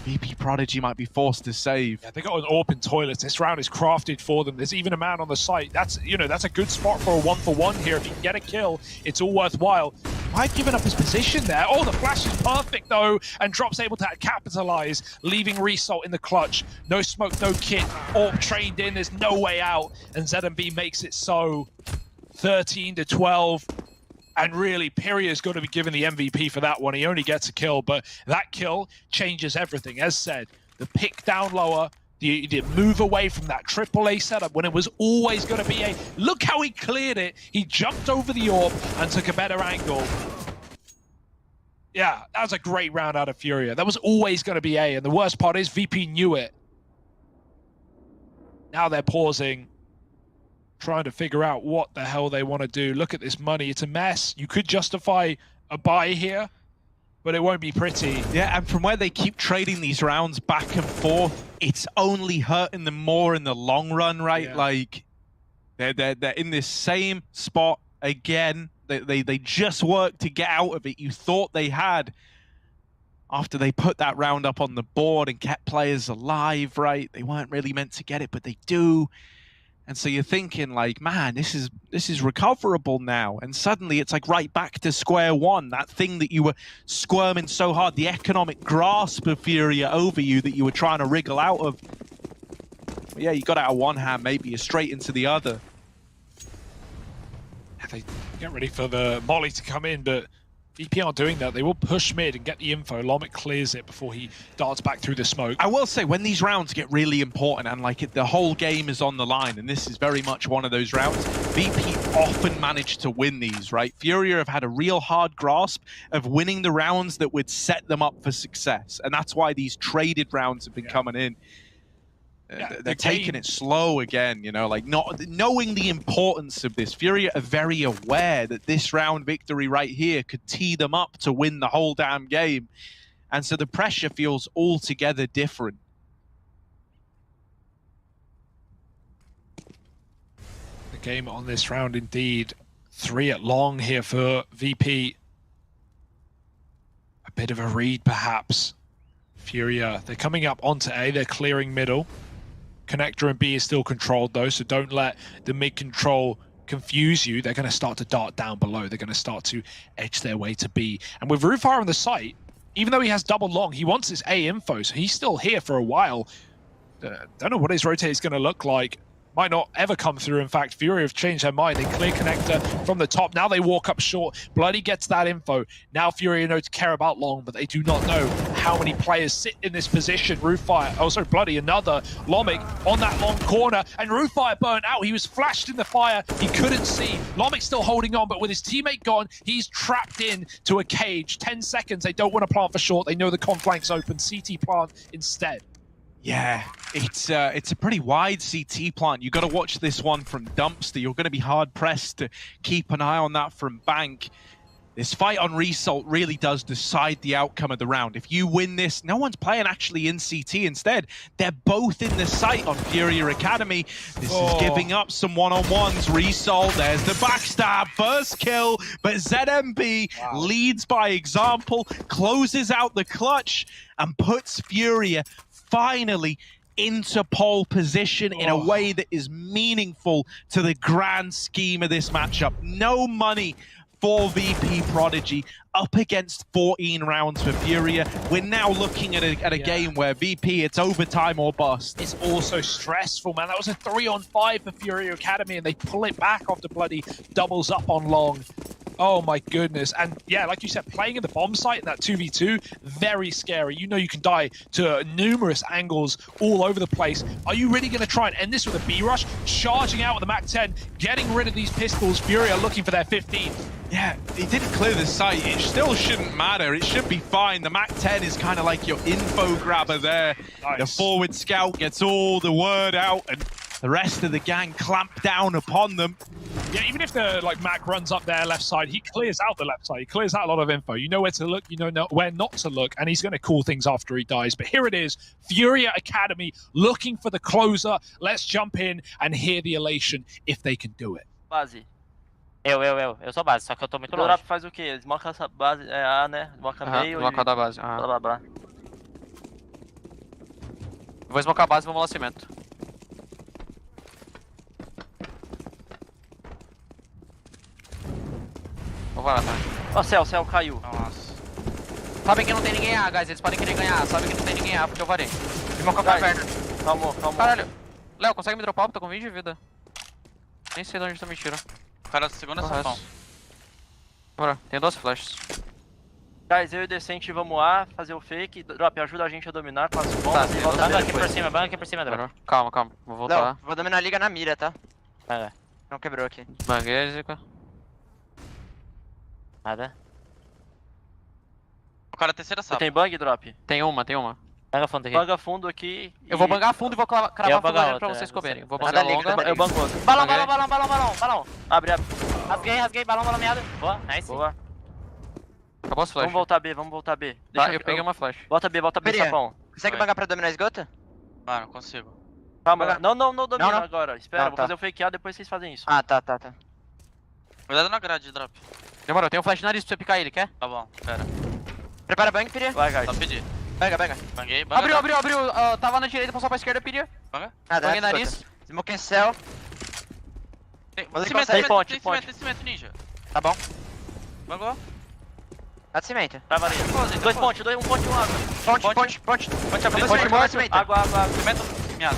L: VP Prodigy might be forced to save.
F: Yeah, they got an AWP in toilets. This round is crafted for them. There's even a man on the site. That's a good spot for a 1-for-1 here. If you can get a kill, it's all worthwhile. Might have given up his position there. Oh, the flash is perfect though, and Drop's able to capitalize, leaving Result in the clutch. No smoke, no kit. AWP trained in. There's no way out, and ZMB makes it so. 13-12, and really Pyria's got to be given the MVP for that one. He only gets a kill, but that kill changes everything. As said, the pick down lower, the move away from that AAA setup when it was always going to be A. Look how he cleared it. He jumped over the AWP and took a better angle. Yeah, that was a great round out of Furia. That was always going to be A, and the worst part is VP knew it. Now they're pausing, trying to figure out what the hell they want to do. Look at this money. It's a mess. You could justify a buy here, but it won't be pretty.
L: Yeah, and from where they keep trading these rounds back and forth, it's only hurting them more in the long run, right? Yeah. Like, they're in this same spot again. They just worked to get out of it. You thought they had after they put that round up on the board and kept players alive, right? They weren't really meant to get it, but they do. And so you're thinking like, man, this is recoverable now. And suddenly it's like right back to square one. That thing that you were squirming so hard, the economic grasp of Furia over you that you were trying to wriggle out of. Yeah, you got out of one hand, maybe you're straight into the other.
F: They get ready for the molly to come in, but VP aren't doing that. They will push mid and get the info. Lomic clears it before he darts back through the smoke.
L: I will say, when these rounds get really important and like the whole game is on the line, and this is very much one of those rounds, VP often manage to win these, right? Furia have had a real hard grasp of winning the rounds that would set them up for success. And that's why these traded rounds have been coming in. They're taking it slow again, you know, like not knowing the importance of this. Furia are very aware that this round victory right here could tee them up to win the whole damn game. And so the pressure feels altogether different.
F: The game on this round indeed. 3 at long here for VP. A bit of a read perhaps. Furia, they're coming up onto A, they're clearing middle. Connector and B is still controlled though, so don't let the mid control confuse you. They're going to start to dart down below. They're going to start to edge their way to B. And with Rufire on the site, even though he has double long, he wants his A info, so he's still here for a while. Don't know what his rotate is going to look like. Might not ever come through. In fact, Furia have changed their mind. They clear connector from the top. Now they walk up short. Bloody gets that info. Now Furia know to care about long, but they do not know how many players sit in this position. Rufire, oh sorry, Bloody, another Lomic on that long corner. And Rufire burnt out. He was flashed in the fire. He couldn't see. Lomic still holding on, but with his teammate gone, he's trapped in to a cage. 10 seconds. They don't want to plant for short. They know the con flank's open. CT plant instead.
L: Yeah, it's a pretty wide CT plant. You got to watch this one from Dumpster. You're going to be hard pressed to keep an eye on that from Bank. This fight on Result really does decide the outcome of the round. If you win this, no one's playing actually in CT instead. They're both in the site on Furia Academy. This is giving up some one-on-ones. Result, there's the backstab, first kill, but ZMB leads by example, closes out the clutch, and puts Furia finally into pole position in a way that is meaningful to the grand scheme of this matchup. No money for VP Prodigy, up against 14 rounds for Furia. We're now looking at a game where VP, it's overtime or bust.
F: It's also stressful, man. That was a 3-on-5 for Furia Academy, and they pull it back after Bloody doubles up on long. Oh my goodness. And yeah, like you said, playing in the bomb site in that 2v2, very scary. You know you can die to numerous angles all over the place. Are you really going to try and end this with a B rush? Charging out with the MAC-10, getting rid of these pistols. Furia looking for their 15.
L: Yeah, he didn't clear the site. It still shouldn't matter. It should be fine. The MAC-10 is kind of like your info grabber there. Nice. The forward scout gets all the word out, and the rest of the gang clamp down upon them.
F: Yeah, even if the Mac runs up their left side, he clears out the left side. He clears out a lot of info. You know where to look, you know where not to look, and he's going to call things after he dies. But here it is, Furia Academy looking for the closer. Let's jump in and hear the elation if they can do it.
U: Base. Eu sou base, só que eu tô muito longe. O Drop faz o quê? Eles mocam essa base, A, né? Moca meio e...
J: Moca da base.
U: Blá, blá, blá.
J: Vou smocar a base e vou molar cimento. Vou lá, tá?
U: Ó, o céu caiu.
J: Nossa. Sabem que não tem ninguém A, guys. Eles podem querer ganhar. Sabem que não tem ninguém A, porque eu varei. Smoca a caverna.
U: Calma.
J: Caralho. Léo, consegue me dropar? Tô com 20 de vida. Nem sei de onde tá me tira.
U: O cara da segunda sessão.
J: Bora, tem 12 flashes.
U: Guys, eu e o Decente vamos A, fazer o fake. Drop, ajuda a gente a dominar com as bombas.
J: Tá,
U: volta
J: aqui por cima, Drop. Calma. Vou voltar.
U: Léo, vou dominar a liga na mira, tá? Não quebrou aqui.
J: Banguezica.
U: Nada. O cara terceira sala. Tem bang, Drop?
J: Tem uma.
U: Banga fundo aqui. Banga fundo aqui.
J: Eu vou bangar fundo e vou cravar fundo pra vocês comerem. Vou bangar longa.
U: Eu bango outro. Balão. Abre. Rasguei, balão meado. Boa, nice. Boa.
J: Acabou as flashes.
U: Vamos voltar B.
J: Tá, eu peguei uma flash.
U: Volta B, sapão.
T: Consegue bangar pra dominar esgoto?
U: Ah, não consigo. Calma, não domina agora. Espera, vou fazer o fake A, depois vocês fazem isso.
T: Ah, tá.
U: Cuidado na grade, Drop.
J: Demorou, tem um flash nariz pra você picar ele, quer?
U: Tá bom, pera.
T: Prepara bang, Piria.
U: Vai, guys.
J: Tá pedido.
T: Banga, banga.
J: Banguei, banga.
T: Abriu. Tava na direita, passou pra esquerda, Piria.
J: Banga.
T: Banguei nariz. Smoke em céu.
J: Cimento ninja.
T: Tá bom.
J: Bangou.
T: Tá de cimento.
J: Tá valia. Dois pontes, um ponte e um água.
T: Ponte.
J: Ponte abriu. Água. Cimento, minhado.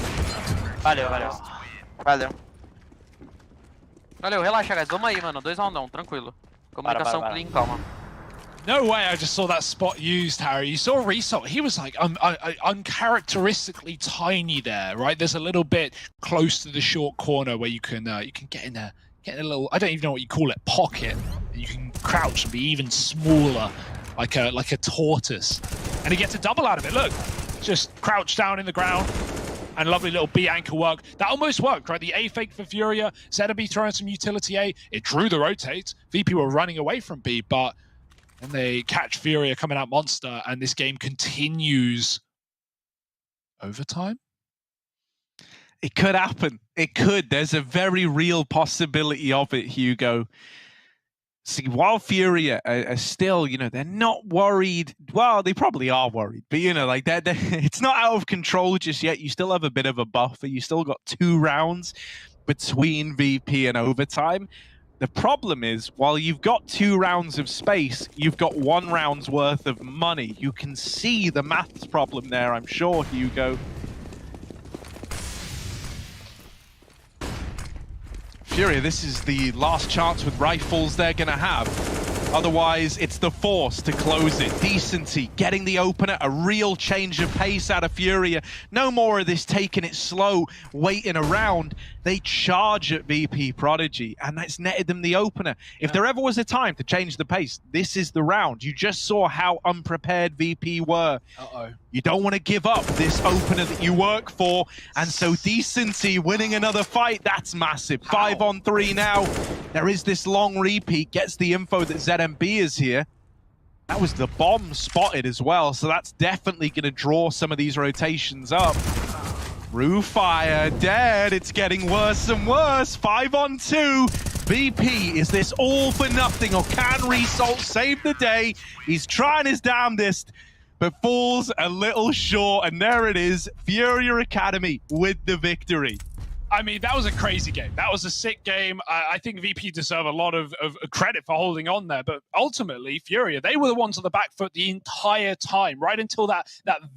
J: Valeu.
T: Valeu, relaxa, guys. Vamos aí, mano. 2 roundão, tranquilo. Comunicação clean, calma.
F: No way I just saw that spot used, Harry. You saw Result. He was like uncharacteristically tiny there, right? There's a little bit close to the short corner where you can get in a little, I don't even know what you call it, pocket. And you can crouch and be even smaller, like a tortoise. And he gets a double out of it. Look, just crouch down in the ground. And lovely little B anchor work. That almost worked, right? The A fake for Furia. ZB throwing some utility A. It drew the rotate. VP were running away from B, but then they catch Furia coming out monster, and this game continues overtime.
L: It could happen. It could. There's a very real possibility of it, Hugo. See, while Furia are still, they're not worried. Well, they probably are worried, but like it's not out of control just yet. You still have a bit of a buffer. You still got 2 rounds between VP and overtime. The problem is, while you've got 2 rounds of space, you've got 1 round's worth of money. You can see the maths problem there, I'm sure, Hugo. Furia, this is the last chance with rifles they're going to have. Otherwise, it's the force to close it. Decency, getting the opener, a real change of pace out of Furia. No more of this taking it slow, waiting around. They charge at VP Prodigy, and that's netted them the opener. If there ever was a time to change the pace, this is the round. You just saw how unprepared VP were. You don't want to give up this opener that you work for, and so Decency winning another fight, that's massive. 5 on 3 now. There is this long repeat, gets the info that ZMB is here. That was the bomb spotted as well, so that's definitely going to draw some of these rotations up. Fire dead. It's getting worse and worse. 5 on 2. VP, is this all for nothing, or can Result save the day? He's trying his damnedest, but falls a little short, and there it is. Furia Academy with the victory.
F: I mean, that was a crazy game. That was a sick game. I think VP deserve a lot of credit for holding on there. But ultimately, Furia, they were the ones on the back foot the entire time, right until that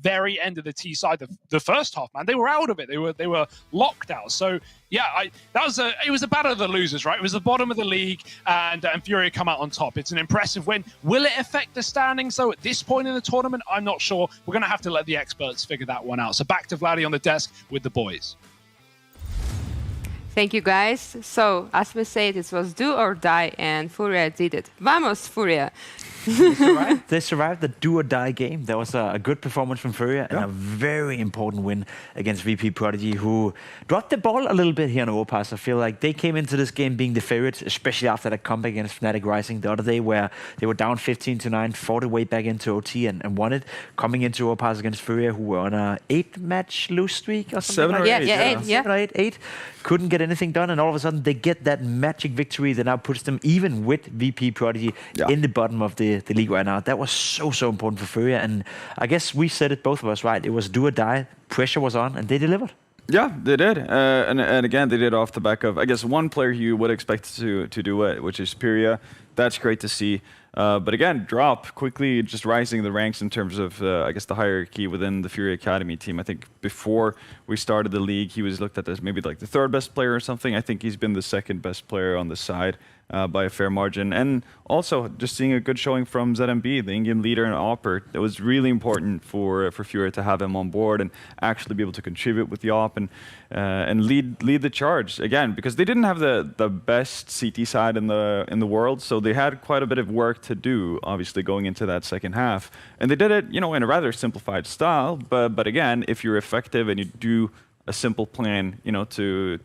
F: very end of the T side. The first half, man, they were out of it. They were locked out. So yeah, it was a battle of the losers, right? It was the bottom of the league, and Furia come out on top. It's an impressive win. Will it affect the standings though at this point in the tournament? I'm not sure. We're going to have to let the experts figure that one out. So back to Vladdy on the desk with the boys.
C: Thank you, guys. So, as we said, it was do or die, and Furia did it. Vamos, Furia!
D: They survived the do or die game. That was a good performance from Furia and a very important win against VP Prodigy, who dropped the ball a little bit here on Overpass. I feel like they came into this game being the favorites, especially after that comeback against Fnatic Rising the other day, where they were down 15-9, fought their way back into OT and won it. Coming into Overpass against Furia, who were on a 8-match lose streak or something.
C: 7 or 8.
D: 7 or 8. Couldn't get anything done, and all of a sudden they get that magic victory that now puts them even with VP Prodigy in the bottom of the league right now. That was so important for Furia, and I guess we said it, both of us, right? It was do or die. Pressure was on, and they delivered.
E: Yeah, they did. And again, they did off the back of, I guess, one player you would expect to do it, which is Furia. That's great to see. But again, Drop quickly just rising the ranks in terms of, I guess, the hierarchy within the Furia Academy team. I think before we started the league, he was looked at as maybe like the 3rd best player or something. I think he's been the 2nd best player on the side by a fair margin. And also just seeing a good showing from ZMB, the in-game leader and Opper. It was really important for Furia to have him on board and actually be able to contribute with the op and lead the charge again, because they didn't have the best CT side in the world, so they had quite a bit of work to do, obviously, going into that second half. And they did it, in a rather simplified style, but again, if you're effective and you do a simple plan, to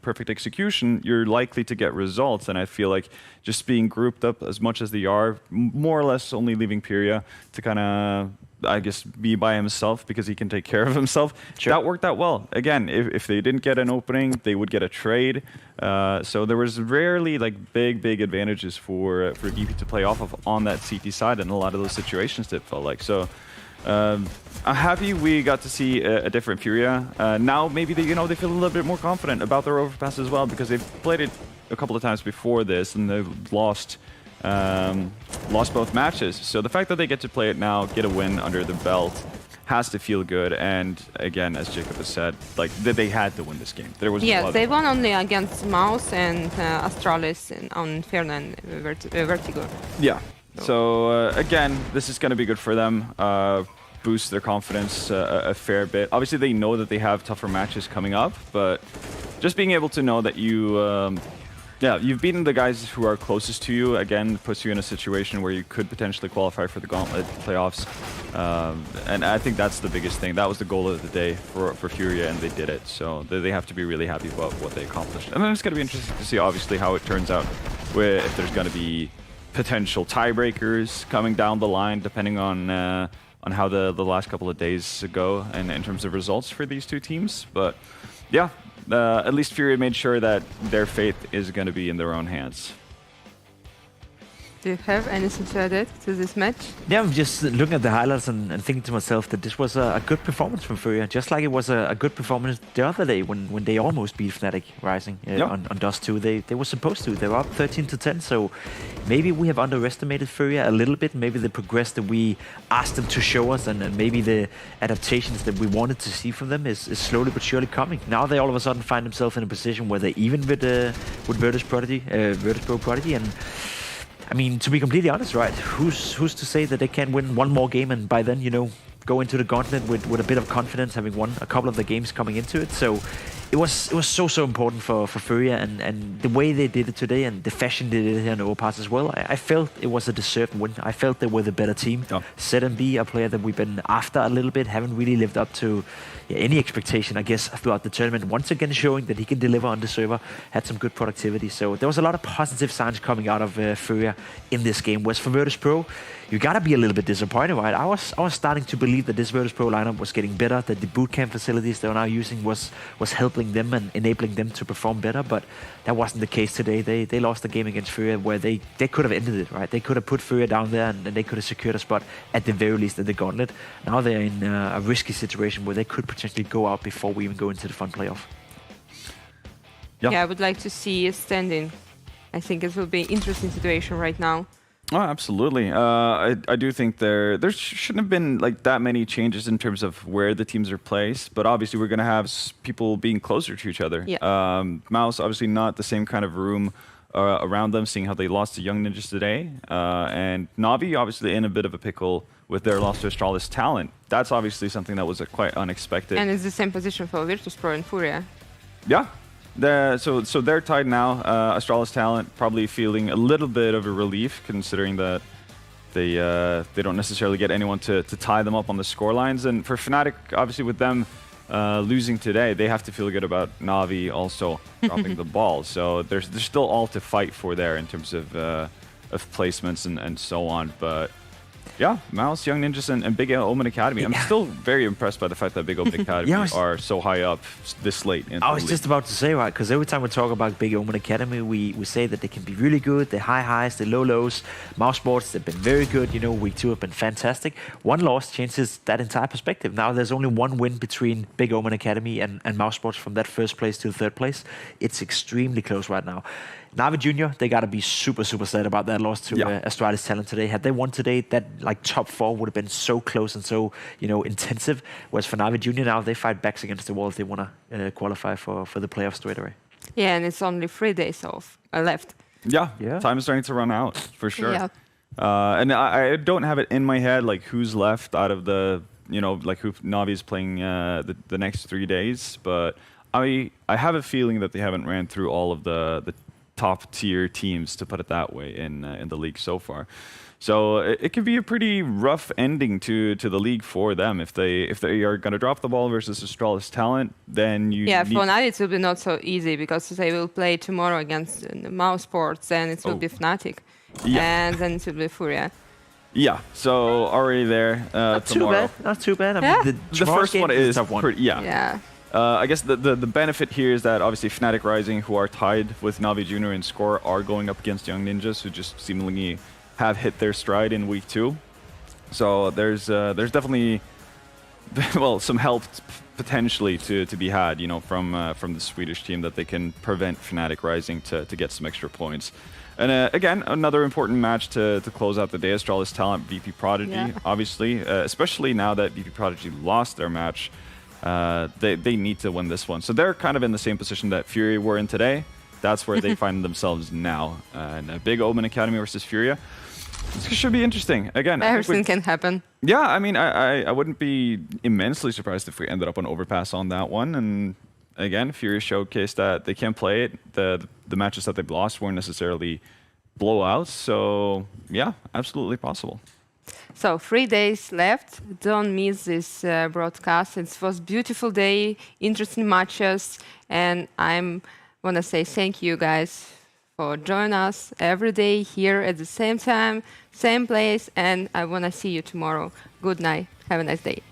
E: perfect execution, you're likely to get results. And I feel like just being grouped up as much as they are, more or less only leaving Furia to kind of I guess, be by himself because he can take care of himself. Sure. That worked out well. Again, if they didn't get an opening, they would get a trade. So there was rarely like big advantages for VP to play off of on that CT side in a lot of those situations, it felt like. So I'm happy we got to see a different Furia. Now maybe they feel a little bit more confident about their overpass as well, because they've played it a couple of times before this and they've lost both matches. So the fact that they get to play it now, get a win under the belt, has to feel good. And again, as Jacob has said, like they had to win this game. There was
C: they won only against mouz and Astralis on Inferno and Vertigo.
E: Yeah. So again, this is going to be good for them. Boost their confidence a fair bit. Obviously, they know that they have tougher matches coming up, but just being able to know that you've beaten the guys who are closest to you, again, puts you in a situation where you could potentially qualify for the Gauntlet playoffs. And I think that's the biggest thing. That was the goal of the day for Furia, and they did it. So they have to be really happy about what they accomplished. And then it's going to be interesting to see, obviously, how it turns out, if there's going to be potential tiebreakers coming down the line, depending on how the last couple of days go, and in terms of results for these two teams. But yeah, at least Furia made sure that their fate is going to be in their own hands.
C: Do you have anything to add to this match?
D: Yeah, I'm just looking at the highlights and thinking to myself that this was a good performance from Furia, just like it was a good performance the other day when they almost beat Fnatic Rising on Dust 2. They were supposed to. They were up 13-10, so maybe we have underestimated Furia a little bit. Maybe the progress that we asked them to show us and maybe the adaptations that we wanted to see from them is slowly but surely coming. Now they all of a sudden find themselves in a position where they're even with Virtus.pro Prodigy, and I mean, to be completely honest, right, who's to say that they can win one more game and by then, go into the Gauntlet with a bit of confidence, having won a couple of the games coming into it. So it was so important for Furia, and the way they did it today and the fashion they did it here in Overpass as well. I felt it was a deserved win. I felt they were the better team. ZMB, a player that we've been after a little bit, haven't really lived up to any expectation, I guess, throughout the tournament. Once again showing that he can deliver on the server, had some good productivity. So there was a lot of positive signs coming out of Furia in this game. Whereas for Virtus.pro, you gotta be a little bit disappointed, right? I was starting to believe that this Virtus.pro lineup was getting better, that the bootcamp facilities they were now using was helping them and enabling them to perform better, but that wasn't the case today. They lost the game against Furia where they could have ended it, right? They could have put Furia down there and they could have secured a spot at the very least in the Gauntlet. Now they're in a risky situation where they could potentially go out before we even go into the fun playoff.
C: Yeah, I would like to see a standing. I think it will be an interesting situation right now.
E: Oh, absolutely. I do think there shouldn't have been like that many changes in terms of where the teams are placed, but obviously we're going to have people being closer to each other.
C: Yeah.
E: mouz, obviously not the same kind of room around them, seeing how they lost to Young Ninjas today. And Navi, obviously in a bit of a pickle with their loss to Astralis talent. That's obviously something that was quite unexpected.
C: And it's the same position for Virtuspro and Furia.
E: Yeah. So they're tied now. Astralis talent probably feeling a little bit of a relief, considering that they don't necessarily get anyone to tie them up on the score lines. And for Fnatic, obviously with them losing today, they have to feel good about Navi also dropping the ball. So there's still all to fight for there in terms of placements and so on. But yeah, mouz, Young Ninjas, and Big Omen Academy. I'm still very impressed by the fact that Big Omen Academy are so high up this late.
D: I was just about to say, right, because every time we talk about Big Omen Academy, we say that they can be really good, the high highs, the low lows. mousesports, they've been very good. Week 2 have been fantastic. One loss changes that entire perspective. Now there's only one win between Big Omen Academy and mousesports from that first place to the third place. It's extremely close right now. Navi Junior, they got to be super sad about that loss to Astralis talent today. Had they won today, that top 4 would have been so close and so intensive. Whereas for Navi Junior now, they fight backs against the wall if they want to qualify for the playoffs straight away.
C: Yeah, and it's only 3 days left.
E: Yeah, time is starting to run out for sure.
C: Yeah.
E: And I don't have it in my head like who's left out of the like who Navi is playing the next 3 days, but I have a feeling that they haven't ran through all of the top tier teams, to put it that way, in the league so far. So it could be a pretty rough ending to the league for them if they are going to drop the ball versus Astralis talent. Then you
C: for Navi it will be not so easy because they will play tomorrow against mousesports, and it will be Fnatic, and then it will be Furia.
E: Yeah, so already there
D: not
E: tomorrow.
D: Not too bad. I
E: mean, the first one is pretty,
C: yeah.
E: I guess the benefit here is that obviously Fnatic Rising, who are tied with Navi Junior in score, are going up against Young Ninjas, who just seemingly have hit their stride in week 2. So there's definitely some help potentially to be had, you know, from the Swedish team, that they can prevent Fnatic Rising to get some extra points. And again, another important match to close out the day. Astralis Talent, VP Prodigy, obviously, especially now that VP Prodigy lost their match. They need to win this one. So they're kind of in the same position that Furia were in today. That's where they find themselves now. And a big Omen Academy versus Furia. This should be interesting. Again,
C: everything can happen.
E: Yeah, I mean, I wouldn't be immensely surprised if we ended up on overpass on that one. And again, Furia showcased that they can play it. The matches that they've lost weren't necessarily blowouts. So yeah, absolutely possible.
C: So 3 days left. Don't miss this broadcast. It was a beautiful day, interesting matches, and I want to say thank you guys for joining us every day here at the same time, same place, and I want to see you tomorrow. Good night. Have a nice day.